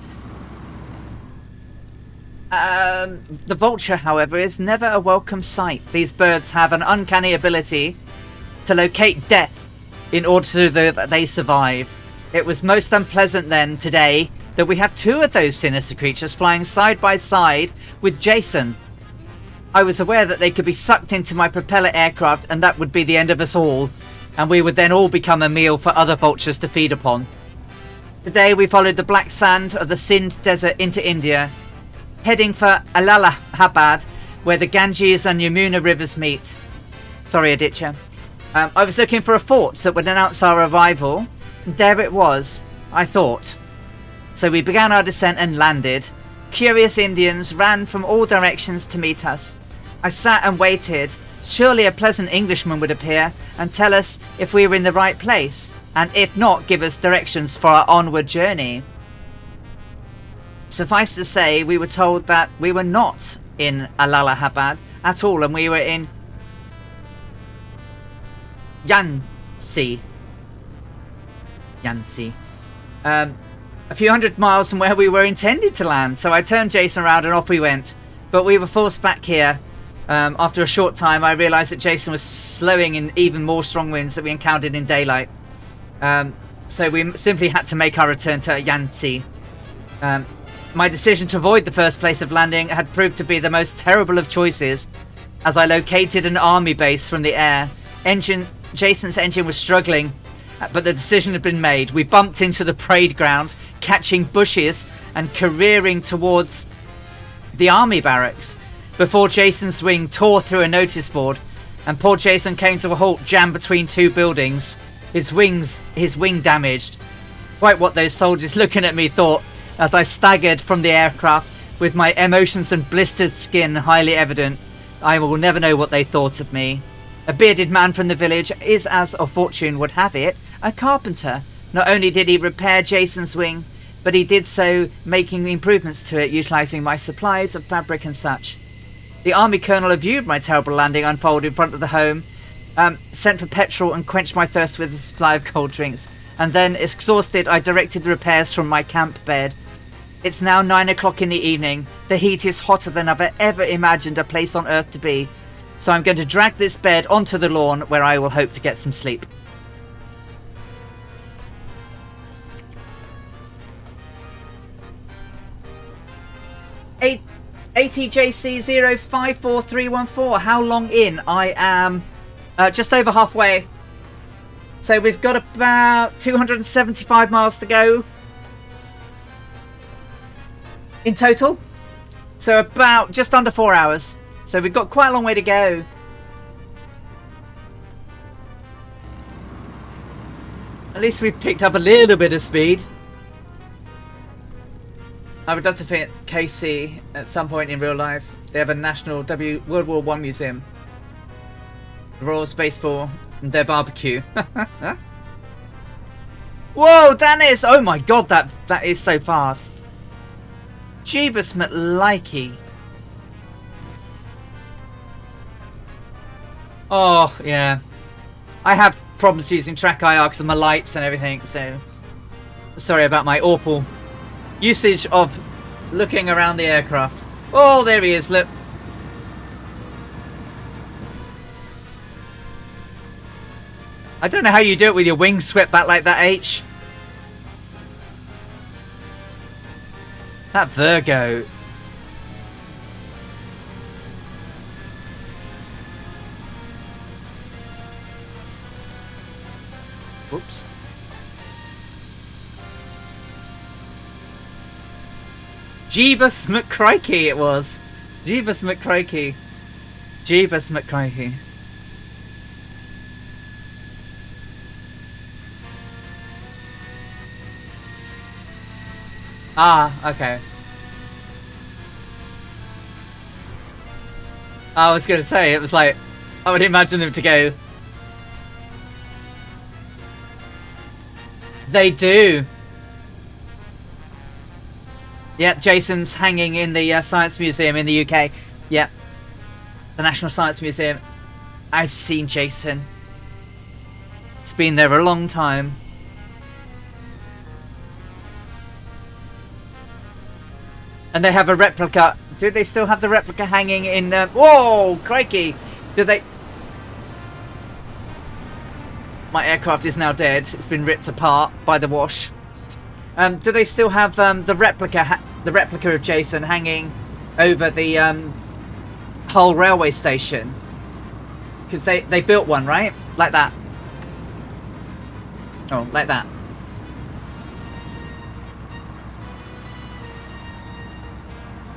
The vulture, however, is never a welcome sight. These birds have an uncanny ability to locate death in order that they survive. It was most unpleasant then, today, that we have 2 of those sinister creatures flying side by side with Jason. I was aware that they could be sucked into my propeller aircraft and that would be the end of us all. And we would then all become a meal for other vultures to feed upon. Today we followed the black sand of the Sindh desert into India, heading for Allahabad, where the Ganges and Yamuna rivers meet. Sorry, Aditya. I was looking for a fort that would announce our arrival. And there it was, I thought. So we began our descent and landed. Curious Indians ran from all directions to meet us. I sat and waited. Surely a pleasant Englishman would appear and tell us if we were in the right place, and if not, give us directions for our onward journey. Suffice to say, we were told that we were not in Allahabad at all, and we were in Jhansi. A few hundred miles from where we were intended to land. So I turned Jason around and off we went. But we were forced back here. After a short time, I realised that Jason was slowing in even more strong winds that we encountered in daylight. So we simply had to make our return to Jhansi. My decision to avoid the first place of landing had proved to be the most terrible of choices, as I located an army base from the air. Jason's engine was struggling, but the decision had been made. We bumped into the parade ground, catching bushes and careering towards the army barracks, before Jason's wing tore through a notice board and poor Jason came to a halt jammed between 2 buildings, his wing damaged. Quite what those soldiers looking at me thought as I staggered from the aircraft with my emotions and blistered skin highly evident. I will never know what they thought of me. A bearded man from the village is, as of fortune would have it, a carpenter. Not only did he repair Jason's wing, but he did so making improvements to it, utilising my supplies of fabric and such. The army colonel viewed my terrible landing unfold in front of the home, sent for petrol and quenched my thirst with a supply of cold drinks, and then, exhausted, I directed the repairs from my camp bed. It's now 9 o'clock in the evening. The heat is hotter than I've ever imagined a place on Earth to be, so I'm going to drag this bed onto the lawn where I will hope to get some sleep. ATJC054314. How long in? I am just over halfway. So we've got about 275 miles to go in total. So about just under 4 hours. So we've got quite a long way to go. At least we've picked up a little bit of speed. I would love to visit KC at some point in real life. They have a national World War I museum. The Royal Space Force and their barbecue. Whoa, Dennis! Oh my god, that is so fast. Jeebus McLikey. Oh, yeah. I have problems using track IR because of my lights and everything, so... Sorry about my awful usage of looking around the aircraft. Oh, there he is, look. I don't know how you do it with your wings swept back like that, H. That Virgo. Whoops. Jeebus McCrikey it was. Jeebus McCrikey. Jeebus McCrikey. Ah, okay. I was going to say, it was like, I would imagine them to go. They do. Yeah, Jason's hanging in the Science Museum in the UK. Yeah. The National Science Museum. I've seen Jason. It's been there a long time. And they have a replica. Do they still have the replica hanging in... whoa, crikey! Do they... My aircraft is now dead. It's been ripped apart by the wash. Do they still have the replica of Jason hanging over the Hull railway station? Because they built one, right? Like that. Oh, like that.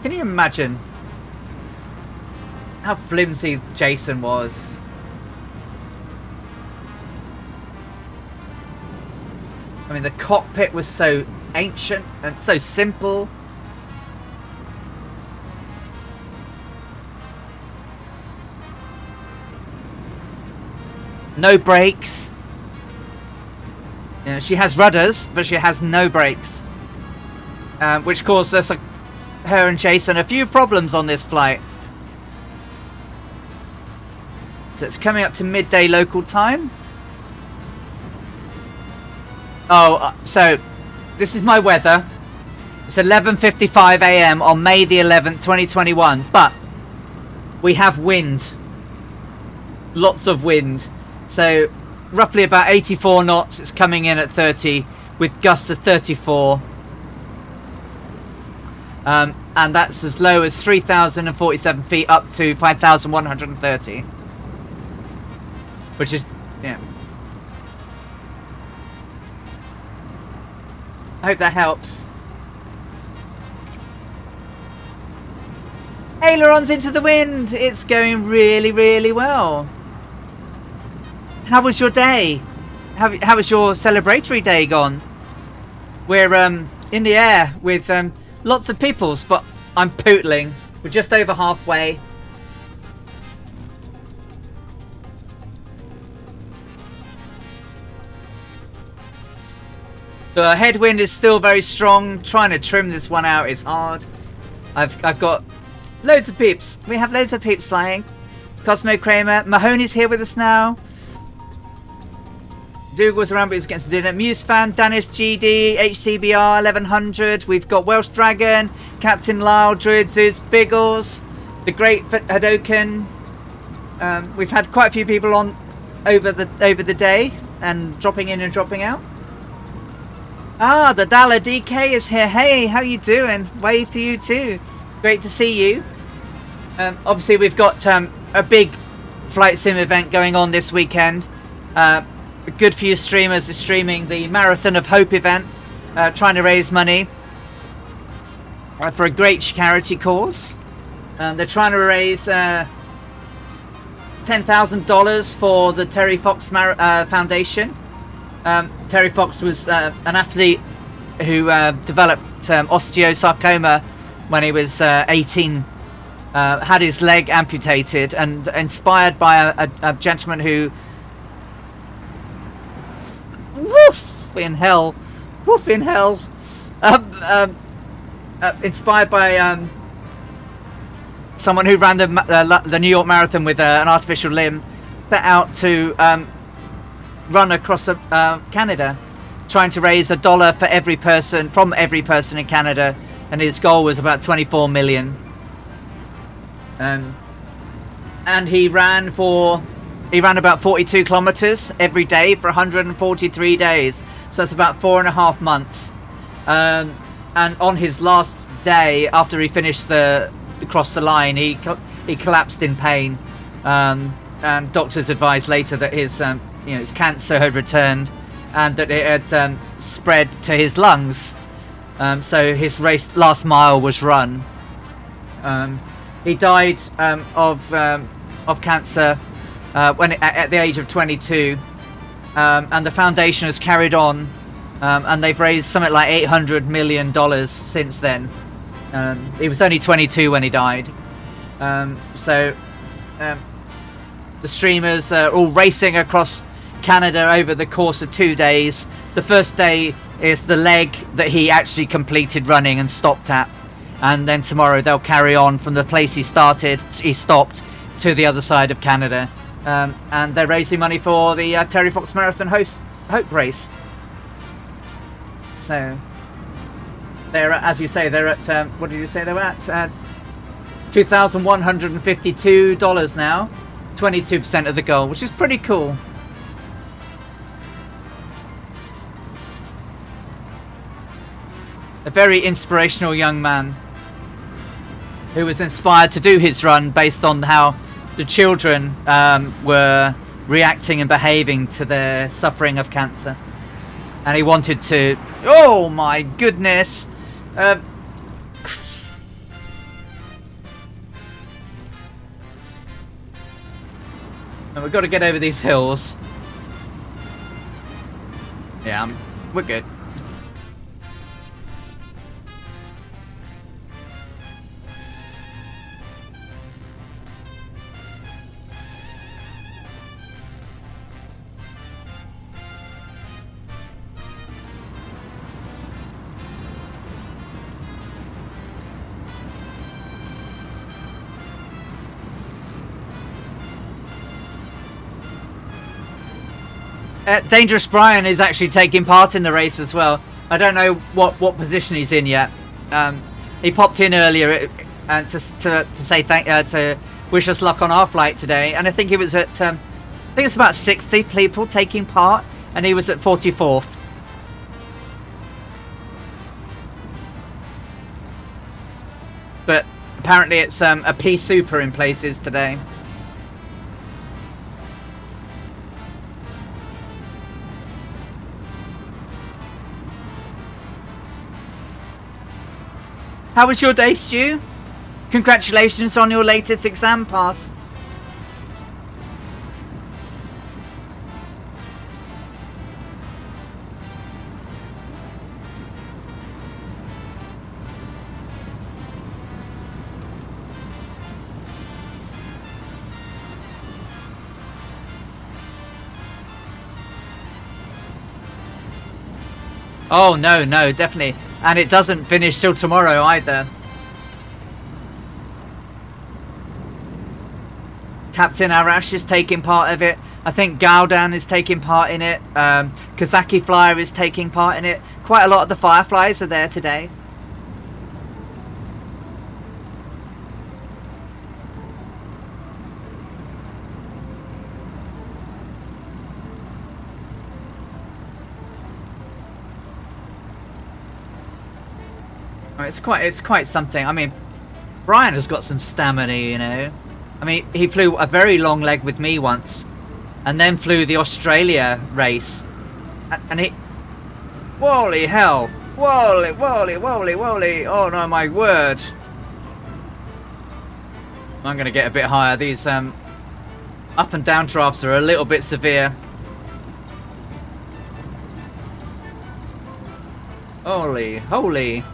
Can you imagine how flimsy Jason was? I mean, the cockpit was so ancient and so simple. No brakes. You know, she has rudders, but she has no brakes. Which caused us, her and Jason, a few problems on this flight. So it's coming up to midday local time. Oh, so this is my weather. It's 11:55 AM on May the 11th, 2021. But we have wind. Lots of wind. So roughly about 84 knots. It's coming in at 30 with gusts of 34. And that's as low as 3,047 feet up to 5,130. Which is, yeah. I hope that helps. Ailerons into the wind. It's going really, really well. How was your day? How was your celebratory day gone? We're in the air with lots of peoples, but I'm pootling. We're just over halfway. The headwind is still very strong. Trying to trim this one out is hard. I've got loads of peeps. We have loads of peeps flying. Cosmo Kramer. Mahoney's here with us now. Dougal's around, but he's getting to dinner. Muse fan, Danis GD, HCBR 1100. We've got Welsh Dragon, Captain Lyle, Druid Zeus, Biggles, the Great Hadoken. We've had quite a few people on over the day and dropping in and dropping out. Ah, the Dala DK is here. Hey, how you doing? Wave to you too. Great to see you. Obviously, we've got a big flight sim event going on this weekend. A good few streamers are streaming the Marathon of Hope event, trying to raise money for a great charity cause. They're trying to raise $10,000 for the Terry Fox Foundation. Terry Fox was an athlete who developed osteosarcoma when he was 18. Had his leg amputated, and inspired by a gentleman who inspired by someone who ran the New York Marathon with an artificial limb, set out to run across Canada, trying to raise $1 for every person in Canada, and his goal was about 24 million. And he ran about 42 kilometers every day for 143 days, so that's about 4.5 months. And on his last day, after he finished across the line, he collapsed in pain, and doctors advised later that his cancer had returned and that it had spread to his lungs. So his last mile was run. He died of cancer at the age of 22, and the foundation has carried on, and they've raised something like $800 million since then. He was only 22 when he died. The streamers are all racing across Canada over the course of 2 days. The first day is the leg that he actually completed running and stopped at, and then tomorrow they'll carry on from the place he stopped to the other side of Canada, and they're raising money for the Terry Fox Marathon Hope race. So they're at, as you say, they're at what did you say they were at? $2,152 now, 22% of the goal, which is pretty cool. A very inspirational young man who was inspired to do his run based on how the children were reacting and behaving to their suffering of cancer. And he wanted to... Oh my goodness! And we've got to get over these hills. Yeah, we're good. Dangerous Brian is actually taking part in the race as well. I don't know what position he's in yet. He popped in earlier to say to wish us luck on our flight today, and I think he was at I think it's about 60 people taking part, and he was at 44th. But apparently it's a P super in places today. How was your day, Stu? Congratulations on your latest exam pass. Oh, no, no, definitely. And it doesn't finish till tomorrow either. Captain Arash is taking part of it. I think Gaudan is taking part in it. Kazaki Flyer is taking part in it. Quite a lot of the Fireflies are there today. It's quite something. I mean, Brian has got some stamina, you know. I mean, he flew a very long leg with me once, and then flew the Australia race, and he, holy hell, holy, holy, holy, holy! Oh no, my word! I'm gonna get a bit higher. These up and down drafts are a little bit severe. Holy, holy!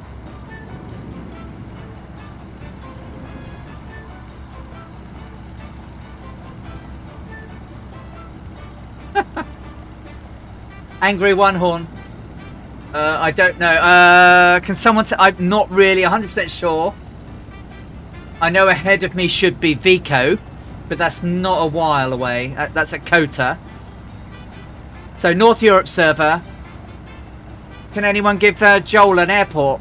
Angry One Horn. I don't know. Can someone... I'm not really 100% sure. I know ahead of me should be Vico, but that's not a while away. That's at Kota. So North Europe server. Can anyone give Joel an airport?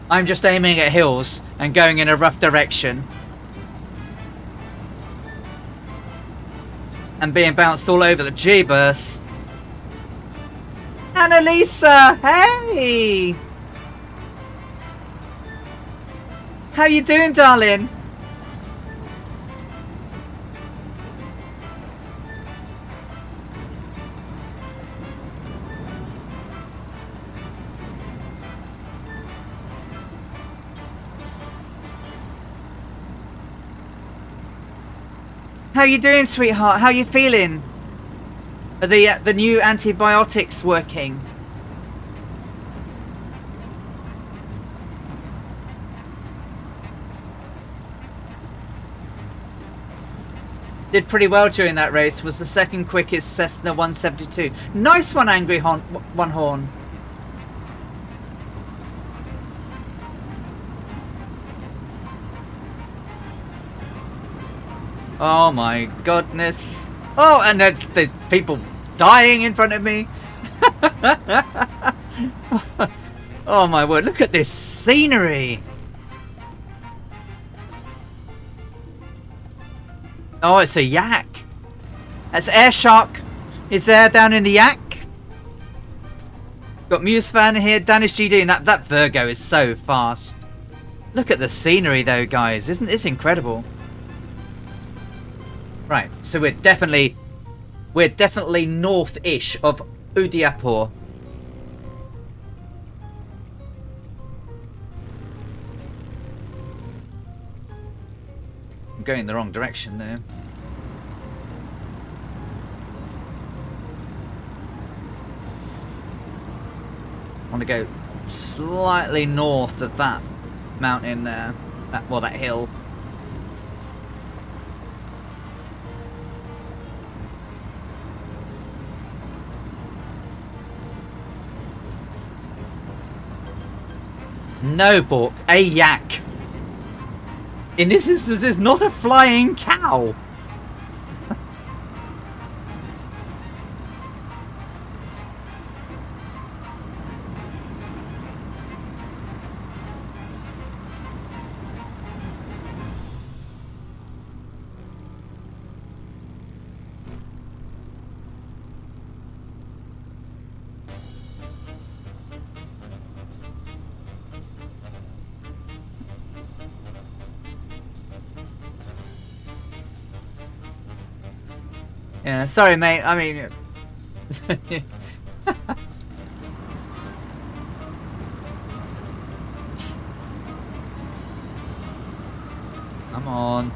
I'm just aiming at hills and going in a rough direction. And being bounced all over the Jeebus. Annalisa, hey! How you doing, darling? How you doing, sweetheart? How you feeling? Are the new antibiotics working? Did pretty well during that race. Was the second quickest Cessna 172. Nice one, Angry One Horn. Oh my goodness. Oh, and there's people dying in front of me. Oh my word, look at this scenery. Oh, it's a yak. That's Air Shark. Is there down in the yak. Got Musefan here, Danish GD, and that Virgo is so fast. Look at the scenery though, guys. Isn't this incredible? Right, so we're definitely north-ish of Udaipur. I'm going the wrong direction there. I want to go slightly north of that mountain there. That hill. No, Bork, a yak. In this instance, it's not a flying cow. Yeah, sorry, mate. I mean, come on.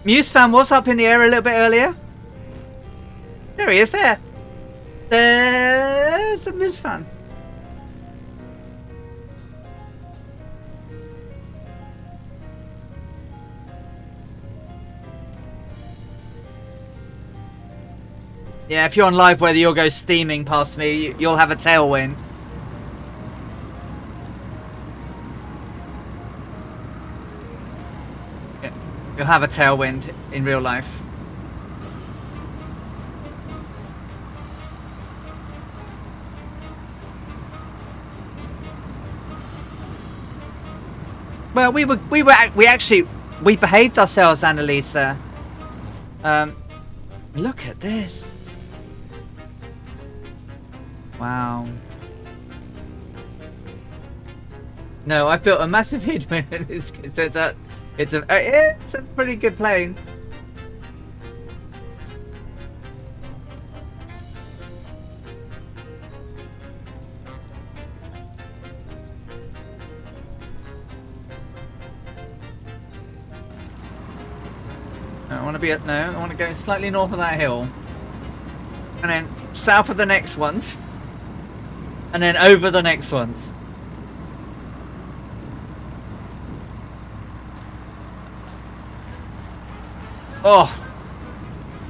Musefan was up in the air a little bit earlier. There he is. There's a Musefan. Yeah, if you're on live weather, you'll go steaming past me. You'll have a tailwind. Yeah, you'll have a tailwind in real life. Well, we behaved ourselves, Annalisa. Look at this. Wow. No, I built a massive headwind. It's a pretty good plane. I want to go slightly north of that hill. And then south of the next ones. And then over the next ones. Oh.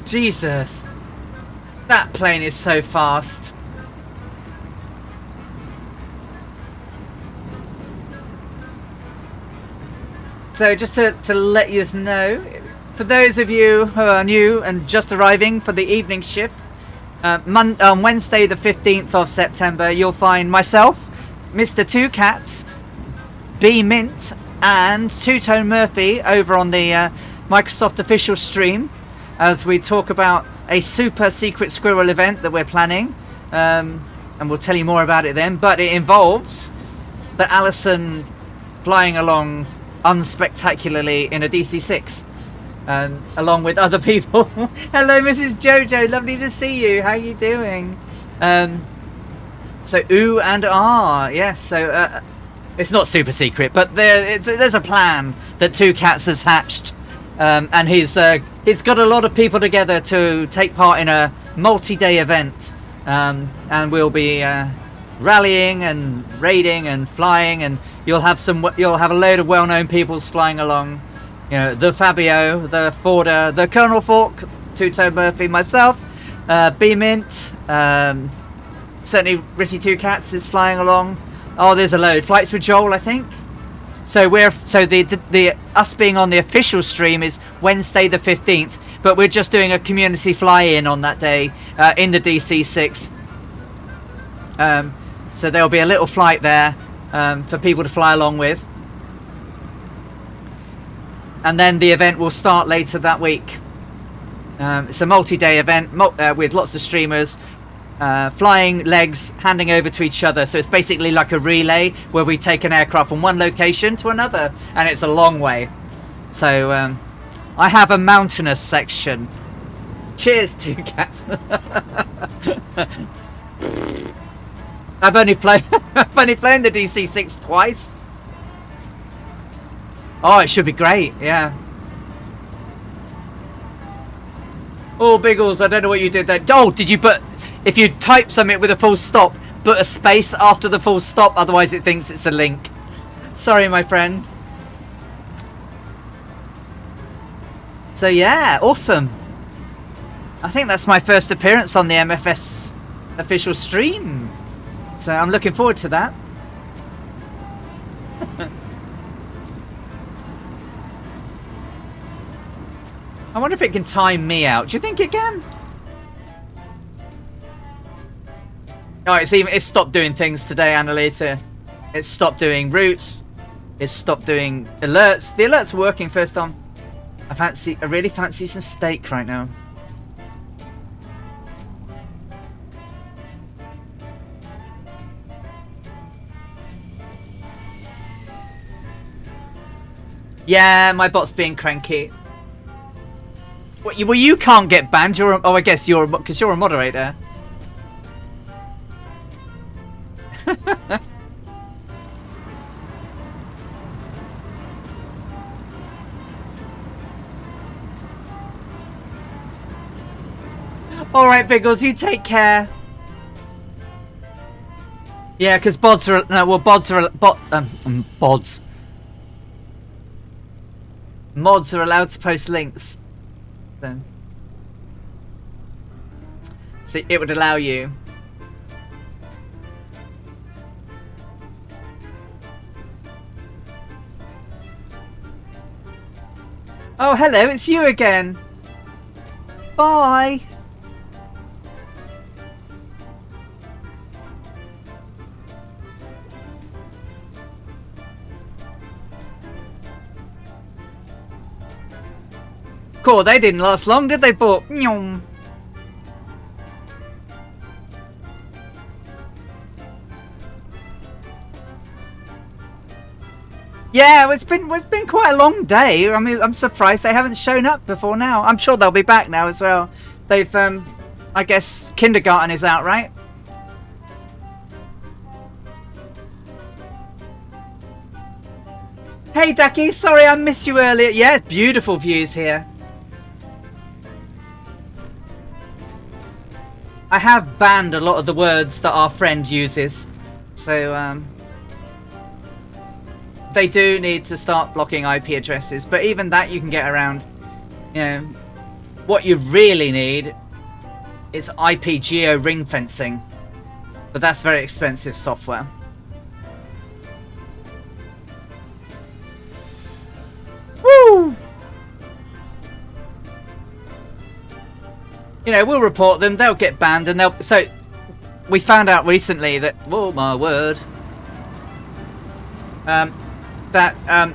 Jesus. That plane is so fast. So just to let you know, for those of you who are new and just arriving for the evening shift, on Wednesday the 15th of September, you'll find myself, Mr. Two Cats, B Mint, and Two-Tone Murphy over on the Microsoft official stream as we talk about a super secret squirrel event that we're planning. And we'll tell you more about it then. But it involves the Allison flying along unspectacularly in a DC-6. Along with other people. Hello, Mrs. Jojo. Lovely to see you. How are you doing? So, ooh and ah. Yes, so it's not super secret, but there's a plan that Two Cats has hatched. And he's got a lot of people together to take part in a multi-day event. And we'll be rallying and raiding and flying, and you'll have a load of well-known peoples flying along. You know, the Fabio, the Forder, the Colonel Fork, Two-Tone Murphy, myself, B-Mint, certainly Ritty Two Cats is flying along. Oh, there's a load. Flights with Joel, I think. So the us being on the official stream is Wednesday the 15th, but we're just doing a community fly-in on that day in the DC-6. So there'll be a little flight there for people to fly along with. And then the event will start later that week. It's a multi-day event with lots of streamers, flying legs, handing over to each other. So it's basically like a relay where we take an aircraft from one location to another, and it's a long way. So I have a mountainous section. Cheers, Two Cats. I've only played the DC-6 twice. Oh, it should be great, yeah. Oh, Biggles, I don't know what you did there. Oh, did you put... If you type something with a full stop, put a space after the full stop, otherwise it thinks it's a link. Sorry, my friend. So, yeah, awesome. I think that's my first appearance on the MFS official stream. So, I'm looking forward to that. I wonder if it can time me out. Do you think it can? Oh, it's stopped doing things today, Annalisa. It's stopped doing routes. It's stopped doing alerts. The alerts are working first on. I really fancy some steak right now. Yeah, my bot's being cranky. Well, you can't get banned. Oh, I guess because you're a moderator. All right, Biggles, you take care. Yeah, because bods are bods. Mods are allowed to post links. So it would allow you. Oh, hello, it's you again. Bye. Cool, they didn't last long, did they, But yeah, it's been quite a long day. I mean, I'm surprised they haven't shown up before now. I'm sure they'll be back now as well. They've, I guess kindergarten is out, right? Hey, Ducky, sorry I missed you earlier. Yeah, beautiful views here. I have banned a lot of the words that our friend uses, so they do need to start blocking IP addresses, but even that you can get around. You know, what you really need is IP geo ring fencing, but that's very expensive software. Woo! You know, we'll report them, they'll get banned, and they'll... So, we found out recently that... Oh, my word. That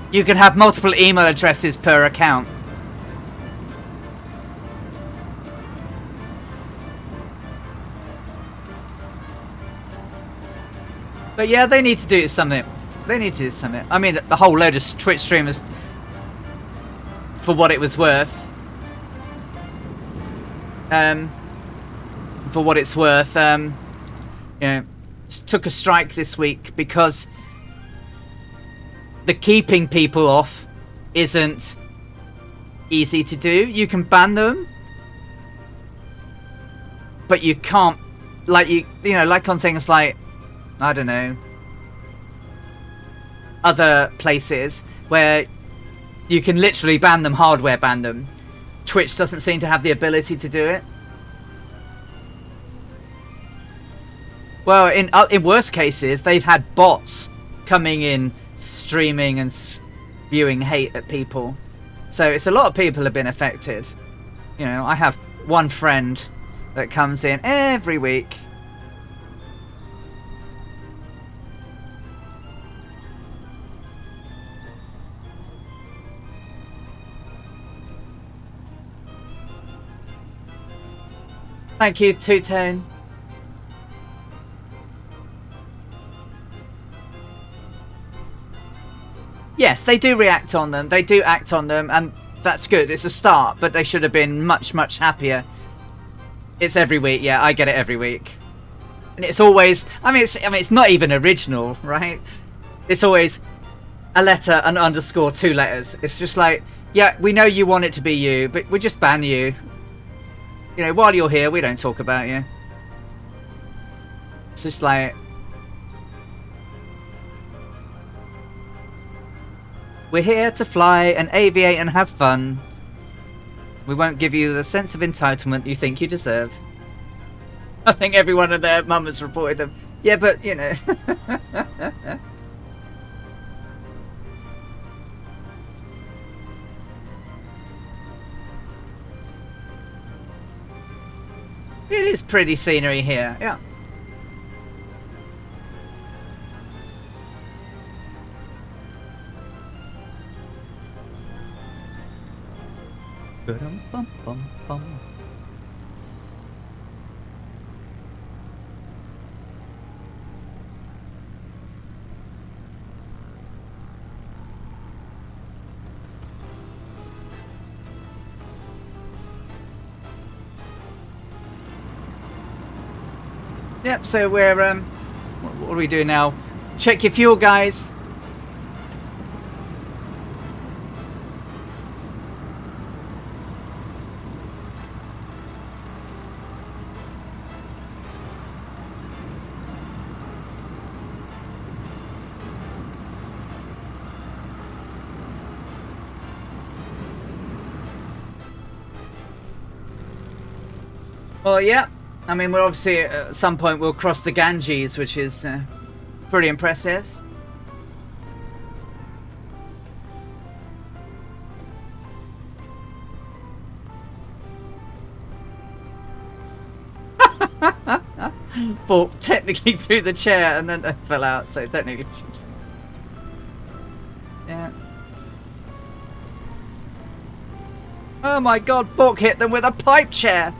you can have multiple email addresses per account. But yeah, they need to do something. They need to do something. I mean, the whole load of Twitch streamers, for what it was worth, you know, took a strike this week because the keeping people off isn't easy to do. You can ban them, but you can't, like you know, like on things like, I don't know, other places where you can literally ban them, hardware ban them. Twitch doesn't seem to have the ability to do it. Well, in worst cases, they've had bots coming in, streaming and spewing hate at people. So it's a lot of people have been affected. You know, I have one friend that comes in every week. Thank you, Two-Tone. Yes, they do react on them. They do act on them, and that's good. It's a start, but they should have been much, much happier. It's every week. Yeah, I get it every week. And it's always... I mean, it's not even original, right? It's always a letter, an underscore, 2 letters. It's just like, yeah, we know you want it to be you, but we just ban you. You know, while you're here, we don't talk about you. It's just like... We're here to fly and aviate and have fun. We won't give you the sense of entitlement you think you deserve. I think everyone and their mum has reported them. Yeah, but, you know... It is pretty scenery here, yeah. Bum. Yep, so we're what do we do now? Check your fuel, guys. Well, yeah. I mean, we're obviously at some point we'll cross the Ganges, which is pretty impressive. But technically through the chair and then they fell out, so technically. Yeah. Oh my god, Bork hit them with a pipe chair!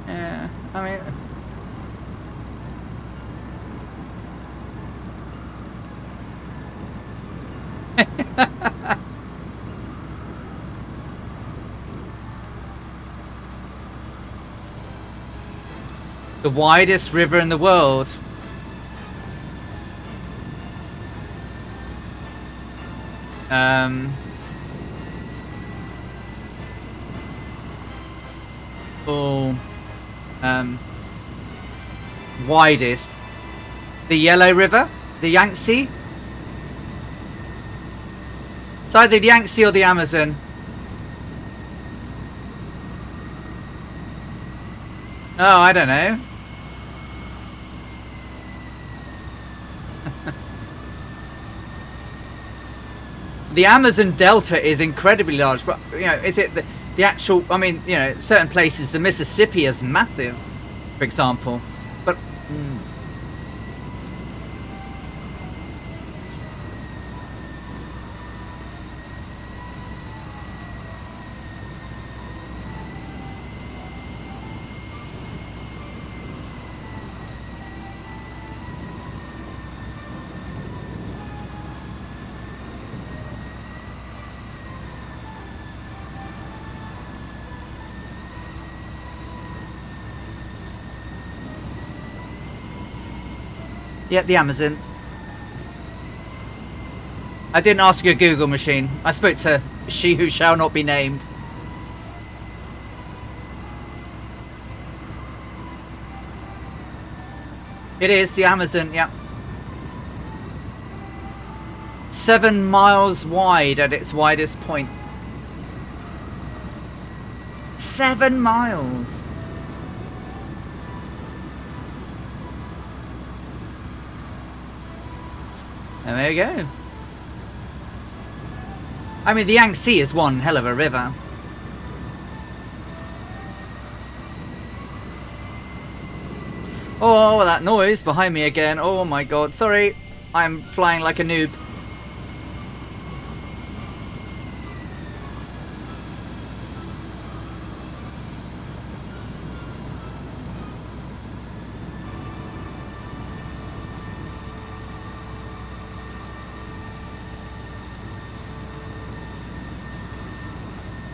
Yeah, I mean... The widest river in the world. Widest. The Yellow River? The Yangtze? It's either the Yangtze or the Amazon. Oh, I don't know. The Amazon Delta is incredibly large, but you know, is it the actual? I mean, you know, certain places, the Mississippi is massive, for example. But yeah, the Amazon. I didn't ask a Google machine. I spoke to she who shall not be named. It is the Amazon, yeah. 7 miles wide at its widest point. 7 miles. And there you go. I mean, the Yangtze is one hell of a river. Oh, that noise behind me again. Oh my god. Sorry. I'm flying like a noob.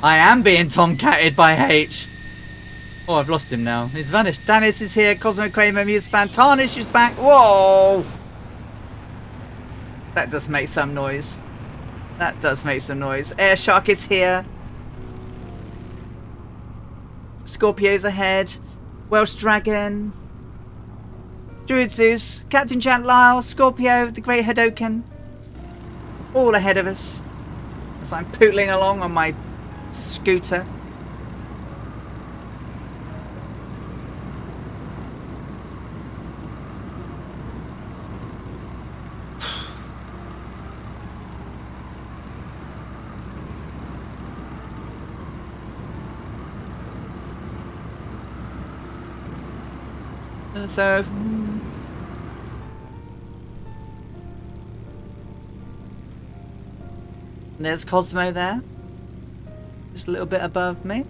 I am being tomcatted by H. Oh, I've lost him now. He's vanished. Dennis is here. Cosmo Kramer, Muse Fan. Tarnish is back. Whoa! That does make some noise. That does make some noise. Air Shark is here. Scorpio's ahead. Welsh Dragon. Druid Zeus. Captain Jack Lyle. Scorpio. The Great Hadoken. All ahead of us. As I'm pootling along on my scooter. So there's Cosmo there, just a little bit above me.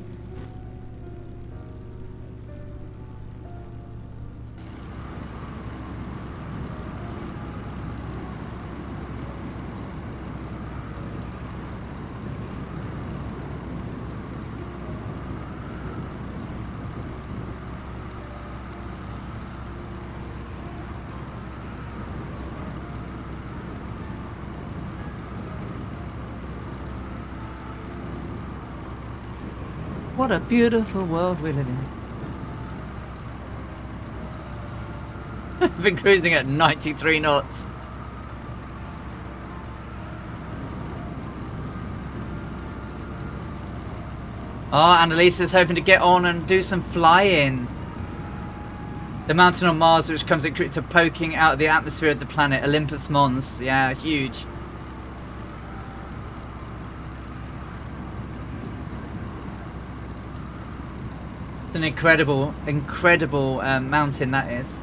What a beautiful world we live in. I've been cruising at 93 knots. Oh, Annalisa's hoping to get on and do some flying. The mountain on Mars, which comes to poking out of the atmosphere of the planet, Olympus Mons. Yeah, huge. It's an incredible, incredible mountain that is.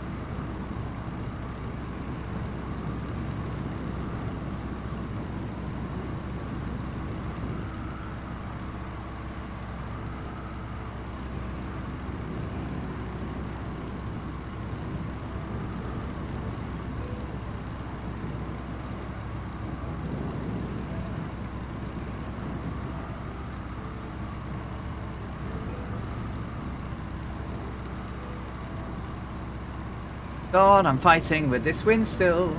God, I'm fighting with this wind still.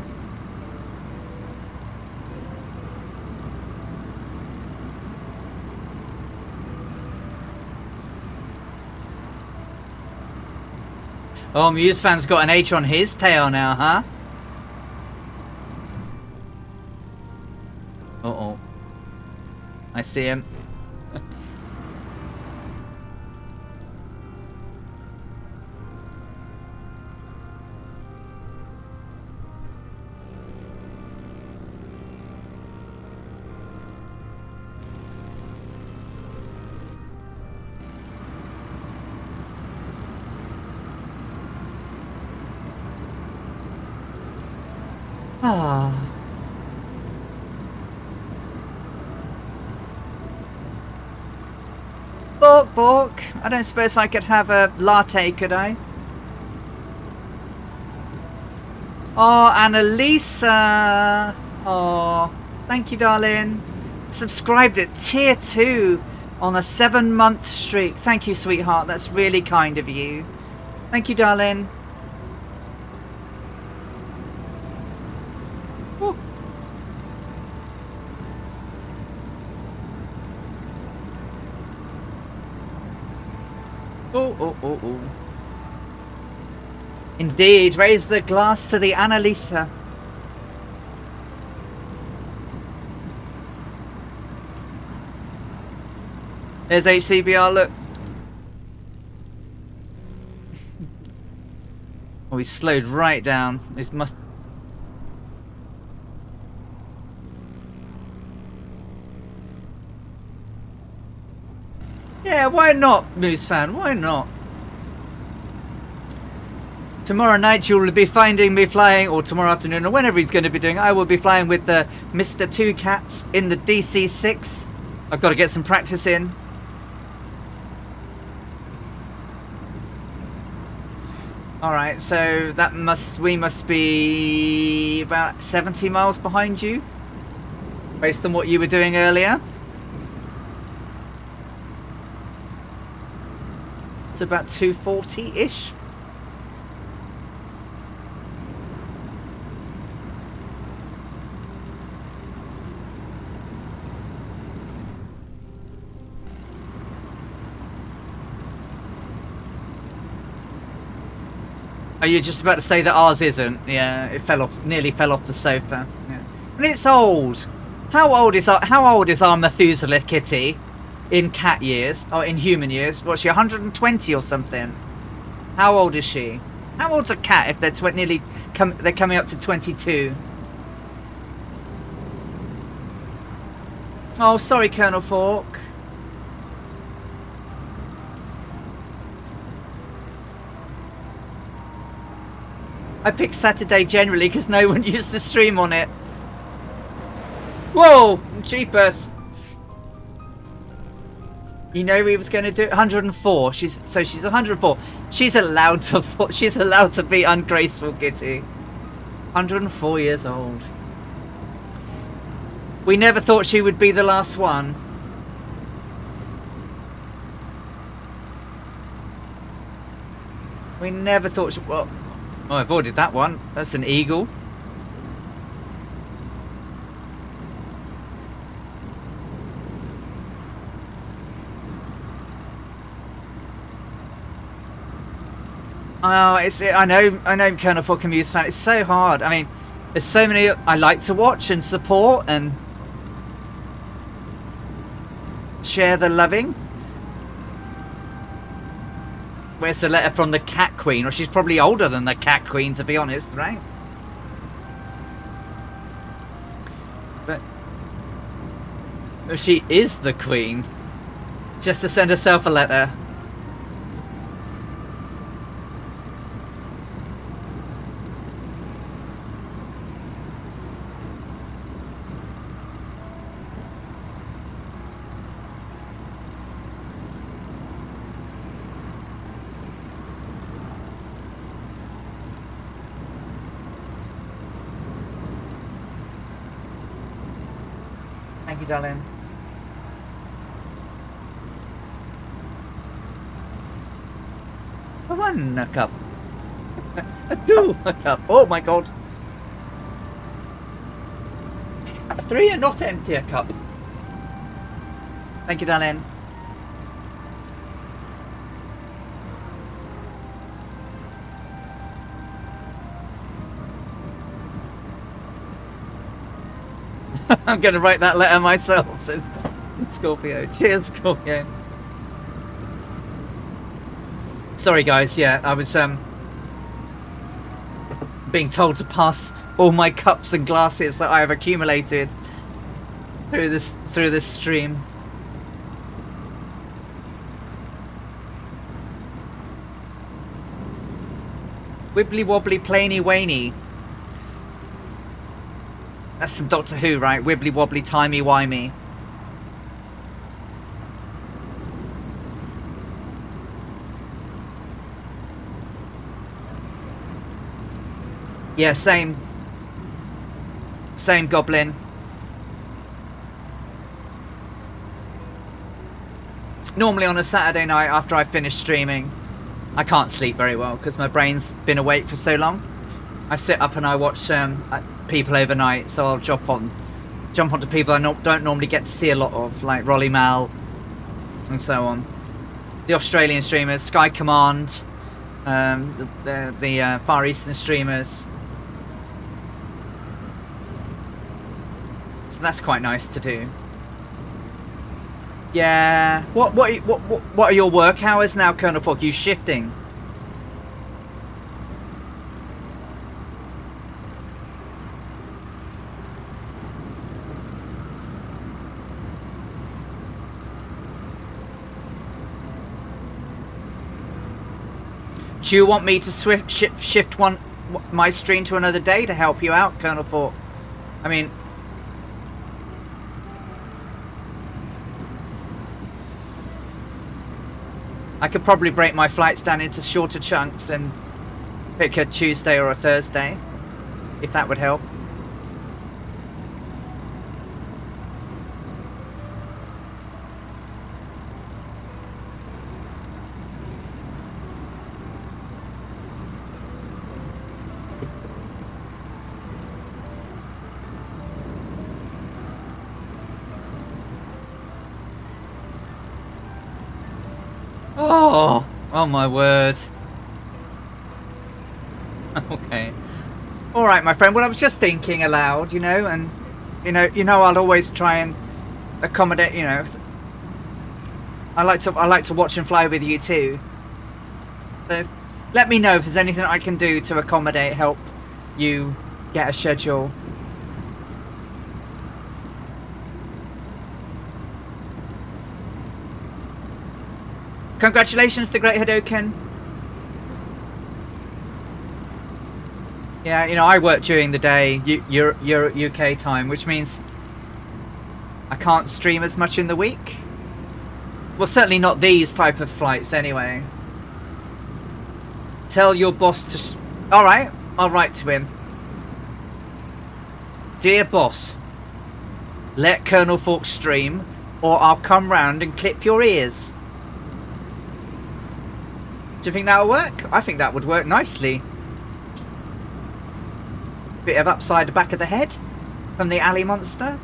Oh, Muse fan's got an H on his tail now, huh? Uh-oh. I see him. Ah. Bork, bork. I don't suppose I could have a latte, could I? Oh, Annalisa. Oh, thank you, darling. Subscribed at tier 2 on a 7-month streak. Thank you, sweetheart. That's really kind of you. Thank you, darling. Ooh. Oh, oh, oh, oh. Indeed, raise the glass to the Annalisa. There's HCBR, look. Oh, he's slowed right down. This must... Yeah, why not, Moose fan? Why not? Tomorrow night you'll be finding me flying, or tomorrow afternoon, or whenever he's going to be doing, I will be flying with the Mr. Two Cats in the DC-6. I've got to get some practice in. Alright, so that we must be about 70 miles behind you, based on what you were doing earlier. It's about 240-ish. Oh, you're just about to say that ours isn't? Yeah, it fell off, nearly fell off the sofa. Yeah, and it's old. How old is our Methuselah kitty in cat years or in human years? What's she, 120 or something? How old is she? How old's a cat if they're they're coming up to 22? Oh, sorry, Colonel Fork. I picked Saturday generally because no one used to stream on it. Whoa! Jeepers! You know he was going to do 104. She's 104. She's allowed to be ungraceful, Kitty. 104 years old. We never thought she would be the last one. We never thought she... Well, oh, I avoided that one. That's an eagle. Oh, I know, Colonel Fucking Muse fan. It's so hard. I mean, there's so many I like to watch and support and share the loving. Where's the letter from the Cat Queen? Or she's probably older than the Cat Queen, to be honest, right? But she is the Queen. Just to send herself a letter. Thank you, darling. A 1 a cup. A 2 a cup. Oh my god. A 3 and not empty a cup. Thank you, darling. I'm going to write that letter myself, says Scorpio. Cheers, Scorpio. Sorry, guys. Yeah, I was being told to pass all my cups and glasses that I have accumulated through this stream. Wibbly wobbly plainy waney. That's from Doctor Who, right? Wibbly wobbly timey wimey. Yeah, same goblin. Normally on a Saturday night after I finish streaming, I can't sleep very well because my brain's been awake for so long. I sit up and I watch people overnight, so I'll jump onto people I don't normally get to see a lot of, like Rolly Mal and so on. The Australian streamers, Sky Command, the Far Eastern streamers. So that's quite nice to do. Yeah. What are your work hours now, Colonel Falk? You shifting? Do you want me to shift my stream to another day to help you out, Colonel Falk? I mean, I could probably break my flights down into shorter chunks and pick a Tuesday or a Thursday, if that would help. Oh my word. Okay. All right, my friend. Well, I was just thinking aloud, and I'll always try and accommodate. I like to watch and fly with you too. So, let me know if there's anything I can do to accommodate, help you get a schedule. Congratulations to Great Hadoken. Yeah, I work during the day, you're UK time, which means I can't stream as much in the week. Well, certainly not these type of flights anyway. Tell your boss to... Alright, I'll write to him. Dear boss, let Colonel Falk stream, or I'll come round and clip your ears. Do you think that'll work? I think that would work nicely. Bit of upside the back of the head from the alley monster.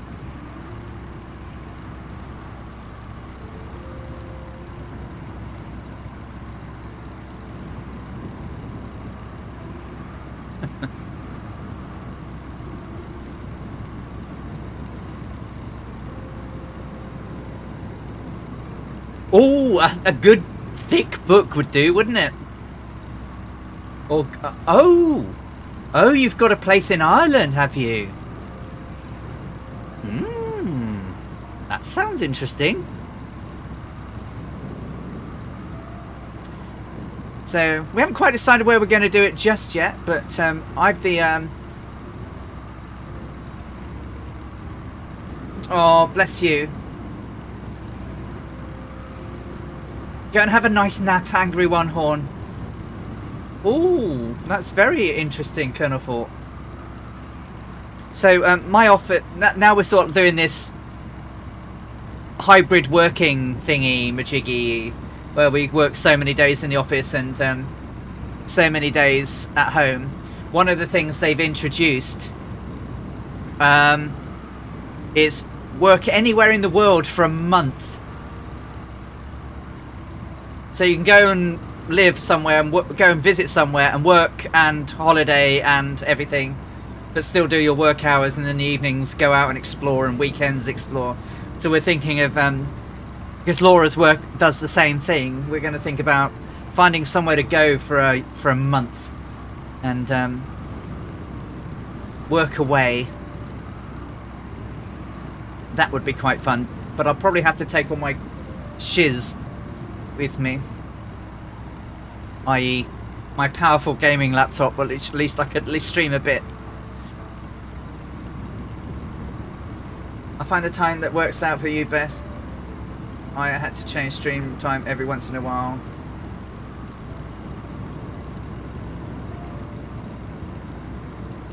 Oh, a good thick book would do, wouldn't it? Or oh, you've got a place in Ireland, have you? That sounds interesting. So we haven't quite decided where we're going to do it just yet, but I've the oh, bless you. Go and have a nice nap, Angry One Horn. Oh, that's very interesting, Colonel Fort. So my offer now, we're sort of doing this hybrid working thingy majiggy, where we work so many days in the office and so many days at home. One of the things they've introduced is work anywhere in the world for a month. So you can go and live somewhere and go and visit somewhere and work and holiday and everything, but still do your work hours, and in the evenings go out and explore, and weekends explore. So we're thinking of, because Laura's work does the same thing, we're going to think about finding somewhere to go for a month and work away. That would be quite fun, but I'll probably have to take all my shiz with me, i.e. my powerful gaming laptop. Well, at least I could at least stream a bit. I find the time that works out for you best. I had to change stream time every once in a while.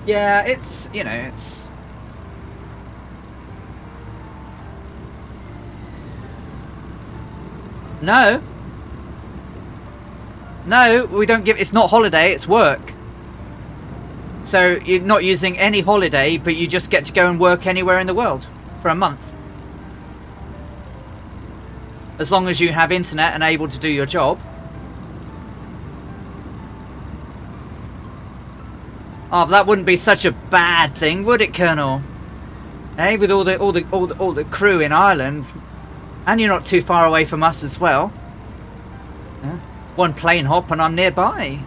Yeah, it's, you know, it's... No. No, we don't give... It's not holiday, it's work. So you're not using any holiday, but you just get to go and work anywhere in the world for a month. As long as you have internet and able to do your job. Oh, that wouldn't be such a bad thing, would it, Colonel? Eh, with all the crew in Ireland, and you're not too far away from us as well. Yeah. One plane hop and I'm nearby.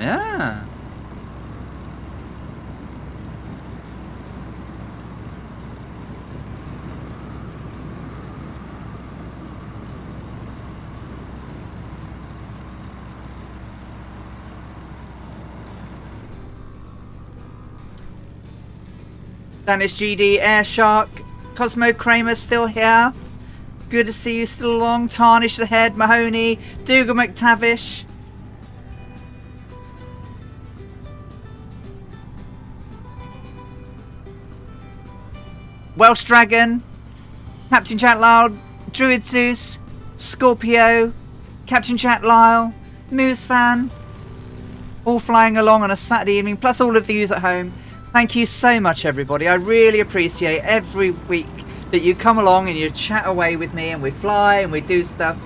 Yeah. Danish GD, Air Shark, Cosmo Kramer still here. Good to see you still along. Tarnish the Head, Mahoney, Dougal McTavish. Welsh Dragon, Captain Chat Loud, Druid Zeus, Scorpio, Captain Chat Lyle, Moose Fan, all flying along on a Saturday evening, plus all of yous at home. Thank you so much, everybody. I really appreciate every week that you come along and you chat away with me and we fly and we do stuff.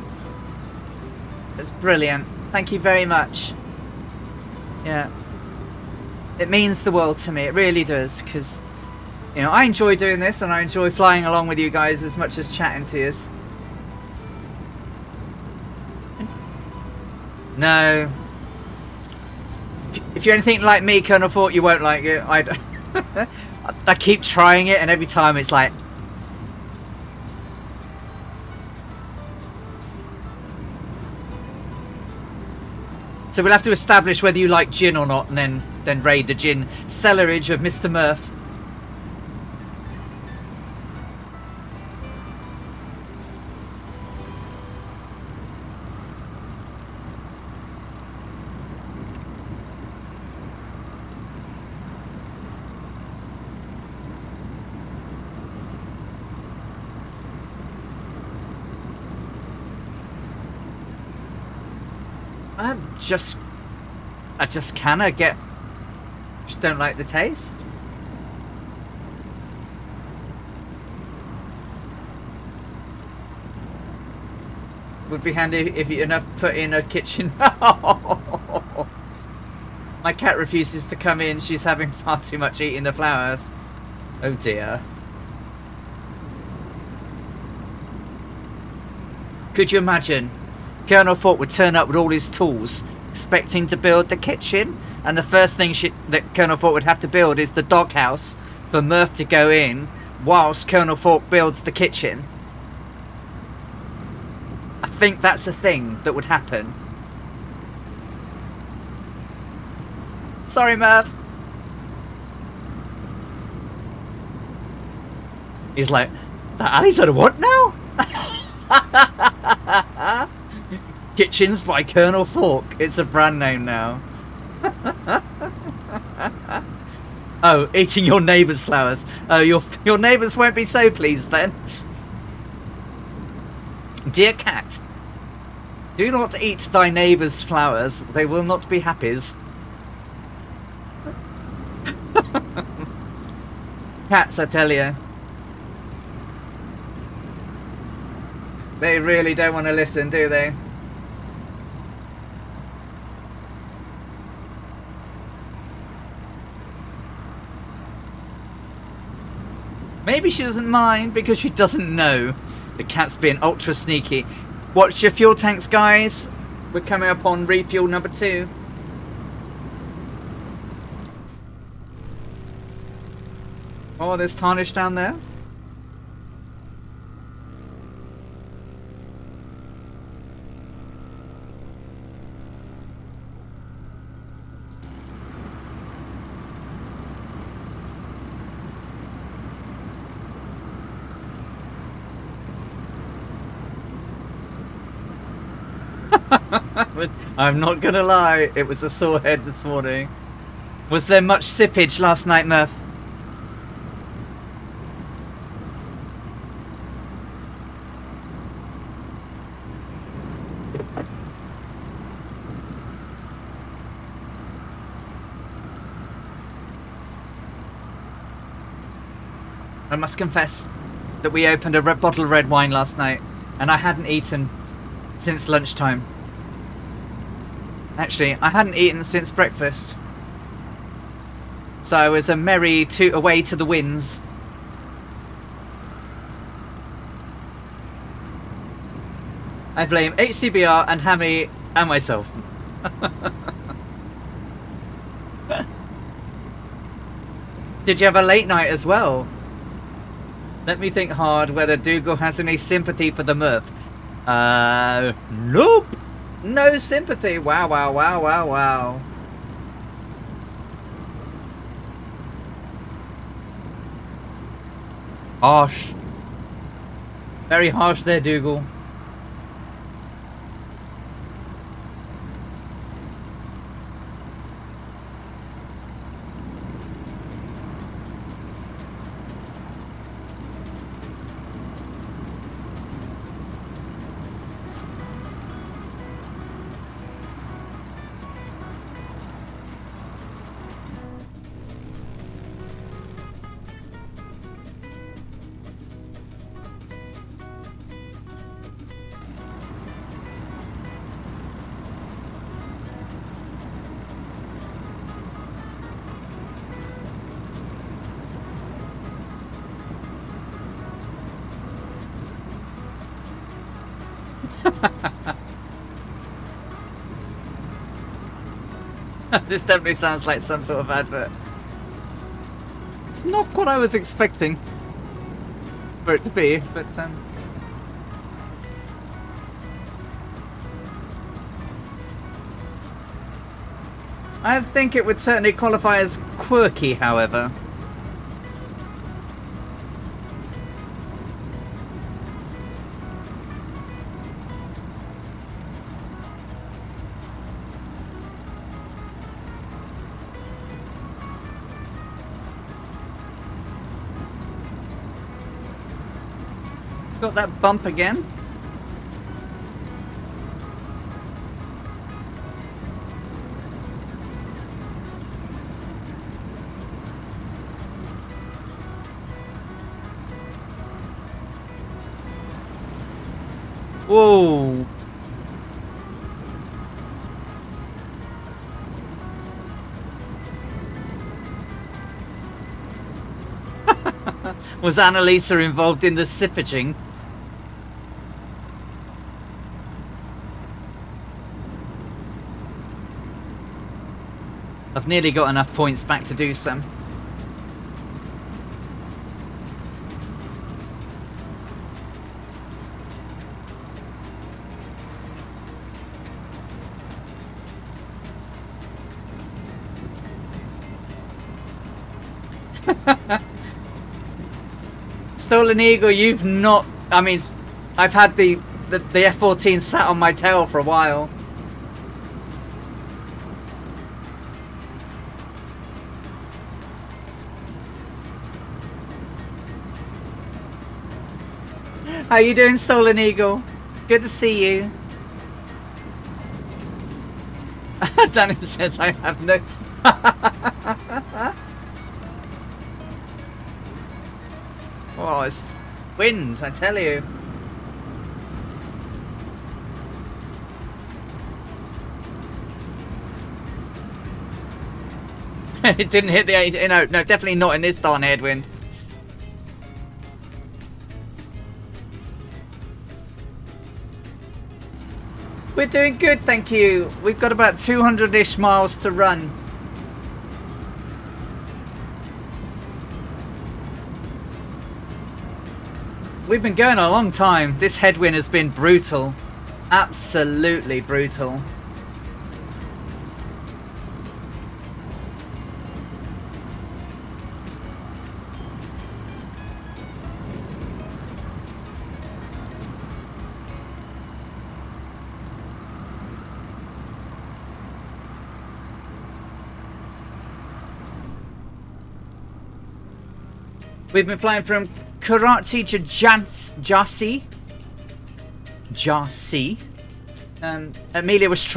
It's brilliant. Thank you very much. Yeah. It means the world to me. It really does, because, you know, I enjoy doing this and I enjoy flying along with you guys as much as chatting to you. No. If you're anything like me, Colonel Fort, you won't like it. I keep trying it, and every time it's like... So we'll have to establish whether you like gin or not, and then raid the gin cellarage of Mr. Murph. I just kinda just don't like the taste. Would be handy if you put in a kitchen. My cat refuses to come in. She's having far too much eating the flowers. Oh dear. Could you imagine? Colonel Fort would turn up with all his tools, expecting to build the kitchen, and the first thing that Colonel Fort would have to build is the doghouse for Murph to go in whilst Colonel Fort builds the kitchen. I think that's a thing that would happen. Sorry, Murph. He's like, the alley's under what now? Kitchens by Colonel Fork. It's a brand name now. Oh, eating your neighbour's flowers. Oh, your neighbours won't be so pleased then. Dear cat, do not eat thy neighbour's flowers. They will not be happies. Cats, I tell you. They really don't want to listen, do they? Maybe she doesn't mind because she doesn't know. The cat's being ultra sneaky. Watch your fuel tanks, guys. We're coming up on refuel number 2. Oh, there's tarnish down there. I'm not gonna lie, it was a sore head this morning. Was there much sippage last night, Murph? I must confess that we opened a bottle of red wine last night and I hadn't eaten since lunchtime. Actually, I hadn't eaten since breakfast. So it was a merry away to the winds. I blame HCBR and Hammy and myself. Did you have a late night as well? Let me think hard whether Dougal has any sympathy for the Murph. Nope. No sympathy. Wow, wow, wow, wow, wow. Harsh. Very harsh there, Dougal. This definitely sounds like some sort of advert. It's not what I was expecting for it to be, but I think it would certainly qualify as quirky, however. Got that bump again. Whoa. Was Annalisa involved in the sippaging? I've nearly got enough points back to do some. Stolen Eagle, you've not... I mean, I've had the F-14 sat on my tail for a while. How you doing, Stolen Eagle? Good to see you. Danny says I have no... Oh, it's wind, I tell you. It didn't hit the 8. No, definitely not in this darn headwind. We're doing good, thank you. We've got about 200-ish miles to run. We've been going a long time. This headwind has been brutal. Absolutely brutal. We've been flying from Karachi to Jhansi. Amelia was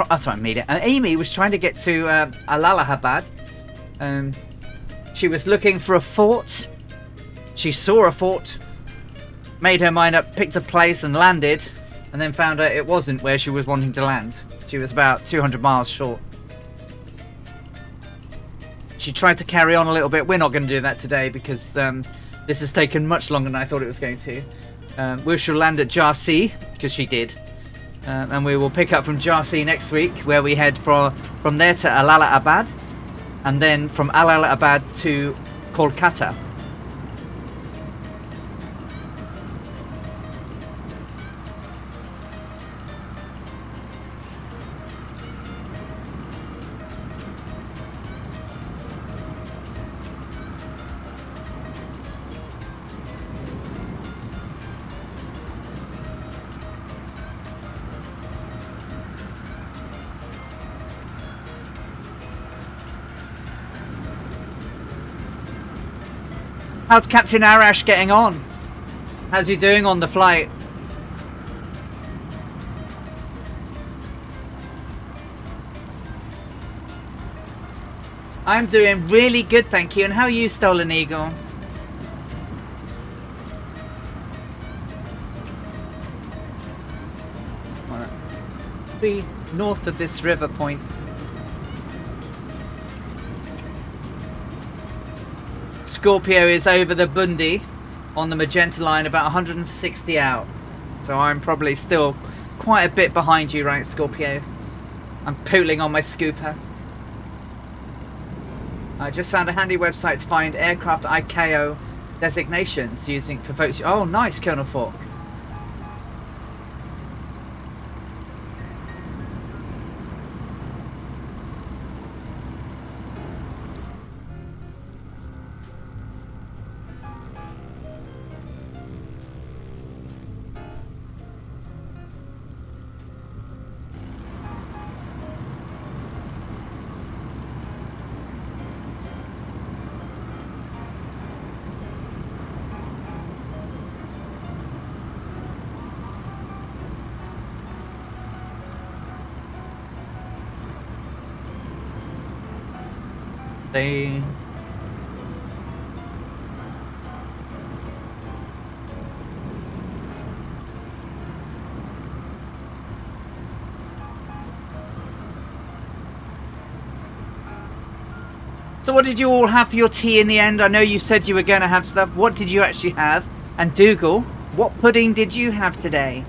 Amy was trying to get to Allahabad. She was looking for a fort. She saw a fort, made her mind up, picked a place and landed, and then found out it wasn't where she was wanting to land. She was about 200 miles short. She tried to carry on a little bit. We're not going to do that today because this has taken much longer than I thought it was going to. We shall land at Jhansi, because she did. And we will pick up from Jhansi next week, where we head from there to Allahabad, and then from Allahabad to Kolkata. How's Captain Arash getting on? How's he doing on the flight? I'm doing really good, thank you. And how are you, Stolen Eagle? Be north of this river point. Scorpio is over the Bundi on the magenta line, about 160 out. So I'm probably still quite a bit behind you, right, Scorpio? I'm pooling on my scooper. I just found a handy website to find aircraft ICAO designations using for folks. Oh, nice, Colonel Falk. They... So what did you all have for your tea in the end? I know you said you were going to have stuff. What did you actually have? And Dougal, what pudding did you have today?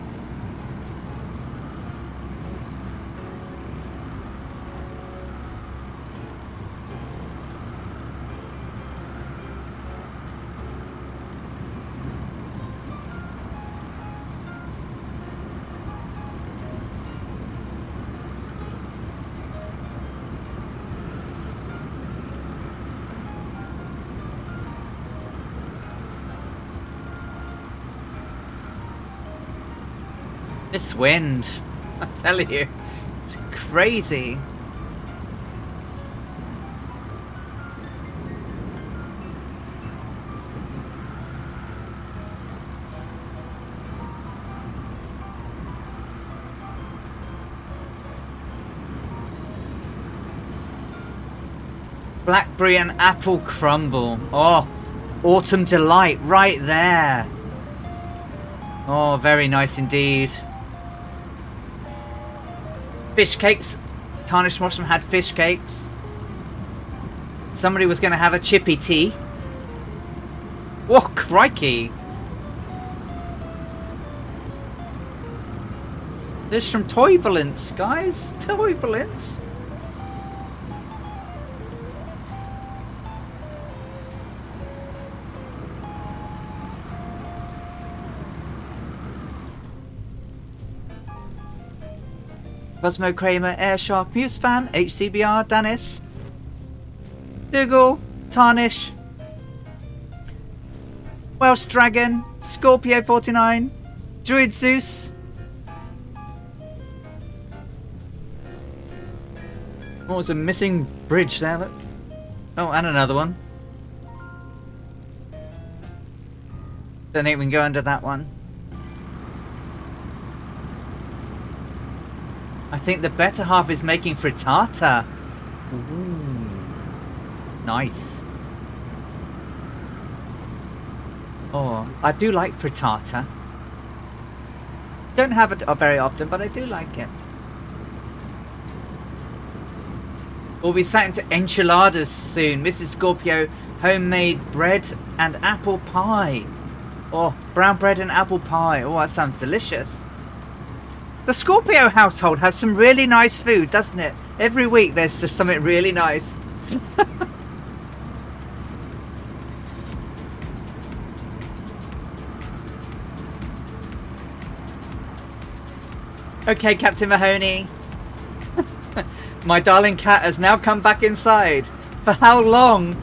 This wind, I'm telling you, it's crazy. Blackberry and apple crumble. Oh, autumn delight right there. Oh, very nice indeed. Fish cakes. Tarnished Mushroom had fish cakes. Somebody was going to have a chippy tea. Oh, crikey. There's some turbulence, guys. Turbulence. Cosmo Kramer, Air Shark, Muse Fan, HCBR, Dennis, Dougal, Tarnish, Welsh Dragon, Scorpio 49, Druid Zeus. What was a missing bridge there? Look. Oh, and another one. Don't think we can go under that one. I think the better half is making frittata. Ooh. Nice. Oh, I do like frittata. Don't have it very often, but I do like it. We'll be sat into enchiladas soon. Mrs. Scorpio, homemade bread and apple pie. Oh, brown bread and apple pie. Oh, that sounds delicious. The Scorpio household has some really nice food, doesn't it? Every week there's just something really nice. Okay, Captain Mahoney. My darling cat has now come back inside. For how long?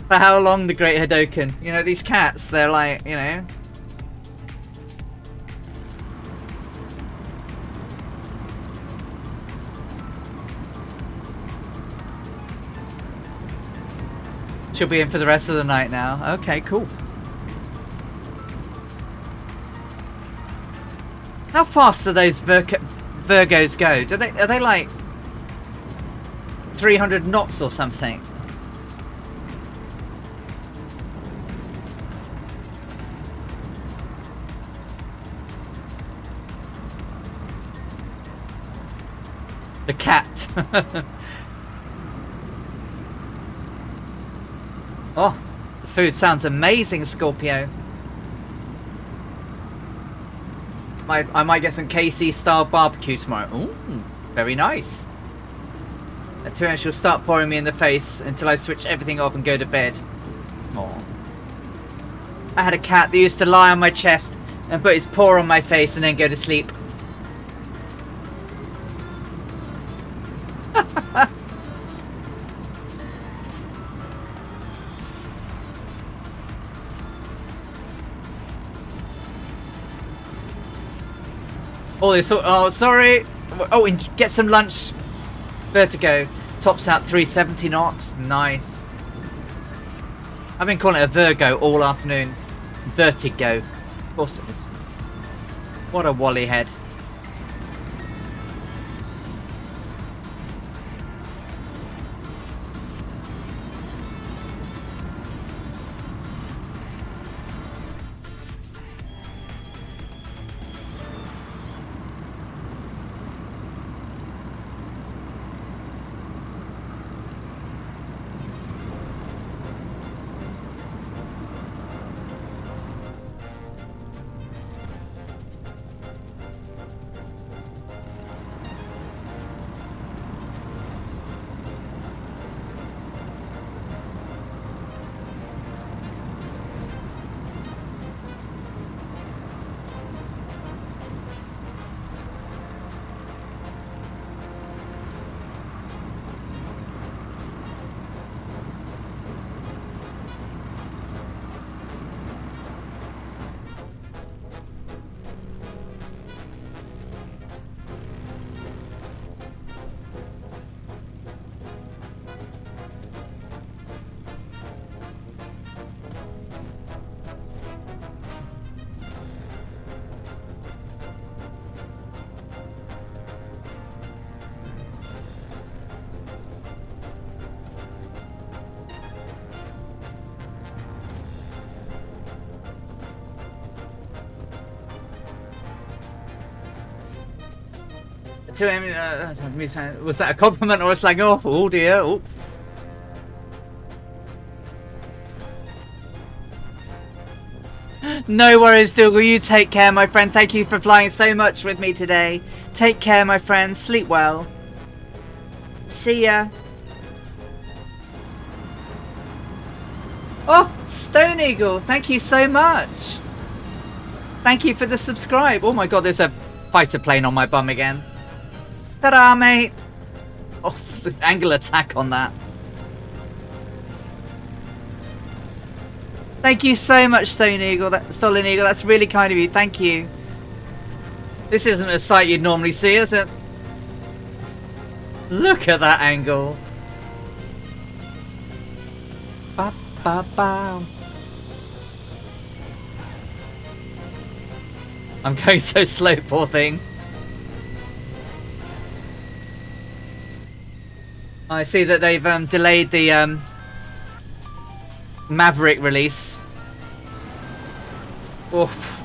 For how long, the Great Hadoken? You know, these cats, they're like, you know... She'll be in for the rest of the night now. Okay, cool. How fast do those Virgos go? Are they like 300 knots or something? The cat. Oh, the food sounds amazing, Scorpio. I might get some KC style barbecue tomorrow. Ooh, very nice. That's when she'll start pouring me in the face until I switch everything off and go to bed. Oh. I had a cat that used to lie on my chest and put his paw on my face and then go to sleep. Oh, oh, sorry. Oh, and get some lunch. Vertigo. Tops out 370 knots. Nice. I've been calling it a Virgo all afternoon. Vertigo. Of course it is. What a wally head. To him, was that a compliment or a slag off? Oh dear. Oh. No worries, Dougal. You take care, my friend. Thank you for flying so much with me today. Take care, my friend. Sleep well. See ya. Oh, Stone Eagle, thank you so much. Thank you for the subscribe. Oh my god, there's a fighter plane on my bum again. Ta-da, mate. Oh, the angle attack on that. Thank you so much, Stolen Eagle. That's really kind of you. Thank you. This isn't a sight you'd normally see, is it? Look at that angle. Ba, ba, ba. I'm going so slow, poor thing. I see that they've delayed the Maverick release. Oof.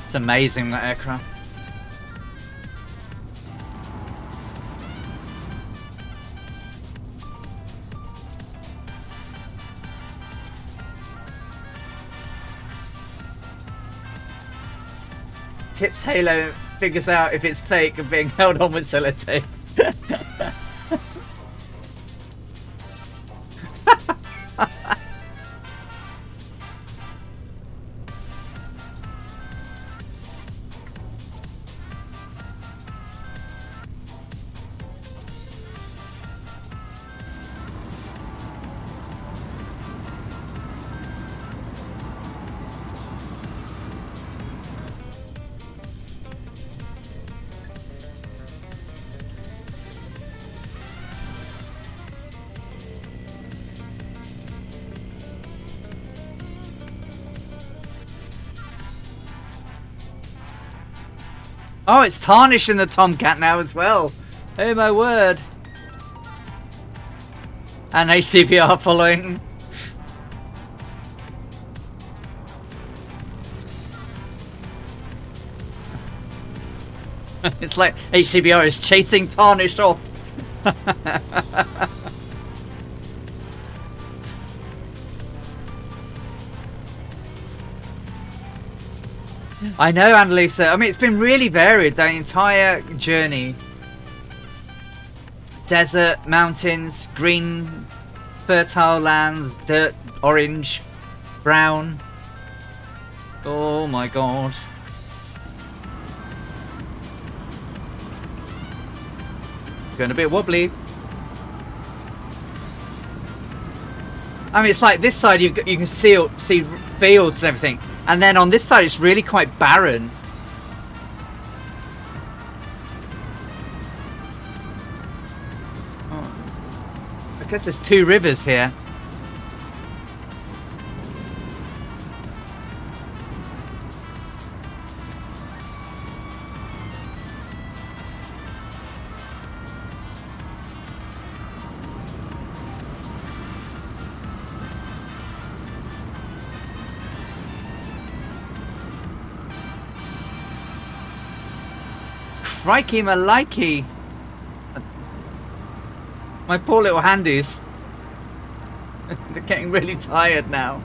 It's amazing, that aircraft. Tips Halo figures out if it's fake and being held on with sellotape. Oh, it's tarnishing the Tomcat now as well. Oh my word. And ACBR following. It's like ACBR is chasing Tarnish off. I know, Annalisa. I mean, it's been really varied, the entire journey. Desert, mountains, green, fertile lands, dirt, orange, brown. Oh my god. Going a bit wobbly. I mean, it's like this side you can see fields and everything. And then on this side, it's really quite barren. Oh. I guess there's two rivers here. Crikey malikey. My poor little handies. They're getting really tired now.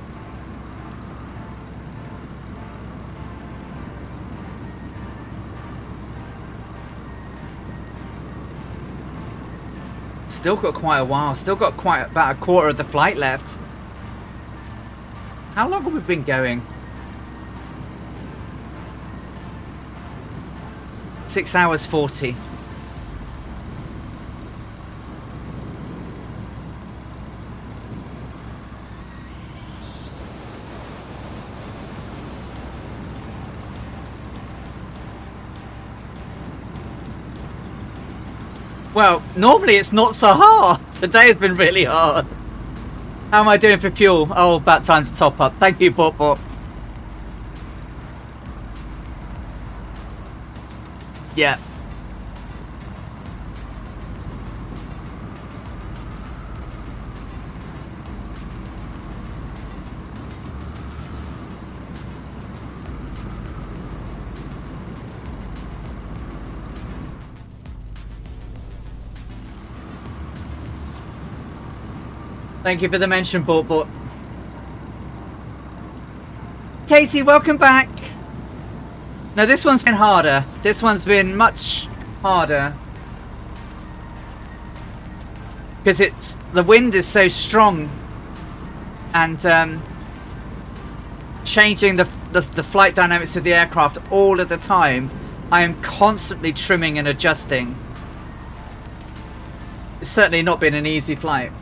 Still got quite a while. Still got about a quarter of the flight left. How long have we been going? 6 hours 40. Well, normally it's not so hard. Today has been really hard. How am I doing for fuel? Oh, about time to top up. Thank you, Pop Pop. Yeah. Thank you for the mention, Bort. Katie, welcome back. Now this one's been harder. This one's been much harder. Because the wind is so strong. And changing the flight dynamics of the aircraft all of the time. I am constantly trimming and adjusting. It's certainly not been an easy flight.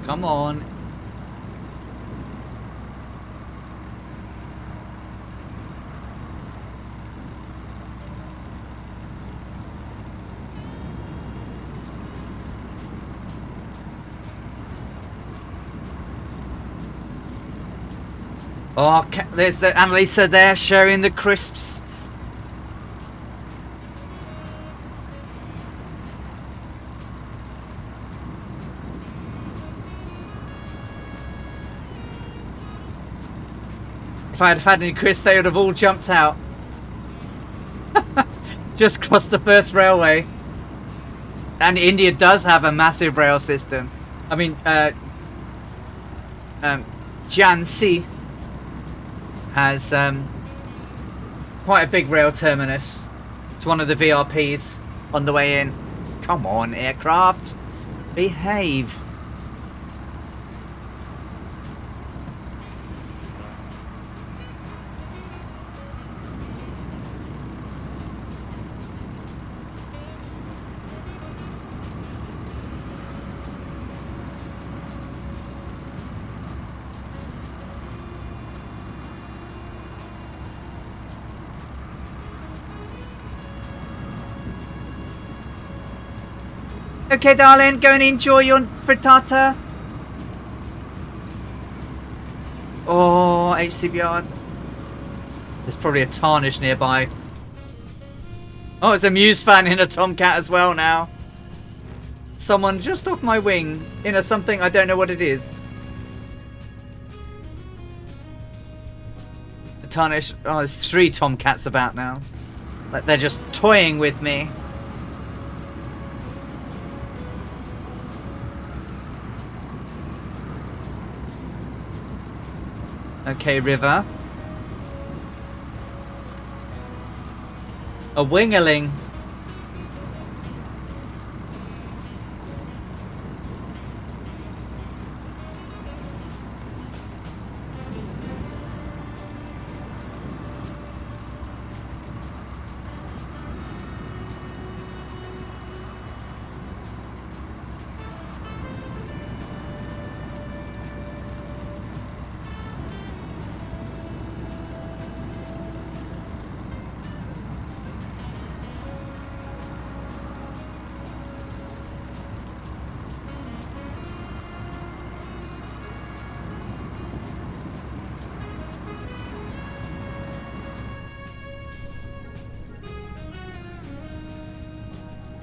Come on. Oh, there's the Annalisa there sharing the crisps. If I had had any crisps, they would have all jumped out. Just crossed the first railway. And India does have a massive rail system. I mean, Jhansi has quite a big rail terminus. It's one of the VRPs on the way in. Come on, aircraft. Behave. Okay, darling, go and enjoy your frittata. Oh, HCBR. There's probably a tarnish nearby. Oh, it's a Muse fan in a Tomcat as well now. Someone just off my wing in a something, I don't know what it is. The tarnish. Oh, there's 3 Tomcats about now. Like they're just toying with me. Okay, River. A wingerling.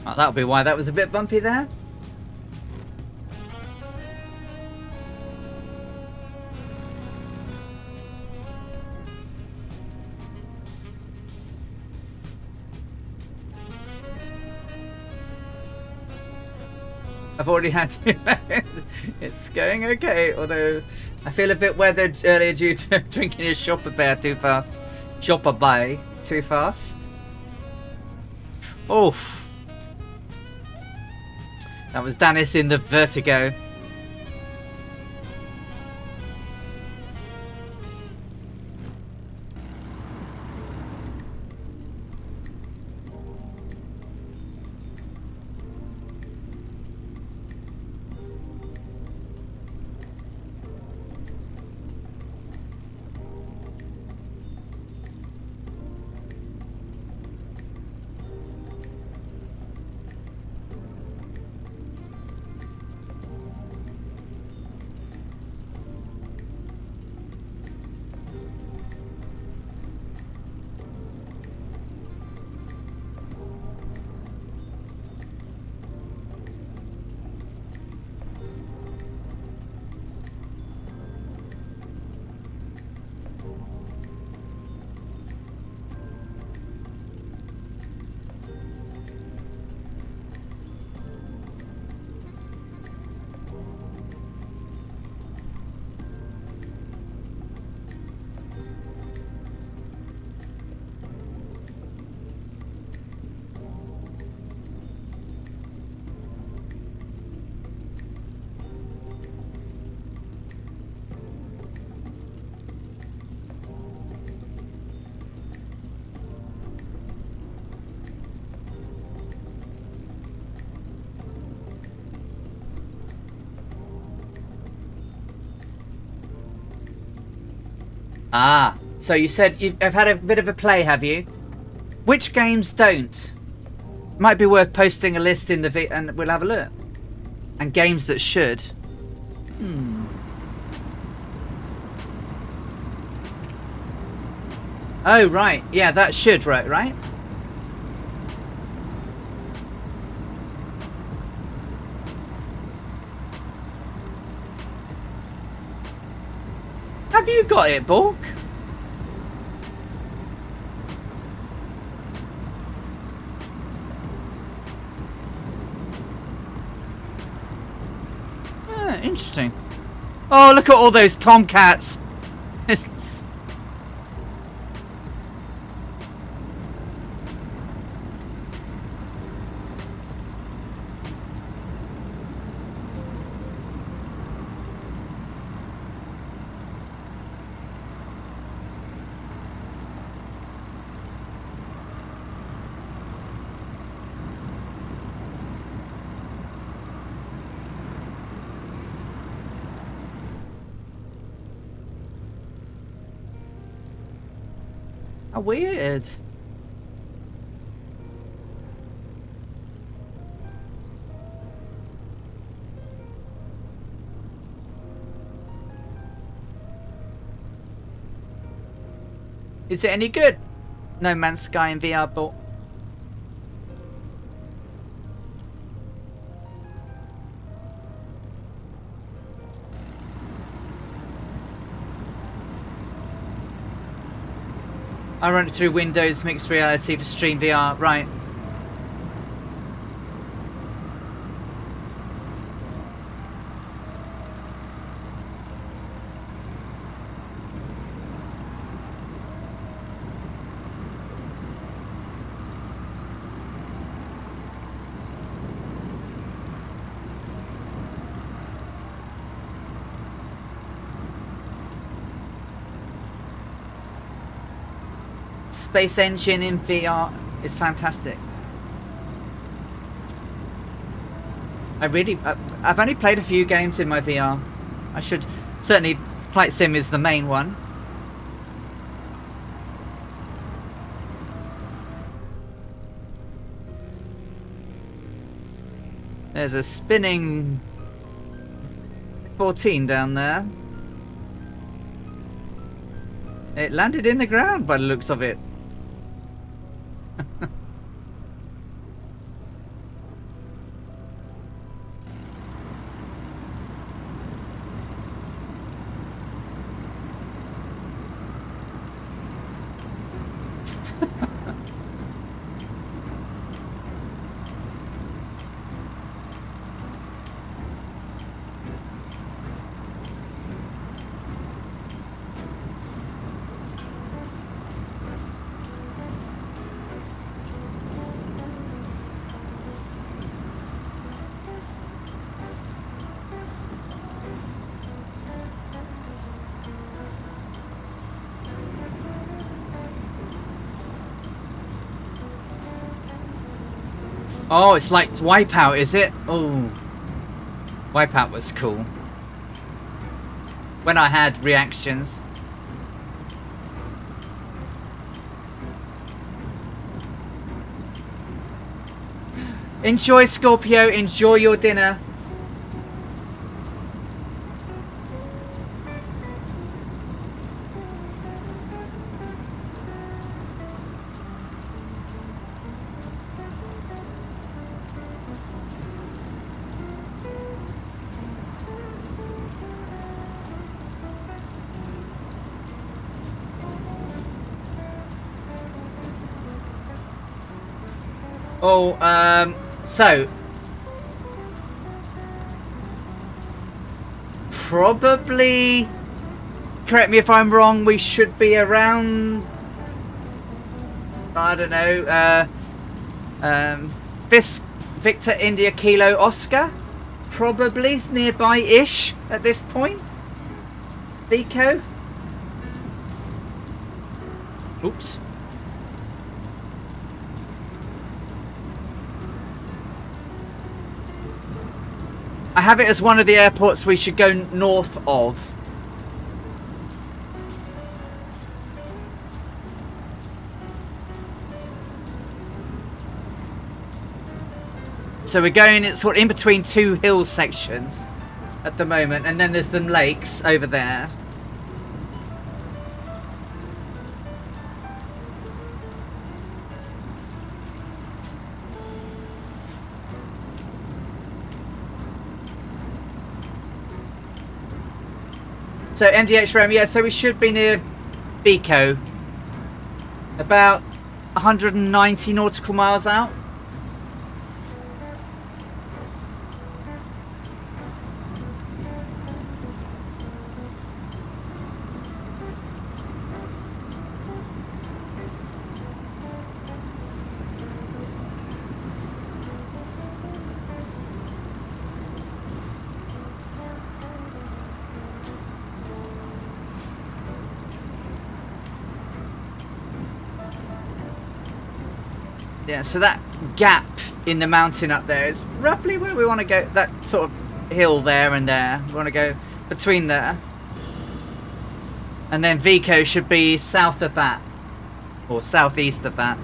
Oh, that'll be why that was a bit bumpy there. I've already had to. It's going okay, although I feel a bit weathered earlier due to drinking a shopper bear too fast. Shopper bay too fast. Oof. That was Dennis in the Vertigo. Ah, so you said you've had a bit of a play, have you? Which games don't? Might be worth posting a list in the and we'll have a look. And games that should. Oh, right. Yeah, that should, right? Have you got it, Bulk? Ah, interesting. Oh, look at all those tomcats. How weird. Is it any good? No Man's Sky in VR, but I run it through Windows Mixed Reality for Stream VR, right? Space Engine in VR is fantastic. I've only played a few games in my VR. I should certainly. Flight Sim is the main one. There's a spinning 14 down there. It landed in the ground by the looks of it. Oh, it's like Wipeout, is it? Oh, Wipeout was cool. When I had reactions. Enjoy, Scorpio. Enjoy your dinner. Oh, so probably, correct me if I'm wrong, we should be around, I don't know, Victor India Kilo Oscar, probably nearby-ish at this point. Vico. Oops. I have it as one of the airports we should go north of. So we're going sort of in between two hill sections at the moment, and then there's some lakes over there. So MDH Rome, yeah, so we should be near Bico. About 190 nautical miles out. Yeah, so that gap in the mountain up there is roughly where we want to go. That sort of hill there and there. We want to go between there. And then Vico should be south of that. Or southeast of that.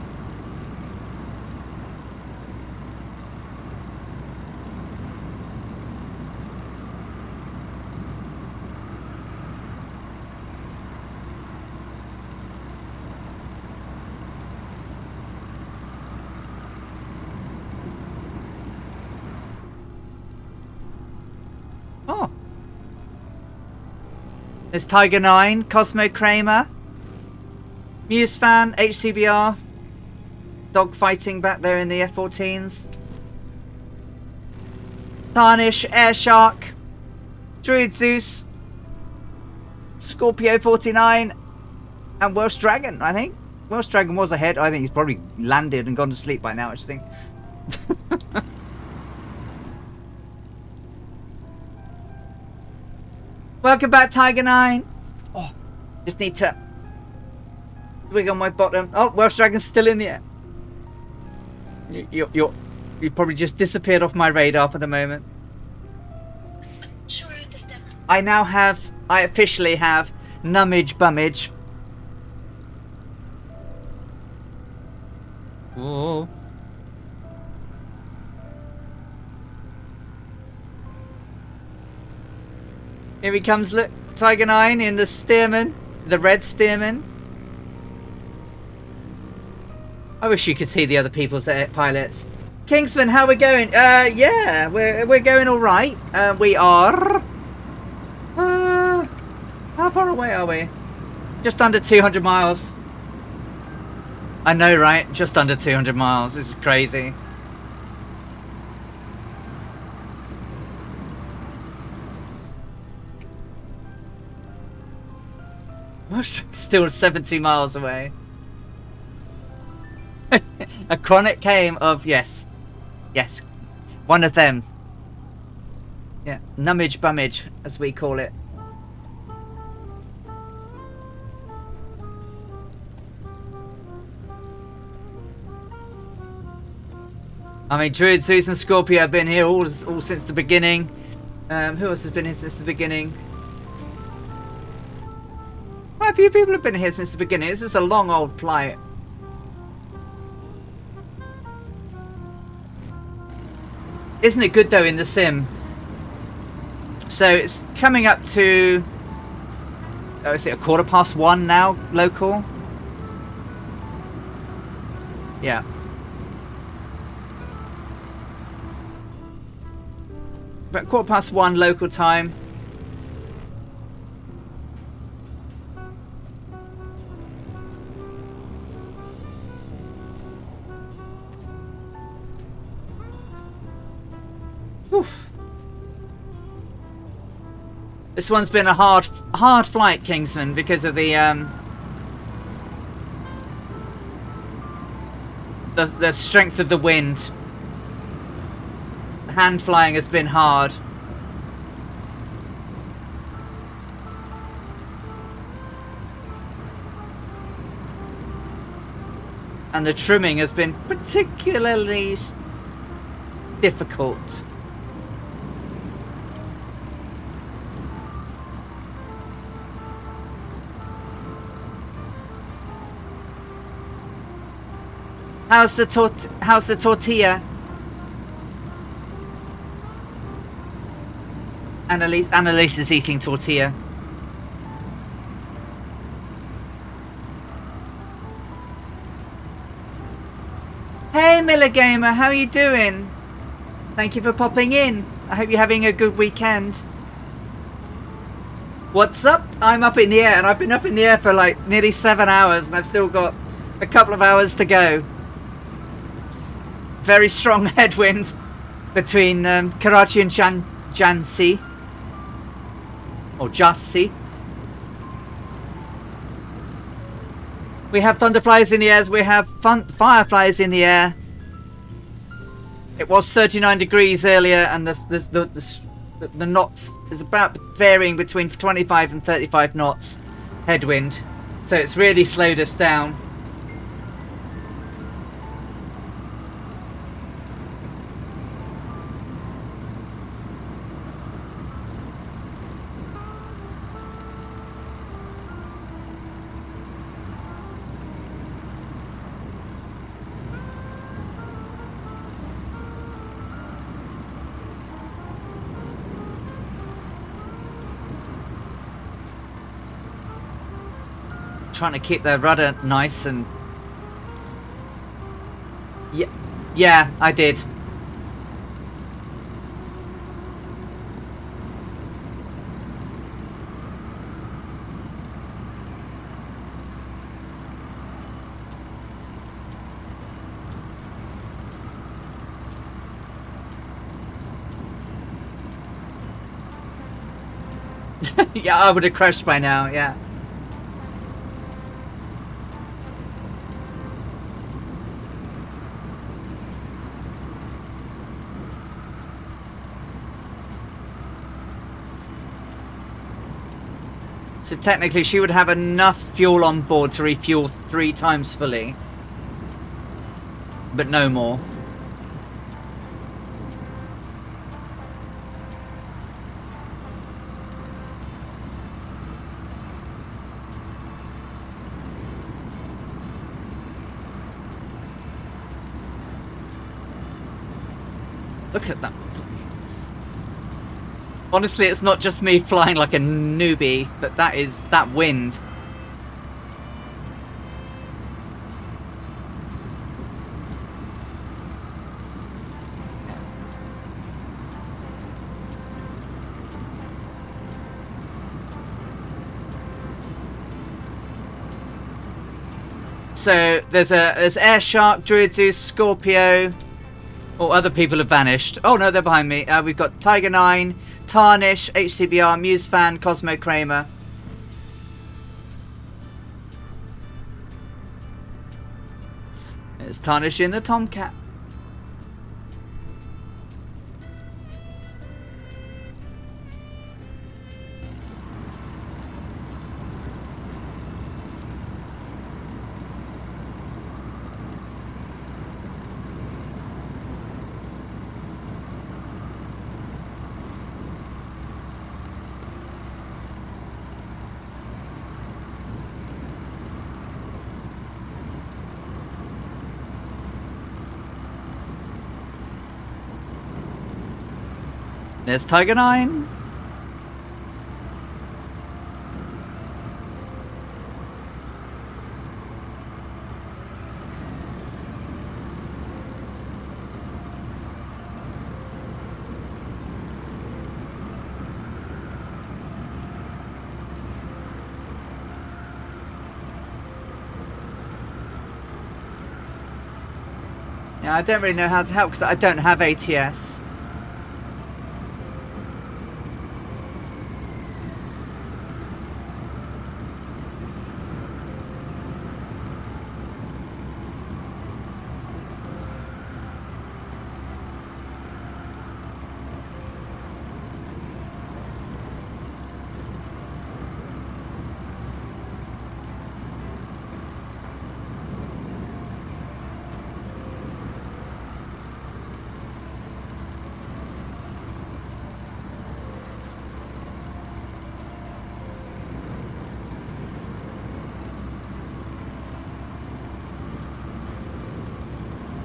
Oh. There's Tiger 9, Cosmo Kramer, Muse Fan, HCBR, dog fighting back there in the F-14s. Tarnish, Air Shark, Druid Zeus, Scorpio 49, and Welsh Dragon, I think. Welsh Dragon was ahead. I think he's probably landed and gone to sleep by now, I should think. Welcome back, Tiger 9. Oh, just need to twig on my bottom. Oh, Welsh Dragon's still in the air. You probably just disappeared off my radar for the moment. Sure, I officially have Nummage Bummage. Whoa. Here he comes, look, Tiger 9 in the Stearman, the red Stearman. I wish you could see the other people's pilots. Kingsman, how we going? Yeah, we're going all right. We are. How far away are we? Just under 200 miles. I know, right? Just under 200 miles. This is crazy. Still 70 miles away. A chronic came of yes, one of them. Yeah, Nummage Bummage, as we call it. I mean, Druid, Zeus, and Scorpio have been here all since the beginning. Who else has been here since the beginning? Quite a few people have been here since the beginning. This is a long old flight. Isn't it good though in the sim? So it's coming up to, oh, is it 1:15 now, local? Yeah. About 1:15 local time. Oof. This one's been a hard flight, Kingsman, because of the strength of the wind. Hand flying has been hard. And the trimming has been particularly difficult. How's the tortilla? Annalise is eating tortilla. Hey Miller Gamer, how are you doing? Thank you for popping in. I hope you're having a good weekend. What's up? I'm up in the air, and I've been up in the air for like nearly 7 hours, and I've still got a couple of hours to go. Very strong headwind between Karachi and Jhansi. Or Jhansi. We have thunderflies in the air, we have fireflies in the air. It was 39 degrees earlier, and the knots is about varying between 25 and 35 knots headwind. So it's really slowed us down. Trying to keep the rudder nice and yeah, I did. Yeah, I would have crashed by now, yeah. So technically she would have enough fuel on board to refuel 3 times fully. But no more. Look at that. Honestly, it's not just me flying like a newbie, but that wind. So there's Air Shark, Druid Zeus, Scorpio. Or other people have vanished. Oh no, they're behind me. We've got Tiger 9, Tarnish, HTBR, Muse Fan, Cosmo Kramer. There's Tarnish in the Tomcat. There's Tiger 9. Yeah, I don't really know how to help because I don't have ATS.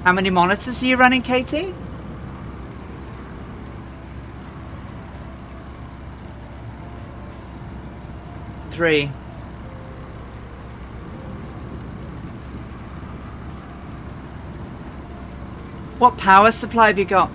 How many monitors are you running, Katie? 3. What power supply have you got?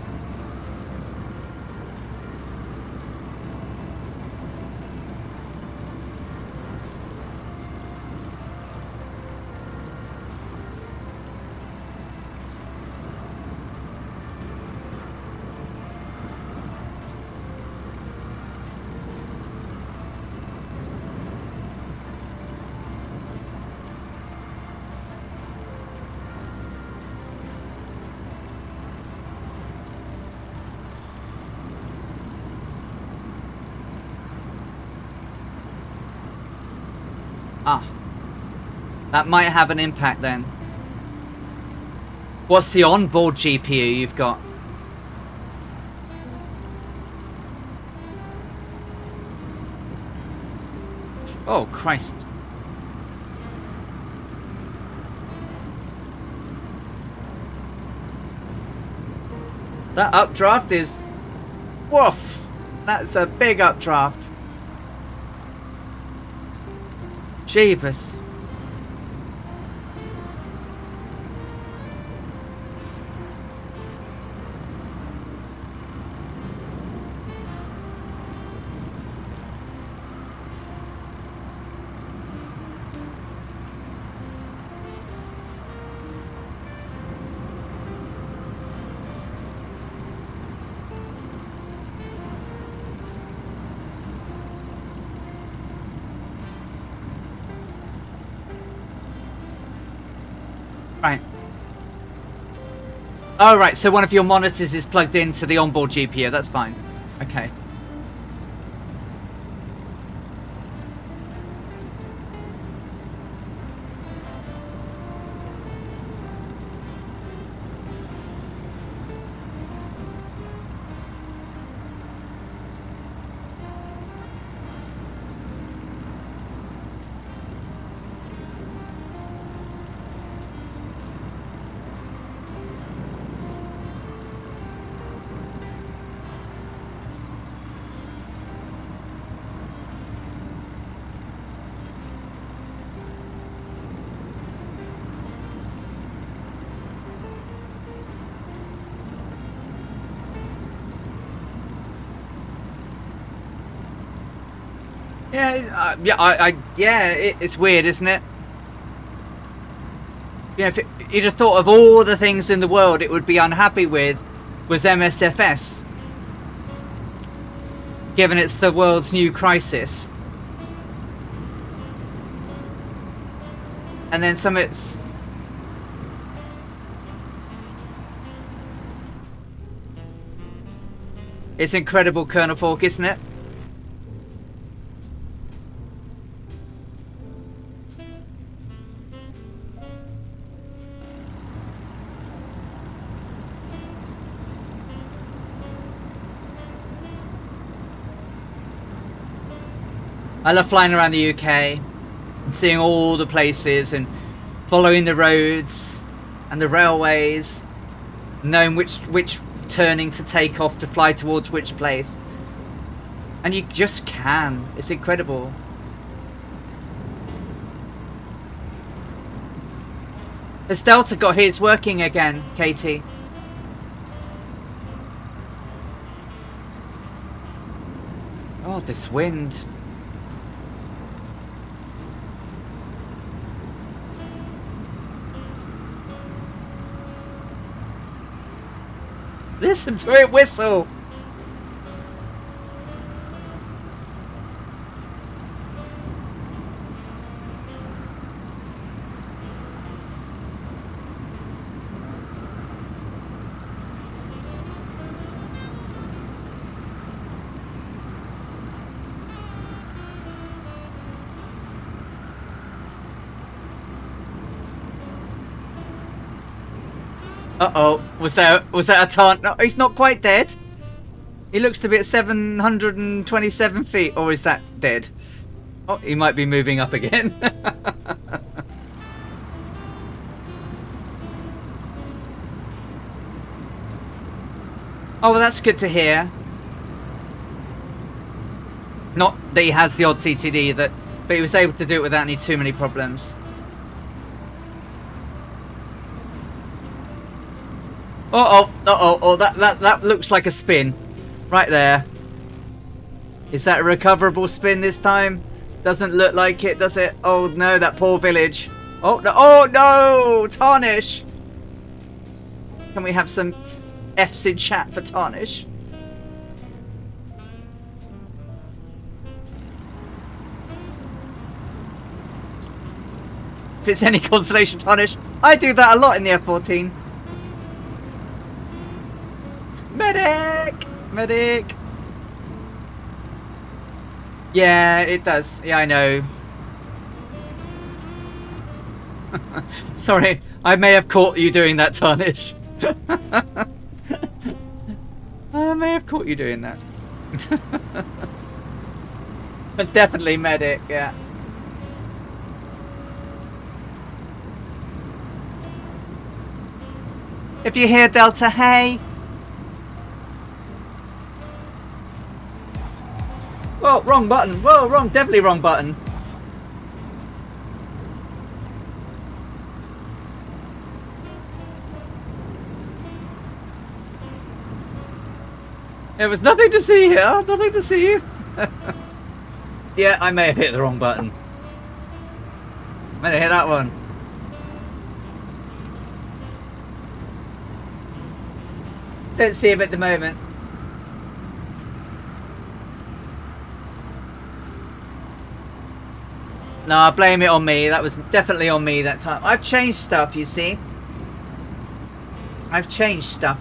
Ah, that might have an impact then. What's the onboard GPU you've got? Oh, Christ. That updraft is... Woof! That's a big updraft. Jeebus. Right. Oh, right. So one of your monitors is plugged into the onboard GPU. That's fine. Okay. Yeah, it's weird, isn't it? Yeah, if you'd have thought of all the things in the world it would be unhappy with was MSFS, given it's the world's new crisis. And then some it's... It's incredible, Colonel Falk, isn't it? I love flying around the UK and seeing all the places and following the roads and the railways, knowing which turning to take off to fly towards which place. And you just can. It's incredible. Has Delta got his working again, Katie? Oh, this wind. Listen to it whistle. Uh-oh, was that a taunt? No, he's not quite dead. He looks to be at 727 feet, or is that dead? Oh, he might be moving up again. Oh, well, that's good to hear. Not that he has the odd CTD, but But he was able to do it without any too many problems. Oh, that looks like a spin. Right there. Is that a recoverable spin this time? Doesn't look like it, does it? Oh no, that poor village. Oh no, Tarnish! Can we have some F's in chat for Tarnish? If it's any consolation, Tarnish, I do that a lot in the F-14. Medic! Medic! Yeah, it does. Yeah, I know. Sorry, I may have caught you doing that, Tarnish. I may have caught you doing that. Definitely medic, yeah. If you hear Delta, hey. Whoa, wrong button. Whoa, wrong, definitely wrong button. There was nothing to see here. Nothing to see. Yeah, I may have hit the wrong button. May have hit that one. Don't see him at the moment. No, I blame it on me. That was definitely on me that time. I've changed stuff, you see. I've changed stuff.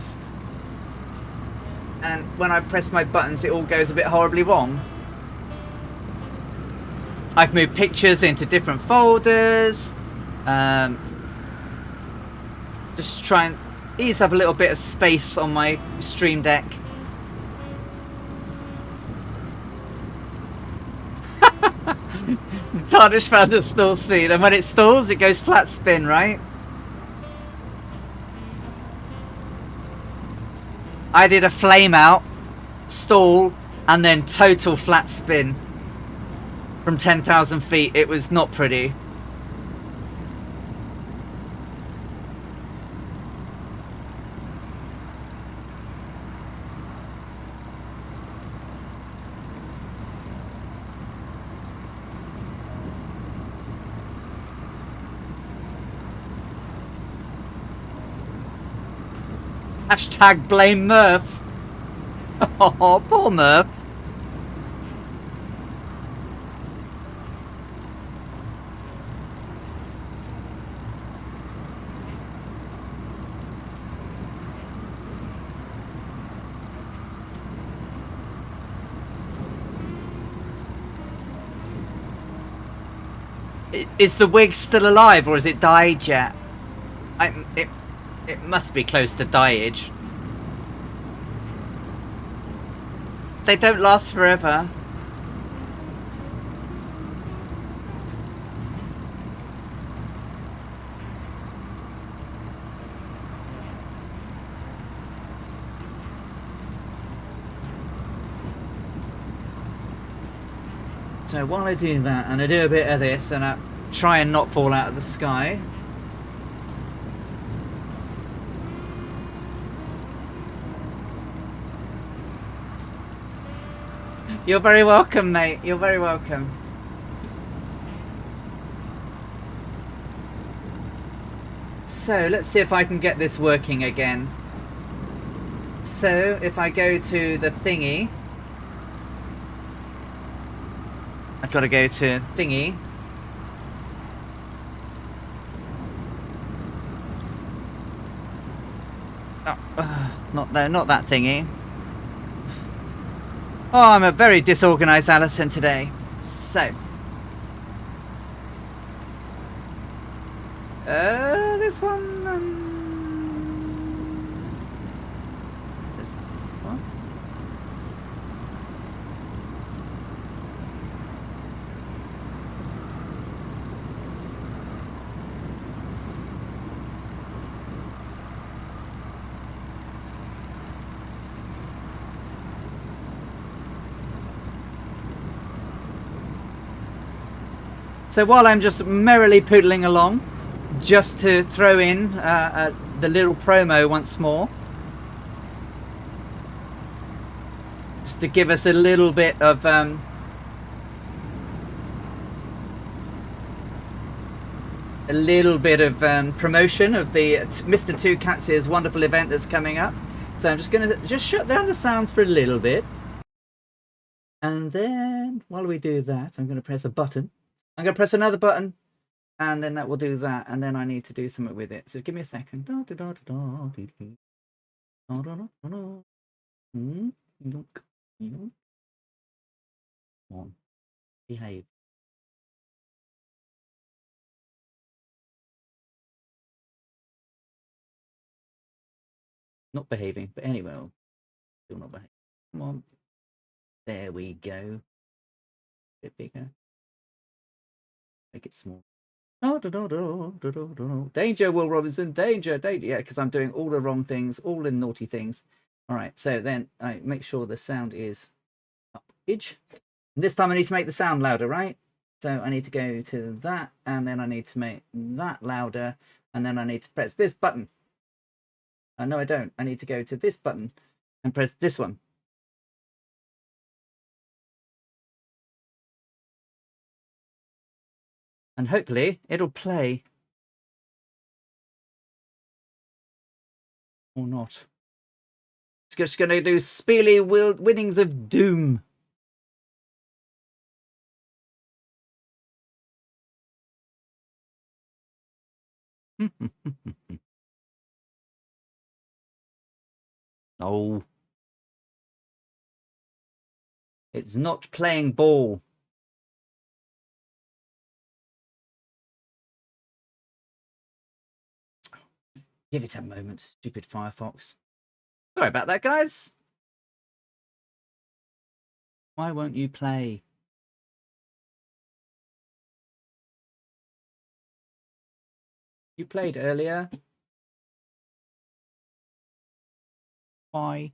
And when I press my buttons, it all goes a bit horribly wrong. I've moved pictures into different folders. Just try and ease up a little bit of space on my stream deck. Tarnish found the stall speed, and when it stalls, it goes flat spin, right? I did a flame out, stall, and then total flat spin from 10,000 feet. It was not pretty. Hashtag blame Murph. Oh, poor Murph. Is the wig still alive, or has it died yet? It must be close to die-age. They don't last forever. So while I do that, and I do a bit of this, and I try and not fall out of the sky. You're very welcome, mate. You're very welcome. So, let's see if I can get this working again. So, if I go to the thingy... I've got to go to thingy. Oh, not that thingy. Oh, I'm a very disorganized Alison today. So. This one. This one. So while I'm just merrily poodling along, just to throw in the little promo once more, just to give us a little bit of promotion of the Mr. Two Cats' wonderful event that's coming up. So I'm just going to shut down the sounds for a little bit. And then while we do that, I'm going to press a button. I'm going to press another button, and then that will do that. And then I need to do something with it. So give me a second. Come on, behave. Not behaving, but anyway, still not behaving. Come on. There we go. A bit bigger. Make it small. Danger, Will Robinson. Danger, danger. Yeah, because I'm doing all the wrong things, all the naughty things. All right, so then I make sure the sound is up. And this time I need to make the sound louder, right? So I need to go to that, and then I need to make that louder, and then I need to press this button. No, I don't. I need to go to this button and press this one. And hopefully it'll play. Or not. It's just going to do Speely Winnings of Doom. No. It's not playing ball. Give it a moment, stupid Firefox. Sorry about that, guys. Why won't you play? You played earlier. Why?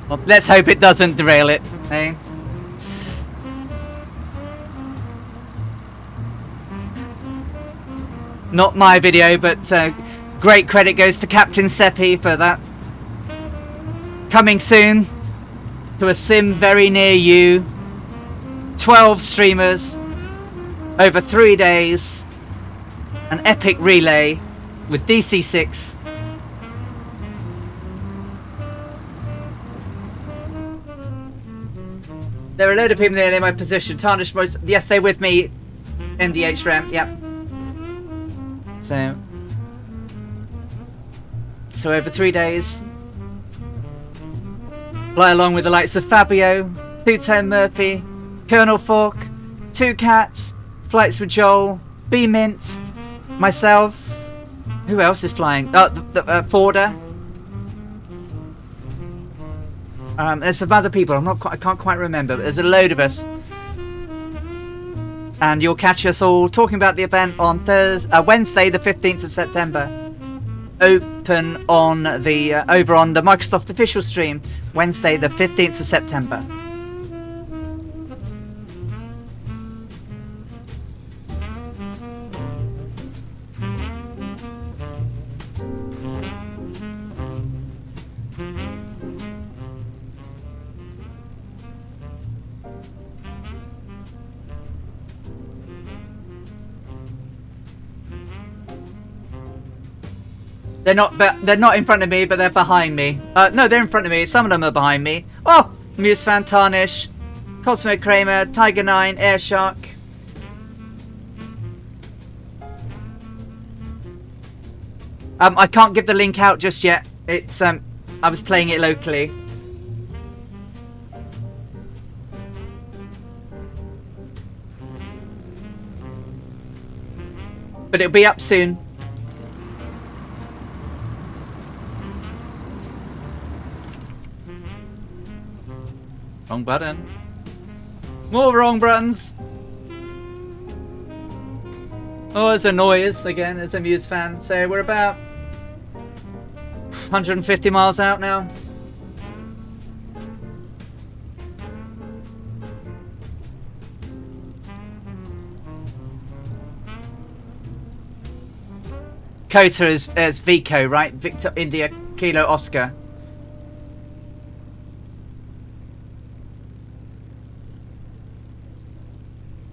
Well, let's hope it doesn't derail it, eh? Not my video, but great credit goes to Captain Seppi for that. Coming soon to a sim very near you. 12 streamers over 3 days, an epic relay with DC6. There are a load of people in my position. Tarnish most. Yes, they're with me. MDH Rem. Yep. So over 3 days, fly along with the likes of Fabio, Two-Tone Murphy, Colonel Fork, Two Cats, Flights with Joel, B Mint, myself. Who else is flying? Forder. There's some other people. I can't quite remember, but there's a load of us. And you'll catch us all talking about the event on Wednesday, the 15th of September. Open on the over on the Microsoft official stream, Wednesday, the 15th of September. They're not in front of me, but they're behind me. No, they're in front of me. Some of them are behind me. Oh, Muse Fan Tarnish, Cosmo Kramer, Tiger 9, Air Shark. I can't give the link out just yet. It's I was playing it locally. But it'll be up soon. Wrong button. More wrong buttons. Oh, there's a noise again. There's a Muse fan. So we're about 150 miles out now. Kota is Vico, right? Victor India Kilo Oscar.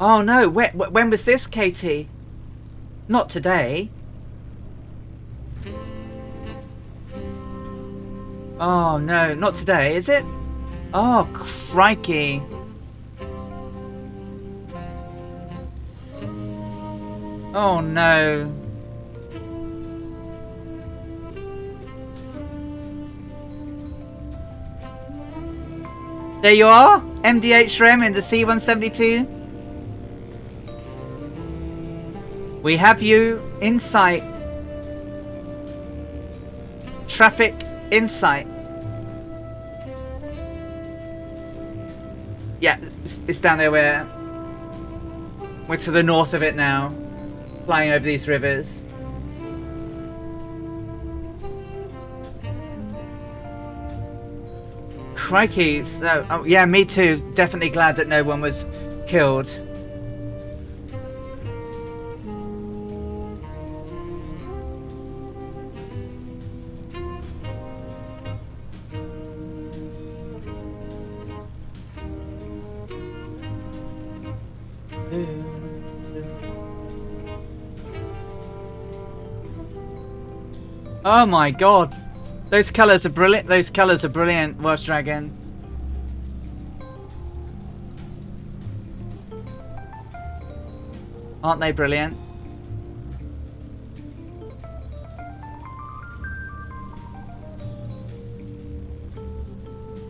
Oh no, when was this, Katie? Not today. Oh no, not today, is it? Oh, crikey. Oh no. There you are, MDH Rem in the C-172. We have you in sight. Traffic in sight. Yeah, it's down there where we're to the north of it now, flying over these rivers. Crikey, so, oh yeah, me too. Definitely glad that no one was killed. Oh my god. Those colours are brilliant. Those colours are brilliant, Welsh Dragon. Aren't they brilliant?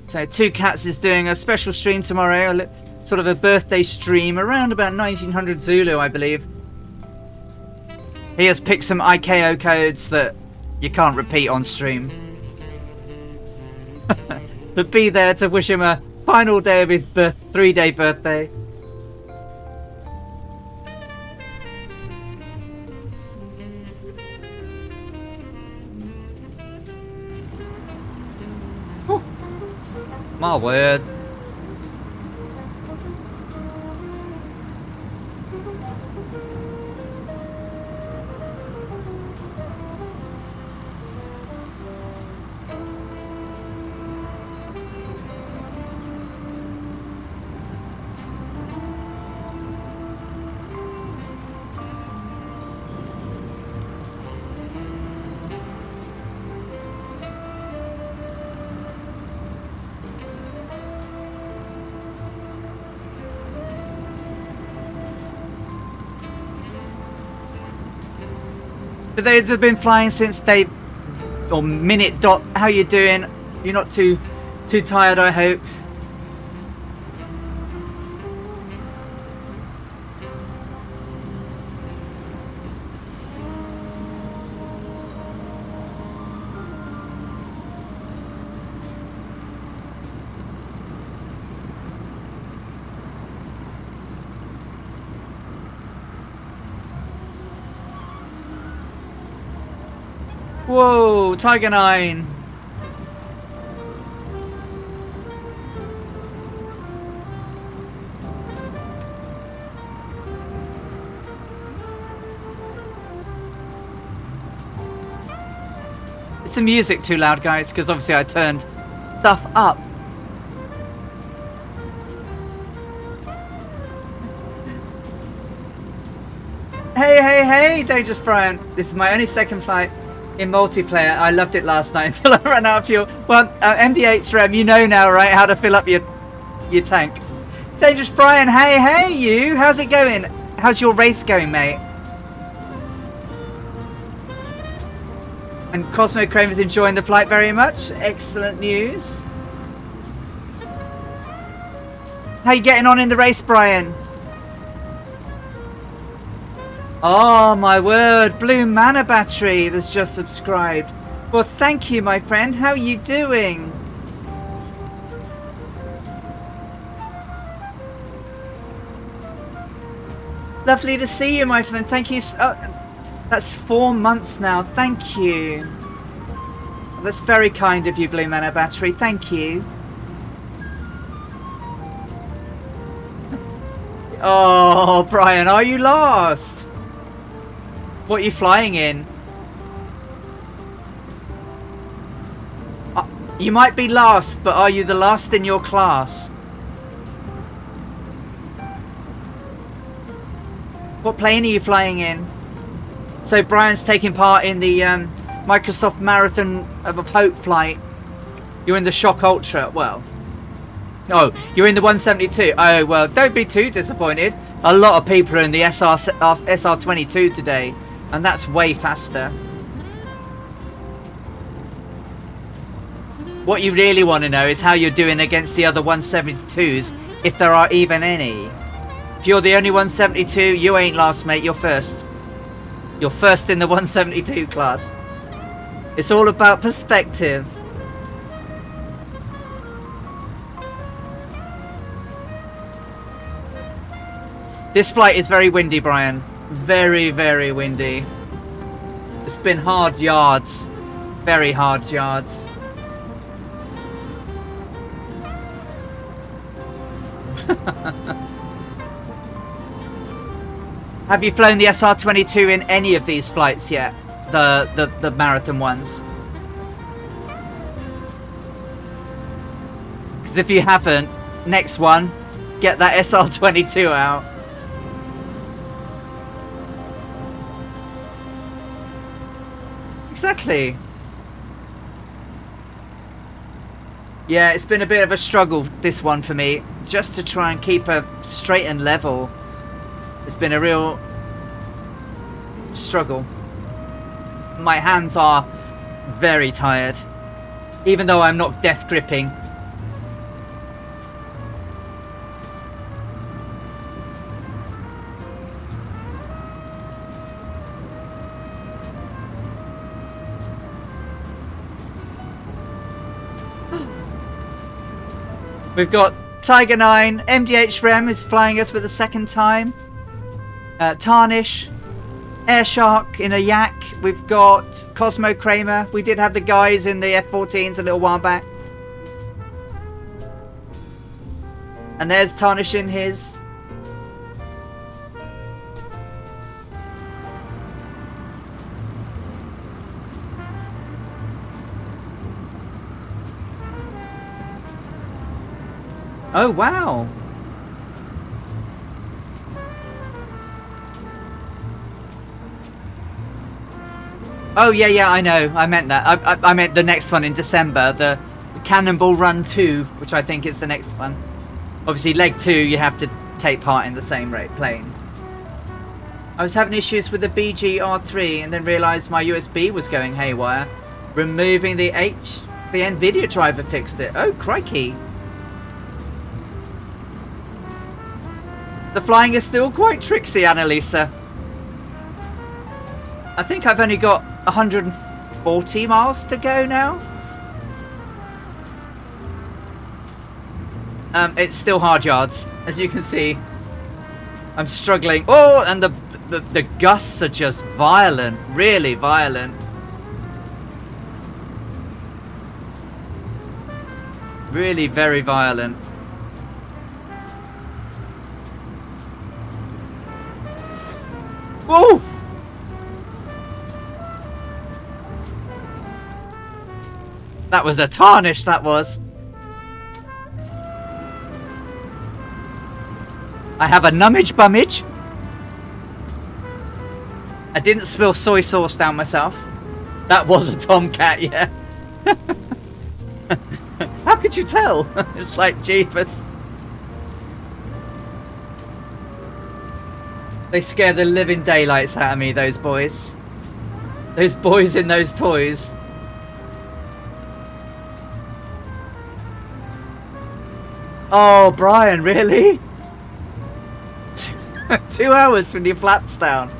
So Two Cats is doing a special stream tomorrow, sort of a birthday stream around about 1900 Zulu, I believe. He has picked some IKO codes that you can't repeat on stream. But be there to wish him a final day of his 3-day birthday. Whew. My word. For those who've been flying since day or minute dot, how you doing? You're not too tired, I hope. Whoa, Tiger 9. Is the music too loud, guys? Because obviously I turned stuff up. Hey, Dangerous Brian. This is my only second flight in multiplayer. I loved it last night until I ran out of fuel. Well, MDH Rem, you know now, right, how to fill up your tank. Dangerous Brian, hey, you. How's it going? How's your race going, mate? And Cosmo Kramer's enjoying the flight very much. Excellent news. How you getting on in the race, Brian? Oh my word, Blue Mana Battery that's just subscribed. Well, thank you, my friend. How are you doing? Lovely to see you, my friend. Thank you. That's 4 months now. Thank you. That's very kind of you, Blue Mana Battery. Thank you. Oh, Brian, are you lost? What are you flying in? You might be last, but are you the last in your class? What plane are you flying in? So Brian's taking part in the Microsoft Marathon of Hope flight. You're in the Shock Ultra. Well, oh, you're in the 172. Oh, well, don't be too disappointed. A lot of people are in the SR22 today, and that's way faster. What you really want to know is how you're doing against the other 172s, if there are even any. If you're the only 172, you ain't last, mate. You're first. You're first in the 172 class. It's all about perspective. This flight is very windy, Brian. Very, very windy. It's been hard yards. Very hard yards. Have you flown the SR22 in any of these flights yet? The marathon ones? Because if you haven't, next one, get that SR22 out. Exactly. Yeah, it's been a bit of a struggle, this one, for me. Just to try and keep a straight and level. It's been a real struggle. My hands are very tired. Even though I'm not death gripping. We've got Tiger 9, MDH Rem is flying us for the second time. Tarnish, Air Shark in a Yak. We've got Cosmo Kramer. We did have the guys in the F-14s a little while back. And there's Tarnish in his. Oh, wow. Oh, yeah, I know. I meant that. I meant the next one in December. The Cannonball Run 2, which I think is the next one. Obviously, leg 2, you have to take part in the same rate plane. I was having issues with the BGR3 and then realised my USB was going haywire. Removing the NVIDIA driver fixed it. Oh, crikey. The flying is still quite tricksy, Annalisa. I think I've only got 140 miles to go now. It's still hard yards, as you can see. I'm struggling. Oh, and the gusts are just violent, really violent. Really very violent. Whoa! That was a tarnish, that was. I have a nummage bummage. I didn't spill soy sauce down myself. That was a tomcat, yeah. How could you tell? It's like jeepers. They scare the living daylights out of me, those boys. Those boys in those toys. Oh, Brian, really? 2 hours when your flaps down.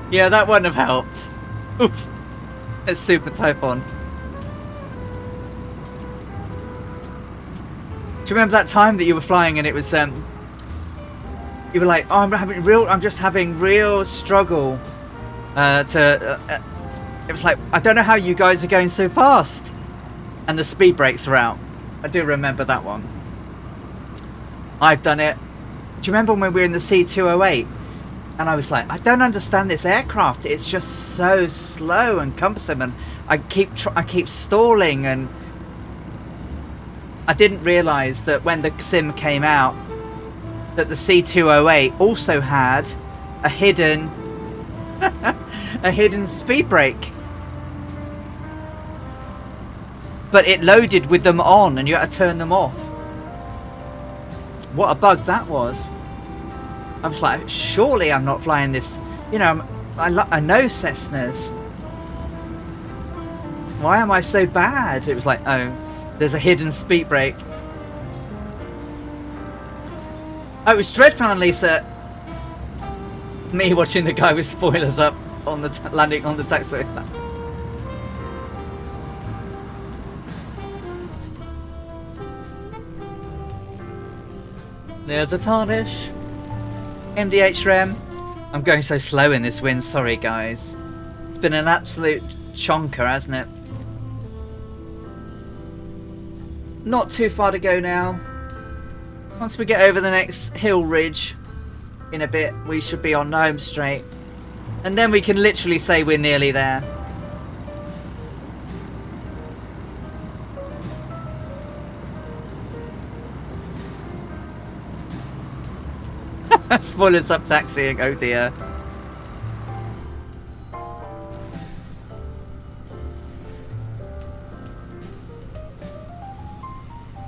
Yeah, that wouldn't have helped. Oof. It's super type on. Do you remember that time that you were flying and it was you were like, oh, I'm just having real struggle it was like, I don't know how you guys are going so fast, and the speed brakes are out. I do remember that one. I've done it. Do you remember when we were in the C208 and I was like, I don't understand this aircraft, it's just so slow and cumbersome, and I keep stalling, and I didn't realise that when the sim came out that the C208 also had a hidden a hidden speed brake, but it loaded with them on and you had to turn them off. What a bug that was. I was like, surely I'm not flying this, you know, I know Cessnas, why am I so bad? It was like, oh, there's a hidden speed brake. Oh, it was dreadful, Lisa. Me watching the guy with spoilers up on the landing on the taxiway. There's a tarnish. MDH rem. I'm going so slow in this wind. Sorry, guys. It's been an absolute chonker, hasn't it? Not too far to go now. Once we get over the next hill ridge in a bit, we should be on home straight. And then we can literally say we're nearly there. Spoilers up taxiing, oh dear.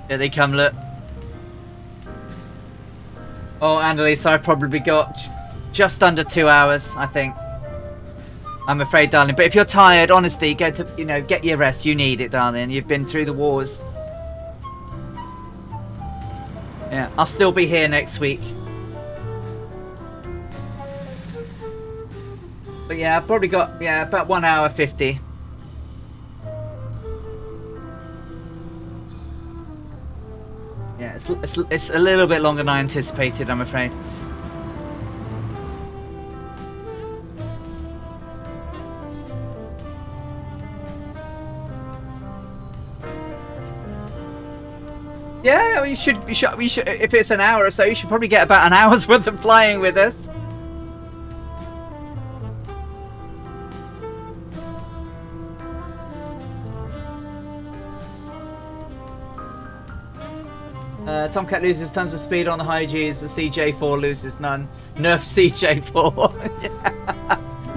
Here they come, look. Oh, Annalise, I've probably got just under 2 hours, I think. I'm afraid, darling. But if you're tired, honestly, go to, you know, get your rest. You need it, darling. You've been through the wars. Yeah, I'll still be here next week. But yeah, I've probably got, yeah, about 1 hour 50. Yeah, it's a little bit longer than I anticipated, I'm afraid. Yeah, we should. If it's an hour or so, you should probably get about an hour's worth of flying with us. Tomcat loses tons of speed on the high Gs. The CJ4 loses none. Nerf CJ4.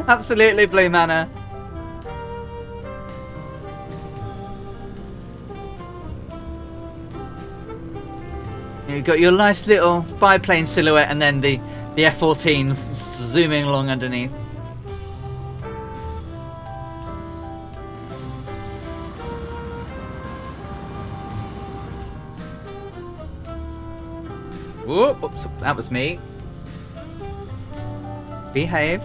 Absolutely, Blue Manor. You've got your nice little biplane silhouette and then the F-14 zooming along underneath. Whoop, oops, that was me. Behave.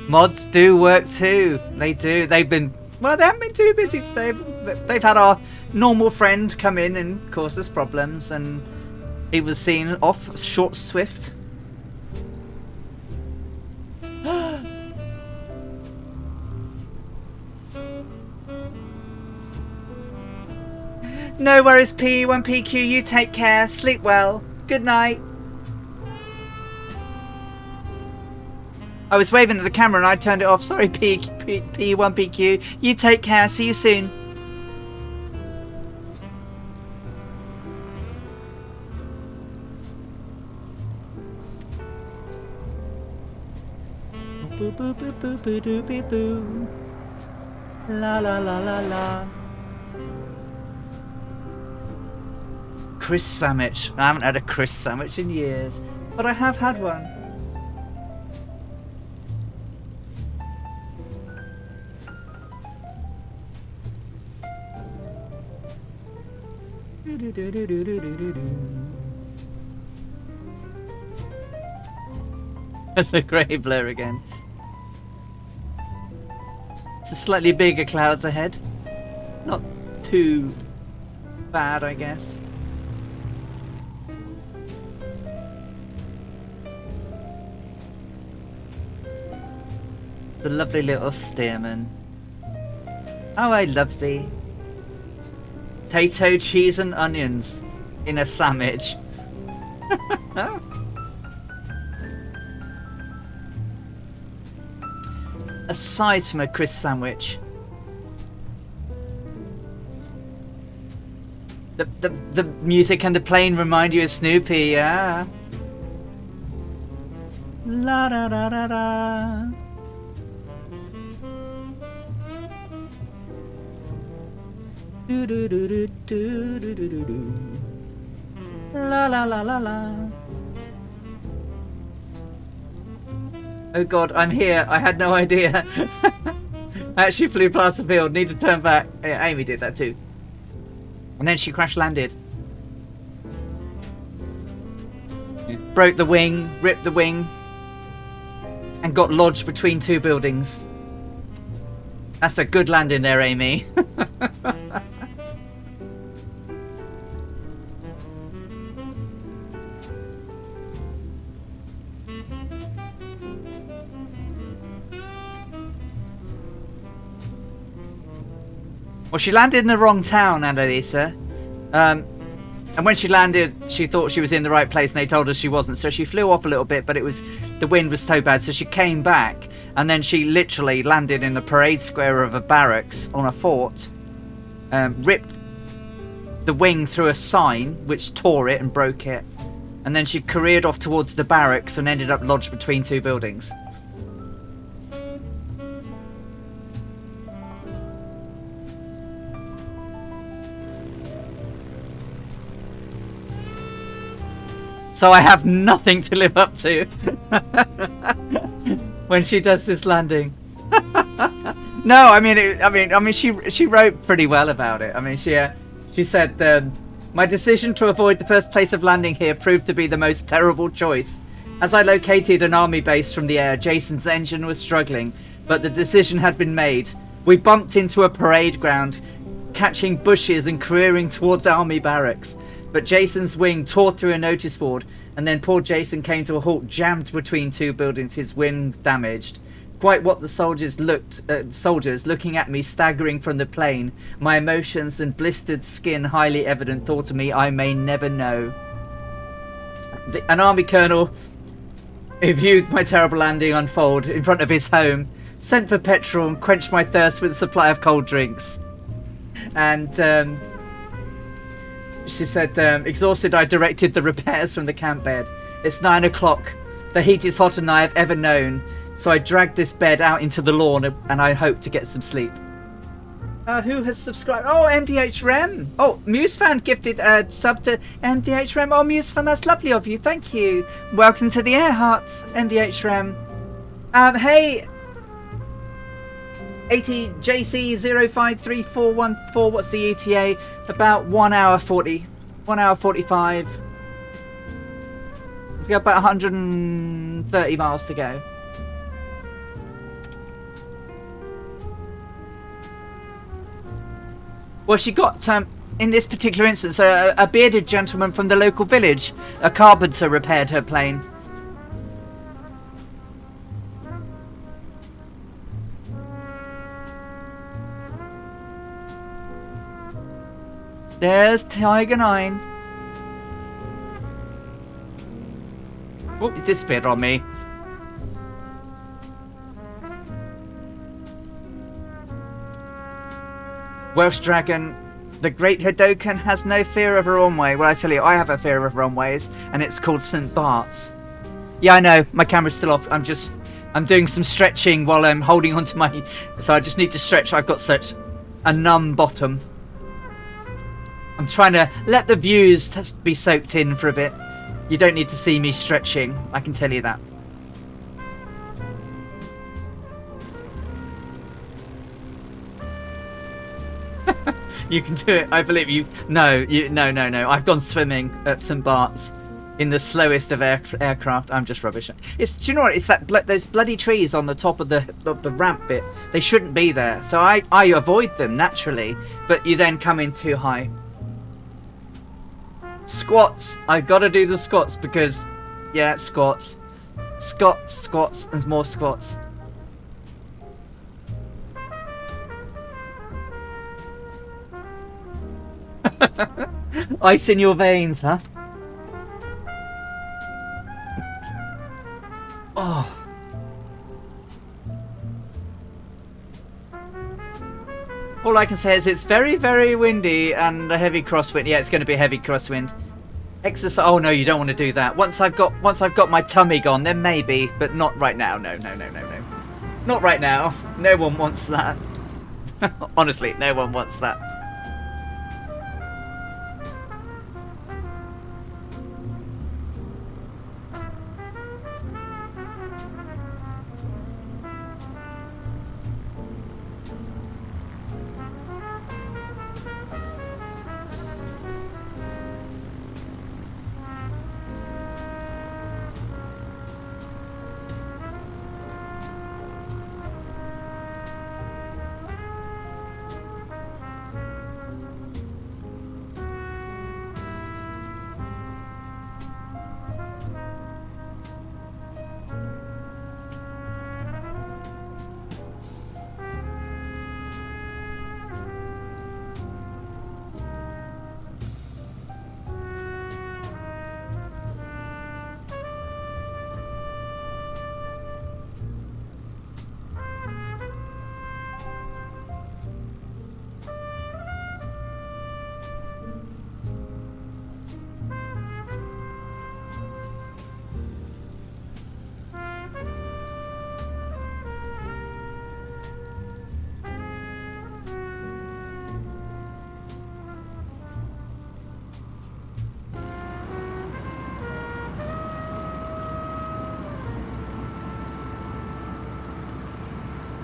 Mods do work too. They do. They haven't been too busy today. They've had our normal friend come in and cause us problems, and he was seen off short swift. No worries, P1PQ. You take care. Sleep well. Good night. I was waving at the camera and I turned it off. Sorry, P1PQ. You take care. See you soon. Boo boo boo boo boo boo boo boo. La la la la la. Chris sandwich. I haven't had a Chris sandwich in years, but I have had one. The grey blur again. It's a slightly bigger clouds ahead. Not too bad, I guess. The lovely little steerman. Oh, I love thee. Potato, cheese and onions in a sandwich. Aside from a Chris sandwich, the music and the plane remind you of Snoopy, yeah. La da da da da. Do do do do do do do do do. La la la la la. Oh god, I'm here. I had no idea. I actually flew past the field. Need to turn back. Yeah, Amy did that too. And then she crash landed. Broke the wing, ripped the wing, and got lodged between two buildings. That's a good landing there, Amy. Well, she landed in the wrong town, Annalisa. And when she landed, she thought she was in the right place, and they told her she wasn't. So she flew off a little bit, but the wind was so bad. So she came back, and then she literally landed in the parade square of a barracks on a fort, ripped the wing through a sign, which tore it and broke it. And then she careered off towards the barracks and ended up lodged between two buildings. So I have nothing to live up to when she does this landing. No, I mean, she wrote pretty well about it. I mean, she said, my decision to avoid the first place of landing here proved to be the most terrible choice. As I located an army base from the air, Jason's engine was struggling, but the decision had been made. We bumped into a parade ground, catching bushes and careering towards army barracks. But Jason's wing tore through a notice board, and then poor Jason came to a halt, jammed between two buildings, his wing damaged. quite what the soldiers looking at me staggering from the plane, my emotions and blistered skin highly evident, thought of me I may never know. An army colonel who viewed my terrible landing unfold in front of his home sent for petrol and quenched my thirst with a supply of cold drinks. And she said, exhausted, I directed the repairs from the camp bed. It's 9 o'clock. The heat is hotter than I have ever known, so I dragged this bed out into the lawn and I hope to get some sleep. Who has subscribed? Oh, MDH Rem. Oh, Muse fan gifted a sub to MDH Rem. Oh, Muse fan, that's lovely of you. Thank you. Welcome to the Air Hearts, MDH Rem. Hey, 80JC053414. What's the ETA? About 1 hour 40. 1 hour 45. We've got about 130 miles to go. Well, she got, in this particular instance, a bearded gentleman from the local village. A carpenter repaired her plane. There's Tiger 9. Oh, it disappeared on me. Welsh Dragon, the Great Hadoken has no fear of a runway. Well, I tell you, I have a fear of runways, and it's called St. Bart's. Yeah, I know, my camera's still off. I'm doing some stretching while I'm holding onto my... So I just need to stretch. I've got such a numb bottom. I'm trying to let the views be soaked in for a bit. You don't need to see me stretching, I can tell you that. You can do it, I believe you. No. I've gone swimming at St. Bart's in the slowest of aircraft. I'm just rubbish. Do you know what? It's that those bloody trees on the top of the ramp bit. They shouldn't be there. So I avoid them naturally, but you then come in too high. Squats. I gotta do the squats because, yeah, squats, and more squats. Ice in your veins, huh? Oh. All I can say is it's very, very windy and a heavy crosswind. Yeah, it's going to be a heavy crosswind. Exercise. Oh no, you don't want to do that. Once I've got my tummy gone, then maybe, but not right now. No. Not right now. No one wants that. Honestly, no one wants that.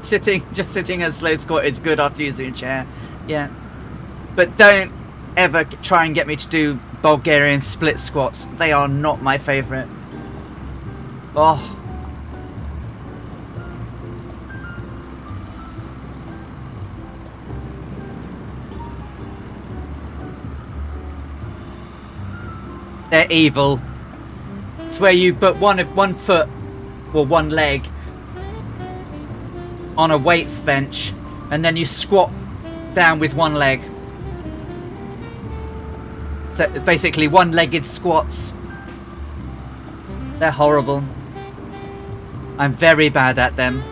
Just sitting a slow squat is good after using a chair. Yeah. But don't ever try and get me to do Bulgarian split squats. They are not my favourite. Oh. They're evil. It's where you put one foot or one leg on a weights bench, and then you squat down with one leg. So basically one-legged squats. They're horrible. I'm very bad at them.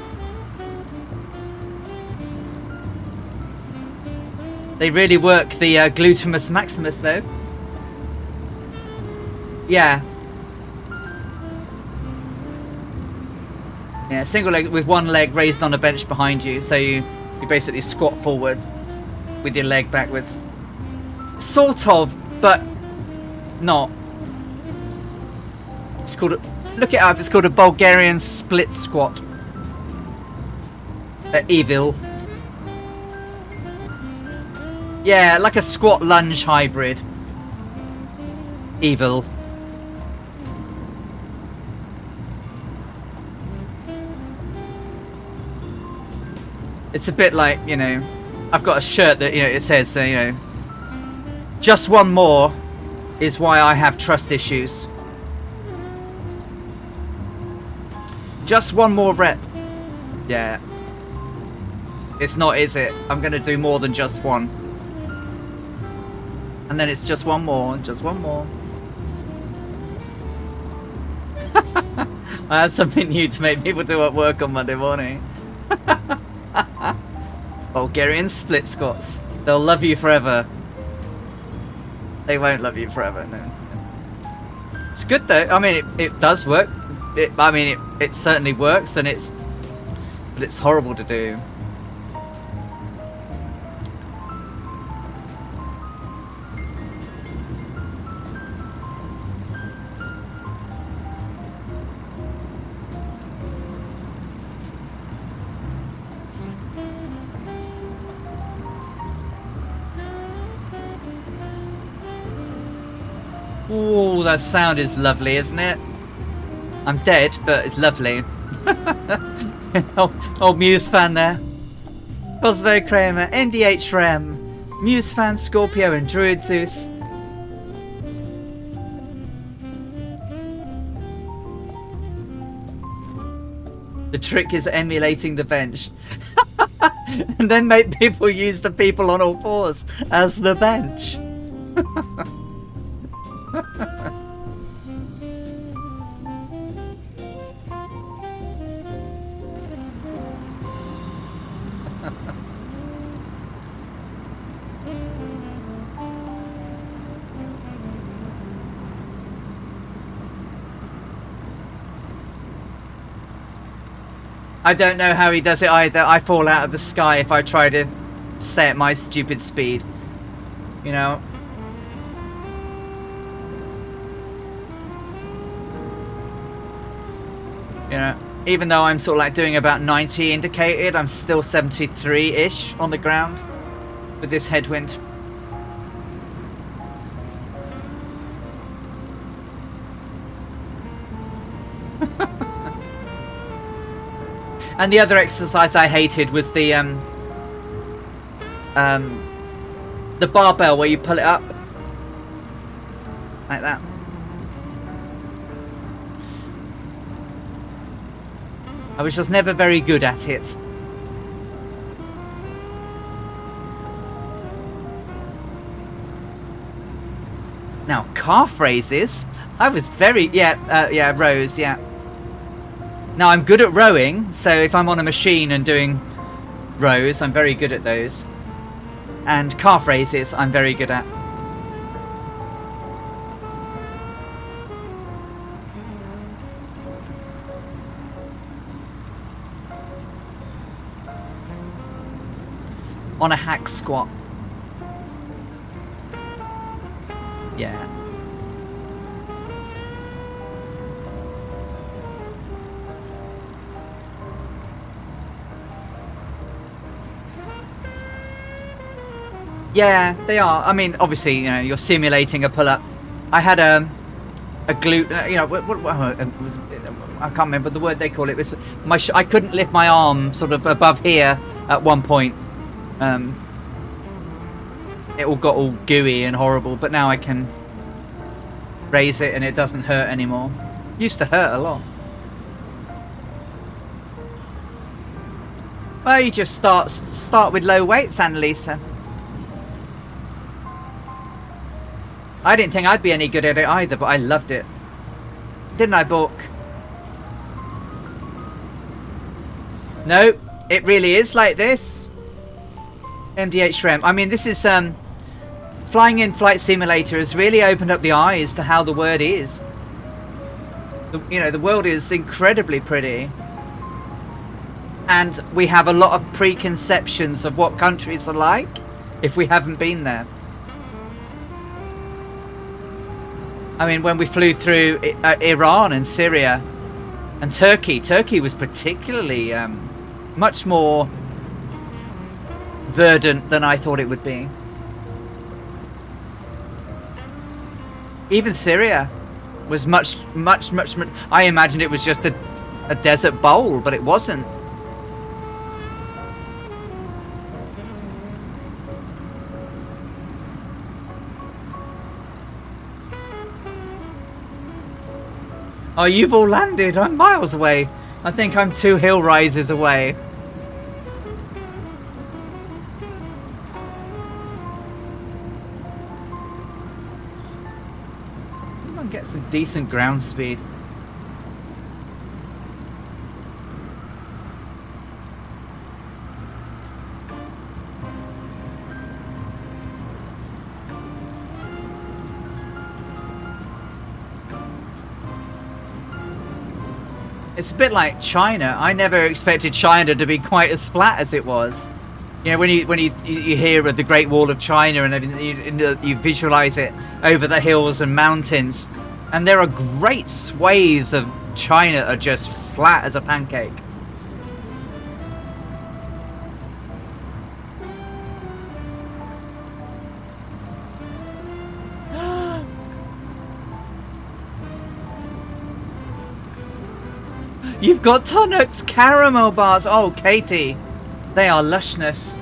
They really work the gluteus maximus though. Yeah. Yeah, single leg with one leg raised on a bench behind you, so you basically squat forward with your leg backwards. Sort of, but not. It's called look it up, it's called a Bulgarian split squat. Evil. Yeah, like a squat lunge hybrid. Evil. It's a bit like, you know, I've got a shirt that, you know, it says, you know, just one more is why I have trust issues. Just one more rep. Yeah. It's not, is it? I'm going to do more than just one. And then it's just one more, just one more. I have something new to make people do at work on Monday morning. Bulgarian split squats. They'll love you forever. They won't love you forever, no. It's good though. I mean, it does work. It certainly works, and but it's horrible to do. Ooh, that sound is lovely, isn't it? I'm dead, but it's lovely. Old Muse fan there. Cosmo Kramer, NDH Rem, Muse fan Scorpio and Druid Zeus. The trick is emulating the bench. And then make people use the people on all fours as the bench. I don't know how he does it either. I fall out of the sky if I try to stay at my stupid speed. You know? You know, even though I'm sort of like doing about 90 indicated, I'm still 73-ish on the ground with this headwind. And the other exercise I hated was the barbell where you pull it up like that. I was just never very good at it. Now, calf raises. I was very yeah, rows, yeah. Now I'm good at rowing, so if I'm on a machine and doing rows, I'm very good at those. And calf raises, I'm very good at. On a hack squat. Yeah. Yeah, they are. I mean, obviously, you know, you're simulating a pull-up. I had a glute, you know, what it was, I can't remember the word they call it. It was I couldn't lift my arm sort of above here at one point. It all got all gooey and horrible, but now I can raise it and it doesn't hurt anymore. Used to hurt a lot. Well, you just start with low weights, Annalisa. I didn't think I'd be any good at it either, but I loved it. Didn't I, Bork? No, it really is like this. MDH Shrimp. I mean, this is flying in Flight Simulator has really opened up the eyes to how the word is. You know, the world is incredibly pretty. And we have a lot of preconceptions of what countries are like if we haven't been there. I mean, when we flew through Iran and Syria and Turkey was particularly much more verdant than I thought it would be. Even Syria was much. I imagined it was just a desert bowl, but it wasn't. Oh, you've all landed. I'm miles away. I think I'm 2 hill rises away. Come on, get some decent ground speed. It's a bit like China. I never expected China to be quite as flat as it was. You know, when you hear of the Great Wall of China and everything, you visualize it over the hills and mountains, and there are great swathes of China are just flat as a pancake. You've got Tonux caramel bars. Oh, Katie, they are lushness.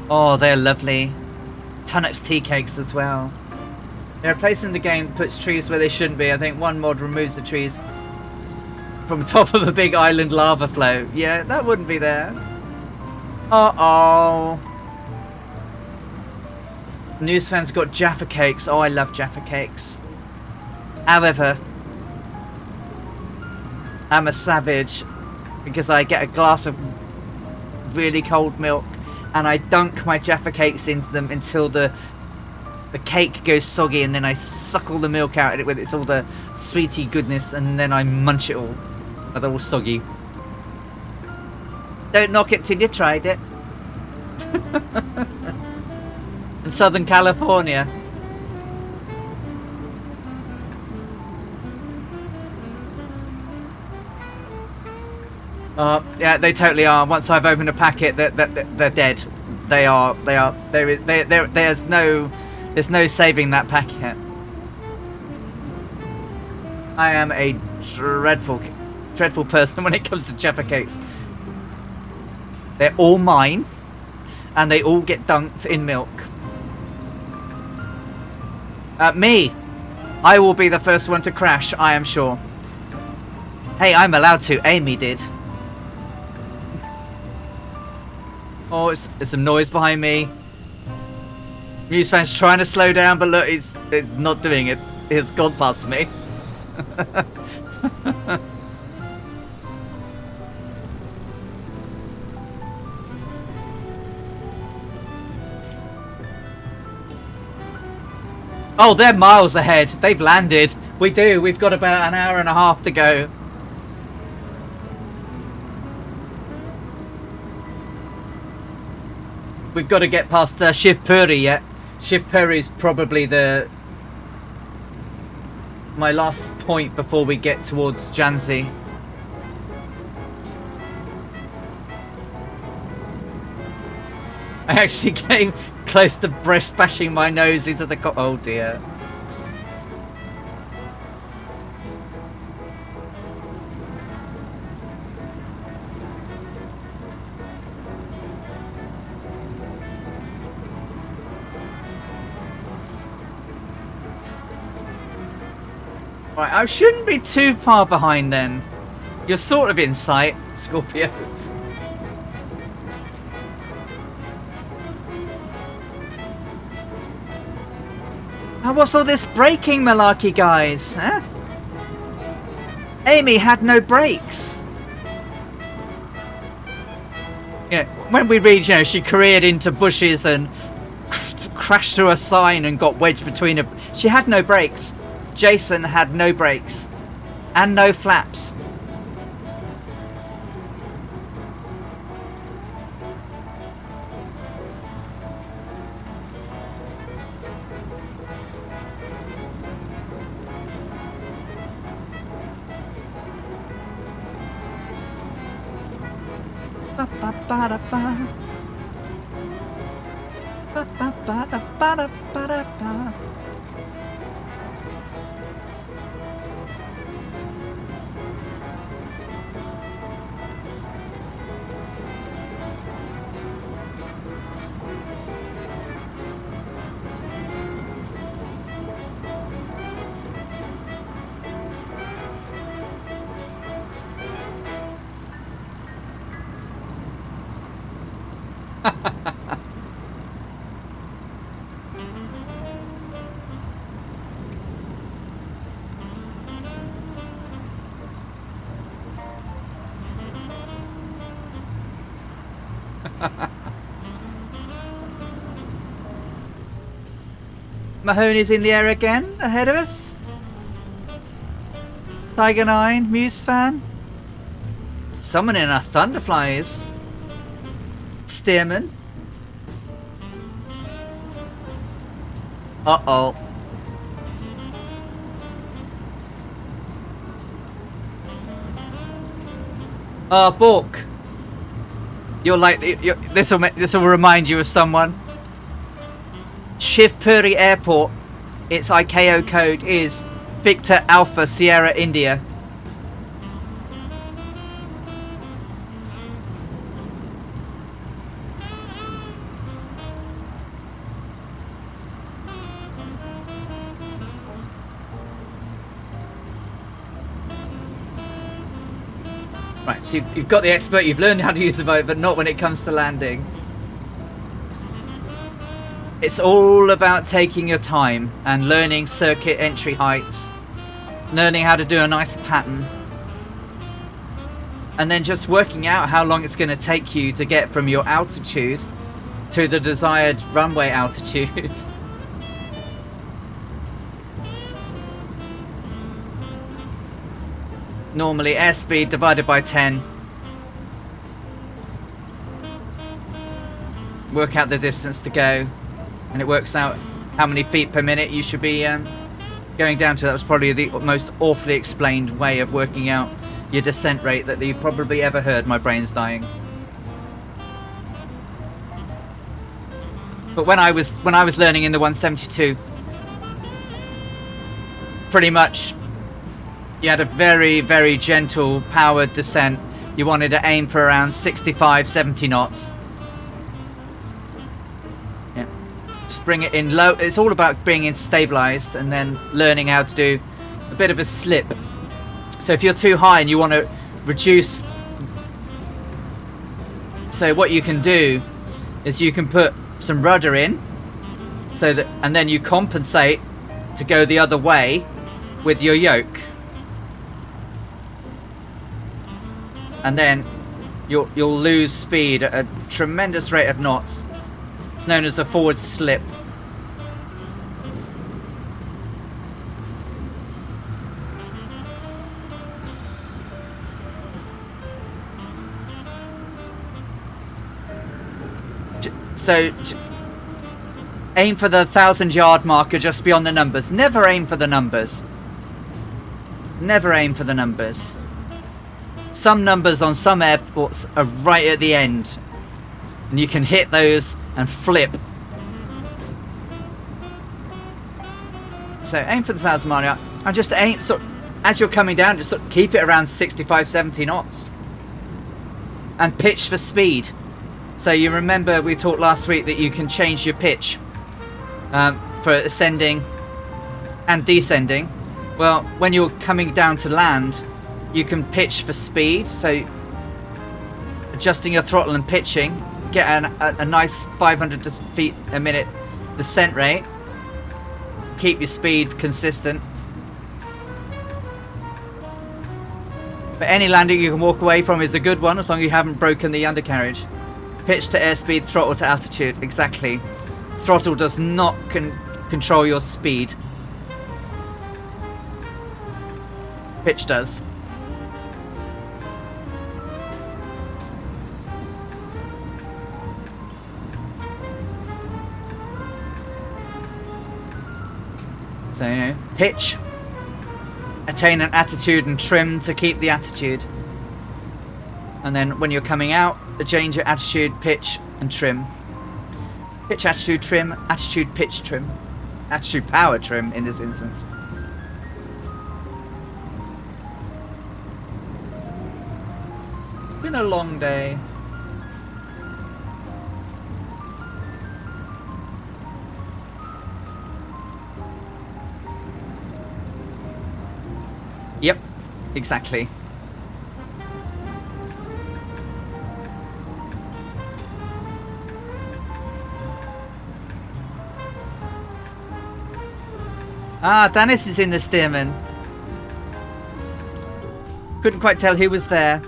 Oh, they're lovely. Tonux tea cakes as well. They're a place in the game that puts trees where they shouldn't be. I think one mod removes the trees from the top of a big island lava flow. Yeah, that wouldn't be there. Uh-oh. Newsfan's got Jaffa cakes. Oh, I love Jaffa cakes. However, I'm a savage because I get a glass of really cold milk and I dunk my Jaffa cakes into them until the cake goes soggy, and then I suck all the milk out of it with its all the sweetie goodness, and then I munch it all. But they're all soggy. Don't knock it till you've tried it. In Southern California. Yeah, they totally are. Once I've opened a packet, they're dead. They are. There's no saving that packet. I am a dreadful person when it comes to Jaffa cakes. They're all mine, and they all get dunked in milk. Me, I will be the first one to crash, I am sure. Hey, I'm allowed to. Amy did. Oh, it's some noise behind me. Newsfan's trying to slow down, but look, it's not doing it. It's gone past me. Oh, they're miles ahead. They've landed. We've got about an hour and a half to go. We've got to get past Shivpuri yet. Shivpuri is probably my last point before we get towards Jhansi. I actually came close to breast bashing my nose into the oh dear. Right, I shouldn't be too far behind then. You're sort of in sight, Scorpio. Now, what's all this braking malarkey, guys? Huh? Amy had no brakes. Yeah, when we read, you know, she careered into bushes and crashed through a sign and got wedged between her. She had no brakes. Jason had no brakes and no flaps. Ba ba ba da ba. Ba ba ba da ba da ba da ba. Mahoney's in the air again, ahead of us. Tiger 9, Muse fan. Someone in our Thunderflies. Stearman. Uh-oh. Bork. You're like, this will remind you of someone. Shivpuri Airport. Its ICAO code is Victor Alpha Sierra India. Right, so you've got the expert, you've learned how to use the boat, but not when it comes to landing. It's all about taking your time and learning circuit entry heights, learning how to do a nice pattern, and then just working out how long it's going to take you to get from your altitude to the desired runway altitude. Normally airspeed divided by 10. Work out the distance to go, and it works out how many feet per minute you should be going down to. That was probably the most awfully explained way of working out your descent rate that you've probably ever heard. My brain's dying. But when I was learning in the 172, pretty much you had a very, very gentle powered descent. You wanted to aim for around 65, 70 knots. Yeah. Just bring it in low. It's all about being stabilized and then learning how to do a bit of a slip. So if you're too high and you want to reduce, so what you can do is you can put some rudder in, so that, and then you compensate to go the other way with your yoke. And then you'll lose speed at a tremendous rate of knots. It's known as a forward slip. So aim for the 1,000-yard marker just beyond the numbers. Never aim for the numbers. Never aim for the numbers. Some numbers on some airports are right at the end, and you can hit those and flip. So aim for the 1,000 mile yard, and just aim, sort of, as you're coming down, just sort of keep it around 65, 70 knots, and pitch for speed. So you remember we talked last week that you can change your pitch for ascending and descending. Well, when you're coming down to land, you can pitch for speed. So adjusting your throttle and pitching, get a nice 500 feet a minute descent rate. Keep your speed consistent. But any landing you can walk away from is a good one, as long as you haven't broken the undercarriage. Pitch to airspeed, throttle to altitude. Exactly. Throttle does not control your speed. Pitch does. So, you know, pitch, attain an attitude, and trim to keep the attitude. And then when you're coming out, change your attitude, pitch, and trim. Pitch, attitude, trim, attitude, pitch, trim. Attitude, power, trim in this instance. It's been a long day. Yep, exactly. Ah, Dennis is in the Stearman. Couldn't quite tell who was there.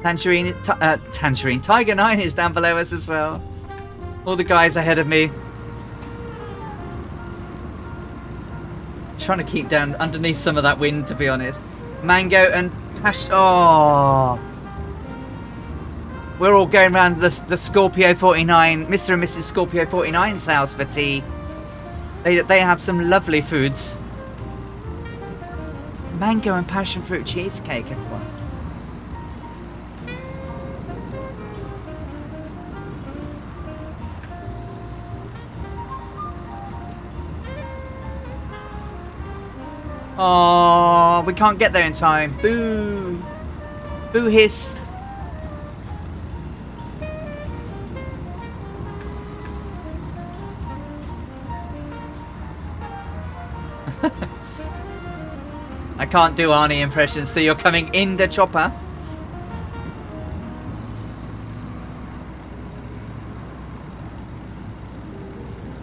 Tangerine, Tiger 9 is down below us as well. All the guys ahead of me. Trying to keep down underneath some of that wind, to be honest. Mango and Pash. Oh, we're all going around the Scorpio 49, Mr. and Mrs. Scorpio 49's house for tea. They have some lovely foods. Mango and passion fruit cheesecake, everyone. Oh, we can't get there in time. Boo. Boo hiss. I can't do Arnie impressions, so you're coming in the chopper.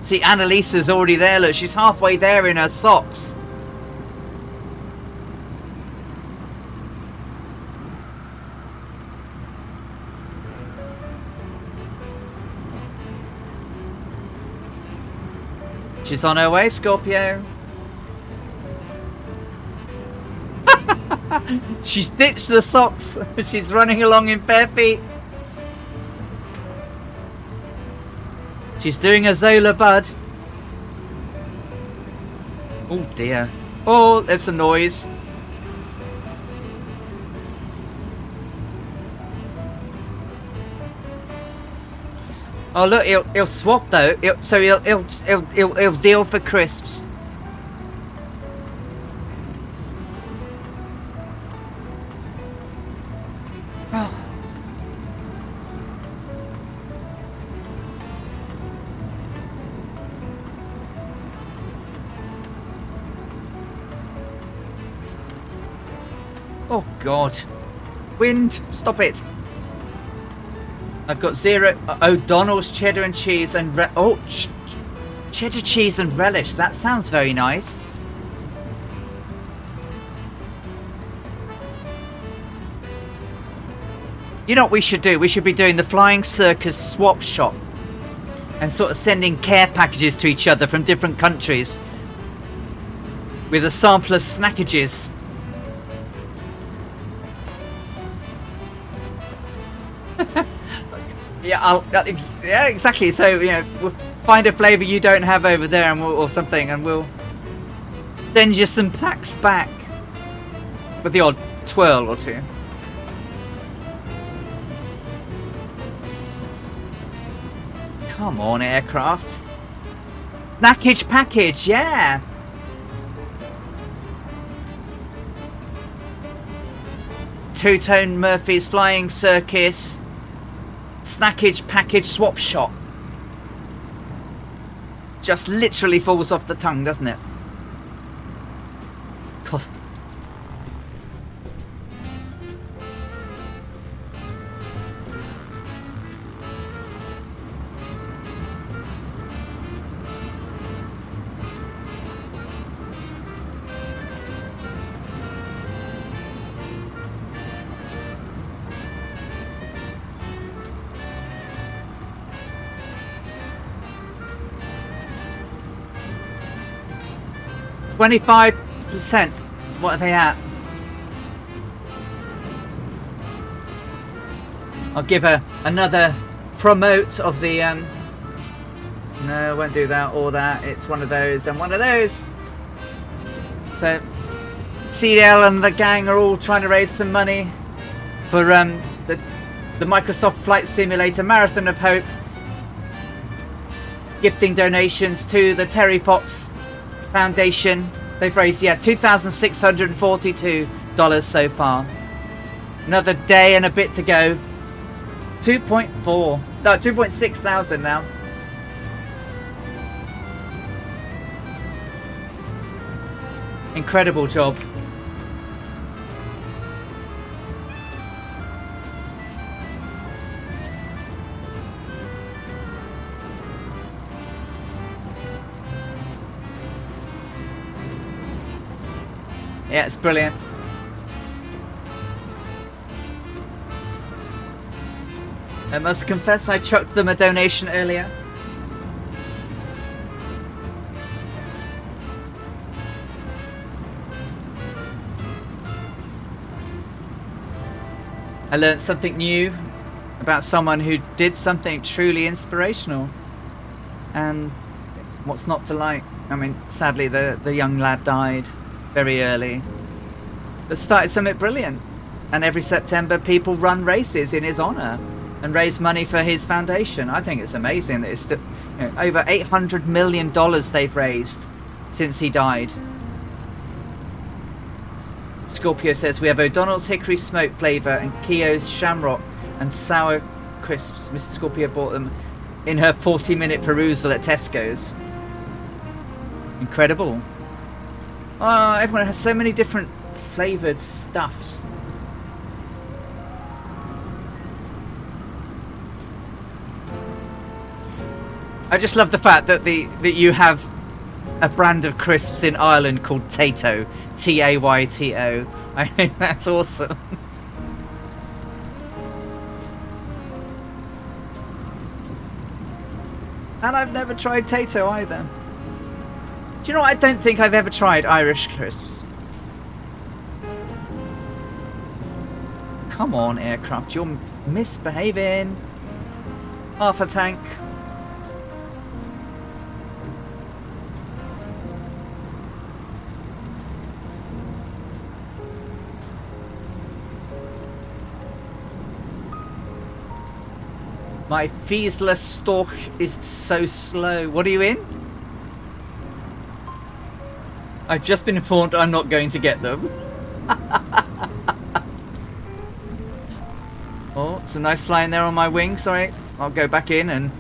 See, Annalisa's already there. Look, she's halfway there in her socks. She's on her way, Scorpio. She's ditched the socks. She's running along in bare feet. She's doing a Zola Bud. Oh dear. Oh, there's a noise. Oh look, he'll swap though. He'll deal for crisps. Oh. Oh God. Wind, stop it. I've got zero O'Donnell's cheddar and cheese and cheddar cheese and relish. That sounds very nice. You know what we should do? We should be doing the Flying Circus swap shop and sort of sending care packages to each other from different countries with a sample of snackages. Yeah, yeah, exactly. So, you know, we'll find a flavour you don't have over there, and or something, and we'll send you some packs back with the odd twirl or two. Come on, aircraft. Snackage package, yeah. Two-Tone Murphy's Flying Circus. Snackage package swap shop. just literally falls off the tongue, doesn't it? God. %. What are they at? I'll give another promote of the no, I won't do that or that. It's one of those and one of those. So CDL and the gang are all trying to raise some money for the Microsoft Flight Simulator Marathon of Hope, gifting donations to the Terry Fox Foundation. They've raised, yeah, $2,642 so far. Another day and a bit to go. 2.6 thousand now. Incredible job. Yeah, it's brilliant. I must confess I chucked them a donation earlier. I learned something new about someone who did something truly inspirational. And what's not to like? I mean, sadly the young lad died very early, but started something brilliant. And every September people run races in his honour and raise money for his foundation. I think it's amazing that it's still, you know, over $800 million they've raised since he died. Scorpio says we have O'Donnell's hickory smoke flavour and Keogh's shamrock and sour crisps. Mrs. Scorpio bought them in her 40-minute perusal at Tesco's. Incredible. Oh, everyone has so many different flavoured stuffs. I just love the fact that that you have a brand of crisps in Ireland called Tayto, T-A-Y-T-O. I think that's awesome. And I've never tried Tayto either. Do you know what? I don't think I've ever tried Irish crisps. Come on, aircraft, you're misbehaving. Half a tank. My Fiesler Storch is so slow. What are you in? I've just been informed I'm not going to get them. Oh, some nice flying there on my wing. Sorry, I'll go back in and...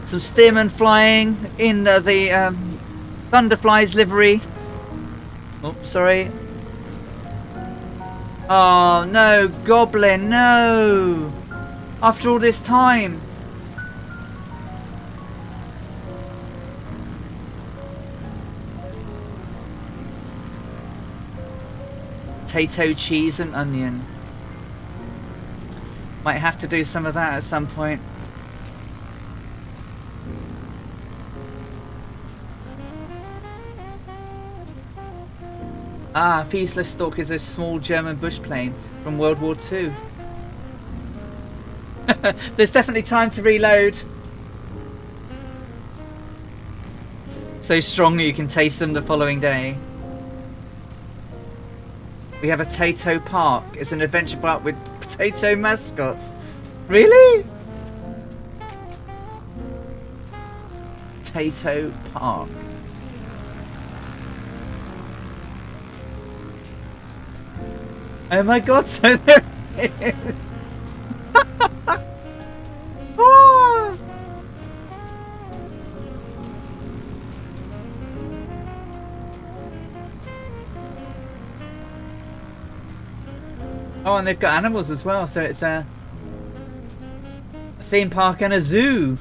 Some steermen flying in the Thunderflies livery. Oh, sorry. Oh, no, Goblin, no! After all this time. Potato, cheese and onion. Might have to do some of that at some point. Ah, Fiesler Storch is a small German bush plane from World War II. There's definitely time to reload. So strong that you can taste them the following day. We have a Tayto Park. It's an adventure park with potato mascots. Really? Potato Park. Oh my god, so there it is. Oh. Oh, and they've got animals as well, so it's a theme park and a zoo.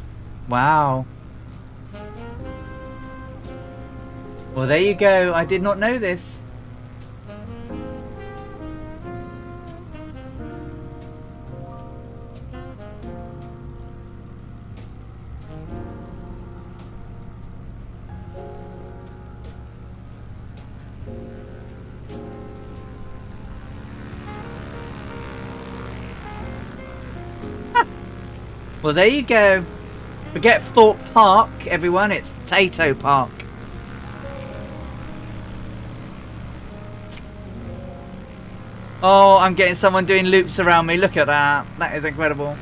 Wow. Well, there you go. I did not know this. Well, there you go. Forget Thorpe Park, everyone. It's Tato Park. Oh, I'm getting someone doing loops around me. Look at that. That is incredible.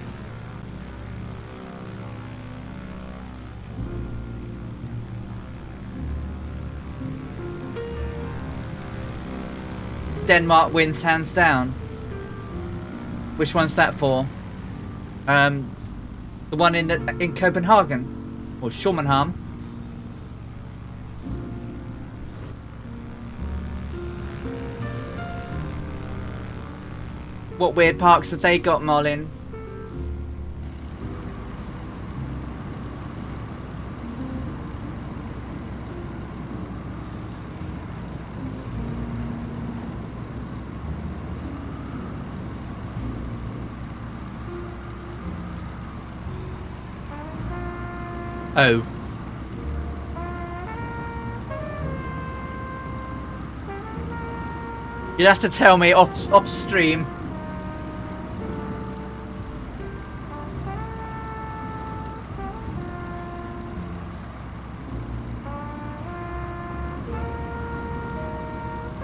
Denmark wins hands down. Which one's that for? The one in Copenhagen or Schopenham. What weird parks have they got, Marlin? Oh. You'd have to tell me off stream.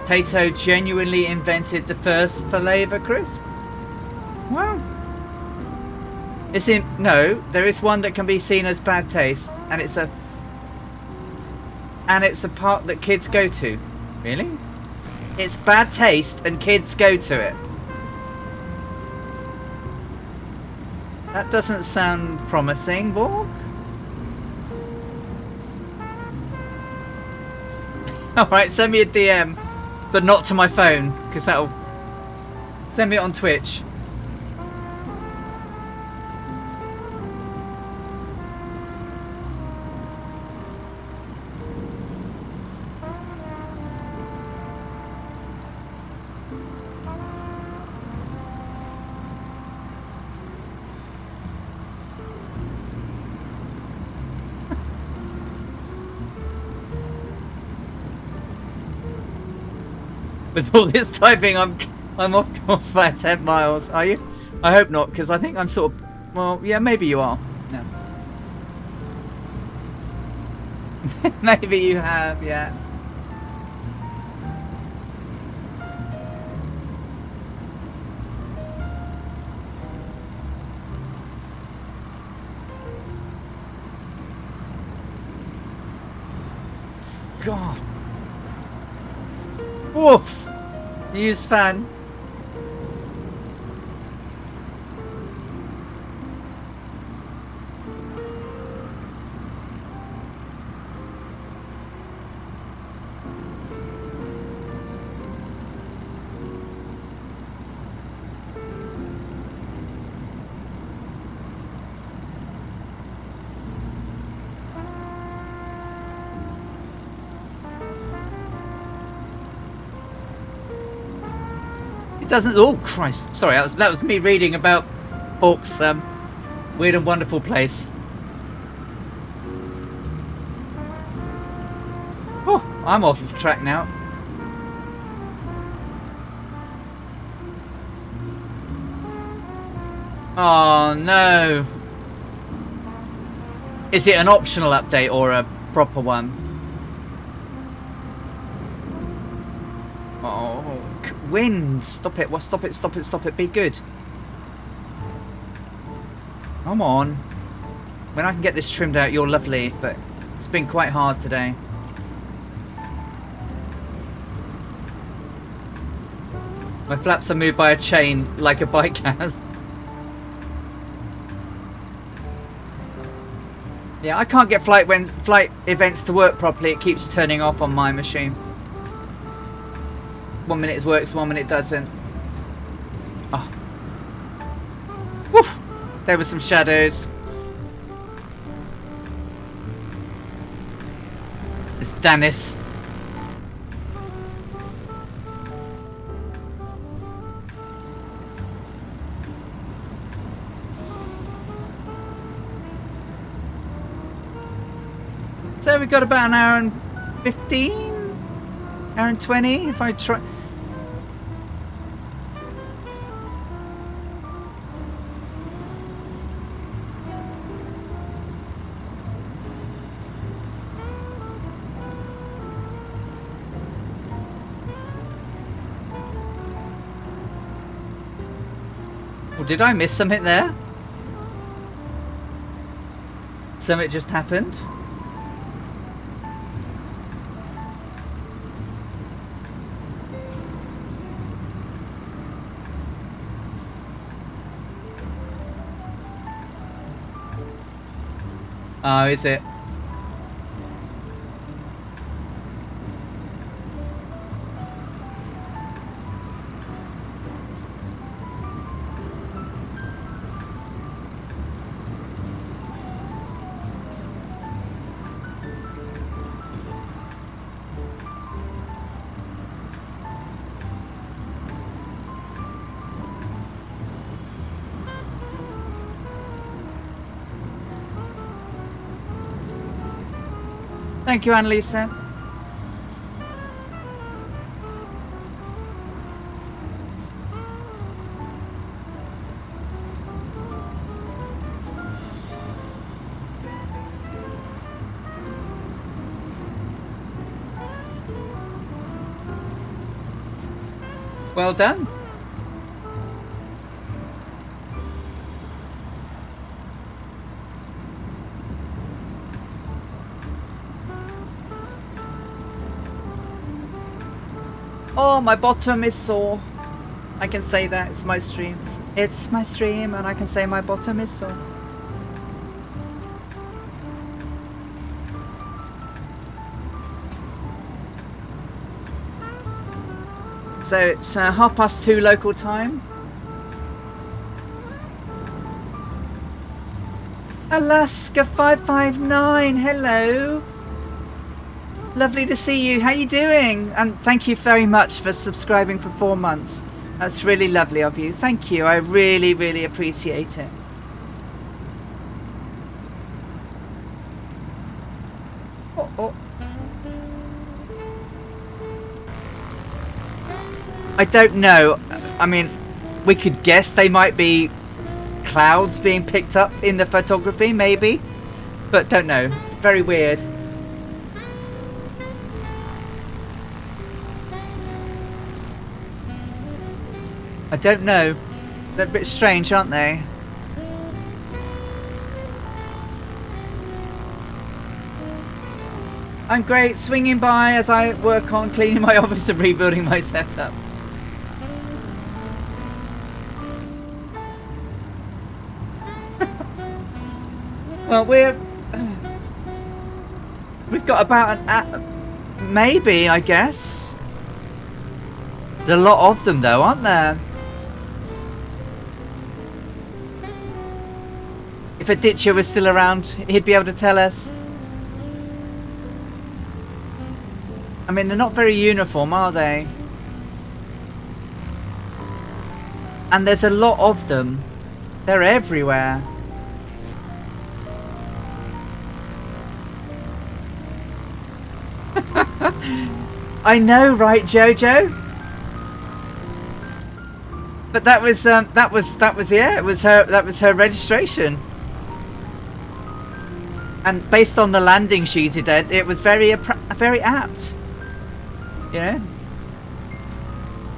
Tato genuinely invented the first flavor crisp. Wow. It's in no, there is one that can be seen as bad taste, and it's a park that kids go to. Really? It's bad taste and kids go to it. That doesn't sound promising, Borg. Alright, send me a DM, but not to my phone, because that'll... Send me it on Twitch. With all this typing, I'm off course by 10 miles. Are you? I hope not, because I think I'm sort of... Well, yeah, maybe you are. No. Maybe you have, yeah. God. Woof! Use fan. Doesn't... Oh Christ! Sorry, that was me reading about Hawk's weird and wonderful place. Oh, I'm off track now. Oh no! Is it an optional update or a proper one? Oh. Wind! Stop it! Well, stop it! Stop it! Stop it! Be good! Come on! When I can get this trimmed out, you're lovely, but It's been quite hard today. My flaps are moved by a chain like a bike has. Yeah, I can't get flight events to work properly. It keeps turning off on my machine. 1 minute it works, 1 minute it doesn't. Oh. Woof! There were some shadows. It's Dennis. So we've got about an hour and 15? Hour and 20 if I try. Well, did I miss something there? Something just happened? Oh, is it? Thank you, Annalisa. Well done. Oh, my bottom is sore. I can say that. It's my stream. It's my stream and I can say my bottom is sore. So it's 2:30 local time. Alaska 559, hello. Lovely to see you. How you doing? And thank you very much for subscribing for 4 months. That's really lovely of you. Thank you. I really, really appreciate it. Oh. I don't know. I mean, we could guess they might be clouds being picked up in the photography, maybe. But don't know. Very weird. I don't know. They're a bit strange, aren't they? I'm great, swinging by as I work on cleaning my office and rebuilding my setup. Well, we've got about an hour, maybe, I guess. There's a lot of them though, aren't there? If a ditcher was still around, he'd be able to tell us. I mean, they're not very uniform, are they? And there's a lot of them. They're everywhere. I know, right, Jojo? But that was yeah, it was her. That was her registration. And based on the landing she did, it was very apt. You know?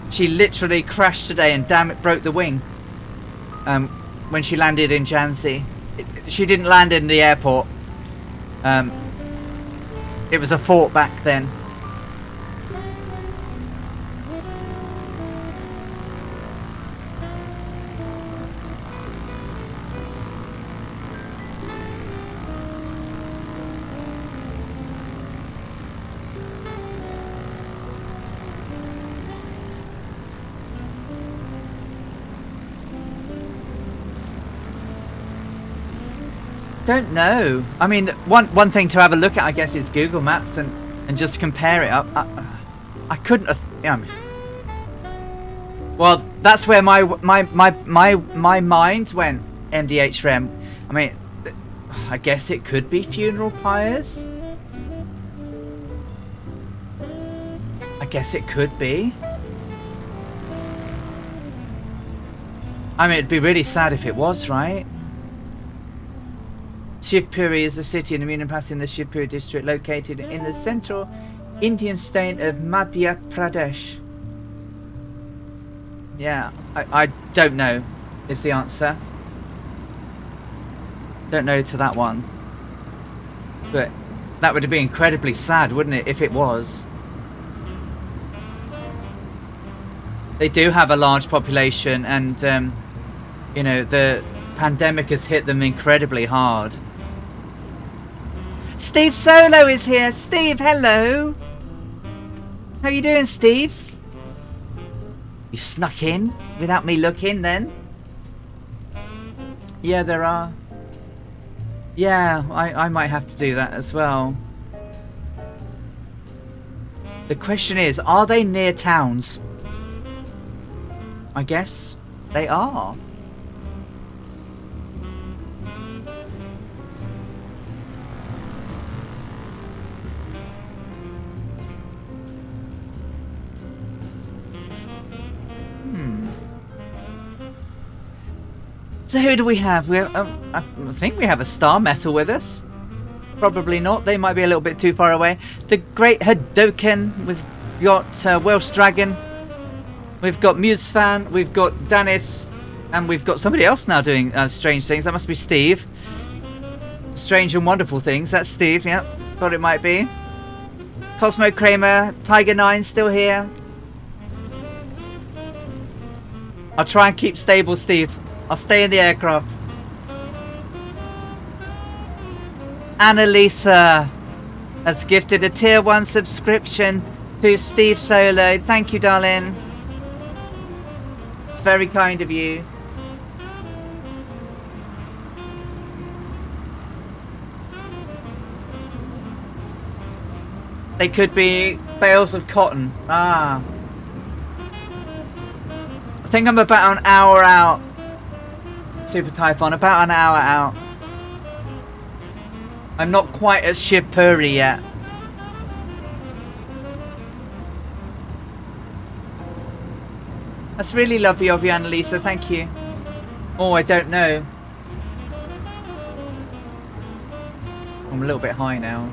She literally crashed today and damn it broke the wing. When she landed in Jhansi. She didn't land in the airport. It was a fort back then. Don't know. I mean, one thing to have a look at, I guess, is Google Maps and just compare it up. I couldn't have. Well, that's where my mind went. MDH Rem. I mean, I guess it could be funeral pyres. I guess it could be. I mean, it'd be really sad if it was, right? Shivpuri is a city in the Union Pass in the Shivpuri district, located in the central Indian state of Madhya Pradesh. Yeah, I don't know is the answer. Don't know to that one. But that would be incredibly sad, wouldn't it, if it was? They do have a large population and, you know, the pandemic has hit them incredibly hard. Steve Solo is here. Steve, hello. How you doing, Steve? You snuck in without me looking then? Yeah, there are. Yeah, I might have to do that as well. The question is, are they near towns? I guess they are. So who do we have? We have, I think we have a Star Metal with us. Probably not. They might be a little bit too far away. The Great Hadoken. We've got Welsh Dragon. We've got Musefan. We've got Danis. And we've got somebody else now doing strange things. That must be Steve. Strange and wonderful things. That's Steve. Yep. Thought it might be. Cosmo Kramer. Tiger 9 still here. I'll try and keep stable, Steve. I'll stay in the aircraft. Annalisa has gifted a tier 1 subscription to Steve Solo. Thank you, darling. It's very kind of you. They could be bales of cotton. Ah. I think I'm about an hour out. Super Typhon, about an hour out. I'm not quite at Shivpuri yet. That's really lovely of you, Annalisa. Thank you. Oh, I don't know. I'm a little bit high now.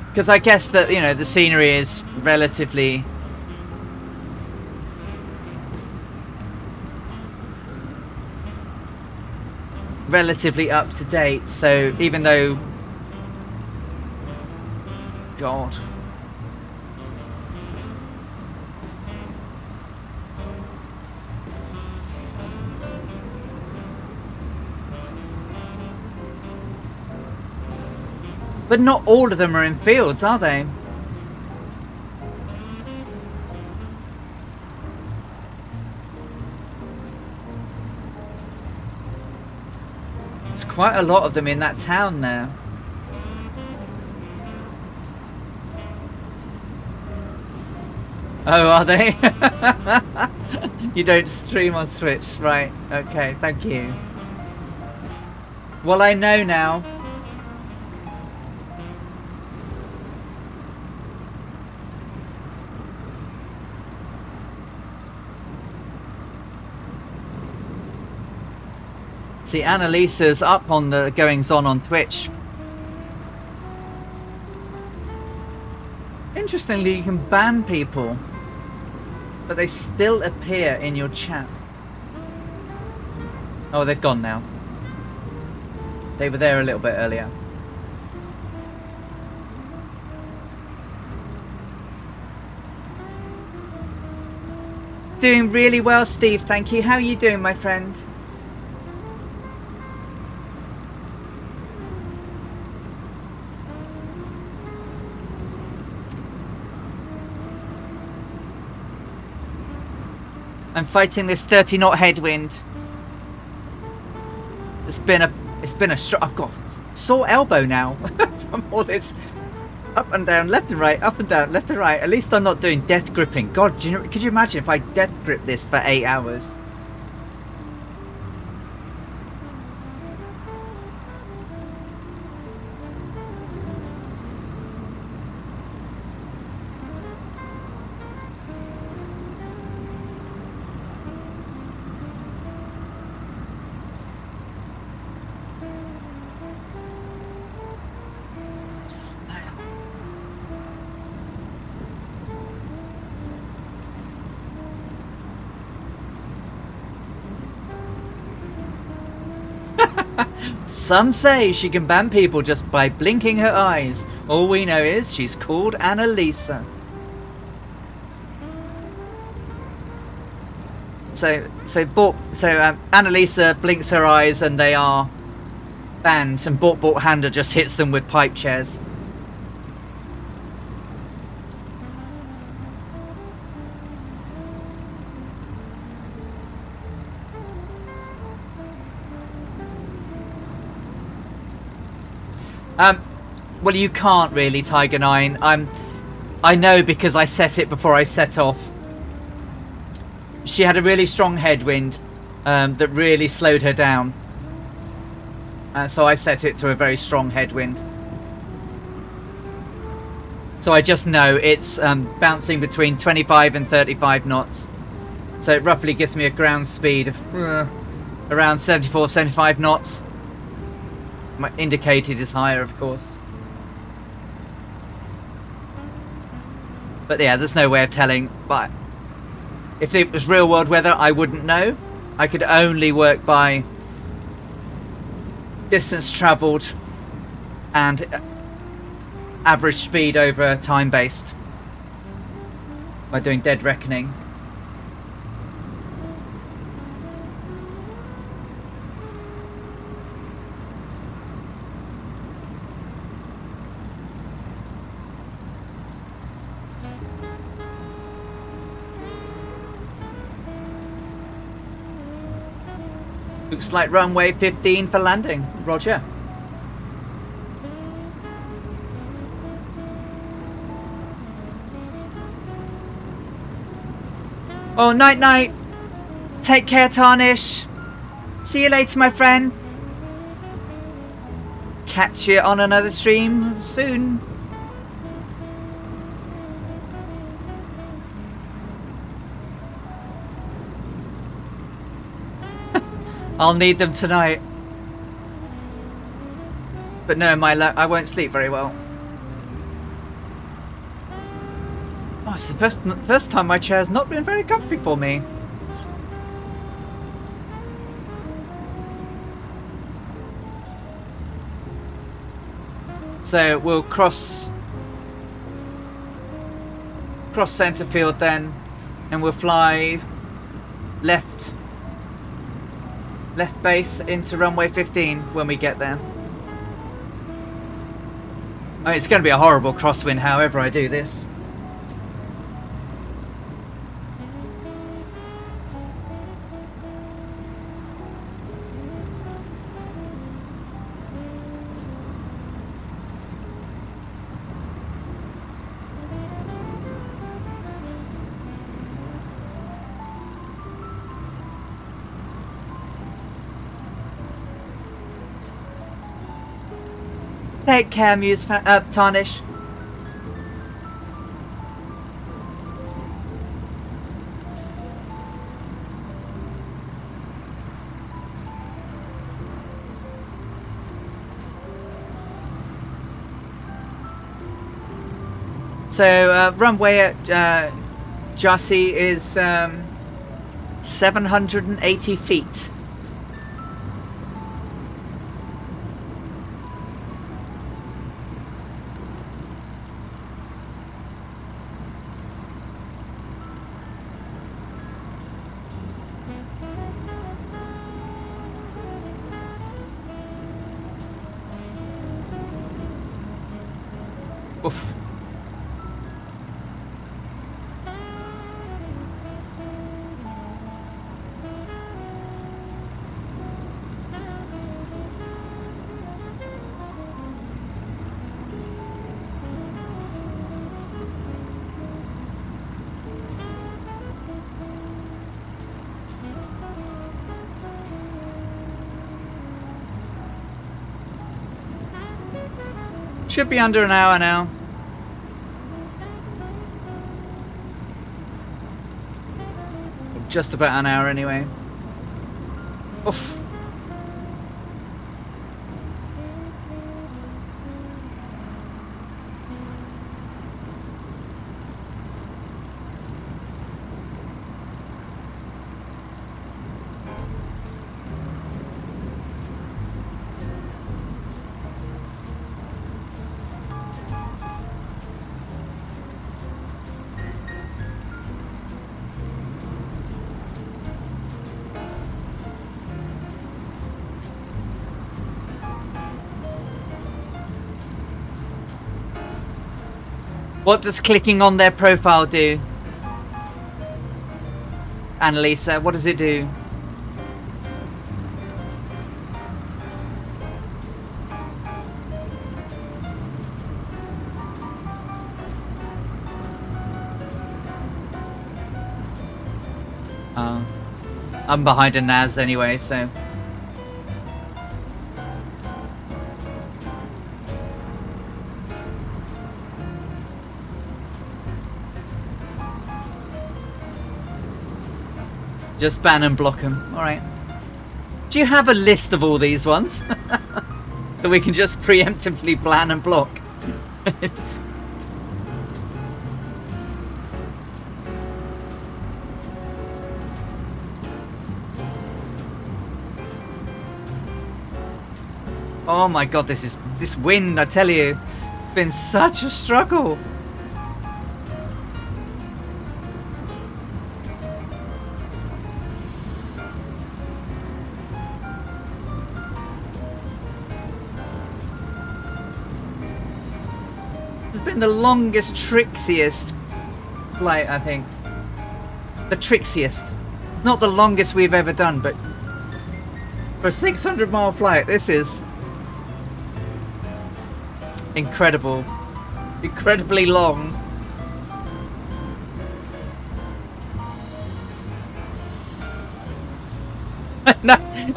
Because I guess that, you know, the scenery is relatively up to date, so even though, God, but not all of them are in fields, are they? There's quite a lot of them in that town there. Oh, are they? You don't stream on Switch, right? Okay, thank you. Well, I know now. See, Annalisa's up on the goings-on on Twitch. Interestingly, you can ban people, but they still appear in your chat. Oh, they've gone now. They were there a little bit earlier. Doing really well, Steve. Thank you. How are you doing, my friend? I'm fighting this 30-knot headwind. It's been a I've got sore elbow now from all this up and down, left and right, up and down, left and right. At least I'm not doing death gripping. God, could you imagine if I death grip this for 8 hours? Some say she can ban people just by blinking her eyes. All we know is she's called Annalisa. So Annalisa blinks her eyes and they are banned, and Bork Hander just hits them with pipe chairs. Well, you can't really, Tiger 9. I know because I set it before I set off. She had a really strong headwind that really slowed her down. So I set it to a very strong headwind. So I just know it's bouncing between 25 and 35 knots. So it roughly gives me a ground speed of around 74, 75 knots. My indicated is higher, of course. But yeah, there's no way of telling. But if it was real world weather, I wouldn't know. I could only work by distance travelled and average speed over time based by doing dead reckoning. Looks like runway 15 for landing. Roger. Oh, night night. Take care, Tarnish. See you later, my friend. Catch you on another stream soon. I'll need them tonight. But no, my luck, I won't sleep very well. Oh, it's the first time my chair's not been very comfy for me. So we'll cross centre field then, and we'll fly left base into runway 15 when we get there. I mean, it's going to be a horrible crosswind however I do this. Take care, Tarnish. So runway at Jhansi is 780 feet. Oof. Should be under an hour now. Just about an hour anyway. Oof. What does clicking on their profile do? Annalisa, what does it do? I'm behind a Naz anyway, so... Just ban and block them. Alright. Do you have a list of all these ones? That we can just preemptively ban and block? Oh my god, this wind, I tell you. It's been such a struggle. It's been the longest, trixiest flight, I think. The trixiest. Not the longest we've ever done, but for a 600-mile flight, this is incredible. Incredibly long.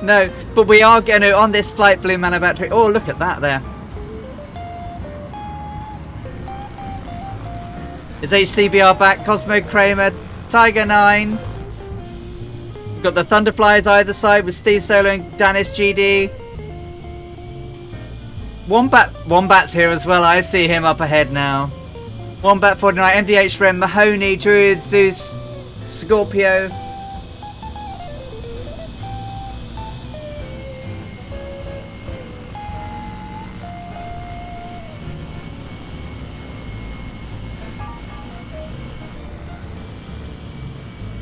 No, but we are going to, on this flight, Blue Man Battery. Oh, look at that there. Is HCBR back? Cosmo Kramer, Tiger 9. Got the Thunderflies either side with Steve Solo and Danis GD. Wombat's here as well. I see him up ahead now. Wombat 49, MDH Rem, Mahoney, Druid, Zeus, Scorpio.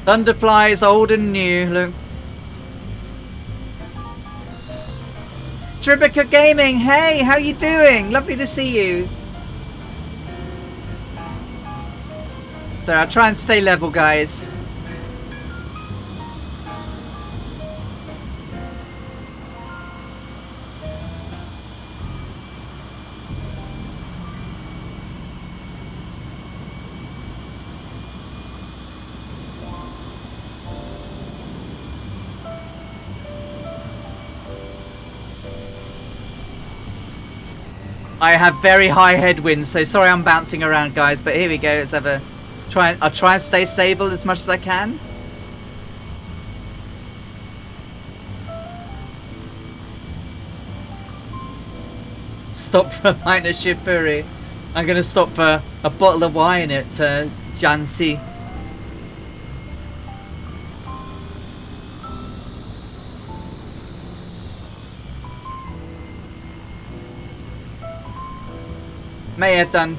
Thunderflies, old and new. Look. Tribica Gaming, hey, how you doing? Lovely to see you. So I'll try and stay level, guys. I have very high headwinds, so sorry I'm bouncing around, guys, but here we go. Let's have a try. I'll try and stay stable as much as I can. Stop for minor Shipuri. I'm gonna stop for a bottle of wine at Jhansi. May have done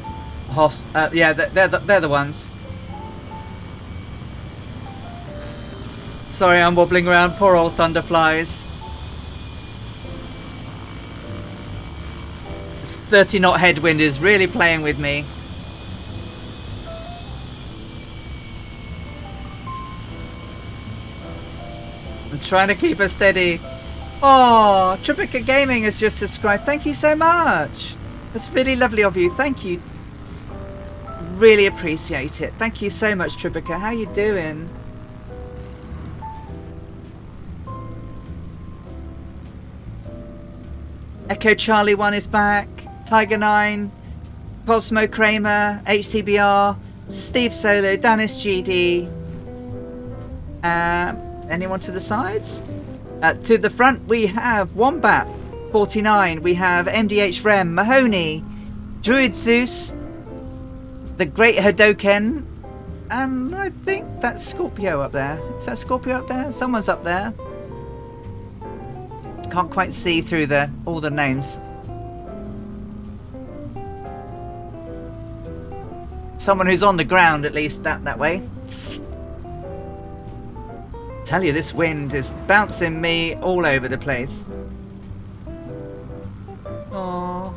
yeah, they're the ones. Sorry, I'm wobbling around. Poor old thunderflies. This 30-knot headwind is really playing with me. I'm trying to keep her steady. Oh, Tripica Gaming has just subscribed. Thank you so much. That's really lovely of you. Thank you. Really appreciate it. Thank you so much, Tripica. How you doing? Echo Charlie 1 is back. Tiger 9, Cosmo Kramer, HCBR, Steve Solo, Danis GD. Anyone to the sides? To the front we have Wombat 49. We have MDH Rem, Mahoney, Druid Zeus, the Great Hadoken, and I think that's Scorpio up there. Is that Scorpio up there? Someone's up there. Can't quite see through all the names. Someone who's on the ground, at least that way. Tell you, this wind is bouncing me all over the place. Oh,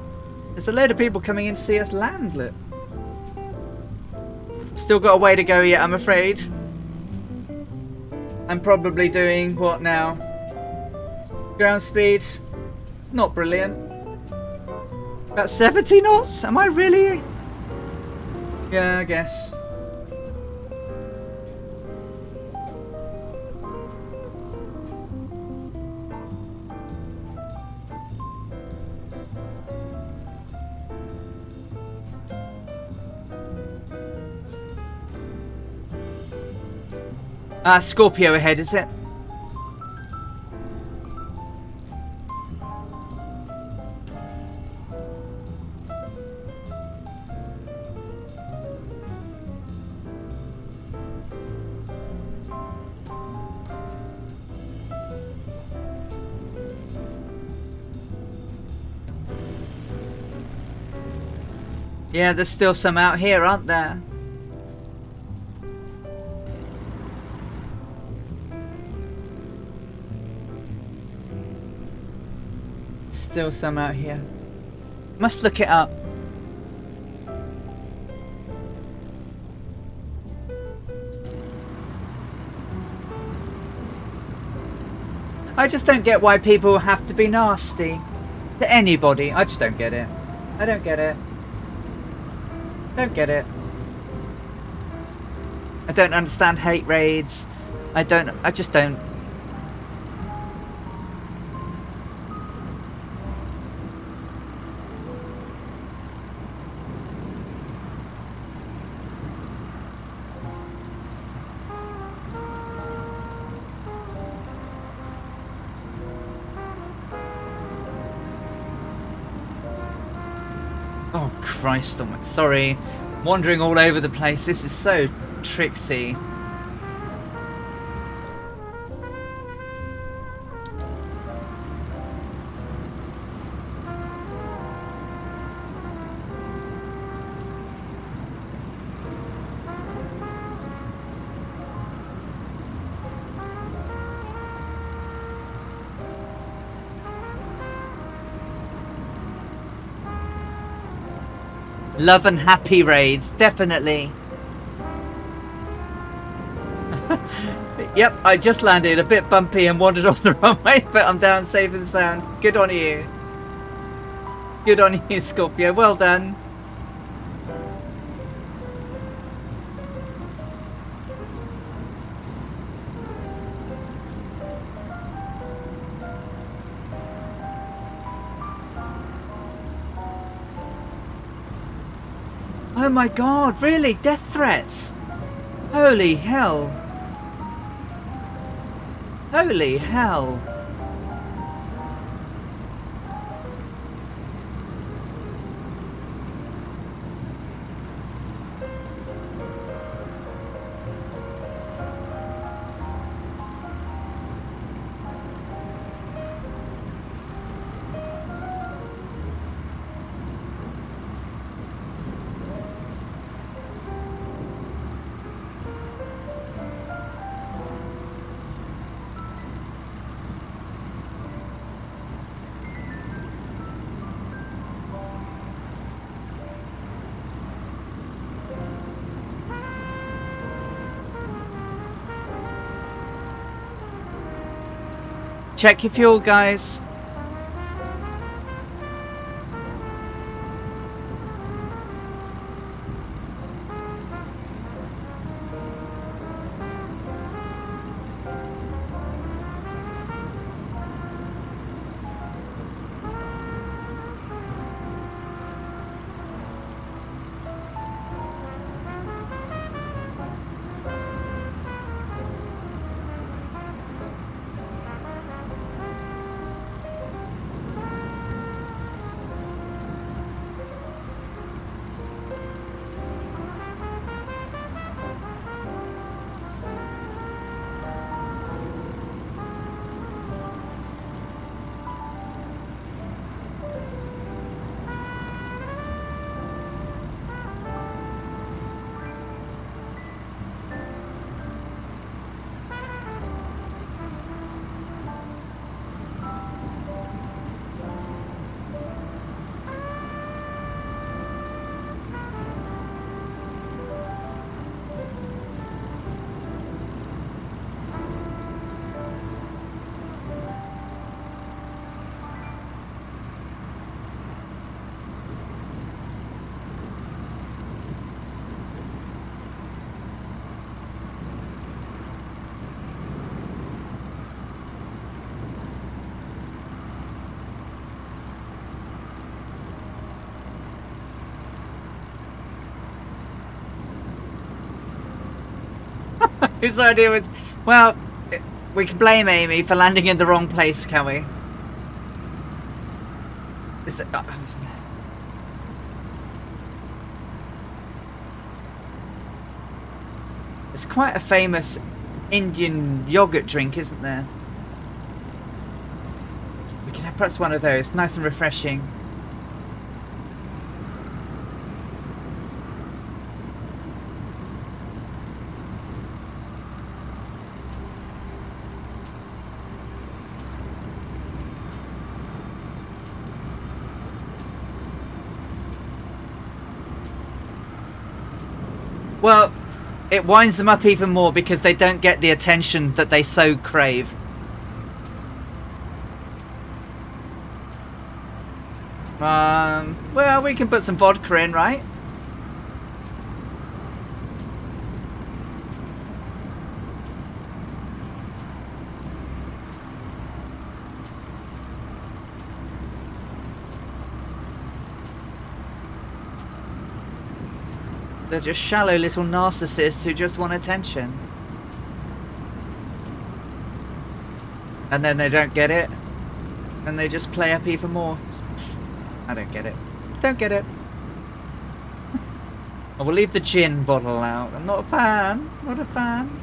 there's a load of people coming in to see us land. Look. Still got a way to go yet, I'm afraid. I'm probably doing what now? Ground speed, not brilliant. About 70 knots? Am I really? Yeah, I guess. Scorpio ahead, is it? Yeah, there's still some out here, aren't there? Still some out here. Must look it up. I just don't get why people have to be nasty to anybody. I just don't get it. I don't get it. Don't get it. I don't understand hate raids. I just don't. Oh Christ, sorry. Wandering all over the place. This is so tricksy. Love and happy raids, definitely. Yep, I just landed a bit bumpy and wandered off the runway, but I'm down safe and sound. Good on you. Good on you, Scorpio. Well done. Oh my god, really? Death threats? Holy hell. Holy hell. Check your fuel, guys. Whose idea was... Well, we can blame Amy for landing in the wrong place, can we? Is that... It's quite a famous Indian yogurt drink, isn't there? We could have perhaps one of those. Nice and refreshing. Well, it winds them up even more because they don't get the attention that they so crave. Well, we can put some vodka in, right? They're just shallow little narcissists who just want attention. And then they don't get it. And they just play up even more. I don't get it. Don't get it. I will leave the gin bottle out. I'm not a fan. Not a fan.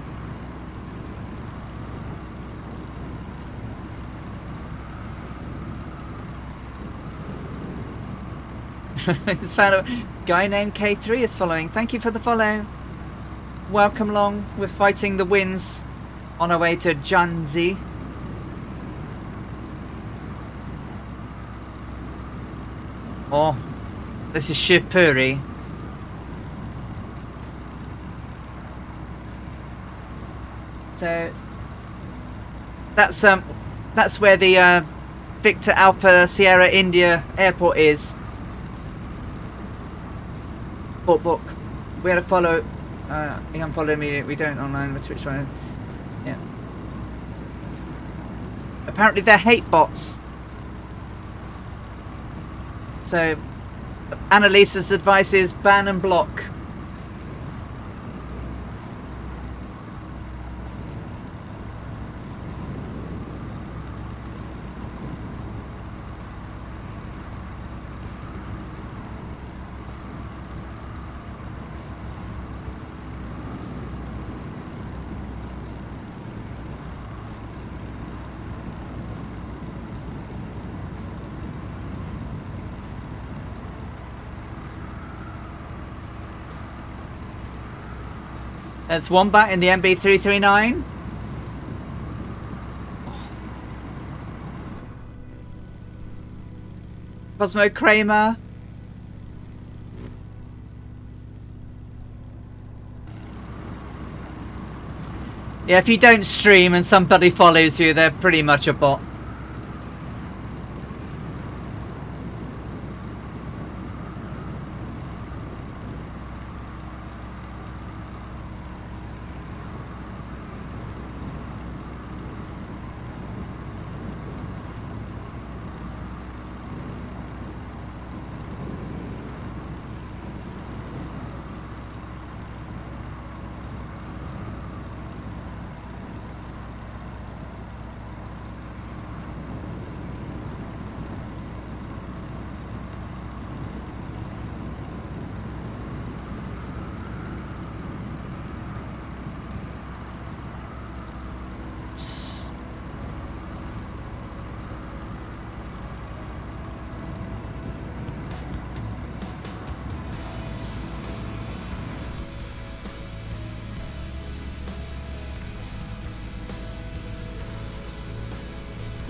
It's found a guy named K3 is following. Thank you for the follow. Welcome along. We're fighting the winds on our way to Jhansi. Oh, this is Shiv Puri. So that's where the Victor Alpha Sierra India airport is. Book. We had to follow. He unfollowed me. We don't online with Twitch. Right? Yeah. Apparently they're hate bots. So Annalisa's advice is ban and block. That's Wombat in the MB339. Cosmo Kramer. Yeah, if you don't stream and somebody follows you, they're pretty much a bot.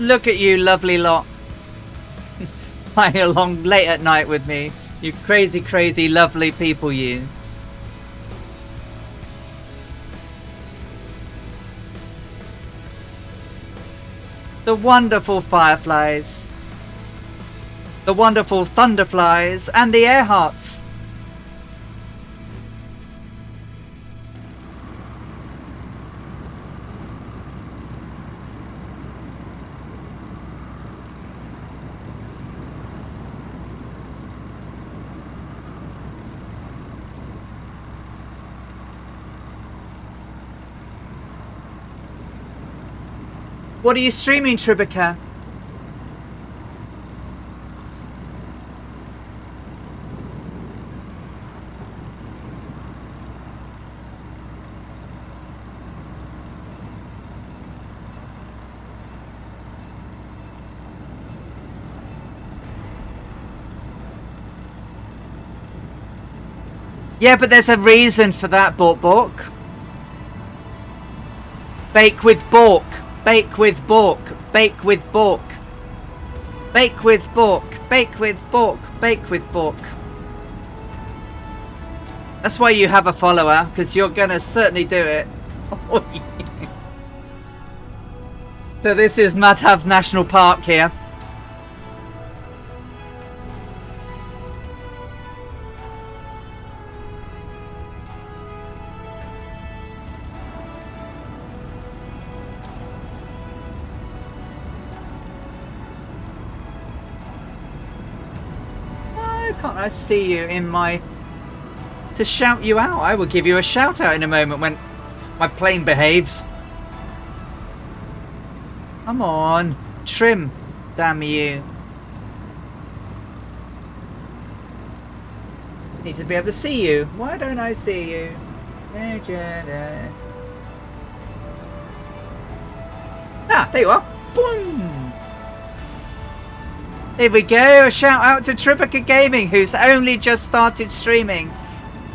Look at you, lovely lot. Playing along late at night with me. You crazy, crazy, lovely people, you. The wonderful fireflies. The wonderful thunderflies and the air hearts. What are you streaming, Tribeca? Yeah, but there's a reason for that, Bork. Bake with Bork. Bake with Bork. Bake with Bork. Bake with Bork. Bake with Bork. Bake with Bork. That's why you have a follower, because you're going to certainly do it. So this is Madhav National Park here. Can't I see you in my... to shout you out? I will give you a shout out in a moment when my plane behaves. Come on, trim, damn you. Need to be able to see you. Why don't I see you? Ah, there you are. Boom. Here we go, a shout out to Tribeca Gaming, who's only just started streaming.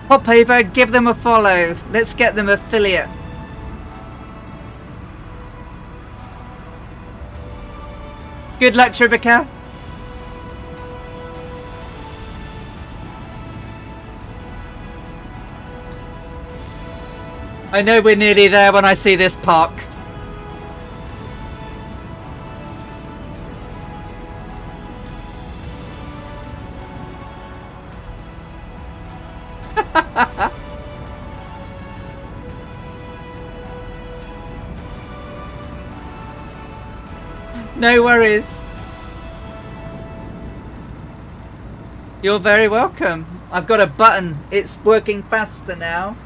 Hop over, give them a follow. Let's get them affiliate. Good luck, Tribeca. I know we're nearly there when I see this park. No worries. You're very welcome. I've got a button. It's working faster now.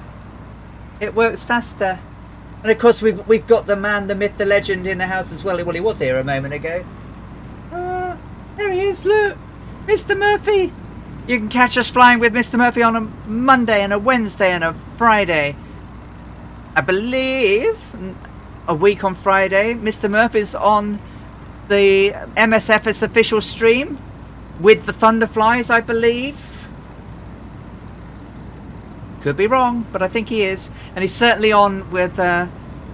It works faster. And of course we've got the man, the myth, the legend in the house as well. Well, he was here a moment ago. There he is, look. Mr. Murphy. You can catch us flying with Mr. Murphy on a Monday and a Wednesday and a Friday. I believe a week on Friday. Mr. Murphy's on the MSF's official stream with the Thunderflies, I believe. Could be wrong, but I think he is. And he's certainly on with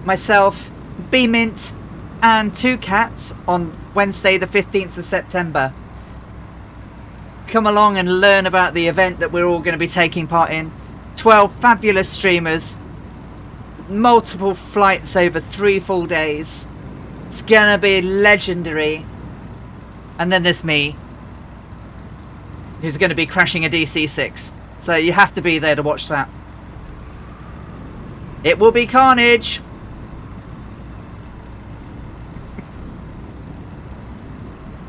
myself, B-Mint, and Two Cats on Wednesday the 15th of September. Come along and learn about the event that we're all going to be taking part in. 12 fabulous streamers, multiple flights over 3 full days. It's going to be legendary. And then there's me, who's going to be crashing a DC-6. So you have to be there to watch that. It will be carnage.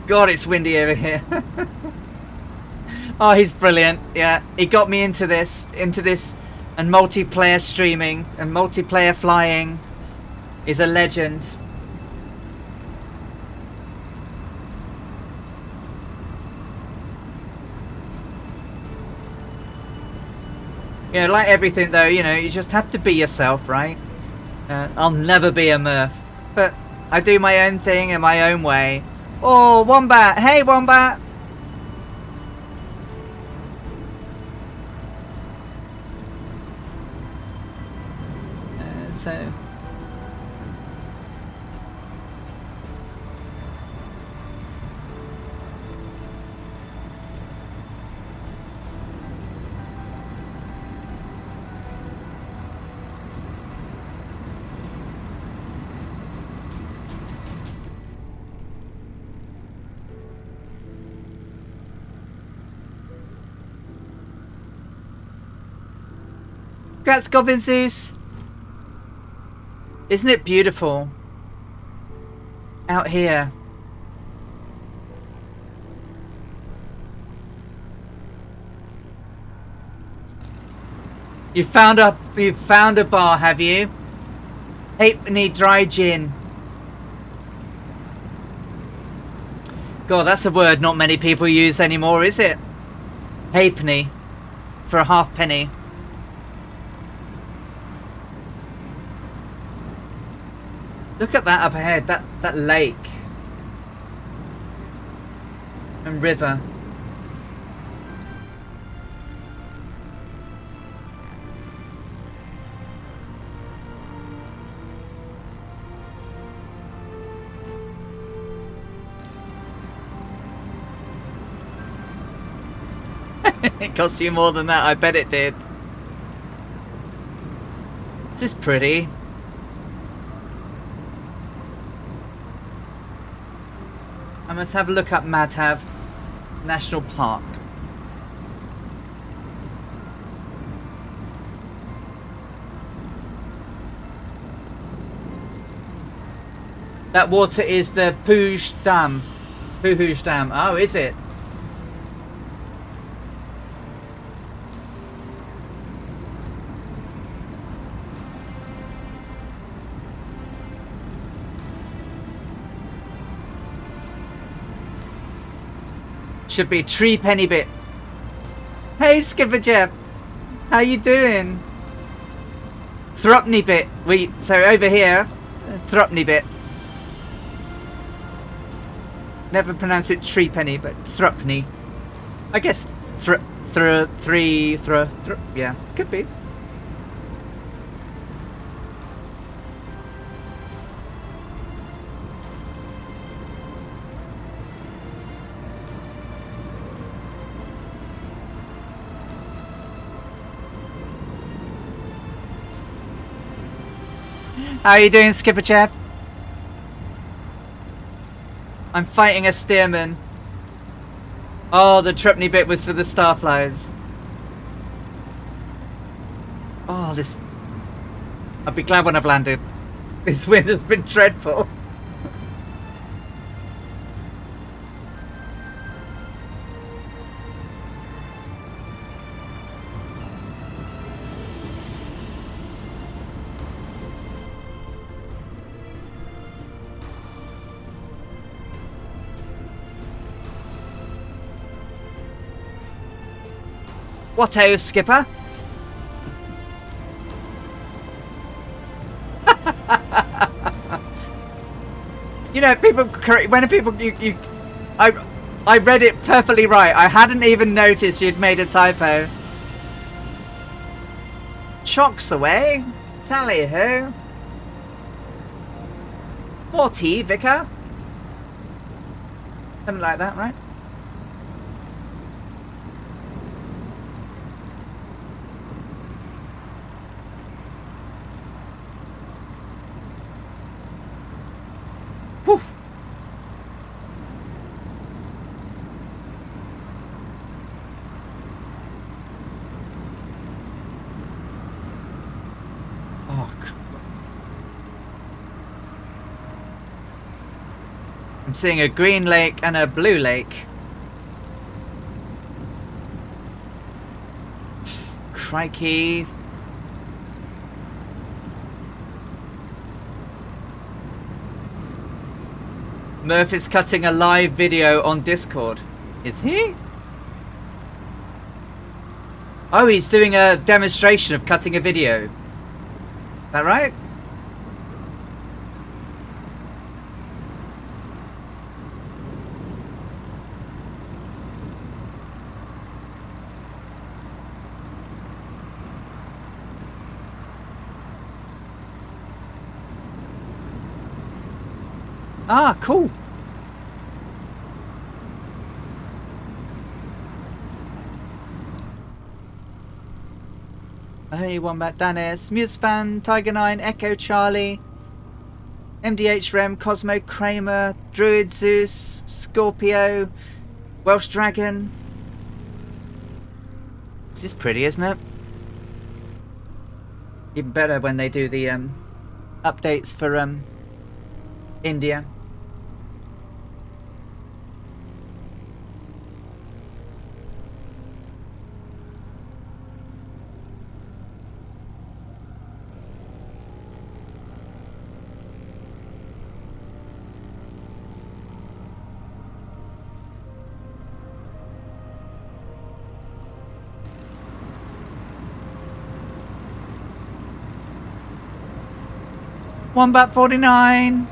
God, it's windy over here. Oh, he's brilliant. Yeah, he got me into this and multiplayer streaming and multiplayer flying. He's a legend. You know, like everything though, you know, you just have to be yourself, right? I'll never be a Murph, but I do my own thing in my own way. Oh, Wombat! Hey, Wombat! So Congrats, Goblin Zeus. Isn't it beautiful out here? You found a bar, have you? Halfpenny dry gin. God, that's a word not many people use anymore, is it? Halfpenny for a halfpenny. Look at that up ahead, that lake and river. It cost you more than that, I bet it did. This is pretty. I must have a look up Madhav National Park. That water is the Pooj Dam. Pooj Dam. Oh, is it? Should be Tree Penny Bit. Hey Skipper Jeff, how you doing? Thropney Bit. So over here, Thropney Bit. Never pronounce it Tree Penny, but Thropney. I guess yeah, could be. How are you doing, Skipper Chef? I'm fighting a steerman. Oh, the Tripney bit was for the starflies. Oh, this... I'll be glad when I've landed. This wind has been dreadful. What-o, Skipper? You know, people... When people... I read it perfectly right. I hadn't even noticed you'd made a typo. Chocks away. Tally-ho. More tea, Vicar. Something like that, right? Whew. Oh, I'm seeing a green lake and a blue lake. Crikey. Murph is cutting a live video on Discord. Is he? Oh, he's doing a demonstration of cutting a video. Is that right? Ah, cool. I only one back. Danis, Musefan, Tiger9, Echo Charlie, MDH Rem, Cosmo, Kramer, Druid Zeus, Scorpio, Welsh Dragon. This is pretty, isn't it? Even better when they do the updates for India. Wombat 49.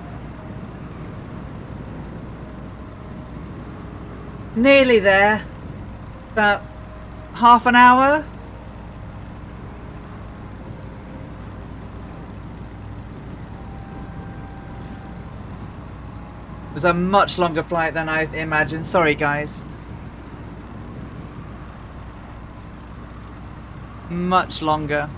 Nearly there. About half an hour. It was a much longer flight than I imagined. Sorry, guys. Much longer.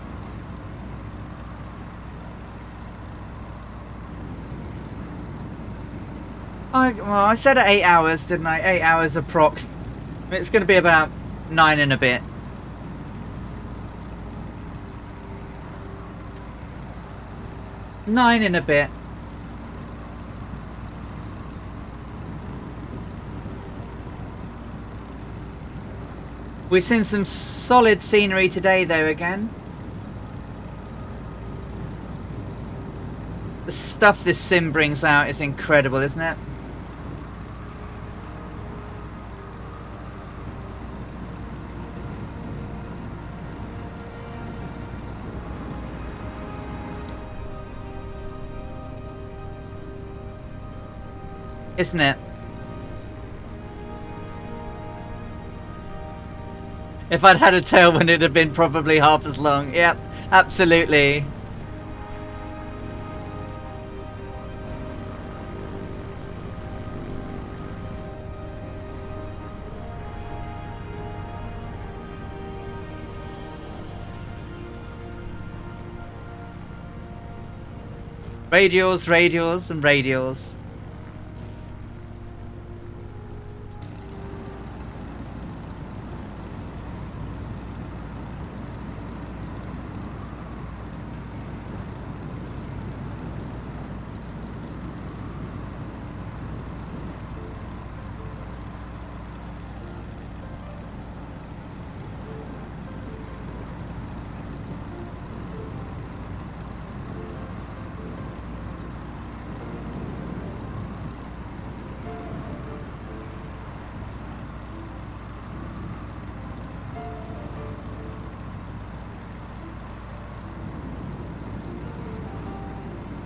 Well, I said at 8 hours, didn't I? 8 hours approx. It's going to be about 9 and a bit. Nine and a bit. We've seen some solid scenery today, though, again. The stuff this sim brings out is incredible, isn't it? Isn't it? If I'd had a tailwind, it'd have been probably half as long. Yep, absolutely. Radials, radials, and radials.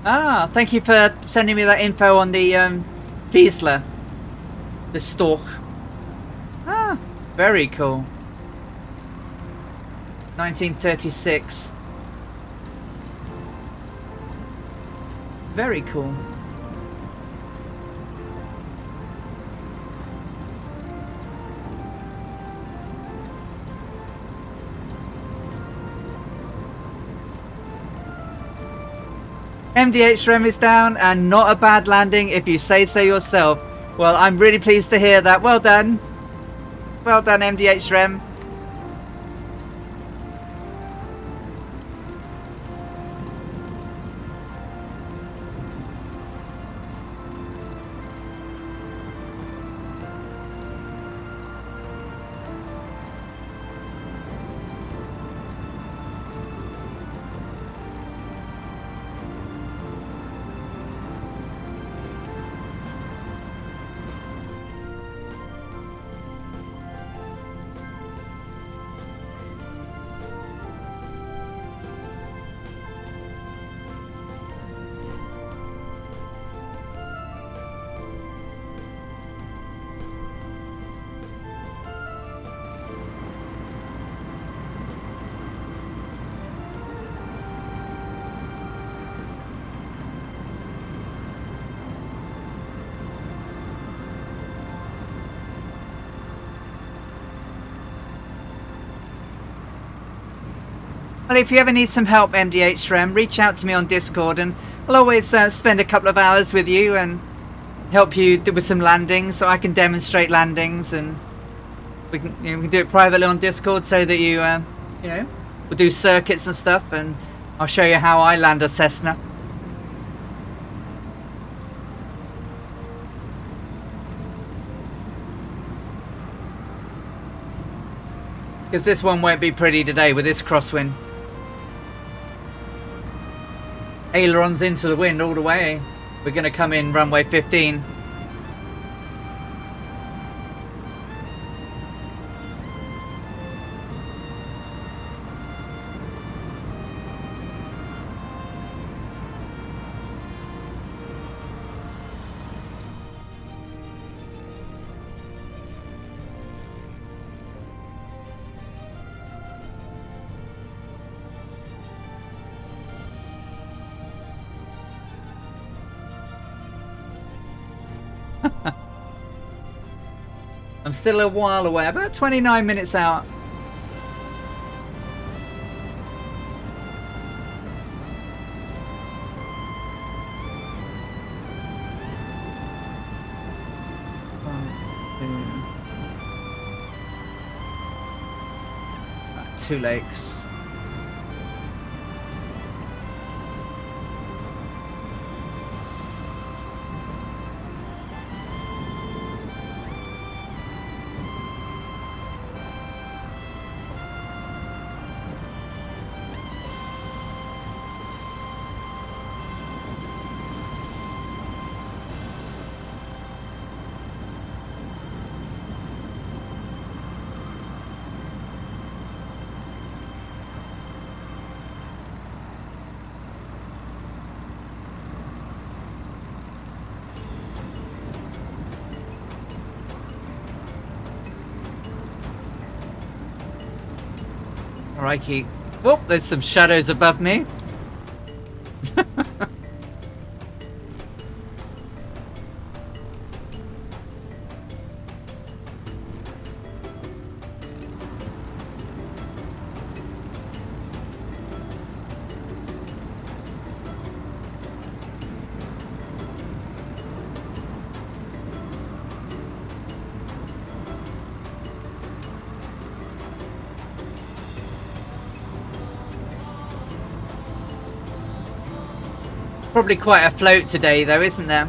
Ah, thank you for sending me that info on the Wiesler. The Storch. Ah, very cool. 1936. Very cool. MDH Rem is down and not a bad landing if you say so yourself. Well, I'm really pleased to hear that. Well done. Well done, MDH Rem. Well, if you ever need some help, MDH Rem, reach out to me on Discord and I'll always spend a couple of hours with you and help you with some landings so I can demonstrate landings, and we can do it privately on Discord so that you, you know, we'll do circuits and stuff, and I'll show you how I land a Cessna. Because this one won't be pretty today with this crosswind. Ailerons into the wind all the way. We're going to come in runway 15. I'm still a while away, about 29 minutes out. Two lakes. Crikey. Whoop, there's some shadows above me. Probably quite a float today though, isn't there?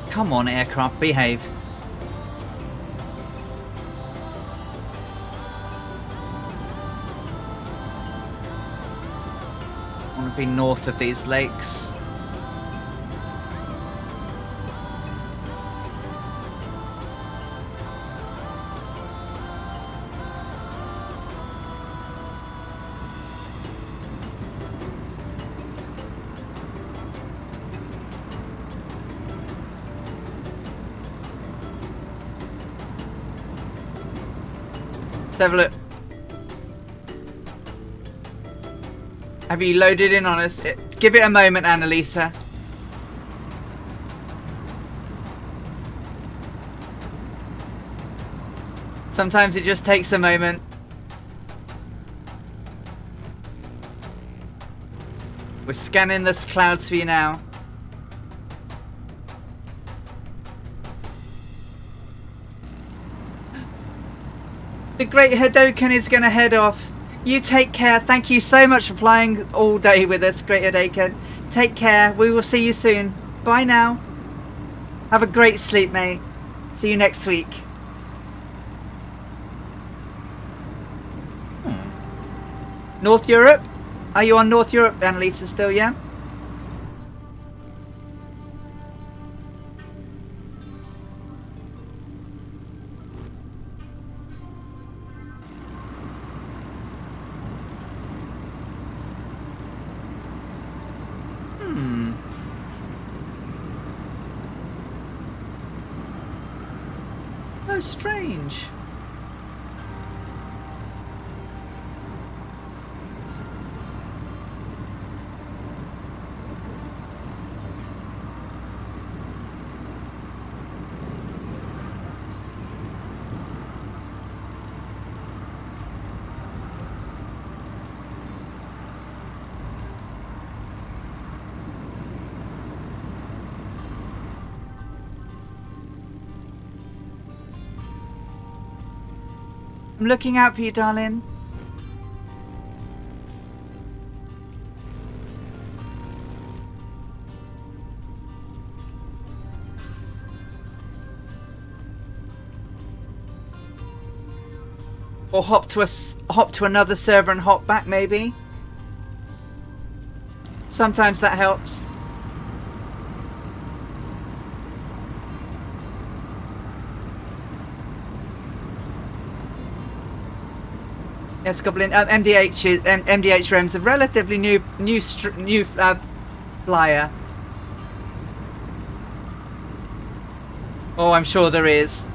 Come on, aircraft, behave. I want to be north of these lakes. Let's have a look. Have you loaded in on us? Give it a moment, Annalisa. Sometimes it just takes a moment. We're scanning the clouds for you now. The Great Hadoken is going to head off. You take care. Thank you so much for flying all day with us, Great Hadoken. Take care. We will see you soon. Bye now. Have a great sleep, mate. See you next week. North Europe? Are you on North Europe, Annalisa, still, yeah? Oh, strange. I'm looking out for you, darling. Or hop to another server and hop back, maybe. Sometimes that helps. Yes, Goblin. MDH Rem's a relatively new flyer. Oh, I'm sure there is.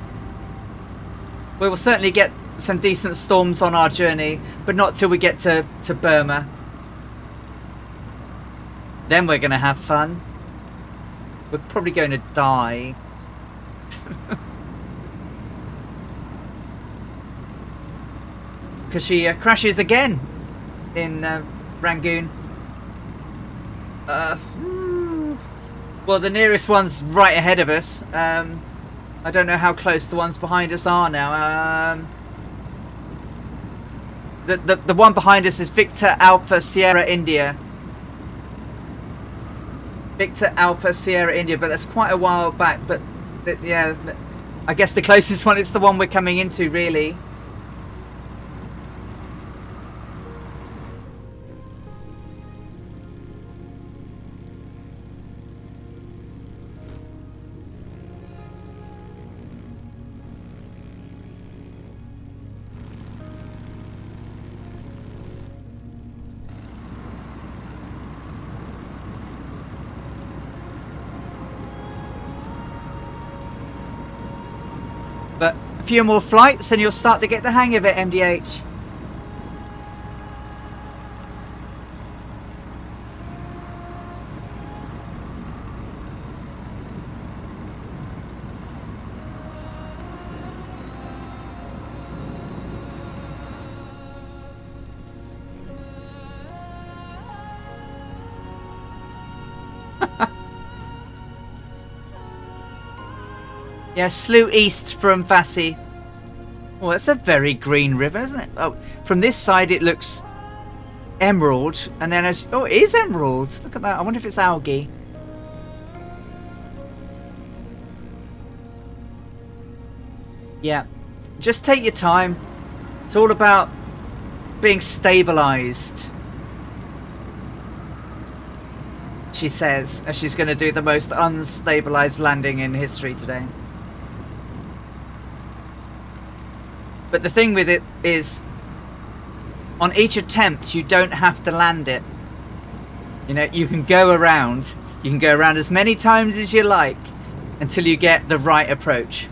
We will certainly get some decent storms on our journey, but not till we get to Burma. Then we're going to have fun. We're probably going to die. Because she crashes again in Rangoon. Well, the nearest one's right ahead of us. I don't know how close the ones behind us are now. The one behind us is Victor Alpha Sierra India. Victor Alpha Sierra India, but that's quite a while back. But yeah, I guess the closest one is the one we're coming into, really. But a few more flights and you'll start to get the hang of it, MDH. Yeah, slew east from Vassi. Oh, that's a very green river, isn't it? Oh, from this side it looks emerald, and then oh, it is emerald. Look at that. I wonder if it's algae. Yeah, just take your time. It's all about being stabilized, she says, as she's going to do the most unstabilized landing in history today. But the thing with it is, on each attempt, you don't have to land it. You know, you can go around. You can go around as many times as you like until you get the right approach.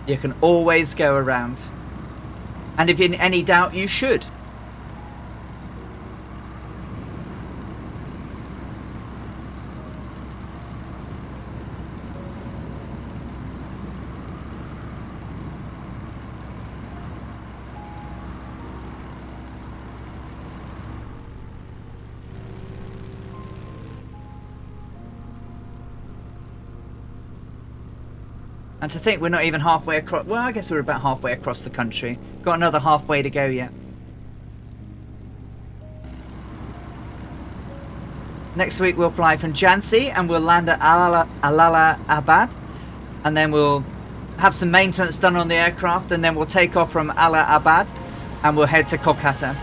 You can always go around. And if in any doubt, you should. And to think we're not even halfway across... Well, I guess we're about halfway across the country. Got another halfway to go yet. Next week we'll fly from Jhansi and we'll land at Allahabad. And then we'll have some maintenance done on the aircraft. And then we'll take off from Allahabad and we'll head to Kolkata.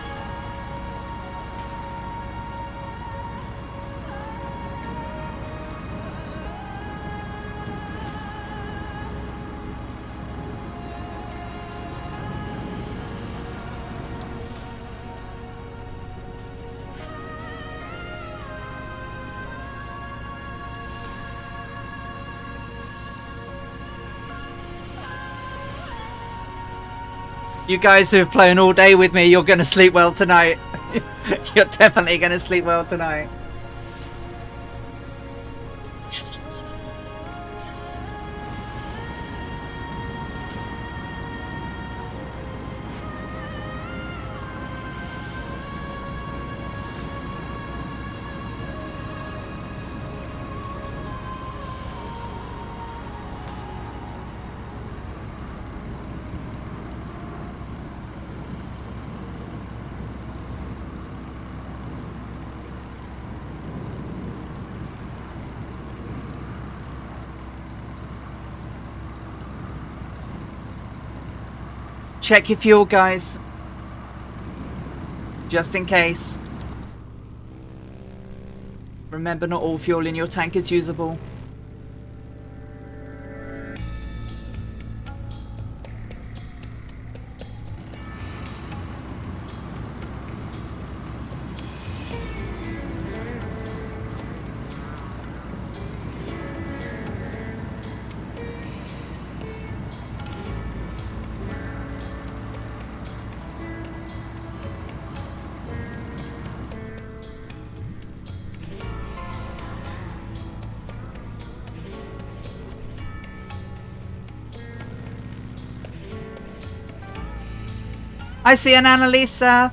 You guys who have playing all day with me, you're going to sleep well tonight. You're definitely going to sleep well tonight. Check your fuel, guys. Just in case. Remember, not all fuel in your tank is usable. I see an Annalisa.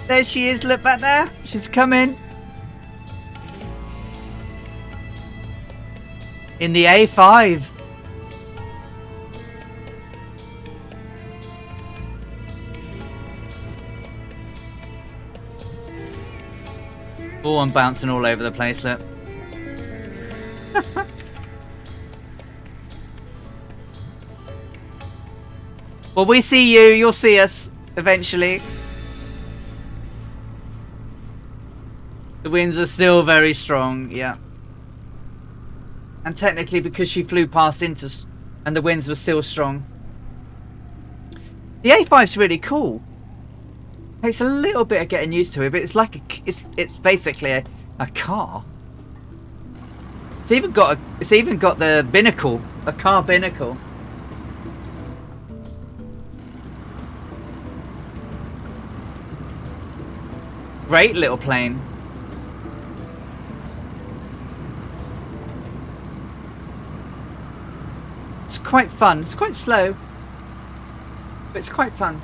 There she is, look back there. She's coming. In the A5. Oh, I'm bouncing all over the place, look. Well, we see you. You'll see us eventually. The winds are still very strong, yeah. And technically, because she flew past into, and the winds were still strong. The A5's really cool. It's a little bit of getting used to it, but it's like it's basically a car. It's even got the binnacle, a car binnacle. Great little plane. It's quite fun. It's quite slow, but it's quite fun.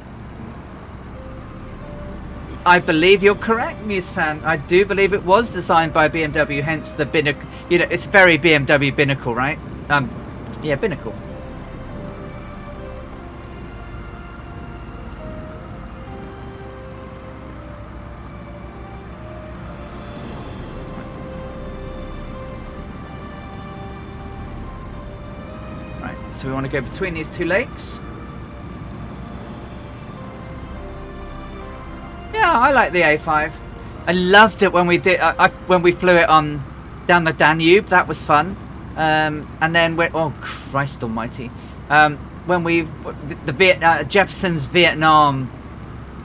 I believe you're correct, Muse fan. I do believe it was designed by BMW, hence the binnacle. You know, it's very BMW binnacle, right? Yeah, binnacle. Right, so we want to go between these two lakes. Yeah, I like the A5. I loved it when we did when we flew it on down the Danube. That was fun. And then oh Christ Almighty, when we Jefferson's Vietnam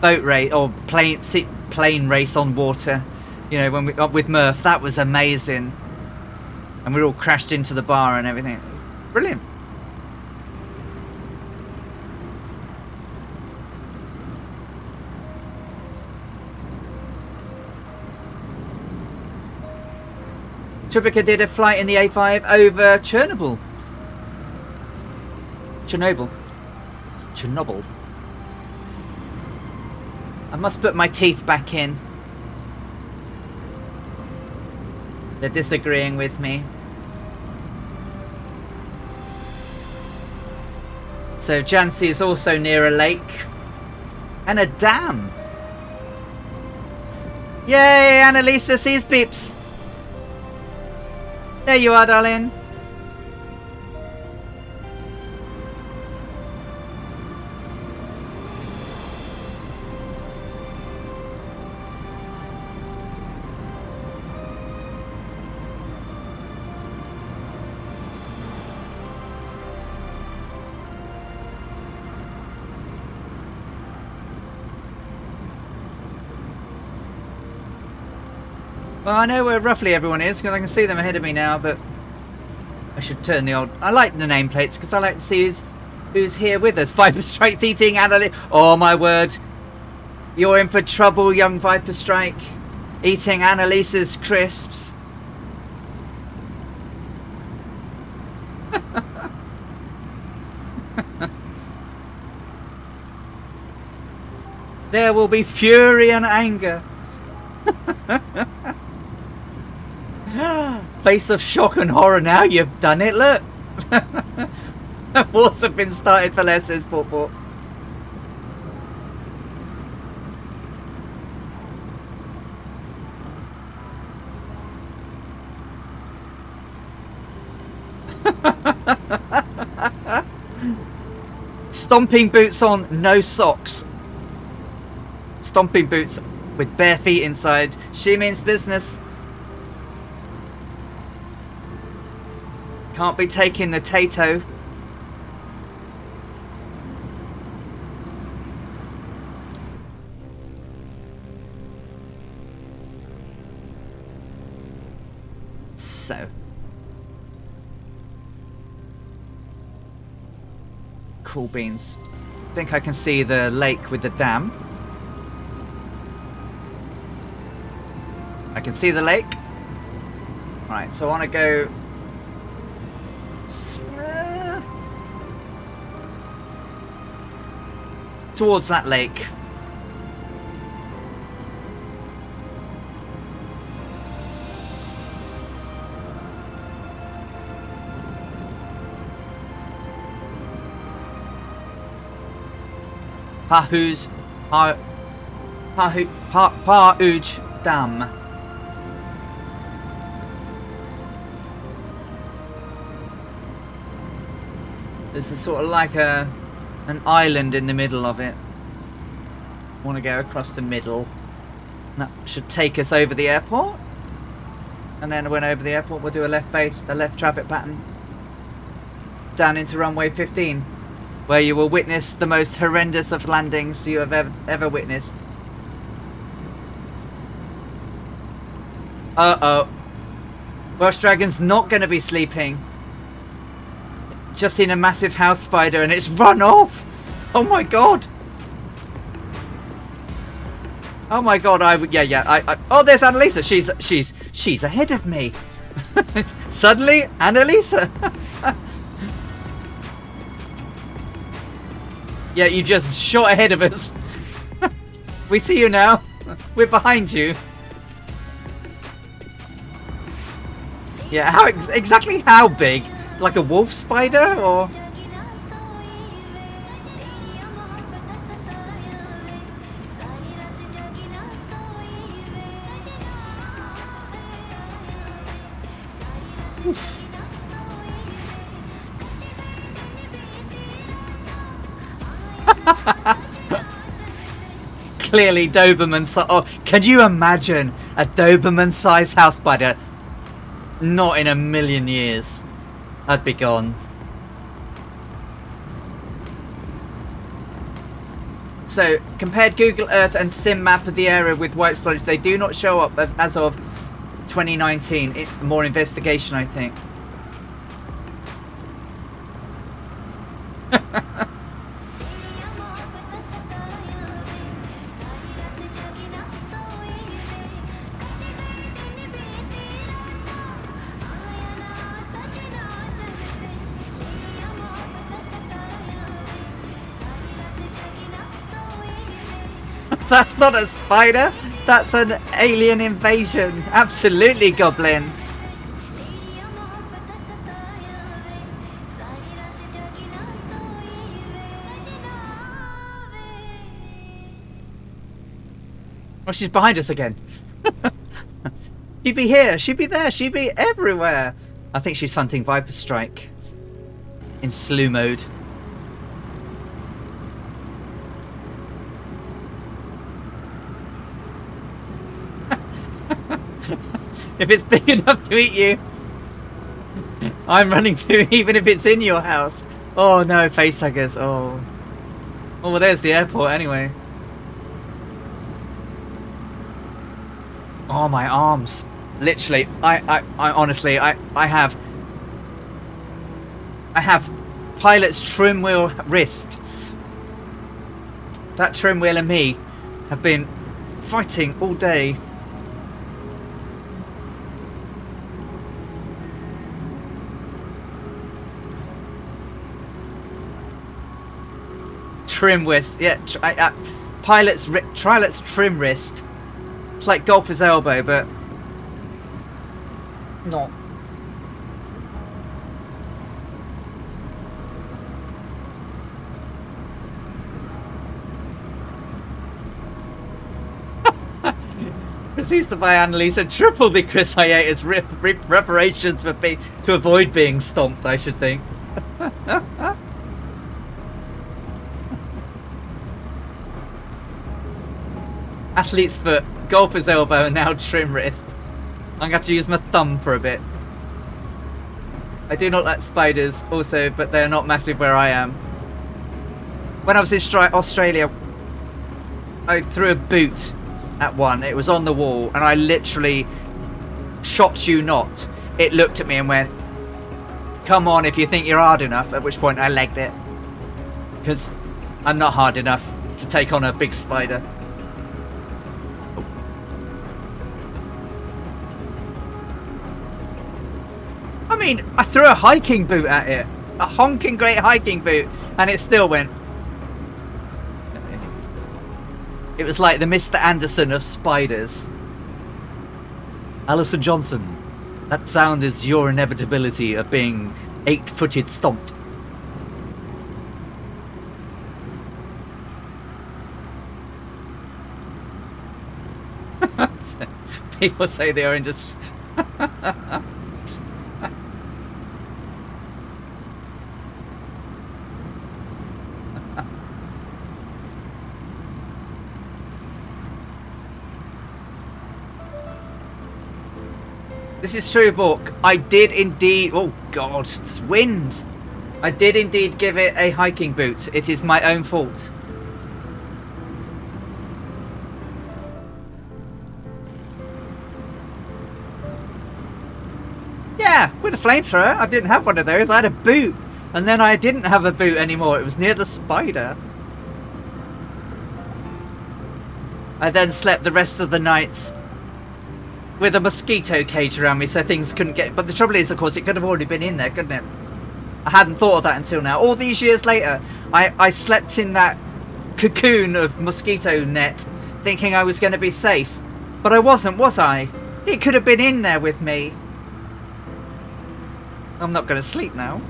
boat race or plane race on water. You know, when we with Murph, that was amazing. And we all crashed into the bar and everything. Brilliant. Tribeca did a flight in the A5 over Chernobyl. I must put my teeth back in. They're disagreeing with me. So Jhansi is also near a lake and a dam. Yay, Annalisa sees peeps. There you are, darling. Well, I know where roughly everyone is because I can see them ahead of me now, but I should turn the old... I like the nameplates because I like to see who's here with us. Viper Strike's eating Annalisa. Oh, my word. You're in for trouble, young Viper Strike. Eating Annalisa's crisps. There will be fury and anger. Face of shock and horror now. You've done it, look. Wars have been started for less, says Port. Stomping boots on, no socks. Stomping boots with bare feet inside. She means business. Can't be taking the Tato. So. Cool beans. I think I can see the lake with the dam. I can see the lake. Right, so I want to go towards that lake. Pahuj Dam. This is sort of like an island in the middle of it. Want to go across the middle. That should take us over the airport. And then when over the airport, we'll do a left traffic pattern down into runway 15, where you will witness the most horrendous of landings you have ever witnessed. Uh-oh. Welsh Dragon's not going to be sleeping. Just seen a massive house spider and it's run off. Oh my god. Oh my god, oh, there's Annalisa. She's ahead of me. Suddenly, Annalisa. Yeah, you just shot ahead of us. We see you now. We're behind you. Yeah, exactly how big? Like a wolf spider, or? Clearly Doberman size. Oh, can you imagine a Doberman size house spider? Not in a million years. I'd be gone. So, compared Google Earth and Sim Map of the area with white splotches, they do not show up as of 2019. More investigation, I think. That's not a spider. That's an alien invasion. Absolutely, Goblin. Oh, she's behind us again. She'd be here. She'd be there. She'd be everywhere. I think she's hunting Viper Strike in slew mode. If it's big enough to eat you, I'm running to, even if it's in your house. Oh no, facehuggers. Oh. Oh, well, there's the airport anyway. Oh, my arms. Literally, I honestly, I have pilot's trim wheel wrist. That trim wheel and me have been fighting all day. Trim wrist, yeah. Pilot's trim wrist. It's like golfer's elbow, but not. Proceeds to buy Annalisa triple because I ate its reparations for to avoid being stomped, I should think. Athlete's foot, golfer's elbow, and now trim wrist. I'm going to have to use my thumb for a bit. I do not like spiders also, but they're not massive where I am. When I was in Australia, I threw a boot at one. It was on the wall, and I literally, shot you not, it looked at me and went, come on if you think you're hard enough, at which point I legged it. Because I'm not hard enough to take on a big spider. I mean, I threw a hiking boot at it. A honking great hiking boot, and it still went. It was like the Mr. Anderson of spiders. Alison Johnson, that sound is your inevitability of being 8-footed stomped. People say they are in just... This is true, Bork. I did indeed... Oh, God. It's wind. I did indeed give it a hiking boot. It is my own fault. Yeah, with a flamethrower. I didn't have one of those. I had a boot. And then I didn't have a boot anymore. It was near the spider. I then slept the rest of the nights with a mosquito cage around me so things couldn't get... But the trouble is, of course, it could have already been in there, couldn't it? I hadn't thought of that until now. All these years later, I slept in that cocoon of mosquito net thinking I was going to be safe. But I wasn't, was I? It could have been in there with me. I'm not going to sleep now.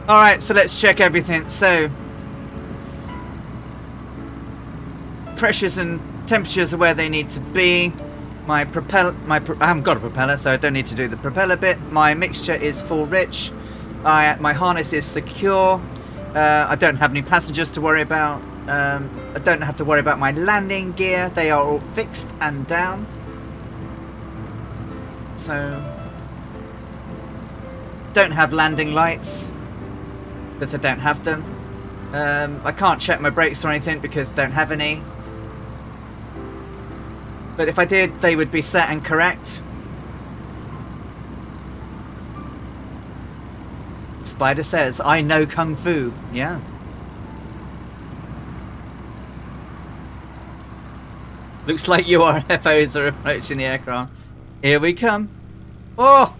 Alright, so let's check everything. So, pressures and temperatures are where they need to be. My propeller, I haven't got a propeller, so I don't need to do the propeller bit. My mixture is full rich. My harness is secure. I don't have any passengers to worry about. I don't have to worry about my landing gear. They are all fixed and down. So, don't have landing lights because I don't have them. I can't check my brakes or anything because I don't have any. But if I did, they would be set and correct. Spider says, I know Kung Fu. Yeah. Looks like UFOs are approaching the aircraft. Here we come. Oh!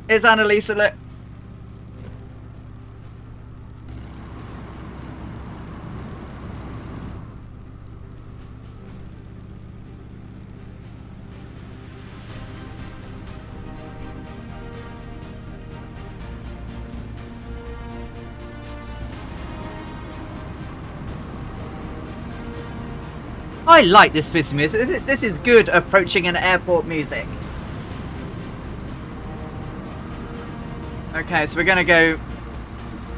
Here's Annalisa, look. I like this piece of music. This is good approaching an airport music. Okay, so we're going to go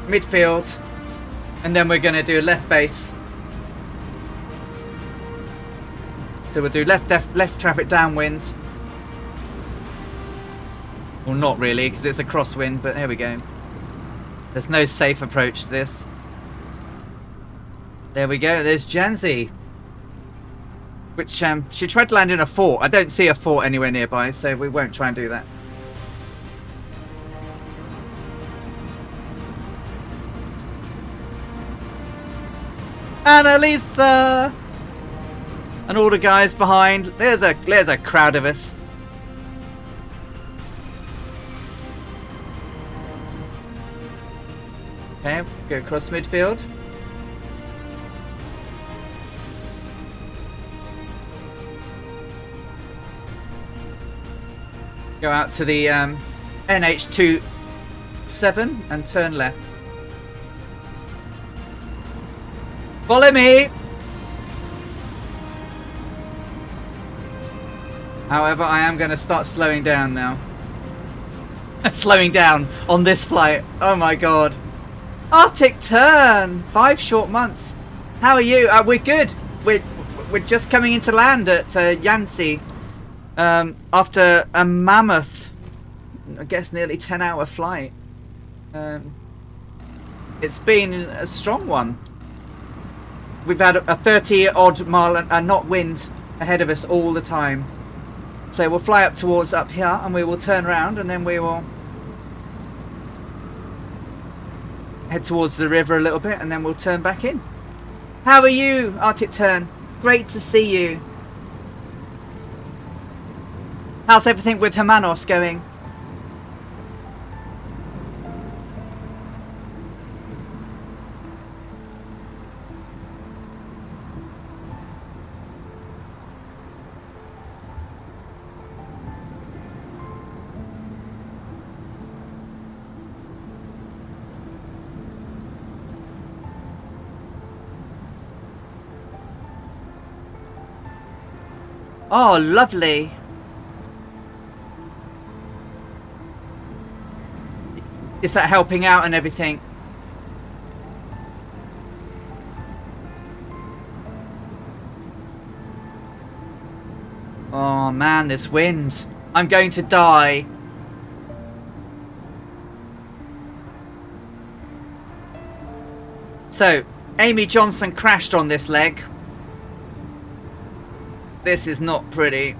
midfield, and then we're going to do a left base. So we'll do left traffic downwind. Well, not really, because it's a crosswind, but here we go. There's no safe approach to this. There we go, there's Jhansi. Which, she tried to land in a fort. I don't see a fort anywhere nearby, so we won't try and do that. Annalisa! And all the guys behind. There's a crowd of us. Okay, go across midfield. Go out to the NH27 and turn left. Follow me! However, I am going to start slowing down now. Slowing down on this flight. Oh my god. Arctic turn! 5 short months. How are you? We're good. We're just coming into land at Jhansi. After a mammoth, I guess nearly 10-hour flight. It's been a strong one. We've had a 30-odd mile knot wind ahead of us all the time. So we'll fly up towards up here and we will turn around and then we will head towards the river a little bit and then we'll turn back in. How are you, Arctic Tern? Great to see you. How's everything with Hermanos going? Oh, lovely. Is that helping out and everything? Oh man, this wind. I'm going to die. So, Amy Johnson crashed on this leg. This is not pretty.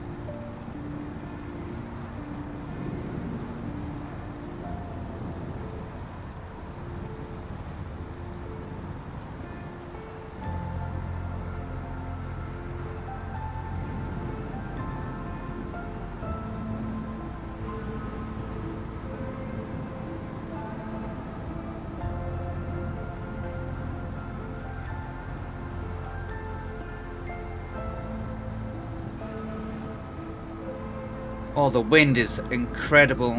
Oh, the wind is incredible.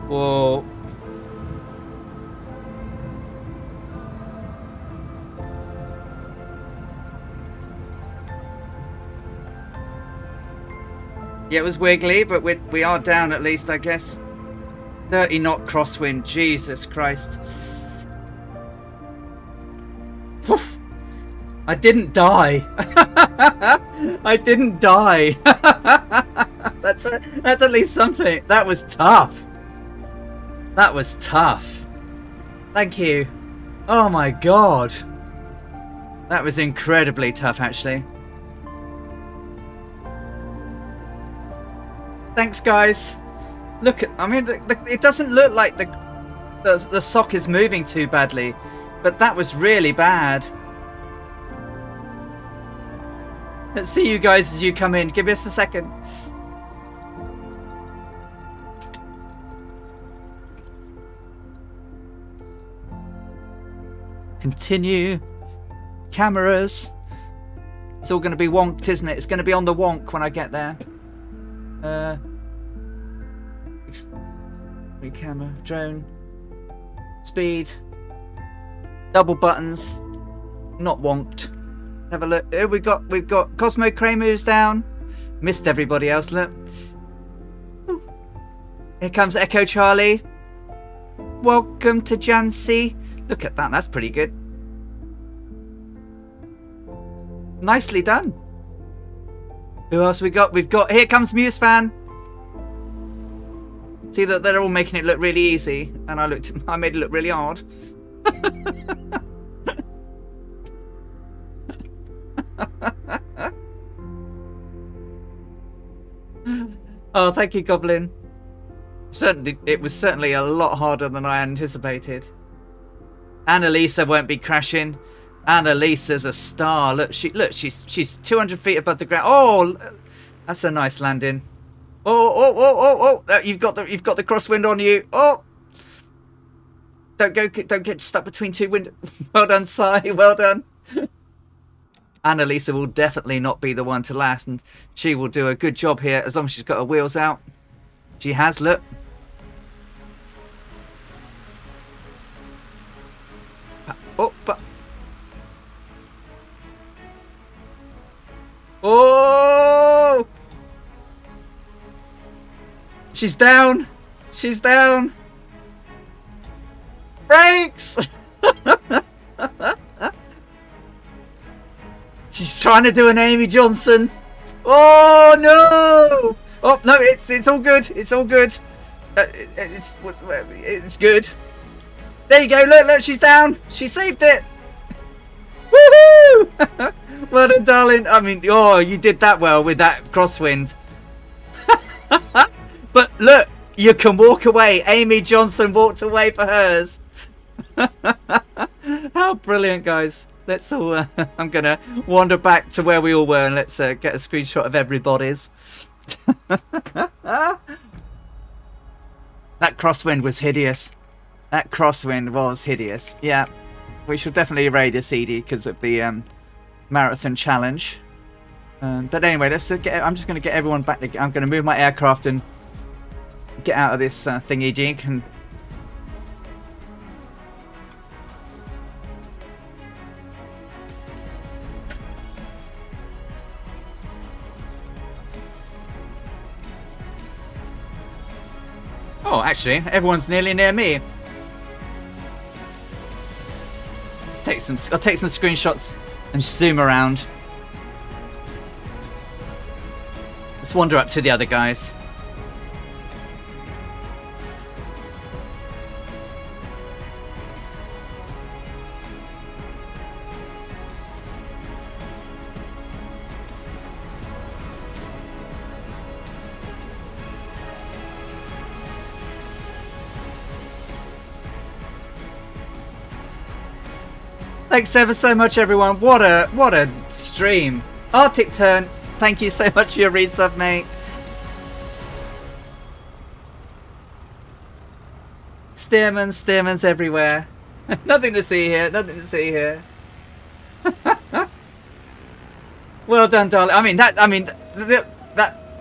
Whoa. Yeah, it was wiggly, but we are down at least, I guess. 30 knot crosswind. Jesus Christ. Poof. I didn't die. I didn't die. That's at least something. That was tough. That was tough. Thank you. Oh my god. That was incredibly tough, actually. Thanks, guys. Look at, I mean, it doesn't look like the sock is moving too badly, but that was really bad. Let's see you guys as you come in. Give us a second. Continue. Cameras. It's all going to be wonked, isn't it? It's going to be on the wonk when I get there. Camera, drone, speed, double buttons, not wonked. Have a look. Oh, we've got Cosmo Kramer's down. Missed everybody else. Look. Ooh. Here comes Echo Charlie. Welcome to Jhansi. Look at that. That's pretty good. Nicely done. Who else we got? We've got. Here comes Muse Fan. See that they're all making it look really easy, and I made it look really hard. Oh, thank you, Goblin. Certainly, it was certainly a lot harder than I anticipated. Annalisa won't be crashing. Annalisa's a star. She's 200 feet above the ground. Oh, that's a nice landing. Oh! You've got the crosswind on you. Oh, don't get stuck between two windows. Well done, Si. Well done. Annalisa will definitely not be the one to last, and she will do a good job here as long as she's got her wheels out. She has. Look. Oh! She's down. She's down. Brakes! She's trying to do an Amy Johnson. Oh no! Oh no! It's all good. It's all good. It's good. There you go. Look! She's down. She saved it. Woohoo! Well done, darling. I mean, oh, you did that well with that crosswind. But look, you can walk away. Amy Johnson walked away for hers. How brilliant, guys. Let's all, I'm going to wander back to where we all were and let's get a screenshot of everybody's. That crosswind was hideous. That crosswind was hideous. Yeah, we should definitely raid a CD because of the marathon challenge. But anyway, let's get. I'm just going to get everyone back. I'm going to move my aircraft and get out of this thingy jig and. Oh, actually, everyone's nearly near me. Let's take some. I'll take some screenshots and zoom around. Let's wander up to the other guys. Thanks ever so much, everyone. What a stream. Arctic Turn, thank you so much for your resub, mate. Stearman's everywhere. Nothing to see here. Nothing to see here. Well done, darling.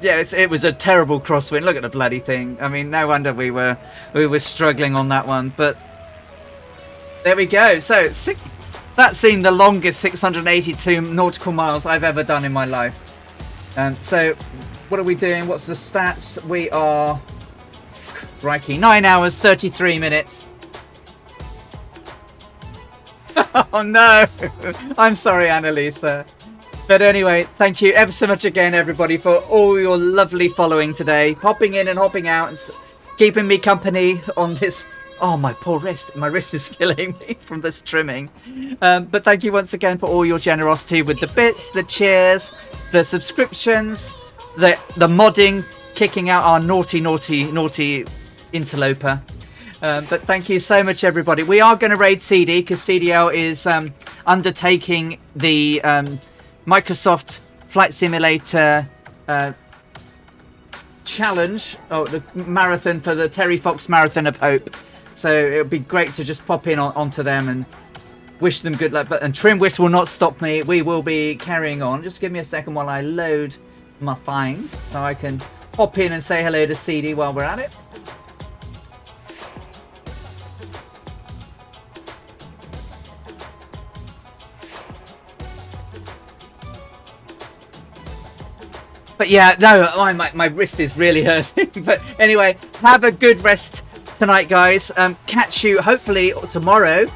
Yes, it was a terrible crosswind. Look at the bloody thing. I mean, no wonder we were struggling on that one. But there we go. So that seemed the longest 682 nautical miles I've ever done in my life. So what are we doing? What's the stats? We are, crikey, 9 hours 33 minutes. Oh no, I'm sorry, Annalisa. But anyway, thank you ever so much again, everybody, for all your lovely following today, popping in and hopping out and keeping me company on this. Oh, my poor wrist. My wrist is killing me from this trimming. But thank you once again for all your generosity with the bits, the cheers, the subscriptions, the modding, kicking out our naughty interloper. But thank you so much, everybody. We are going to raid CD because CDL is undertaking the Microsoft Flight Simulator challenge. Oh, the marathon for the Terry Fox Marathon of Hope. So it would be great to just pop in onto them and wish them good luck. And Trimwist will not stop me. We will be carrying on. Just give me a second while I load my find so I can hop in and say hello to CD while we're at it. But yeah, no, my wrist is really hurting. But anyway, have a good rest tonight, guys. Catch you hopefully tomorrow.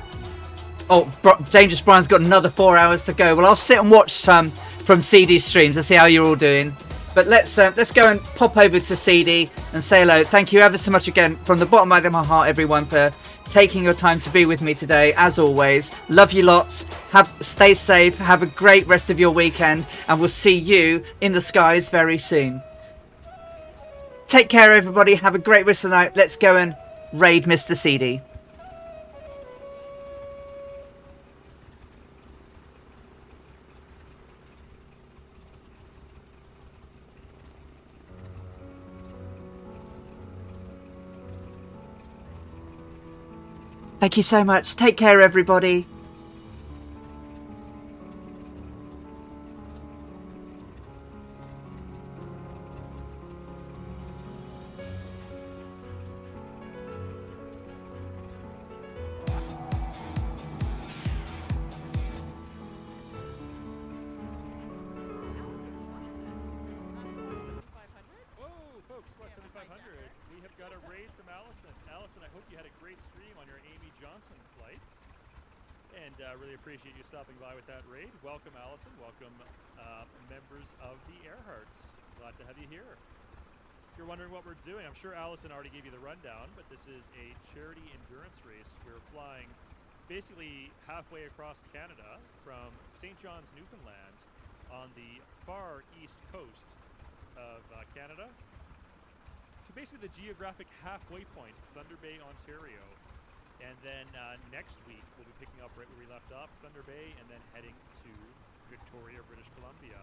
Oh, Dangerous Brian's got another 4 hours to go. Well, I'll sit and watch some from CD streams and see how you're all doing. But let's go and pop over to CD and say hello. Thank you ever so much again from the bottom of my heart, everyone, for taking your time to be with me today. As always, love you lots. Stay safe. Have a great rest of your weekend, and we'll see you in the skies very soon. Take care, everybody. Have a great rest of the night. Let's go and raid Mr. Seedy. Thank you so much. Take care, everybody. Whoa, folks, Squad 7500. We have got a raid from Allison. Allison, I hope you had a great stream on your Amy Johnson flight. And really appreciate you stopping by with that raid. Welcome, Allison. Welcome, members of the Earharts. Glad to have you here. If you're wondering what we're doing, I'm sure Allison already gave you the rundown, but this is a charity endurance race. We're flying basically halfway across Canada from St. John's, Newfoundland, on the far east coast of Canada to basically the geographic halfway point, Thunder Bay, Ontario. And then next week, we'll be picking up right where we left off, Thunder Bay, and then heading to Victoria, British Columbia.